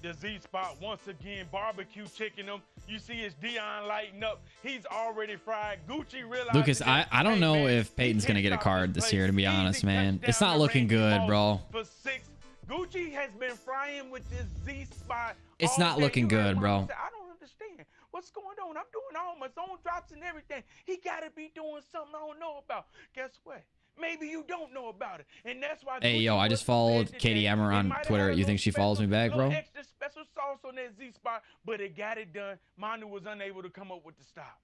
S6: The Z spot, once again, barbecue chicken him. You see his Dion lighting up. He's already fried. Gucci realized.
S1: Lucas, I don't know if Peyton's going to get a card this year, to be honest, man. It's not looking good, bro.
S6: For 6, Gucci has been frying with this Z spot.
S1: It's not looking good, bro.
S6: I don't understand. What's going on? I'm doing all my zone drops and everything. He got to be doing something I don't know about. Guess what? Maybe you don't know about it. And that's why.
S1: Hey, yo, I just followed Katie Emmer on Twitter. You think she follows me back, bro?
S6: Extra special sauce on that Z spot, but it got it done. Manu was unable to come up with the stop.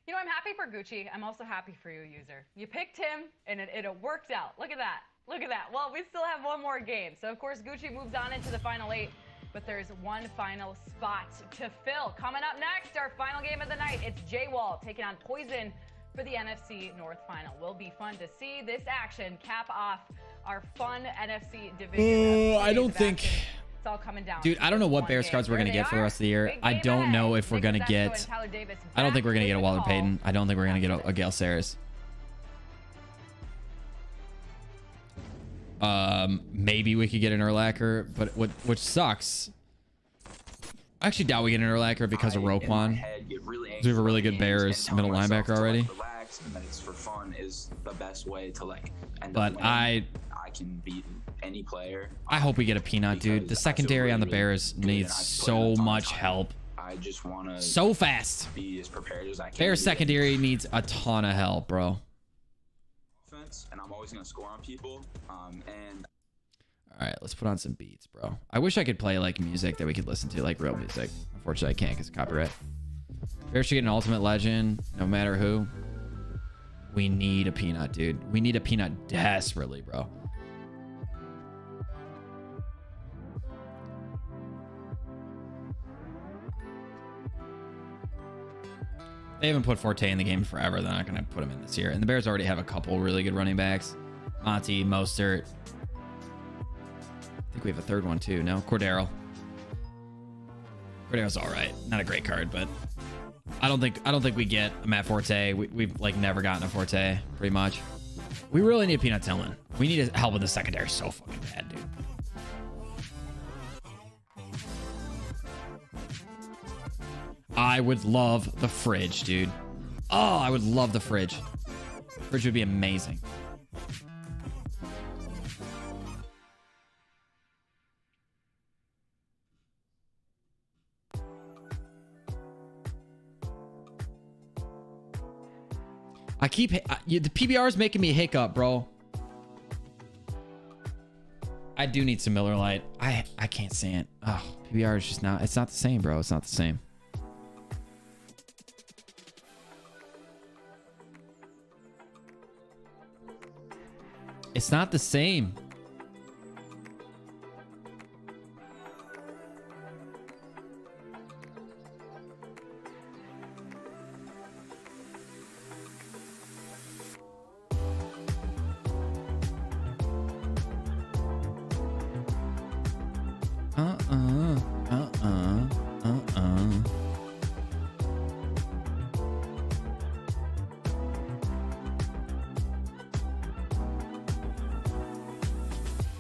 S3: You know, I'm happy for Gucci. I'm also happy for you, user. You picked him, and it worked out. Look at that. Look at that. Well, we still have one more game. So, of course, Gucci moves on into the final 8. But there's one final spot to fill. Coming up next, our final game of the night. It's J-Wall taking on Poison for the NFC North Final. Will be fun to see this action cap off our fun NFC division.
S1: I don't think.
S3: It's all coming down.
S1: Dude, I don't know what Bears cards we're going to get for the rest of the year. I don't know if we're going to get. I don't think we're going to get a Walter Payton. I don't think we're going to get a Gale Sayers. Maybe we could get an Urlacher, but which sucks. actually doubt we get an Urlacher because of Roquan. We have a really good Bears middle linebacker already.
S19: Relax, and then it's for fun is the best way to like end
S1: but
S19: up
S1: I
S19: can beat any player.
S1: I hope we get a peanut, dude. The secondary on the Bears needs so much help.
S19: I just want to
S1: so fast
S19: be as prepared as I can.
S1: Bears secondary needs a ton of help, bro.
S19: And I'm always gonna score on people. And
S1: all right, let's put on some beats, bro. I wish I could play like music that we could listen to, like real music. Unfortunately, I can't because of copyright. Bears should get an ultimate legend, no matter who. We need a peanut, dude. We need a peanut desperately, bro. They haven't put Forte in the game forever. They're not going to put him in this year. And the Bears already have a couple really good running backs. Monty, Mostert. I think we have a third one too. No, Cordero. Cordero's all right. Not a great card, but I don't think we get a Matt Forte. We've like never gotten a Forte, pretty much. We really need Peanut Tillman. We need help in the secondary so fucking bad, dude. I would love the fridge, dude. Oh, I would love the fridge. Fridge would be amazing. The PBR is making me hiccup, bro. I do need some Miller Lite. I can't stand it. Oh, PBR is just not. It's not the same, bro. It's not the same. It's not the same.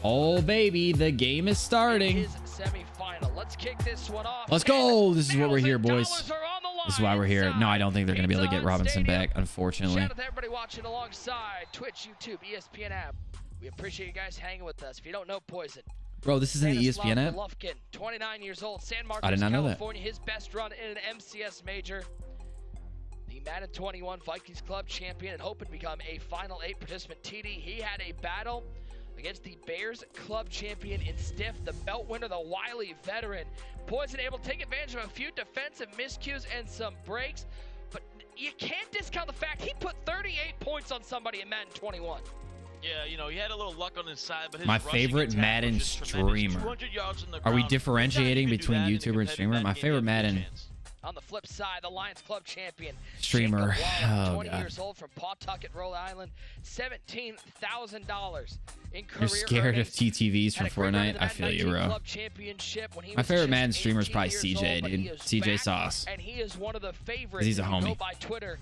S1: Oh baby, the game is starting.
S4: Let's kick this one off.
S1: Let's go. This is what we're here, boys. This is why we're here. No, I don't think they're going to be able to get Robinson back, unfortunately.
S4: Shout out to everybody watching alongside Twitch, YouTube, ESPN app. We appreciate you guys hanging with us. If you don't know Poison,
S1: bro, this is in the ESPN app.
S4: Golovkin, 29 years old, San Marcos,
S1: I did not know
S4: California. His best run in an MCS major. The Madden 21 Vikings Club champion and hoping to become a Final 8 participant. TD, he had a battle against the Bears Club champion in Stiff, the belt winner, the wily veteran. Poison able to take advantage of a few defensive miscues and some breaks, but you can't discount the fact he put 38 points on somebody in Madden 21.
S2: Yeah, you know, he had a little luck on his side, but his
S1: my favorite Madden streamer. Are we differentiating between YouTuber and streamer? My favorite Madden
S4: on the flip side, the Lions Club champion
S1: streamer,
S4: Waller, 20 years old from Pawtucket, Rhode Island, $17,000 in career.
S1: You're scared of TTVs from Fortnite? I feel you, bro. My favorite Madden streamer is probably CJ, dude. CJ Sauce.
S4: And he is one of the favorites.
S1: He's a homie.
S4: By Twitter.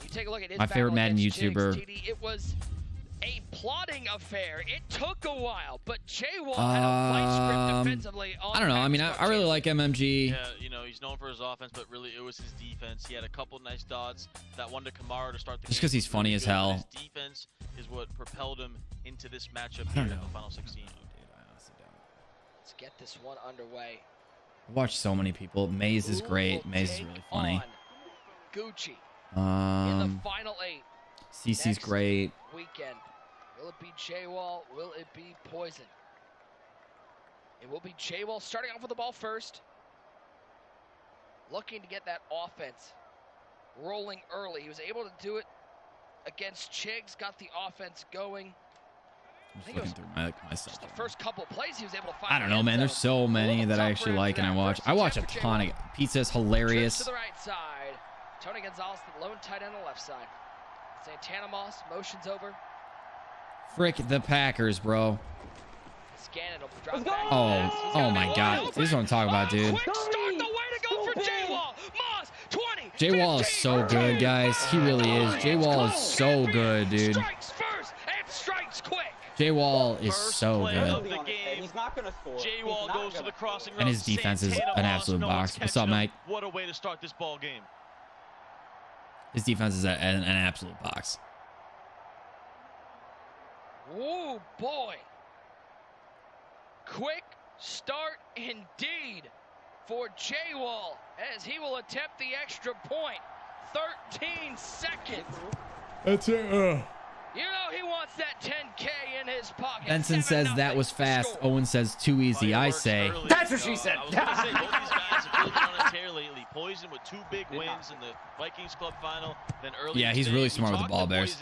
S4: You take a look at his
S1: my favorite Madden YouTuber.
S4: It was a plotting affair. It took a while, but J-Wall had a fight script defensively.
S1: I don't know. I mean, I really like MMG.
S2: Yeah, you know, he's known for his offense, but really it was his defense. He had a couple nice dots. That one to Kamara to start the
S1: just because he's funny as hell.
S2: His defense is what propelled him into this matchup here in the Final 16.
S4: Let's get this one underway.
S1: I watched so many people. Maze is great. Maze is really funny.
S4: Gucci in the Final 8.
S1: CC's great.
S4: Weekend. Will it be J-Wall? Will it be Poison? It will be J-Wall starting off with the ball first. Looking to get that offense rolling early. He was able to do it against Chiggs. Got the offense going.
S1: I'm just looking through myself.
S4: The first couple of plays he was able to find.
S1: I don't know, man. There's so many that I actually like and I watch. I watch a ton of Pizza's hilarious.
S4: To the right side. Tony Gonzalez, the lone tight end on the left side. Santana Moss motions over.
S1: Frick the Packers, bro.
S4: Scannon will drop back.
S1: Oh my God. This is what I'm talking about, dude.
S4: Quick start, the way to go for J-Wall. Moss, 20.
S1: J-Wall is so good, guys. He really is. J-Wall is so good, dude.
S4: Strikes first and strikes quick.
S1: J-Wall is so good.
S10: He's not gonna score.
S2: J-Wall goes to the crossing route.
S1: And his defense is an absolute box. What's up, Mike?
S2: What a way to start this ball game.
S1: His defense is an absolute box.
S4: Oh, boy. Quick start indeed for J-Wall as he will attempt the extra point. 13 seconds.
S1: That's it.
S4: You know he wants that 10K in his pocket.
S1: Benson says that was fast. Owen says too easy. I say
S2: that's what she said. I was gonna say, both these guys have really been on a tear lately. Poison with 2 big wins in the Vikings Club final. Then early.
S1: Yeah, he's really smart with the ball bears.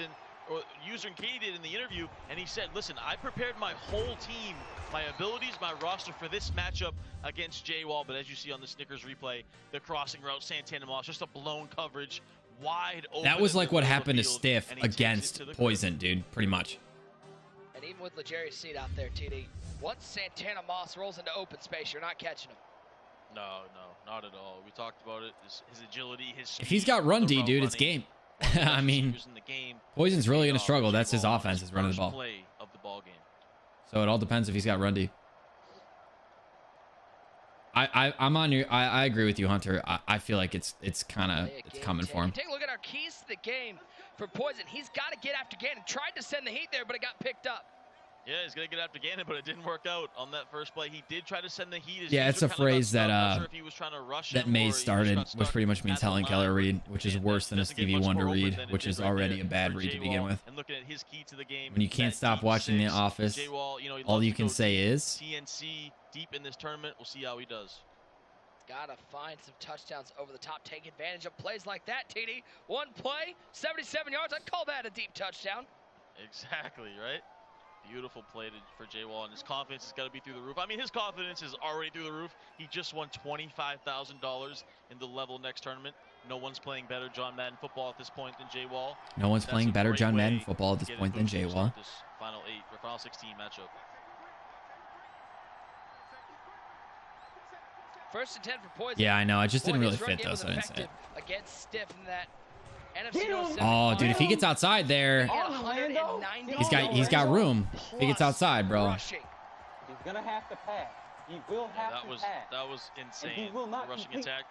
S2: User and Kinny did in the interview, and he said, "Listen, I prepared my whole team, my abilities, my roster for this matchup against J-Wall. But as you see on the Snickers replay, the crossing route, Santana Moss, just a blown coverage." Wide open.
S1: That was like what happened to Stiff against Poison, dude, pretty much.
S4: And even with Legarius Seed out there, TD, once Santana Moss rolls into open space, you're not catching him.
S2: No, not at all. We talked about it. His agility, his speed.
S1: If he's got run D, dude, it's game. I mean, Poison's really going to struggle. That's his offense, is running the ball.
S2: Play of the ball game.
S1: So it all depends if he's got run D. I'm on your. I agree with you, Hunter. I feel like it's coming for him.
S4: Take a look at our keys to the game for Poison. He's got to get after Gannon. Tried to send the heat there, but it got picked up.
S2: Yeah, he's gonna get after Gannon, but it didn't work out on that first play. He did try to send the heat.
S1: Yeah, it's a phrase that Maze started, which pretty much means Helen Keller read, which is worse than a Stevie Wonder read, which is already a bad read to begin with.
S2: And looking at his key to the game,
S1: when you can't stop watching The Office, all you can say is
S2: TNC deep in this tournament. We'll see how he does.
S4: Gotta find some touchdowns over the top. Take advantage of plays like that, TD. One play, 77 yards. I'd call that a deep touchdown.
S2: Exactly, right? Beautiful play for J-Wall, and his confidence has got to be through the roof. I mean, his confidence is already through the roof. He just won $25,000 in the level next tournament. No one's playing better John Madden football at this point than J-Wall.
S1: No one's playing better John Madden football at this point than J-Wall.
S2: This final 16 matchup.
S4: First and 10 for Poison.
S1: Yeah, I know. I just didn't really fit those. I didn't say it.
S4: Against Stiff in that NFC.
S1: Oh, dude, if he gets outside there, he's got room. If he gets outside, bro.
S10: He's gonna have to pass. He will have to pass.
S2: That was insane. Rushing attack.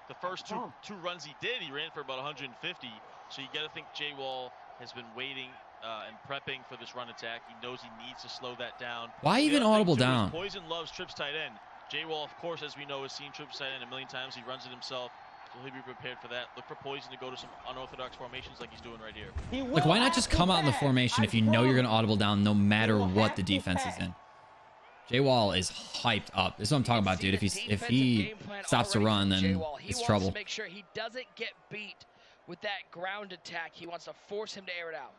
S2: The first two runs he did, he ran for about 150. So you got to think J-Wall has been waiting and prepping for this run attack. He knows he needs to slow that down.
S1: Why even audible down?
S2: Poison loves trips tight end. J-Wall, of course, as we know, has seen trips tight end a million times. He runs it himself, so he'll be prepared for that. Look for Poison to go to some unorthodox formations like he's doing right here.
S1: Like, why not just come out in the formation if you know you're going to audible down no matter what the defense is in? J-Wall is hyped up. This is what I'm talking about, dude. If he stops to run, then it's trouble.
S4: He wants to make sure he doesn't get beat with that ground attack. He wants to force him to air it out.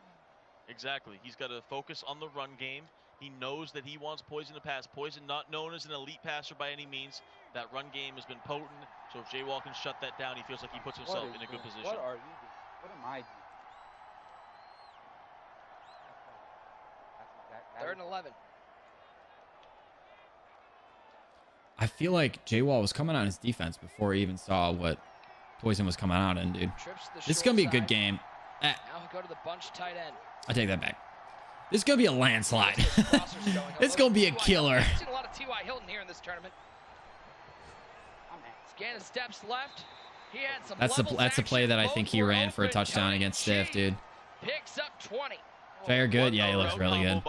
S2: Exactly. He's got to focus on the run game. He knows that he wants Poison to pass. Poison, not known as an elite passer by any means. That run game has been potent. So if J-Wall can shut that down, he feels like he puts himself in a good position.
S13: What are you doing? What am I doing?
S4: 3rd and 11.
S1: I feel like J-Wall was coming on his defense before he even saw what Poison was coming out in, dude. This is going to be a good game.
S4: Now he'll go to the bunch tight end.
S1: I take that back. This is going to be a landslide. It's going to be a killer.
S4: I've seen a lot of T.Y. Hilton here in this tournament. Scanning steps left. He had some
S1: that's the play that I think he ran for a touchdown against Stiff, dude.
S4: Picks up 20.
S1: Jair good? Yeah, he looks really good.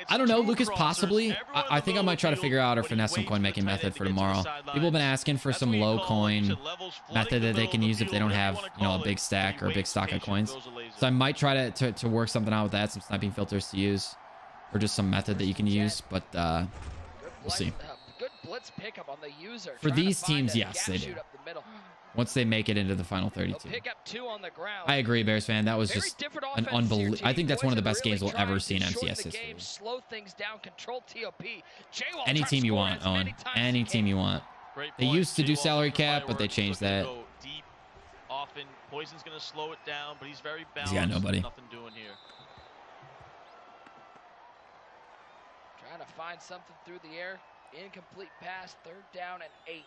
S1: I don't know, Lucas, possibly. I think I might try to figure out or finesse some coin making method for tomorrow. People have been asking for some low coin method that they can use if they don't have, a big stack or a big stock of coins. So I might try to work something out with that, some sniping filters to use, or just some method that you can use, but we'll see.
S4: Good blitz pickup on the user.
S1: For these teams, yes, they do. Once they make it into the final 32.
S4: Pick up 2 on the ground.
S1: I agree, Bears fan. That was just an unbelievable. I think that's one of the best games we'll ever see in MCS history.
S4: Slow things down, control TOP.
S1: Any team you want, Owen. Any team you want. They used to do salary cap, but they changed that.
S2: Often Poison's going to slow it down, but he's very balanced.
S1: He's got nobody.
S2: Nothing doing here.
S4: Trying to find something through the air. Incomplete pass, 3rd down and 8.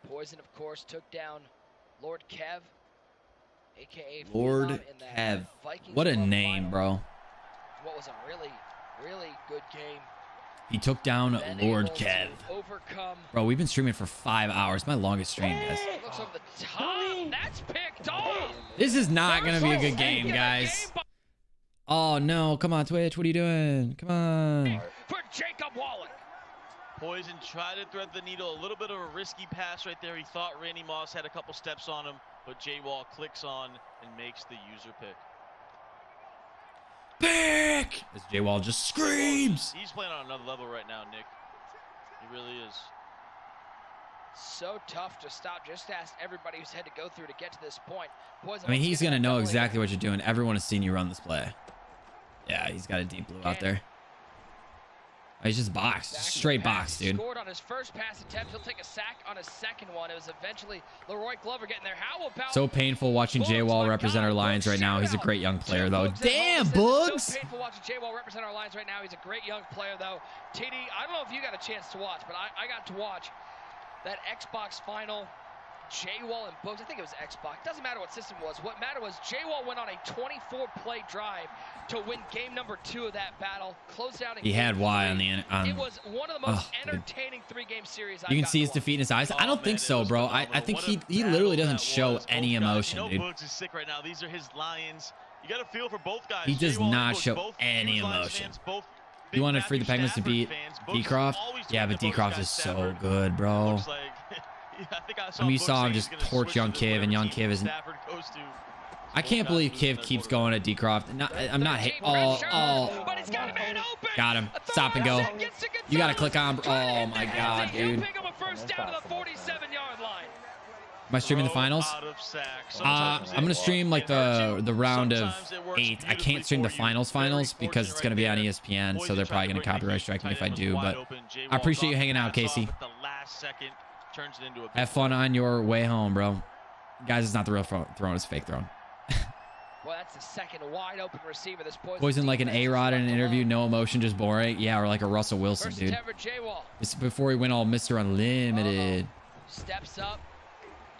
S4: Poison, of course, took down Lord Kev AKA
S1: Lord Kev. What a name, bro.
S4: What was a really, really good game.
S1: He took down Lord Kev. Bro, we've been streaming for 5 hours. My longest stream, guys.
S4: Looks over the top. That's picked off.
S1: This is not going to be a good game, guys. Oh, no. Come on, Twitch. What are you doing? Come on.
S4: For Jacob Wallach.
S2: Poison tried to thread the needle. A little bit of a risky pass right there. He thought Randy Moss had a couple steps on him, but J-Wall clicks on and makes the user pick.
S1: Pick! As J-Wall just screams.
S2: He's playing on another level right now, Nick. He really is.
S4: So tough to stop. Just ask everybody who's had to go through to get to this point. Poison,
S1: I mean, he's going to know exactly what you're doing. Everyone has seen you run this play. Yeah, he's got a deep blue out there. Oh, he's just boxed. Straight box, dude.
S4: Scored on his first pass attempt. He'll take a sack on his second one. It was eventually Leroy Glover getting there. How about
S1: so painful watching J-Wall represent our Lions right now. He's a great young player, though. Damn, Bugs!
S4: So painful watching J-Wall represent our Lions right now. He's a great young player, though. TD, I don't know if you got a chance to watch, but I got to watch that Xbox final. J-Wall and Bugs. I think it was Xbox. Doesn't matter what system it was. What mattered was J-Wall went on a 24-play drive to win game number 2 of that battle. Closed out in
S1: he had Y on the
S4: it was one of the most entertaining 3-game series.
S1: You can see his defeat in his eyes. I don't think so, bro. I think he literally doesn't show any emotion, dude.
S2: Bugs is sick right now. These are his Lions. You got to feel for both guys.
S1: He does not show any emotion. You wanted Free the Penguins to beat D-Croft? Yeah, but D-Croft is so good, bro. I mean, you saw him just torch Young Kiv, and Young Kiv isn't. I can't believe Kiv keeps going at D-Croft. I'm not hate. Oh. Got him. Stop and go. You got to click on. Oh, my God, dude. Am I streaming the finals? I'm going to stream like the round of 8. I can't stream the finals because it's going to be on ESPN, so they're probably going to copyright strike me if I do. But I appreciate you hanging out, Casey. Have fun on your way home, bro. Guys, it's not the real throne. It's fake throne.
S4: Well, that's the second wide open receiver. This
S1: Poison like an A-Rod in an interview. No emotion, just boring. Yeah, or like a Russell Wilson, dude. It's before he went all Mr. Unlimited.
S4: Steps up.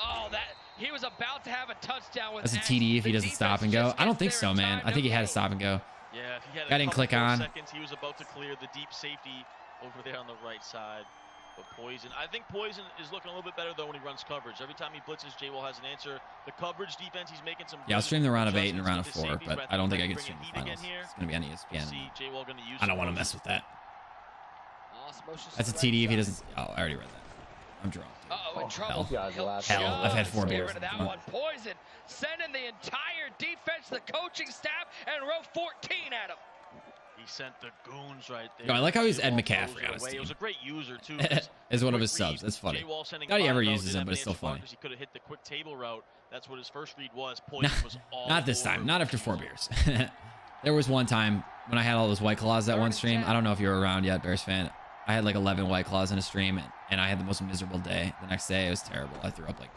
S4: Oh, he was about to have a touchdown with
S1: that's a TD if he doesn't stop and go. I don't think so, man. I think he had to stop and go.
S2: Yeah, if he had
S1: I didn't click on.
S2: Seconds, he was about to clear the deep safety over there on the right side. But Poison, I think Poison is looking a little bit better though when he runs coverage. Every time he blitzes, J-Wall has an answer. The coverage defense, he's making some.
S1: Yeah, I'll stream the round of 8 and the round of 4, but I don't think I can stream the finals. It's gonna be on ESPN. I don't want to mess with that. That's a TD if he doesn't. Oh, I already read that. I'm drunk.
S4: In trouble.
S1: Hell, I've had 4 beers.
S4: Poison sending the entire defense, the coaching staff, and row 14 at him.
S2: He sent the goons right there.
S1: No, I like how he's Ed McCaffrey on his team.
S2: It was a great user too.
S1: As one of his subs. That's funny. Not he ever uses him, but it's still funny.
S2: He could have hit the quick table route. That's what his first read was. Poison was all
S1: not this time. Not after 4 beers. There was one time when I had all those White Claws that one stream. I don't know if you were around yet, Bears fan. I had like 11 White Claws in a stream, and I had the most miserable day. The next day, it was terrible. I threw up like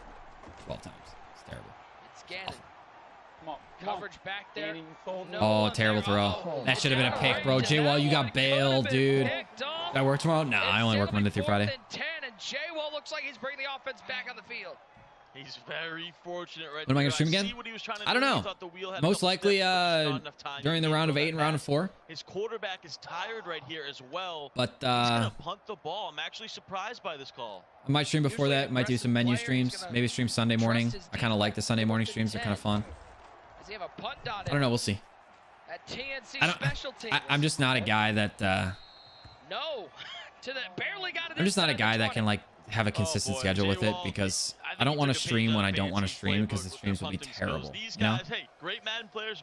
S1: 12 times. It's terrible.
S4: It's Gannon. Coverage back there.
S1: Oh, terrible throw. That should have been a pick, bro. J-Wall, you got bailed, dude. Did I work tomorrow? Nah, I only work Monday through Friday.
S4: 10, and J-Wall looks like he's bringing the offense back on the field.
S2: He's very fortunate right
S1: When am I going to stream again? I don't know. Most likely during the round of 8 and round of 4.
S2: His quarterback is tired right here as well.
S1: But
S2: he's going to punt the ball. I'm actually surprised by this call.
S1: I might stream before that. Might do some menu streams. Maybe stream Sunday morning. I kind of like the Sunday morning streams. They're kind of fun. I don't know. We'll see. I'm just not a guy that. I'm just not a guy that can like have a consistent schedule with it because I don't want to stream when I don't want to stream because the streams will be terrible. You know?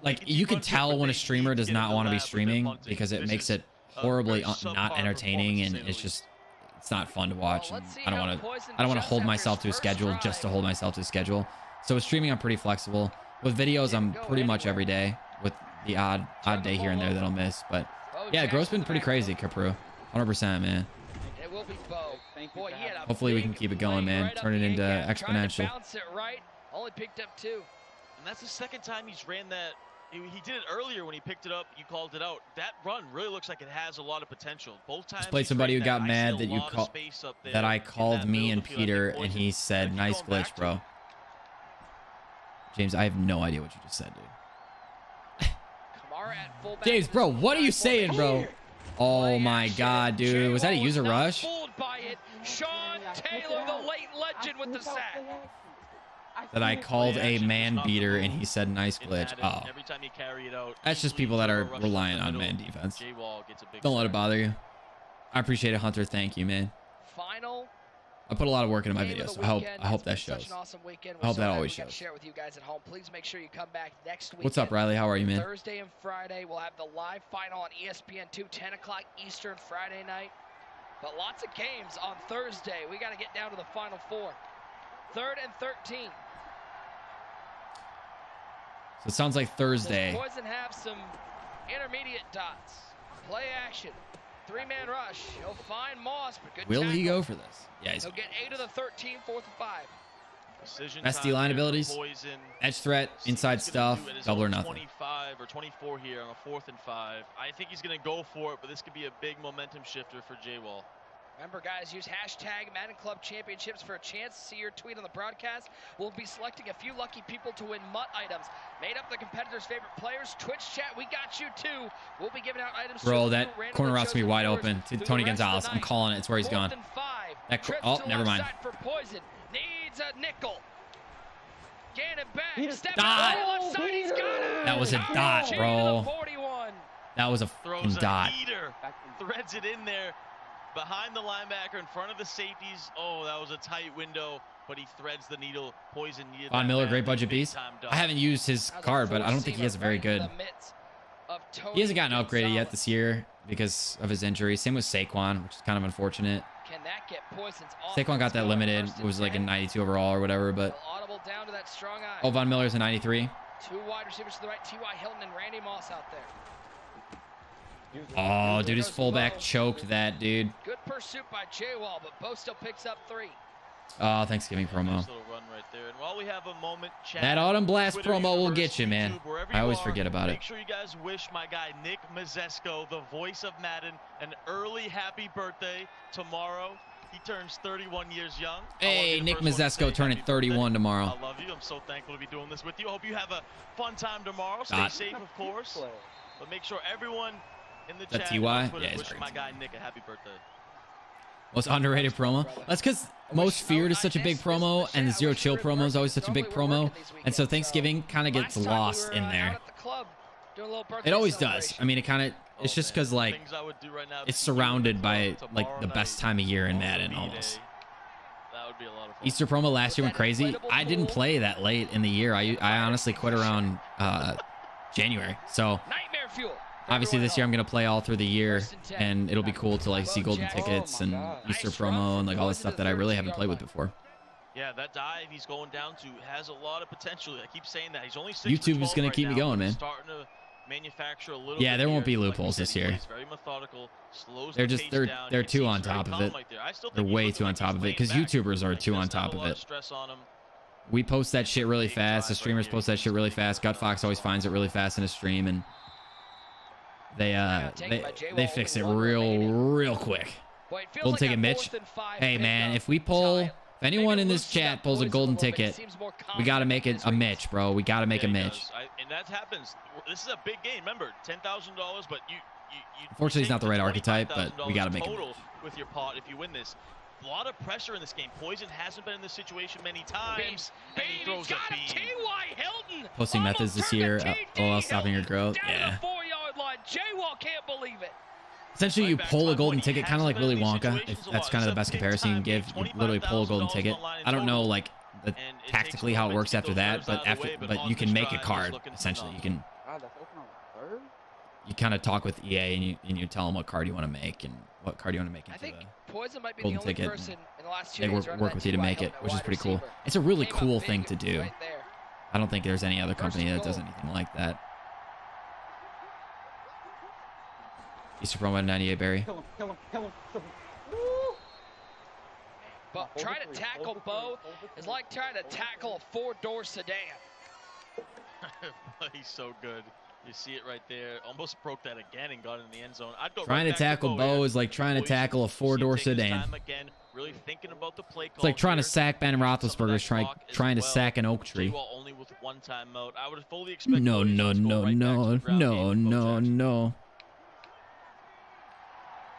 S1: Like you can tell when a streamer does not want to be streaming because it makes it horribly not entertaining and it's not fun to watch. And I don't want to hold myself to a schedule just to hold myself to a schedule. So with streaming, I'm pretty flexible. With videos, I'm pretty much every day with the odd day here and there that I'll miss. But yeah, growth's been pretty crazy, Capru. 100%, man.
S4: It will be Bo. Boy,
S1: hopefully we can keep it going, man. Turn it into exponential.
S4: Only picked up 2.
S2: And that's the second time he's ran that. He did it earlier when he picked it up. You called it out. That run really looks like it has a lot of potential. Both times.
S1: Just played somebody who got mad that I called me and Peter, and he said, "Nice glitch, bro." James, I have no idea what you just said, dude. James, bro, what are you saying, bro? Oh my God, dude. Was that a user rush?
S4: Sean Taylor, the late legend with the sack.
S1: That I called a man beater and he said nice glitch. Oh. That's just people that are reliant on man defense. Don't let it bother you. I appreciate it, Hunter. Thank you, man. I put a lot of work into my videos, so I hope that shows. I hope that always shows.
S4: Share with you guys at home. Please make sure you come back next week.
S1: What's up, Riley? How are you, man?
S4: Thursday and Friday, we'll have the live final on ESPN2, 10 o'clock Eastern Friday night. But lots of games on Thursday. We got to get down to the Final Four. 3rd and 13.
S1: So it sounds like Thursday.
S4: Does Poison have some intermediate dots? Play action. 3-man rush. He'll find Moss, but good
S1: Will
S4: tackle.
S1: he go for this? Yeah, he's
S4: He'll get 8 of the 13, 4th and 5.
S1: best D-line abilities. Edge threat, inside stuff, double or nothing.
S2: 25 or 24 here on a 4th and 5. I think he's going to go for it, but this could be a big momentum shifter for J-Wall.
S4: Remember, guys, use hashtag Madden Club Championships for a chance to see your tweet on the broadcast. We'll be selecting a few lucky people to win MUT items. Made up the competitors' favorite players. Twitch chat, we got you too. We'll be giving out items.
S1: Bro, that corner route's gonna be wide open to Tony Gonzalez. I'm calling it. It's where he's gone. That oh, never mind.
S4: For Poison. Needs a nickel. Gannon back. Step
S1: dot.
S4: left side. He's got it.
S1: That was a dot, bro. That was a
S2: Throws
S1: dot.
S2: Heater. Threads it in there. Behind the linebacker, in front of the safeties. Oh, that was a tight window, but he threads the needle. Poison needed.
S1: Von Miller, great budget beast. I haven't used his card, but I don't think he has a very good. He hasn't gotten upgraded yet this year because of his injury. Same with Saquon, which is kind of unfortunate. Saquon got that limited. It was like a 92 overall or whatever, but. Oh, Von Miller's a 93.
S4: 2 wide receivers to the right. T.Y. Hilton and Randy Moss out there.
S1: Oh, dude, his fullback choked that, dude.
S4: Good pursuit by J-Wall, but Bo still picks up 3.
S1: Oh, Thanksgiving promo.
S2: Nice little run right there. And while we have a moment, chat,
S1: that Autumn Blast
S2: Twitter,
S1: promo will
S2: universe,
S1: get you, man.
S2: YouTube,
S1: I always
S2: are,
S1: forget about it.
S2: Make sure you guys wish my guy Nick Mazesco, the voice of Madden, an early happy birthday tomorrow. He turns 31 years young.
S1: Hey, Nick Mazesco turning 31 tomorrow.
S2: I love you. I'm so thankful to be doing this with you. I hope you have a fun time tomorrow. Stay safe, of course. But make sure everyone in the chat
S1: TY?
S2: Twitter,
S1: yeah,
S2: wish my guy Nick a happy birthday.
S1: Most underrated promo. That's because Most Feared is such a big promo, and the Zero Chill promo is always such a big promo, and so Thanksgiving kind of gets lost in there. It always does. I mean, it kind of. It's just because like it's surrounded by like the best time of year in Madden almost. Easter promo last year went crazy. I didn't play that late in the year. I honestly quit around January. So obviously this year I'm gonna play all through the year, and it'll be cool to like see golden tickets and Easter promo and like all this stuff that I really haven't played with before.
S2: Yeah, that dive he's going down to has a lot of potential. I keep saying that. He's only 6
S1: YouTube is gonna keep me going, man.
S2: Starting to manufacture a little
S1: yeah,
S2: bit
S1: there won't be
S2: here.
S1: loopholes this year.
S2: Very methodical, slows
S1: they're
S2: the
S1: just
S2: pace down.
S1: they're too on top of it. They're way too on top of it because YouTubers are too on top of it. We post that shit really fast. The streamers post that shit really fast. Gut Fox always finds it really fast in his stream, and they fix it real quick. Golden ticket, Mitch. Hey man, if we pull, if anyone in this chat pulls a golden ticket, we gotta make it a Mitch, bro. We gotta make a Mitch.
S2: And that happens. This is a big game. Remember, $10,000, but you
S1: unfortunately, he's not the right archetype, but we gotta make it
S2: with your pot if you win this. A lot of pressure in this game. Poison hasn't been in this situation many times. And he throws a beam.
S1: Posting methods this year, while stopping your growth. Yeah.
S4: J-Wall can't believe it.
S1: Essentially, you pull a golden ticket, kind of like Willy Wonka. If that's kind of the best comparison you can give. You literally pull a golden ticket. I don't know, like tactically how it works after that, but you can make a card. Essentially, you can. You kind of talk with EA and you tell them what card you want to make and what card you want to make into the
S4: Poison might be
S1: golden
S4: the only
S1: ticket.
S4: person in the last 2
S1: They
S4: days
S1: work with you to make it, which is pretty cool. It's a really cool thing to do. I don't think there's any other company that does anything like that. Easter promo at 98, Barry.
S10: Kill him.
S4: But trying to tackle Bo is like trying to tackle a 4-door sedan.
S2: He's so good. You see it right there. Almost broke that again and got in the end zone. I'd go
S1: trying
S2: right
S1: to tackle Bo is like trying to tackle a 4-door sedan.
S2: Again, really thinking about the play call.
S1: It's like trying to
S2: here.
S1: sack Ben Roethlisberger's trying to sack an oak tree.
S2: Only with one timeout. I would have fully expected
S1: No.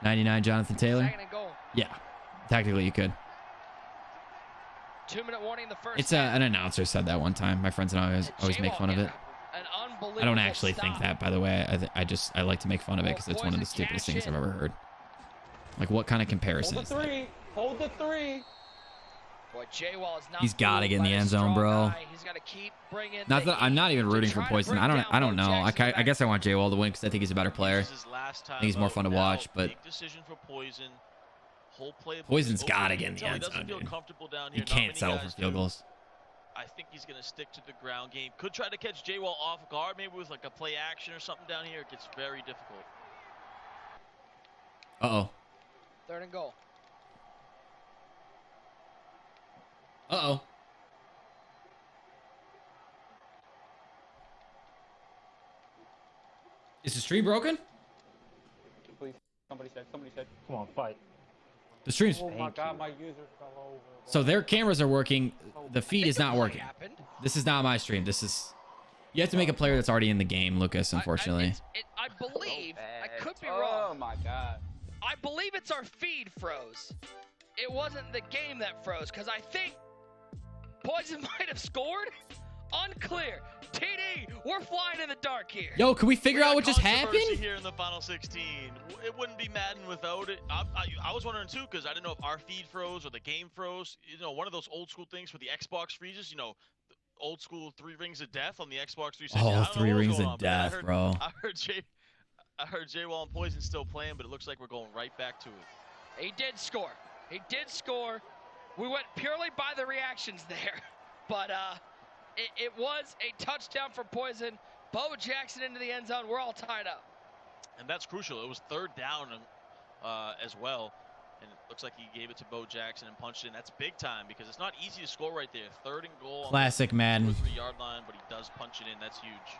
S1: 99 Jonathan Taylor.
S4: Second and goal.
S1: Yeah, technically you could.
S4: 2-minute warning in the first.
S1: It's an announcer said that one time. My friends and I always make fun of it. I don't actually think that, by the way. I like to make fun of it because it's one of the stupidest things I've ever heard. Like, what kind of comparison is that?
S10: Hold the three.
S4: Boy, J-Wall is not.
S1: He's got to get in the end zone, bro.
S4: He's got to keep bringing.
S1: Not that I'm not even rooting for Poison. I don't know. I guess I want J-Wall to win because I think he's a better player. I think he's more fun to watch, but Poison's got to get in the end zone, dude. You can't settle for field goals.
S2: I think he's going to stick to the ground game. Could try to catch J-Wall off guard, maybe with like a play action or something down here. It gets very difficult.
S1: Uh-oh.
S4: Third and goal.
S1: Uh-oh. Is the stream broken?
S13: Please. Somebody said.
S16: Come on, fight.
S1: The stream's...
S13: Oh my God, my user fell over.
S1: So their cameras are working. The feed is not working. This is not my stream. This is... You have to make a player that's already in the game, Lucas, unfortunately.
S4: I believe... I could be wrong.
S13: Oh my God.
S4: I believe it's our feed froze. It wasn't the game that froze, because I think Poison might have scored. Unclear. TD, we're flying in the dark here.
S1: Yo, can we figure out what just happened?
S2: Here in the final 16. It wouldn't be Madden without it. I was wondering too, because I didn't know if our feed froze or the game froze. You know, one of those old school things where the Xbox freezes. You know, the old school 3 rings of death on the Xbox 360.
S1: Oh, 3 rings of death, bro.
S2: I heard J-Wall and Poison still playing, but it looks like we're going right back to it.
S4: He did score. We went purely by the reactions there, but it was a touchdown for Poison. Bo Jackson into the end zone. We're all tied up.
S2: And that's crucial. It was 3rd down as well. And it looks like he gave it to Bo Jackson and punched it in. That's big time because it's not easy to score right there. 3rd and goal.
S1: Classic Madden.
S2: On the 3-yard line, but he does punch it in. That's huge.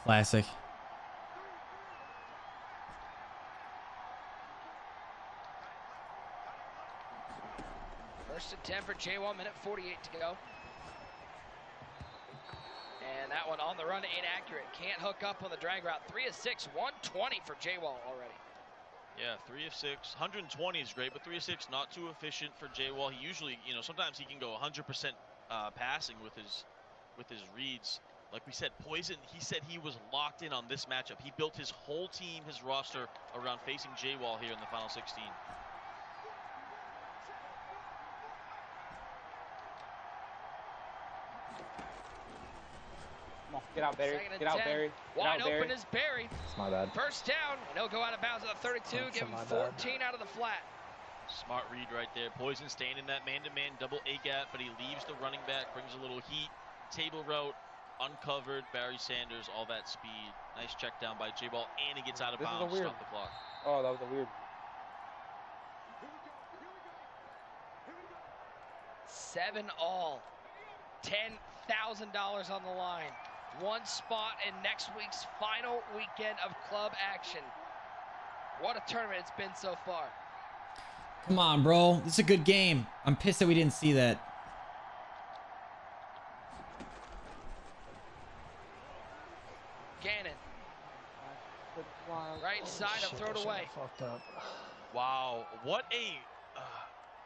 S1: Classic.
S4: First and 10 for J-Wall, minute 48 to go. And that one on the run, inaccurate. Can't hook up on the drag route. 3 of 6, 120 for J-Wall already.
S2: Yeah, 3 of 6. 120 is great, but 3 of 6 not too efficient for J-Wall. He usually, you know, sometimes he can go 100% passing with his reads. Like we said, Poison, he said he was locked in on this matchup. He built his whole team, his roster around facing J-Wall here in the final 16.
S13: Get out, Barry. Get out, Barry.
S4: Wide open is Barry.
S16: It's my bad.
S4: First down, and he'll go out of bounds at the 32, give him 14 out of the flat.
S2: Smart read right there. Poison staying in that man-to-man double A gap, but he leaves the running back, brings a little heat. Table route, uncovered. Barry Sanders, all that speed. Nice check down by J-Ball, and he gets out of bounds. Stop the clock.
S13: Oh, that was a weird.
S4: 7 all. $10,000 on the line. 1 spot in next week's final weekend of club action. What a tournament it's been so far.
S1: Come on, bro. This is a good game. I'm pissed that we didn't see that.
S4: Gannon. Right side of throw it away.
S2: Wow, what a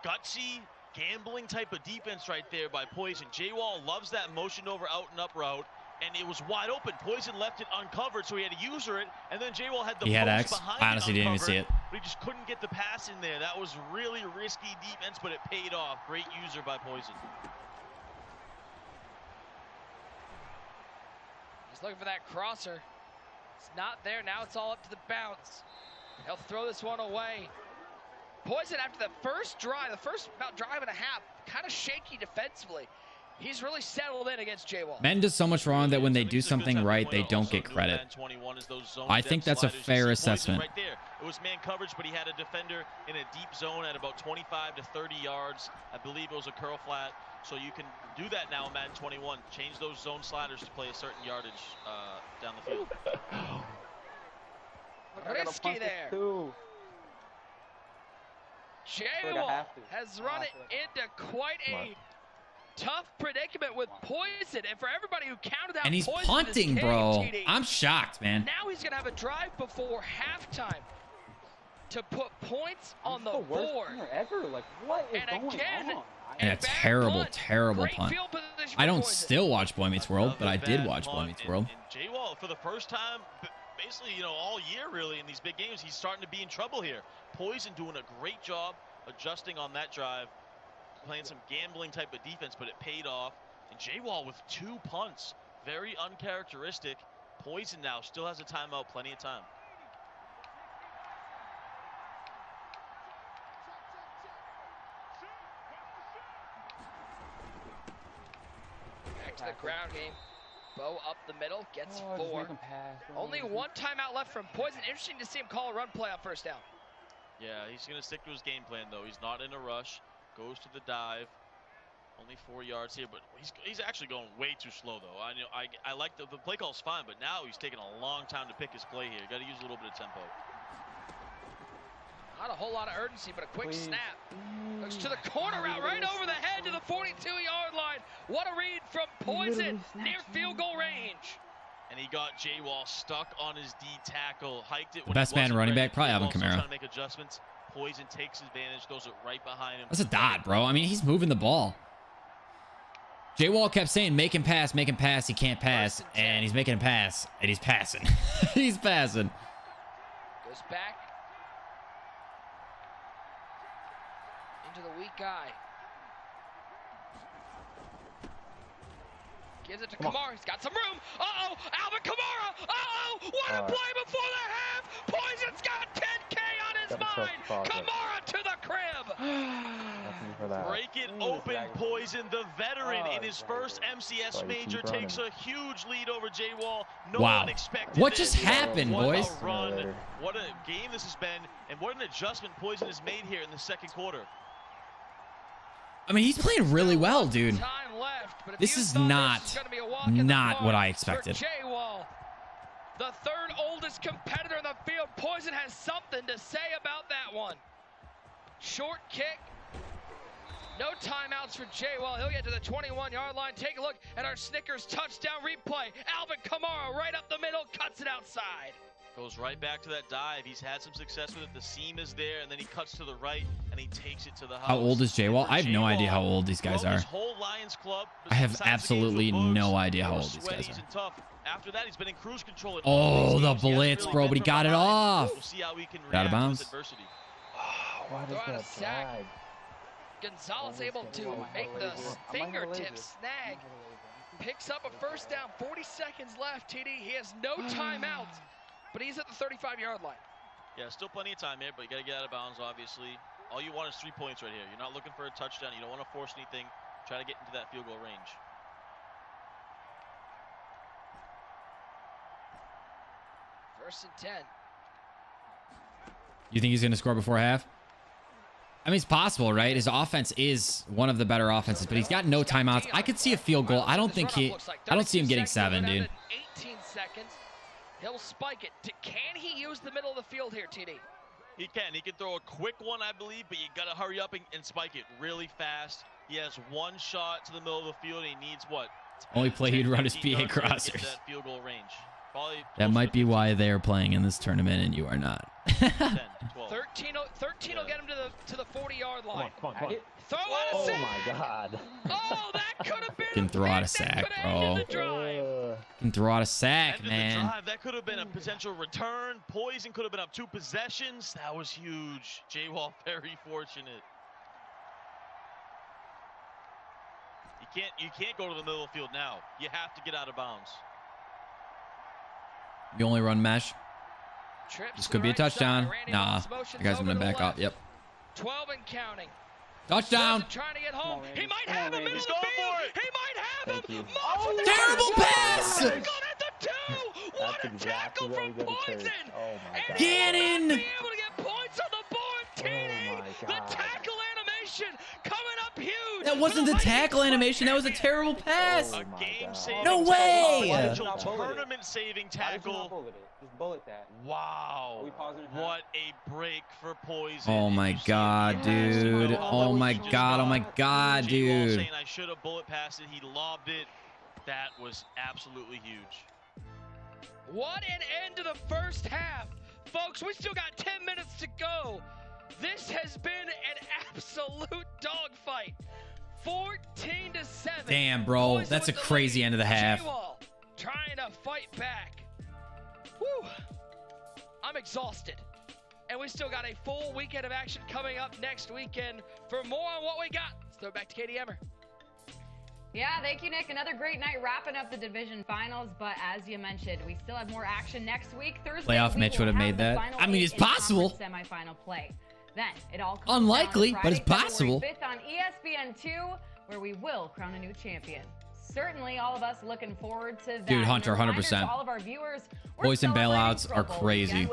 S2: gutsy, gambling type of defense right there by Poison. J-Wall loves that motion over out and up route, and it was wide open. Poison left it uncovered, so he had to user it, and then J-Wall had the post behind
S1: I honestly didn't even see it.
S2: But he just couldn't get the pass in there. That was really risky defense, but it paid off. Great user by Poison.
S4: He's looking for that crosser. It's not there. Now it's all up to the bounce. He'll throw this one away. Poison, after the first drive, the first about drive and a half, kind of shaky defensively. He's really settled in against J-Wall.
S1: Men does so much wrong that when they do something right, they don't get credit. I think that's a fair assessment.
S2: Right there. It was man coverage, but he had a defender in a deep zone at about 25 to 30 yards. I believe it was a curl flat. So you can do that now in Madden 21. Change those zone sliders to play a certain yardage down the field.
S4: Risky there. J-Wall has run it into quite a tough predicament with Poison, and for everybody who counted out,
S1: and he's
S4: Poison
S1: punting, bro. I'm shocked, man.
S4: Now he's gonna have a drive before halftime to put points on the board.
S10: Ever. Like, what is
S4: and
S10: going
S4: again,
S10: on?
S1: And a terrible, terrible punt. I don't still watch Boy Meets World, but I did watch Boy Meets World.
S2: And J-Wall, for the first time, basically, all year really in these big games, he's starting to be in trouble here. Poison doing a great job adjusting on that drive, playing some gambling type of defense, but it paid off. And J-Wall with 2 punts, very uncharacteristic. Poison now still has a timeout, plenty of time.
S4: Back to the ground game. Bo up the middle, gets 4. Only 1 timeout left from Poison. Interesting to see him call a run play on first down.
S2: Yeah, he's going to stick to his game plan, though. He's not in a rush. Goes to the dive. Only 4 yards here, but he's actually going way too slow, though. I like the play call's fine, but now he's taking a long time to pick his play here. Got to use a little bit of tempo.
S4: Not a whole lot of urgency, but a quick snap. Looks to the corner route, right over the head to the 42-yard line. What a read from Poison, near field goal range.
S2: And he got J-Wall stuck on his D tackle, hiked it.
S1: The best man running back, probably Alvin Kamara.
S2: Trying to make adjustments. Poison takes advantage, throws it right behind him.
S1: That's a dot, bro. I mean, he's moving the ball. J-Wall kept saying, make him pass, make him pass. He can't pass, and he's making a pass, and he's passing. He's passing.
S4: Goes back into the weak guy. Gives it to Kamara. He's got some room. Uh-oh, Alvin Kamara. Uh-oh, what a play before the half. Poison's got 10K on his mind. Kamara to the crib.
S2: Break it open, Poison. The veteran in his first MCS major takes a huge lead over J-Wall. No one expected
S1: what just happened, boys?
S2: What a run. What a game this has been, and what an adjustment Poison has made here in the second quarter.
S1: I mean, he's playing really well, dude. This is not what I expected.
S4: J-Wall, the 3rd oldest competitor in the field. Poison has something to say about that one. Short kick. No timeouts for J-Wall. He'll get to the 21-yard line. Take a look at our Snickers touchdown replay. Alvin Kamara right up the middle, cuts it outside.
S2: Goes right back to that dive. He's had some success with it. The seam is there, and then he cuts to the right, and he takes it to the house.
S1: How old is J-Wall? I have no idea how old these guys are. I have absolutely no idea how old these guys are.
S2: After that, he's been in cruise control.
S1: Oh, the blitz, bro, but he got it off.
S2: We'll see how we can
S1: out of bounds.
S4: Why does that sack? Gonzalez able to make the fingertip snag. Picks up a first down. 40 seconds left, TD. He has no timeouts. But he's at the 35-yard line.
S2: Yeah, still plenty of time here, but you got to get out of bounds, obviously. All you want is 3 points right here. You're not looking for a touchdown. You don't want to force anything. Try to get into that field goal range.
S4: First and 10.
S1: You think he's going to score before half? I mean, it's possible, right? His offense is one of the better offenses, but he's got no timeouts. I could see a field goal. I don't see him getting 7, dude.
S4: 18 seconds. He'll spike it. Can he use the middle of the field here, TD?
S2: He can. He can throw a quick one, I believe, but you got to hurry up and spike it really fast. He has 1 shot to the middle of the field, and he needs what?
S1: Only play he'd run his PA crossers.
S2: That field goal range.
S1: That might be why they're playing in this tournament and you are not.
S4: 13 will get him to the 40-yard line.
S5: Come on.
S4: Throw out a sack.
S5: Oh my God.
S4: Oh, that could have been.
S1: Can throw out a sack, bro. Can throw out a sack, man.
S2: That could have been a potential return. Poison could have been up 2 possessions. That was huge. J-Wall very fortunate. You can't go to the middle of the field now. You have to get out of bounds.
S1: You only run mesh. This could be a touchdown. Nah, the guy's gonna back up. Yep.
S4: 12 and counting.
S1: Touchdown.
S4: Trying to get home. He might have him in the field. He might have him.
S1: Terrible pass.
S4: At the 2. What a tackle from Poison. And
S1: Gannon.
S4: be able to get points on the board. TD. The tackle animation coming up huge.
S1: That wasn't the tackle animation. That was a terrible pass.
S2: A game-saving,
S1: no way.
S2: Tournament-saving tackle.
S10: Just bullet that.
S2: Wow. What a break for Poison.
S1: Oh my god, dude. Oh my god. Oh my god, dude.
S2: Saying I should have bullet passed it. He lobbed it. That was absolutely huge.
S4: What an end to the first half. Folks, we still got 10 minutes to go. This has been an absolute dogfight. 14-7.
S1: Damn, bro. That's a crazy end of the half.
S4: Trying to fight back. Whew. I'm exhausted. And we still got a full weekend of action coming up next weekend. For more on what we got, let's throw it back to Katie Emmer.
S3: Yeah, thank you, Nick. Another great night wrapping up the division finals. But as you mentioned, we still have more action next week. Thursday,
S1: playoff Mitch would have made that. I mean, it's possible.
S3: Semifinal play. Then it all comes
S1: unlikely,
S3: down
S1: but it's possible.
S3: February 5th on ESPN2, where we will crown a new champion. Certainly, all of us looking forward to that.
S1: Dude, Hunter, 100%.
S3: All of our viewers,
S1: Poison bailouts are crazy.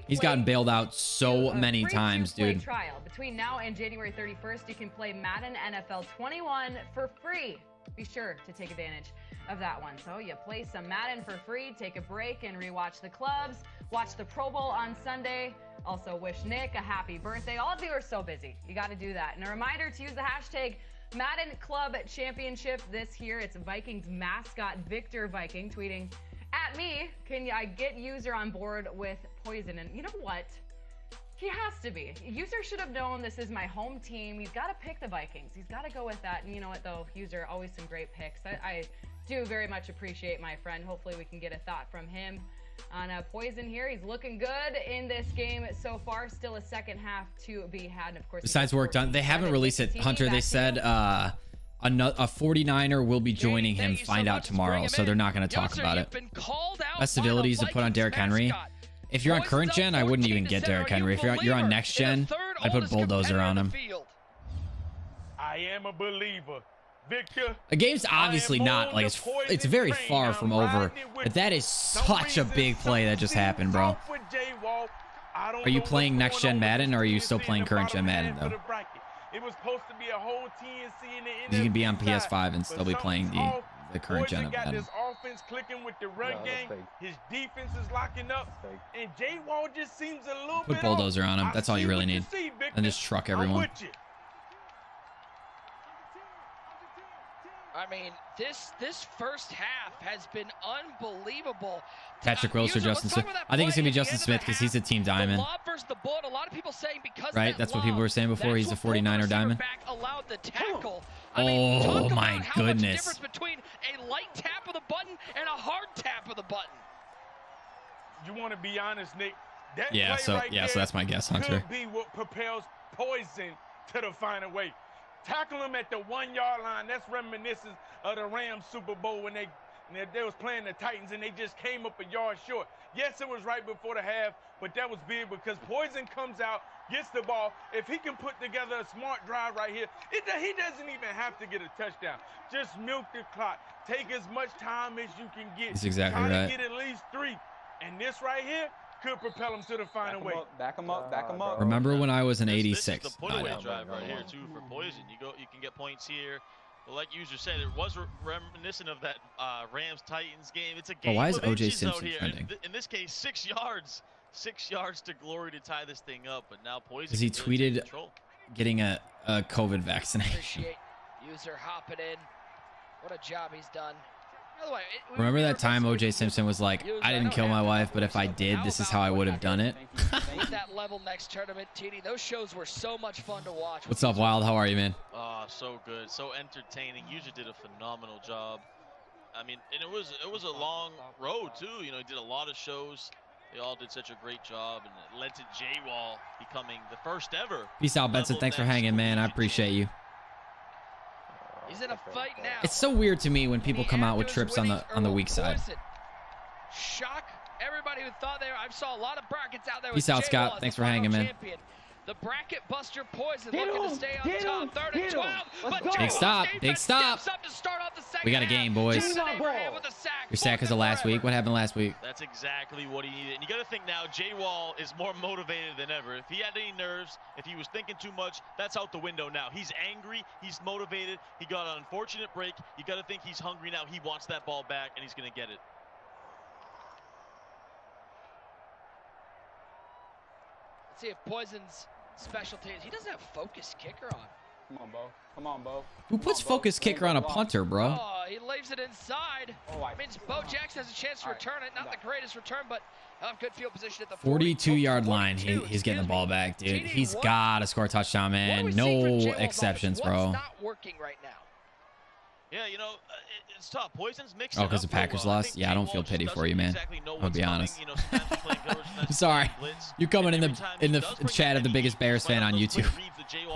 S1: He's gotten bailed out so many times, dude.
S3: Trial. Between now and January 31st, you can play Madden NFL 21 for free. Be sure to take advantage of that one. So you play some Madden for free, take a break and rewatch the clubs, watch the Pro Bowl on Sunday. Also wish Nick a happy birthday. All of you are so busy. You got to do that. And a reminder to use the hashtag Madden Club Championship this year. It's Vikings mascot Victor Viking tweeting at me. Can I get user on board with Poison? And you know what? He has to be. User should have known this is my home team. He's got to pick the Vikings. He's got to go with that. And you know what, though? User, always some great picks. I do very much appreciate my friend. Hopefully we can get a thought from him on Poison here. He's looking good in this game so far. Still a second half to be had. And of course,
S1: besides work done, they haven't released it. Hunter, they said a 49er will be joining him. Find out tomorrow. So they're not going to talk about it. Best abilities to put on Derrick Henry. If you're on current gen, I wouldn't even get Derrick Henry. If you're on next gen, I'd put Bulldozer on him.
S6: I am a believer. Victor,
S1: the game's obviously not like it's very far from over, but that is such a big play that just happened, bro. Are you playing next gen Madden or are you still playing current gen Madden though?
S6: It was supposed to be a whole TNC in the
S1: you can be on PS5 and still be playing the current gen of Madden.
S6: This offense clicking with the run game. His defense is locking up, and J Wall just seems a little bit.
S1: Put Bulldozer on him. That's all you really need, and just truck everyone.
S4: I mean, this first half has been unbelievable.
S1: Patrick Willis or Justin Smith. I think it's gonna be Justin Smith because he's a team diamond.
S4: A lot of people saying because
S1: right? That's what people were saying before. He's a 49er diamond. Oh my goodness.
S4: Difference between a light tap of the button and a hard tap of the button.
S6: You want to be honest, Nick?
S1: Yeah, so that's my guess, Hunter.
S6: Could be what propels Poison to the final way. Tackle him at the 1 yard line. That's reminiscent of the Rams Super Bowl when they was playing the Titans and they just came up a yard short. Yes, it was right before the half, but that was big because Poison comes out, gets the ball. If he can put together a smart drive right here, he doesn't even have to get a touchdown. Just milk the clock. Take as much time as you can get.
S1: That's exactly right.
S6: Try to get at least 3. And this right here could propel him to the final way.
S13: Back him up, back him up.
S1: Remember when I was in 86?
S2: This is the put-away drive right here too for Poison. You can get points here. But like User said, it was reminiscent of that Rams-Titans game. It's a game
S1: why is
S2: of
S1: O.J.
S2: inches
S1: Simpson
S2: out here.
S1: trending?
S2: In this case, 6 yards. 6 yards to glory to tie this thing up. But now Poison.
S1: Because he tweeted getting a COVID vaccination.
S4: Appreciate User hopping in. What a job he's done. By the way,
S1: remember that time O.J. Simpson was like, I didn't kill my wife, but if I did, this is how I would have done it.
S4: At that level next tournament, TD, those shows were so much fun to watch.
S1: What's up, Wild? How are you, man?
S2: Oh, so good, so entertaining. User did a phenomenal job. I mean, and it was a long road too. You know, he did a lot of shows. They all did such a great job, and it led to J-Wall becoming the first ever.
S1: Peace out, Benson. Thanks for hanging, man. I appreciate you.
S4: He's in a fight now.
S1: It's so weird to me when people come out with trips on the weak side.
S4: Shock everybody who thought they were. I saw a lot of brackets out there.
S1: Peace out, Scott. Thanks for hanging, man.
S4: The bracket buster Poison looking to stay on top. 3rd and 12. But
S1: Big stop. Big stop. We got a game, boys. Your sack is the last week. What happened last week?
S2: That's exactly what he needed. And you got to think now, Jay Wall is more motivated than ever. If he had any nerves, if he was thinking too much, that's out the window now. He's angry. He's motivated. He got an unfortunate break. You got to think he's hungry now. He wants that ball back, and he's going to get it.
S4: Let's see if Poison's specialty is he doesn't have focus kicker on.
S13: Come on, Bo. Come on, Bo.
S1: Who puts focus kicker on a punter, bro?
S4: Oh, he leaves it inside. Means Bo Jackson has a chance to return it. Not the greatest return, but good field position at the
S1: 42-yard line. He's getting the ball back, dude. He's got to score a touchdown, man. No exceptions, bro.
S4: What's not working right now?
S2: Yeah, you know, it's tough. Poison's mixing.
S1: Oh, because the Packers lost? Yeah, I don't feel pity for you, man. I'll be honest. I'm sorry. You're coming in the chat of the biggest Bears fan on YouTube.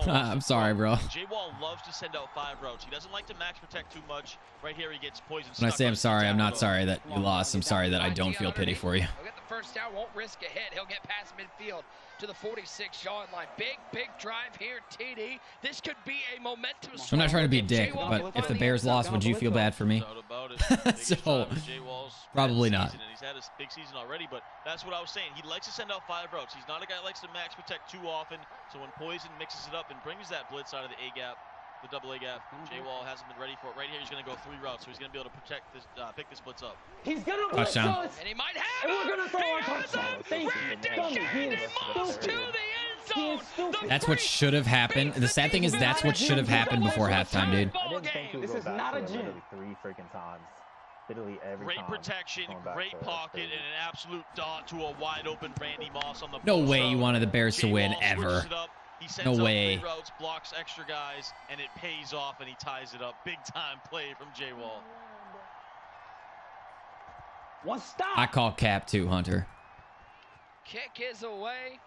S1: I'm sorry, bro.
S2: Jay Wall loves to send out 5 routes. He doesn't like to max protect too much. Right here, he gets Poison.
S1: When I say I'm sorry, I'm not sorry that you lost. I'm sorry that I don't feel pity for you.
S4: He'll get the first down, won't risk a hit. He'll get past midfield to the 46-yard line. Big drive here, TD. This could be a momentum.
S1: I'm not trying to be a dick, but if the Bears lost, would you feel bad for me? So, probably not.
S2: He's had a big season already, but that's what I was saying. He likes to send out 5 routes. He's not a guy that likes to max protect too often. So when Poison mixes it up and brings that blitz out of the A-gap, the double A-gap, Jay Wall hasn't been ready for it. Right here, he's going to go 3 routes, so he's going to be able to protect this, pick this blitz up.
S17: He's going to blitz us,
S4: and he might have
S17: and we're going to throw a touchdown.
S1: That's what should have happened. The sad thing is that's what should have happened before halftime, dude.
S17: This is not a gym.
S16: 3 freaking times. Literally every
S2: great
S16: time.
S2: Protection, great pocket, and an absolute dot to a wide open Randy Moss on the
S1: No way you wanted the Bears to win ever. No way.
S2: 3 routes, blocks extra guys, and it pays off, and he ties it up. Big time play from Jay Wall.
S17: One stop.
S1: I call cap too, Hunter.
S4: Kick is away.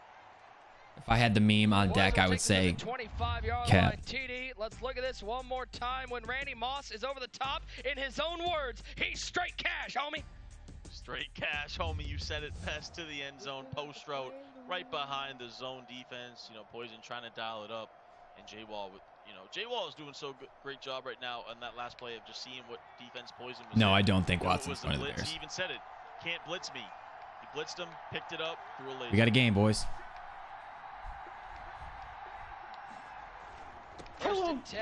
S1: If I had the meme on deck, I would say
S4: 25-yard
S1: cap.
S4: line TD. Let's look at this one more time when Randy Moss is over the top. In his own words, he's straight cash, homie.
S2: Straight cash, homie. You said it best, to the end zone, post route, right behind the zone defense. You know, Poison trying to dial it up, and Jay Wall with, you know, Jay Wall is doing so great job right now on that last play of just seeing what defense Poison was.
S1: No, I don't think Watson's one of the Bears.
S2: He even said it. Can't blitz me. He blitzed him, picked it up, threw a laser.
S1: We got a game, boys.
S4: First and 10.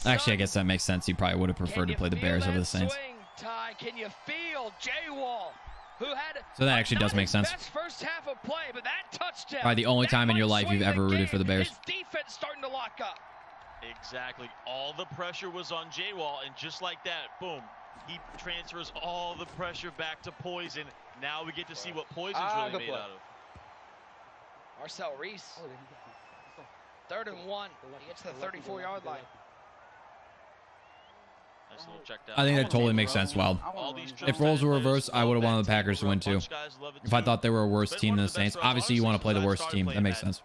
S1: Actually, I guess that makes sense. You probably would have preferred to play the Bears over the Saints.
S4: Ty, can you feel Jay Wall, who had
S1: so that actually does make sense.
S4: Best first half of play, but that touchdown.
S1: Probably the only time in your life you've ever rooted for the Bears.
S4: His defense starting to lock up.
S2: Exactly. All the pressure was on Jay Wall, and just like that, boom, he transfers all the pressure back to Poison. Now we get to see what Poison's really made out of.
S4: Marcel Reese. 3rd and 1. He gets to the 34-yard line.
S2: Nice little check down.
S1: I think that totally makes sense, Wild. If roles were reversed, I would have wanted the Packers to win too. If I thought they were a worse team than the Saints, obviously you want to play the worst team. That makes sense.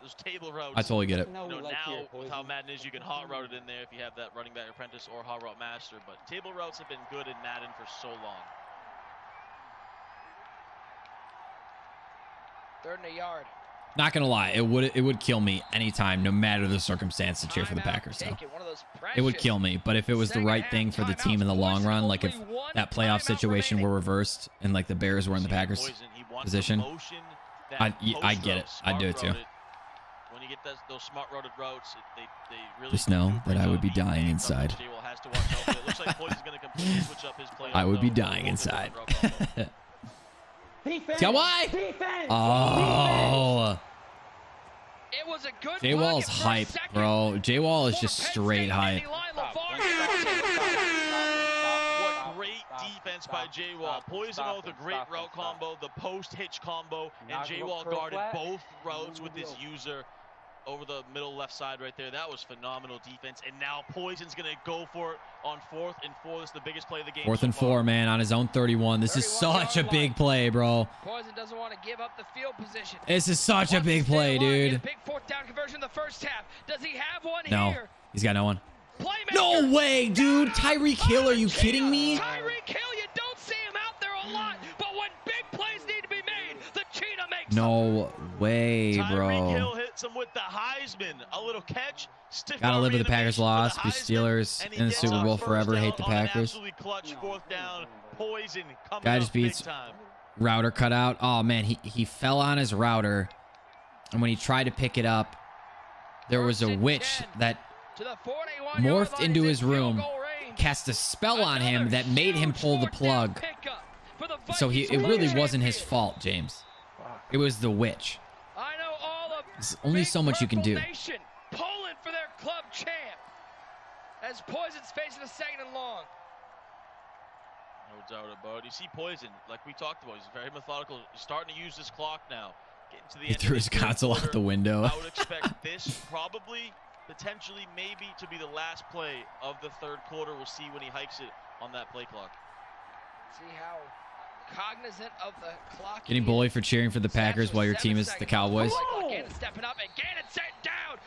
S1: I totally get it.
S2: You know, now with how Madden is, you can hot route it in there if you have that running back apprentice or hot route master. But table routes have been good in Madden for so long.
S4: 3rd and a yard.
S1: Not gonna lie, it would kill me anytime, no matter the circumstance, to cheer for the Packers. Though it would kill me. But if it was the right thing for the team in the long run, like if that playoff situation were reversed and like the Bears were in the Packers position, I get it. I'd do it too.
S2: When you get those smart routed routes, they really
S1: just know that I would be dying inside. I would be dying inside.
S17: Defense!
S1: Defense! Oh.
S4: It was a good
S1: Jay Wall's hype, bro. Jay Wall is just straight hype.
S2: What great defense by Jay Wall. Poison with a great route combo, the post hitch combo, and Jay Wall guarded both routes with his user over the middle left side right there. That was phenomenal defense. And now Poison's going to go for it on 4th and 4. This is the biggest play of the game.
S1: 4th and 4, man, on his own 31. This is such a big play, bro.
S4: Poison doesn't want to give up the field position.
S1: This is such a big play, dude.
S4: Big 4th down conversion in the first half. Does he have one
S1: no,
S4: here?
S1: He's got no one. No way, dude. Tyreek Hill, are you kidding me?
S4: Tyreek Hill, you don't see him out there a lot, but when big plays need to be made, the Cheetah makes
S1: No way, bro.
S2: Tyreek Hill hits him with the Heisman. A little catch.
S1: Gotta live with the Packers loss. Be Steelers in the Super Bowl forever. Hate the Packers. Guy just beats router cutout. Oh man, he fell on his router, and when he tried to pick it up, there was a witch that morphed into his room, cast a spell on him that made him pull the plug. So it really wasn't his fault, James. It was the witch. There's only so much you can do.
S4: Pulling for their club champ as Poison's facing a 2nd and long.
S2: No doubt about it. You see Poison, like we talked about, he's very methodical. He's starting to use this clock now. Getting to the
S1: He threw his console out the window.
S2: I would expect this probably, potentially, maybe to be the last play of the 3rd quarter. We'll see when he hikes it on that play clock.
S4: See how cognizant of the clock.
S1: Getting bullied for cheering for the Packers while your team is the Cowboys.
S4: Stepping up and Gannon sent down.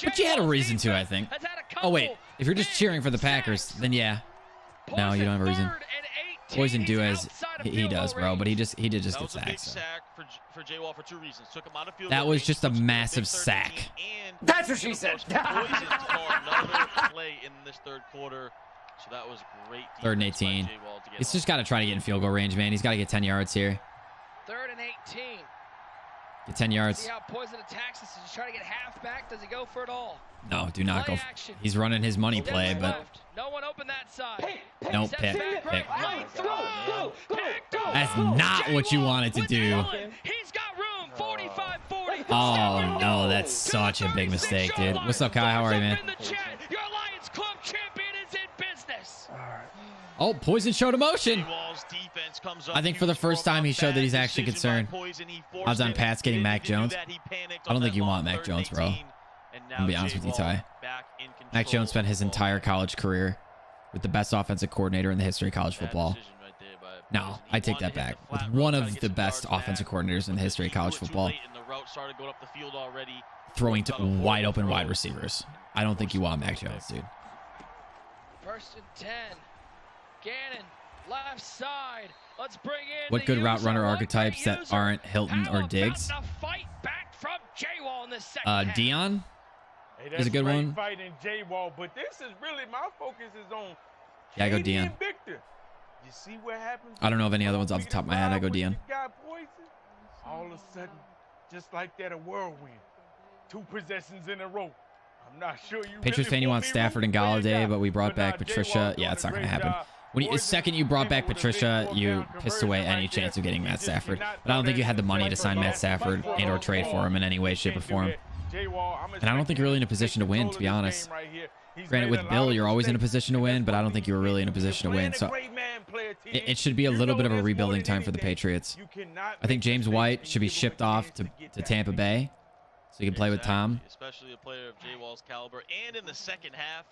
S1: But you had a reason to, I think. Oh wait, if you're just cheering for the Packers, then yeah. No, you don't have a reason. Poison do as he does, bro. But he did just get sacked.
S2: That was a big sack for J-Wall for 2 reasons. Took him out of field.
S1: That was just a massive sack.
S2: That's what she said. Poison called another play in this 3rd quarter. So that was great.
S1: 3rd and 18. He's just got to try to get in field goal range, man. He's got to get 10 yards here.
S4: 3rd and 18.
S1: Get 10 yards.
S4: See how Poison attacks this. Does he try to get half back? Does he go for it all?
S1: No, do not go. He's running his money play, but
S4: no one opened that side.
S1: No, pick. That's not what you wanted to do.
S4: He's got room. 45-40.
S1: Oh no, that's such a big mistake, dude. What's up, Kai? How are you, man?
S4: Your Lions club champion is in business.
S1: Oh, Poison showed emotion. I think for the first time he showed that he's actually concerned. Odds on Pat's getting Mac Jones. I don't think you want Mac Jones, bro. I'm gonna be honest with you, Ty. Mac Jones spent his entire college career with the best offensive coordinator in the history of college football. No, I take that back. With one of the best offensive coordinators in the history of college football. Throwing to wide open wide receivers. I don't think you want Mac Jones, dude.
S4: 1st and 10. Gannon, left side. Let's bring in
S1: what good route runner archetypes that aren't Hilton or Diggs? Dion is a good one.
S6: Fighting J-Wall, but this is really my focus is on.
S1: Yeah, I go Dion.
S6: Victor. You see what happens?
S1: I don't know of any other ones off the top of my head. I go Dion.
S6: All of a sudden, just like that, a whirlwind. 2 possessions in a row. I'm not sure you.
S1: Patriots fan, you want Stafford and Galladay, but we brought back Patricia. Yeah, it's not going to happen. The second you brought back Patricia, you pissed away any chance of getting Matt Stafford. But I don't think you had the money to sign Matt Stafford and or trade for him in any way, shape, or form. And I don't think you're really in a position to win, to be honest. Granted, with Bill, you're always in a position to win, but I don't think you were really in a position to win. So it should be a little bit of a rebuilding time for the Patriots. I think James White should be shipped off to Tampa Bay so he can play with Tom.
S2: Especially a player of J-Wall's caliber. And in the 2nd half,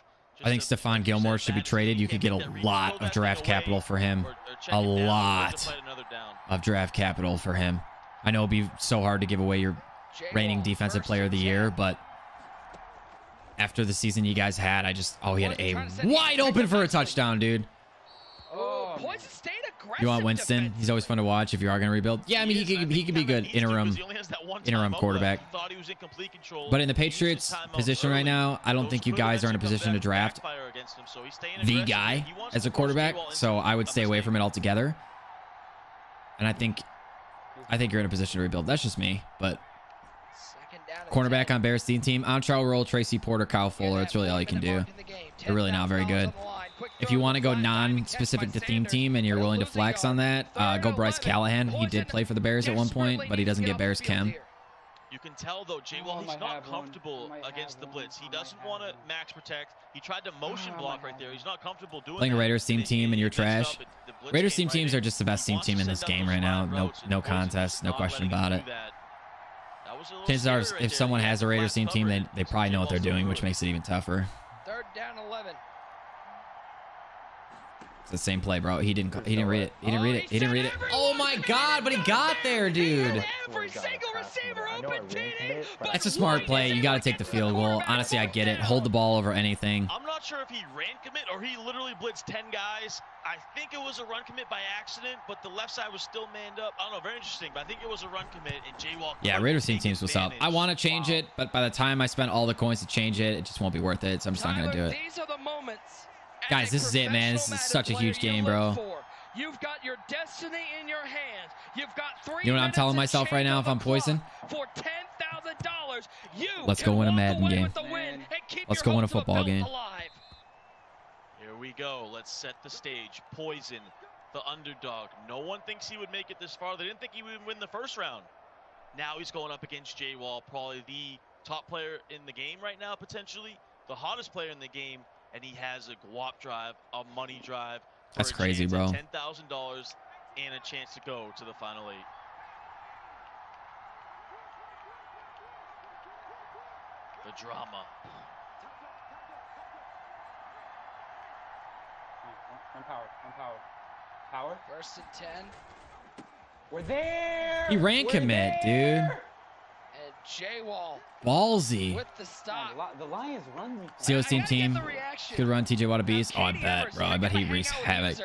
S1: I think Stephon Gilmore should be traded. You could get a lot of draft capital for him. A lot of draft capital for him. I know it'd be so hard to give away your reigning defensive player of the year, but after the season you guys had, he had a wide open for a touchdown, dude. You want Winston? He's always fun to watch if you are going to rebuild. Yeah, I mean, he could be good interim quarterback. But in the Patriots position right now, I don't think you guys are in a position to draft the guy as a quarterback. So I would stay away from it altogether. And I think you're in a position to rebuild. That's just me. But cornerback on Bears team, Antrell Roll, Tracy Porter, Kyle Fuller. It's really all you can do. They're really not very good. If you want to go non-specific to theme team and you're willing to flex on that, go Bryce Callahan. He did play for the Bears at one point, but he doesn't get Bears chem.
S2: You can tell, though, J-Wall, he's not comfortable against the blitz. He doesn't want to max protect. He tried to motion block right there. He's not comfortable doing
S1: playing a Raiders team and you're trash. Raiders teams are just the best team in this game right now. No contest, no question about it. Chances are, if someone has a Raiders team, they probably know what they're doing, which makes it even tougher.
S4: 3rd down 11.
S1: It's the same play, bro. He didn't read it. He didn't read it. Oh my God, but he got there, dude.
S4: Every single receiver open, TD.
S1: That's a smart play. You got to take the field goal. Honestly, I get it. Hold the ball over anything.
S2: I'm not sure if he ran commit or he literally blitzed 10 guys. I think it was a run commit by accident, but the left side was still manned up. I don't know, very interesting, but I think it was a run commit, and J-Wall.
S1: Yeah, Raiders teams what's up. I want to change it, but by the time I spend all the coins to change it, it just won't be worth it, so I'm just not going to do it.
S4: These are the moments.
S1: Guys, this is it, man. This is such a huge game, bro.
S4: You've got your destiny in your hands. You've got 3
S1: You know what I'm telling myself right now if I'm Poison?
S4: For $10,000,
S1: let's go win a Madden game. Let's go win a football game.
S2: Here we go. Let's set the stage. Poison, the underdog. No one thinks he would make it this far. They didn't think he would win the first round. Now he's going up against J-Wall, probably the top player in the game right now, potentially. The hottest player in the game, and he has a guap drive, a money drive.
S1: That's crazy, bro.
S2: $10,000 and a chance to go to the Final 8. The drama.
S13: One power.
S4: First and 10.
S10: We're there.
S1: He ran commit, dude.
S4: And J-Wall.
S1: Ballsy.
S4: With the stop.
S10: The Lions run.
S1: CO's team. Good run, TJ Watt a beast. Oh, I bet, bro. I bet he wreaks havoc.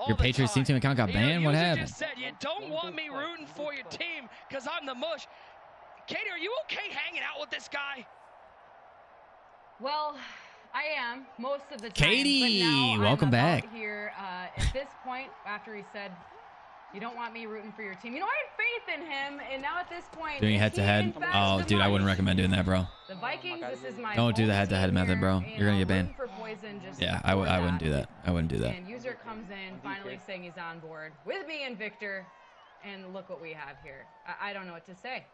S1: Your Patriots team account got banned? What happened?
S4: Just said you don't want me rooting for your team because I'm the mush. Katie, are you okay hanging out with this guy?
S3: Well, I am most of the time.
S1: Katie,
S3: but now
S1: welcome back.
S3: Here at this point, after he said, "You don't want me rooting for your team," you know, I had faith in him, and now at this point,
S1: doing head-to-head. Oh, dude, I wouldn't recommend doing that, bro.
S3: The Vikings. This is my.
S1: Don't do the head-to-head method, bro. You're gonna get banned. Yeah, I wouldn't do that. I wouldn't do that.
S3: And user comes in, finally saying he's on board with me and Victor, and look what we have here. I don't know what to say.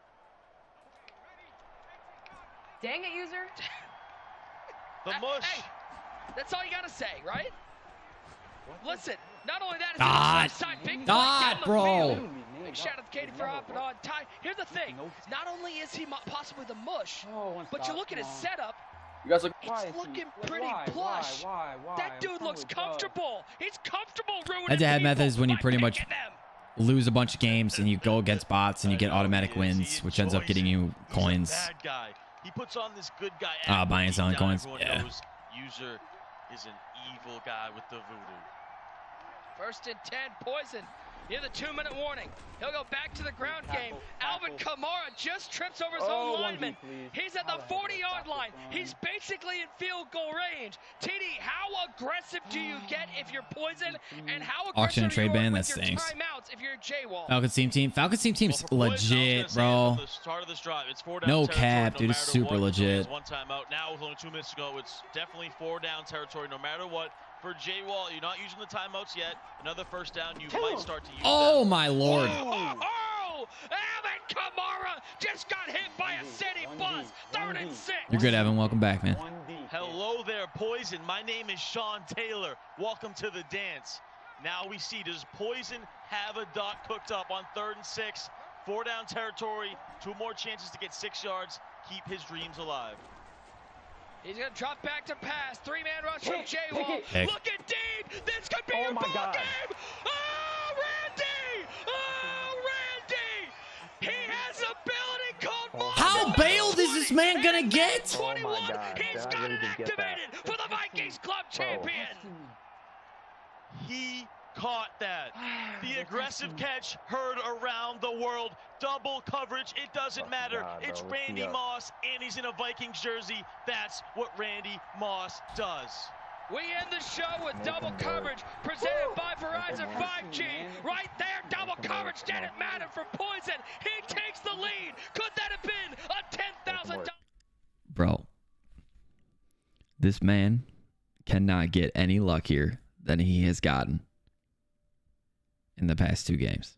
S3: Dang it, user.
S2: The mush.
S4: Hey, that's all you gotta say, right? Listen, not only that,
S1: bro.
S4: Big shout out to Katie for hopping on. Ty, here's the thing. Not only is he possibly the mush, but you look at his setup.
S13: You guys look.
S4: It's looking pretty plush. That dude looks comfortable. He's comfortable ruining
S1: Head-to-head method is when you pretty much lose a bunch of games and you go against bots and you get automatic wins, which ends up getting you coins.
S2: Bad guy. He puts on this good guy.
S1: Buying and selling coins. Yeah.
S2: User is an evil guy with the voodoo.
S4: First and 10, Poison. Near the 2-minute warning. He'll go back to the ground game. Alvin Kamara just trips over his own lineman. He's at the 40-yard line. He's basically in field goal range. TD, how aggressive do you get if you're Poison? And how aggressive
S1: auction and trade ban? That
S4: stinks.
S1: Timeouts
S4: if you're J-Wall?
S1: Falcons team. Falcons team's legit, bro. No cap, dude. It's super legit.
S2: One timeout. Now with only 2 minutes to go, it's definitely 4-down territory no matter what. For J-Wall, you're not using the timeouts yet. Another first down, you might start to use them.
S1: My lord.
S4: Oh, Alvin Kamara just got hit by a city bus. 3rd and 6.
S1: You're good, Evan. Welcome back, man.
S2: Hello there, Poison. My name is Sean Taylor. Welcome to the dance. Now we see, does Poison have a dot cooked up on 3rd and 6? 4-down territory. 2 more chances to get 6 yards. Keep his dreams alive.
S4: He's going to drop back to pass. 3-man rush from J-Wall. Look at Dean. This could be a ball game. Oh, Randy. Oh, Randy. He has ability called.
S1: How bailed is this man going to get?
S4: 21. He's got it activated for the Vikings club champion.
S2: He caught that. The aggressive catch heard around the world. Double coverage, it doesn't matter. It's Randy Moss, and he's in a Vikings jersey. That's what Randy Moss does.
S4: We end the show with double coverage presented by Verizon 5G. Right there, double coverage didn't matter for Poison. He takes the lead. Could that have been a $10,000?
S1: Bro, this man cannot get any luckier than he has gotten in the past 2 games.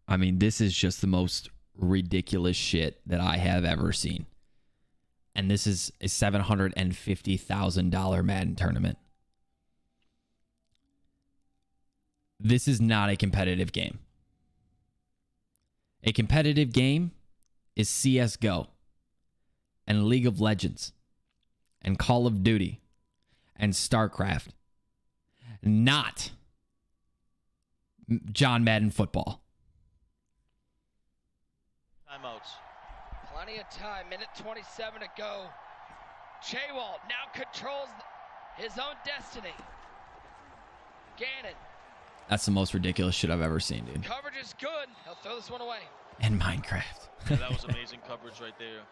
S1: I mean, this is just the most ridiculous shit that I have ever seen. And this is a $750,000 Madden tournament. This is not a competitive game. A competitive game is CSGO and League of Legends and Call of Duty and StarCraft. Not John Madden football.
S2: Timeouts.
S4: Plenty of time. Minute 27 to go. J-Wall now controls his own destiny. Gannon.
S1: That's the most ridiculous shit I've ever seen, dude.
S4: Coverage is good. He'll throw this one away.
S1: And Minecraft.
S2: Yeah, that was amazing coverage right there.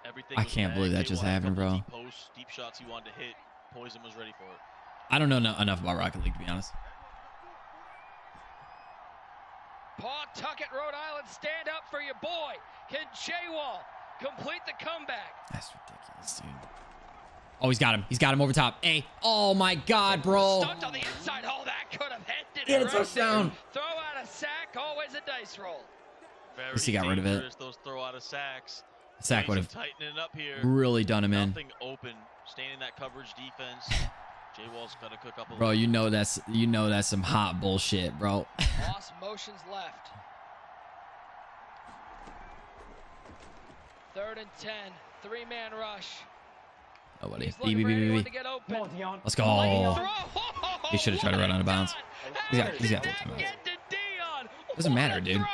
S2: Everything
S1: I can't believe that just happened, bro.
S2: Deep posts, deep shots he wanted to hit. Poison was ready for it.
S1: I don't know enough about Rocket League, to be honest.
S4: Pawtucket, Rhode Island, stand up for your boy. Can J-Wall complete the comeback?
S1: That's ridiculous, dude. Oh, he's got him. He's got him over top. Hey, oh my God, bro.
S4: Stumped on the inside. Oh, that could have ended
S1: Get
S4: it.
S1: a touchdown.
S4: Throw out a sack. Always a dice roll.
S2: Very
S1: At least he got rid of it.
S2: Those throw out of sacks.
S1: Sack would have
S2: tightening it up here.
S1: really done him in.
S2: Nothing open. Staying in that coverage defense. J-Wall's got to cook up a
S1: Bro,
S2: little.
S1: you know that's some hot bullshit, bro.
S4: Lost motions left. 3rd and 10. 3-man rush.
S1: Nobody.
S4: He's looking for anyone to get open.
S1: Let's go. He should have tried to run out of bounds. He's got timeouts. Doesn't matter, dude.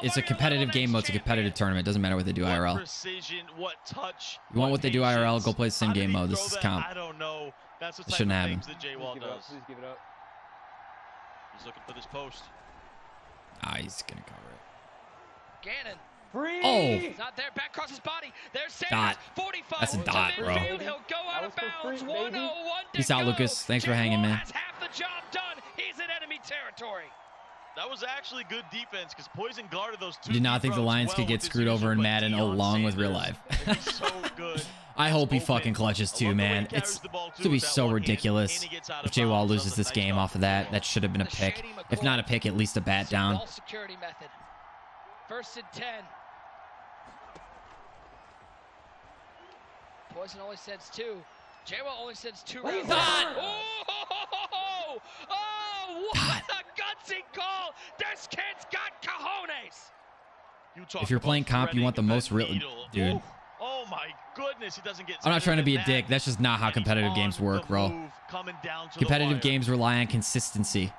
S1: It's a competitive game mode. It's a competitive tournament. Doesn't matter what they do IRL.
S2: Precision, what touch,
S1: You want what they do IRL? Go play the sim game mode. This is comp.
S2: I don't know. That's what
S1: It shouldn't happen.
S2: that J-Wall does.
S13: Please give it up.
S2: He's looking for this post.
S1: Ah, he's gonna cover it.
S4: Gannon.
S10: Free.
S1: Oh.
S4: He's not there. Back across his body. There's Sanders.
S1: Dot.
S4: 45.
S1: That's a dot, bro.
S4: He'll go out of bounds. 101 to
S1: Peace out,
S4: go.
S1: Lucas. Thanks for hanging, man.
S4: Has half the job done. He's in enemy territory.
S2: That was actually good defense because Poison guarded those two.
S1: I did not think the Lions
S2: well
S1: could get screwed over in Madden along with real life.
S2: So good.
S1: I hope he fucking clutches too, man. It's to be so ridiculous if J-Wall loses this game off of that. That should have been a pick. If not a pick, at least a bat down.
S4: Ball security method. 1st and 10. Poison only sends 2. J-Wall only sends 2 rounds. Oh, what a gutsy call. This kid's got cojones.
S1: If you're playing comp, you want the most real, dude.
S2: Oh my goodness, he doesn't get.
S1: I'm not trying to be a dick. That's just not how competitive games work, bro. Competitive games rely on consistency,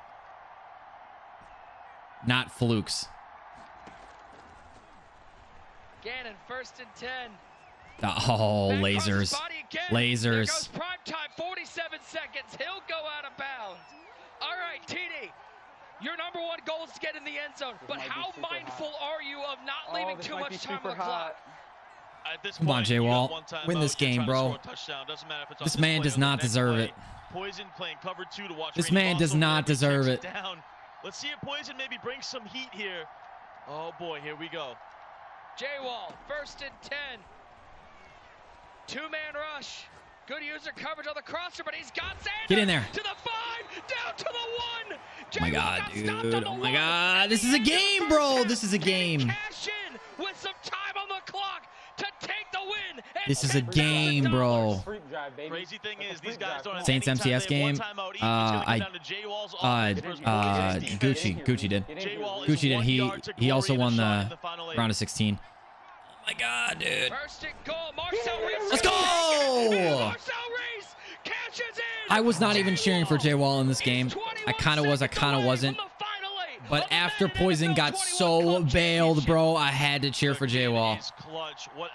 S1: not flukes.
S4: Gannon, 1st and 10.
S1: Oh, lasers. Lasers.
S4: There goes prime time, 47 seconds. He'll go out of bounds. All right, TD. Your #1 goal is to get in the end zone, but how mindful are you of not leaving too much time on the clock?
S1: Come on, J-Wall. Win this game, bro. This man does not deserve it.
S2: Poison playing cover 2 to watch.
S1: This man does not deserve it.
S2: Let's see if Poison maybe brings some heat here. Oh boy, here we go.
S4: J-Wall, 1st and 10. 2-man rush. Good user coverage on the crosser, but he's got Sanders.
S1: Get in there.
S4: To the 5, down to the 1.
S1: Oh my God, dude. Oh my God. This is a game, bro. This is a game.
S4: Cash in with some time on the clock to take the win.
S1: This is a game, bro.
S2: Crazy thing is, these guys don't have
S1: Saints MCS game. Gucci did. Gucci did. He also won the round of 16. Oh my God, dude.
S4: First and goal, Marcel Reese.
S1: Let's go!
S4: Marcel Reese catches in.
S1: I was not even cheering for J-Wall in this game. I kind of was, I kind of wasn't. But after Poison got so bailed, bro, I had to cheer for J-Wall.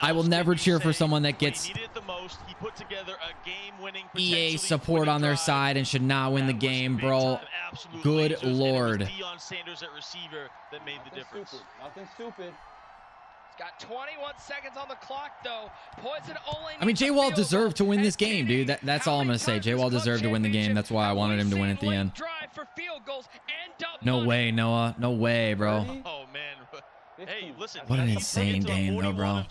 S1: I will never cheer for someone that gets EA support on their side and should not win the game, bro. Good Lord.
S10: Nothing stupid.
S4: Got 21 seconds on the clock, though. Poison only.
S1: I mean, J-Wall deserved to win this game, dude. That's all I'm going to say. J-Wall deserved to win the game. That's why I wanted him to win at the end. No way, Noah. No way, bro.
S2: Oh, man. Hey, listen.
S1: What an insane game, though, bro.
S2: A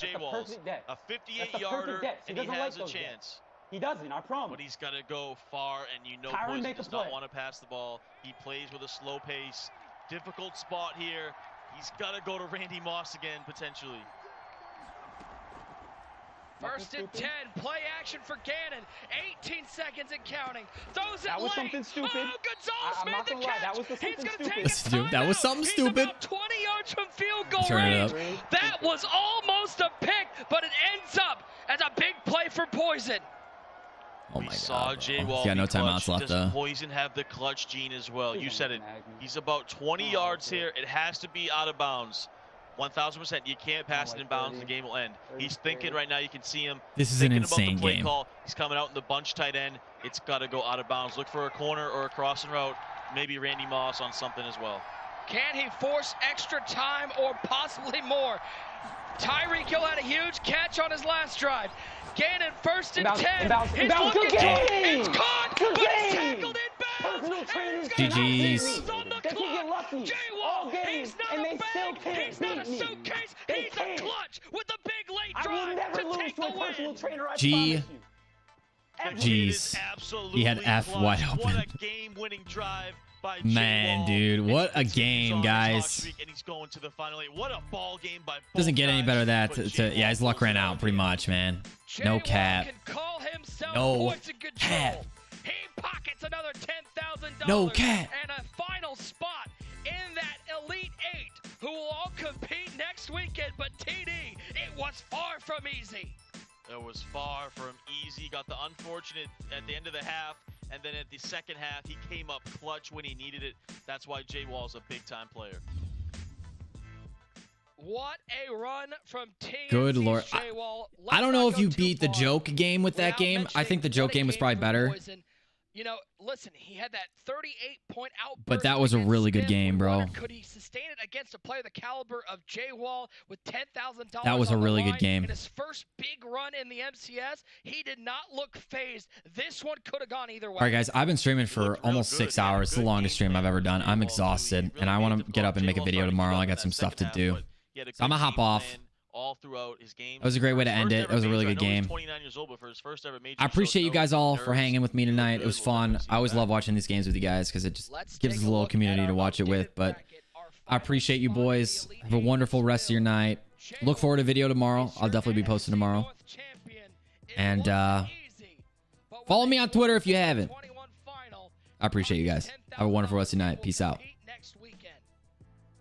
S2: 58-yarder, and he has a chance.
S10: He doesn't, I promise.
S2: But he's got to go far, and you know Poison does not want to pass the ball. He plays with a slow pace. Difficult spot here. He's got to go to Randy Moss again, potentially.
S4: 1st and 10. Play action for Gannon. 18 seconds and counting. Throws it
S10: that was
S4: late.
S10: Something stupid.
S4: Oh, Gonzalez made the catch.
S10: That was
S4: He's going to take
S1: it. That was something stupid.
S4: He's about 20 yards from field goal range. That was almost a pick, but it ends up as a big play for Poison.
S1: Oh my God,
S2: He's
S1: got no timeouts left, though.
S2: Does Poison have the clutch gene as well? You said it. He's about 20 yards here. It has to be out of bounds. 1000%. You can't pass it in bounds. The game will end. He's thinking right now. You can see him.
S1: This is an insane game.
S2: Call. He's coming out in the bunch tight end. It's got to go out of bounds. Look for a corner or a crossing route. Maybe Randy Moss on something as well.
S4: Can he force extra time or possibly more? Tyreek Hill had a huge catch on his last drive. Gannon first and 10. He's looking to it. It's caught, but it's tackled in bounds.
S1: GG's.
S4: He's not a suitcase. He's a clutch with a big late drive to take the win.
S1: Jeez. He had F wide open.
S2: What a game-winning drive by
S1: Man, dude, what a game, guys.
S2: And he's going to the final eight. What a ball game by both
S1: Doesn't get any better than
S2: guys,
S1: that. Yeah, his luck ran out pretty much, man. No cap. No cap.
S4: He pockets another $10,000.
S1: No cap.
S4: And a final spot in that Elite Eight, who will all compete next weekend. But TD, it was far from easy.
S2: It was far from easy. Got the unfortunate at the end of the half, and then at the second half, he came up clutch when he needed it. That's why Jay Wall's a big-time player.
S4: What a run from Team
S1: Good Lord. I don't know if you beat the joke game with that game. I think the joke game was probably better.
S4: You know, listen, he had that 38-point outburst.
S1: But that was a really good game, bro.
S4: Could he sustain it against a player the caliber of Jay Wall with $10,000?
S1: That was a really good game.
S4: In his first big run in the MCS, he did not look phased. This one could have gone either way.
S1: All right, guys, I've been streaming for almost 6 hours. It's the longest stream I've ever done. I'm exhausted, and I want to get up and make a video tomorrow. I got some stuff to do. So I'm going to hop off.
S2: All throughout his game.
S1: That was a great way to end it. It was a really good game.
S2: 29 years old, but for his first ever major,
S1: I appreciate you guys all for hanging with me tonight. It was fun. I always love watching these games with you guys because it just gives us a little community to watch it with. But I appreciate you boys. Have a wonderful rest of your night. Look forward to a video tomorrow. I'll definitely be posting tomorrow. And follow me on Twitter if you haven't. I appreciate you guys. Have a wonderful rest of your night. Peace out.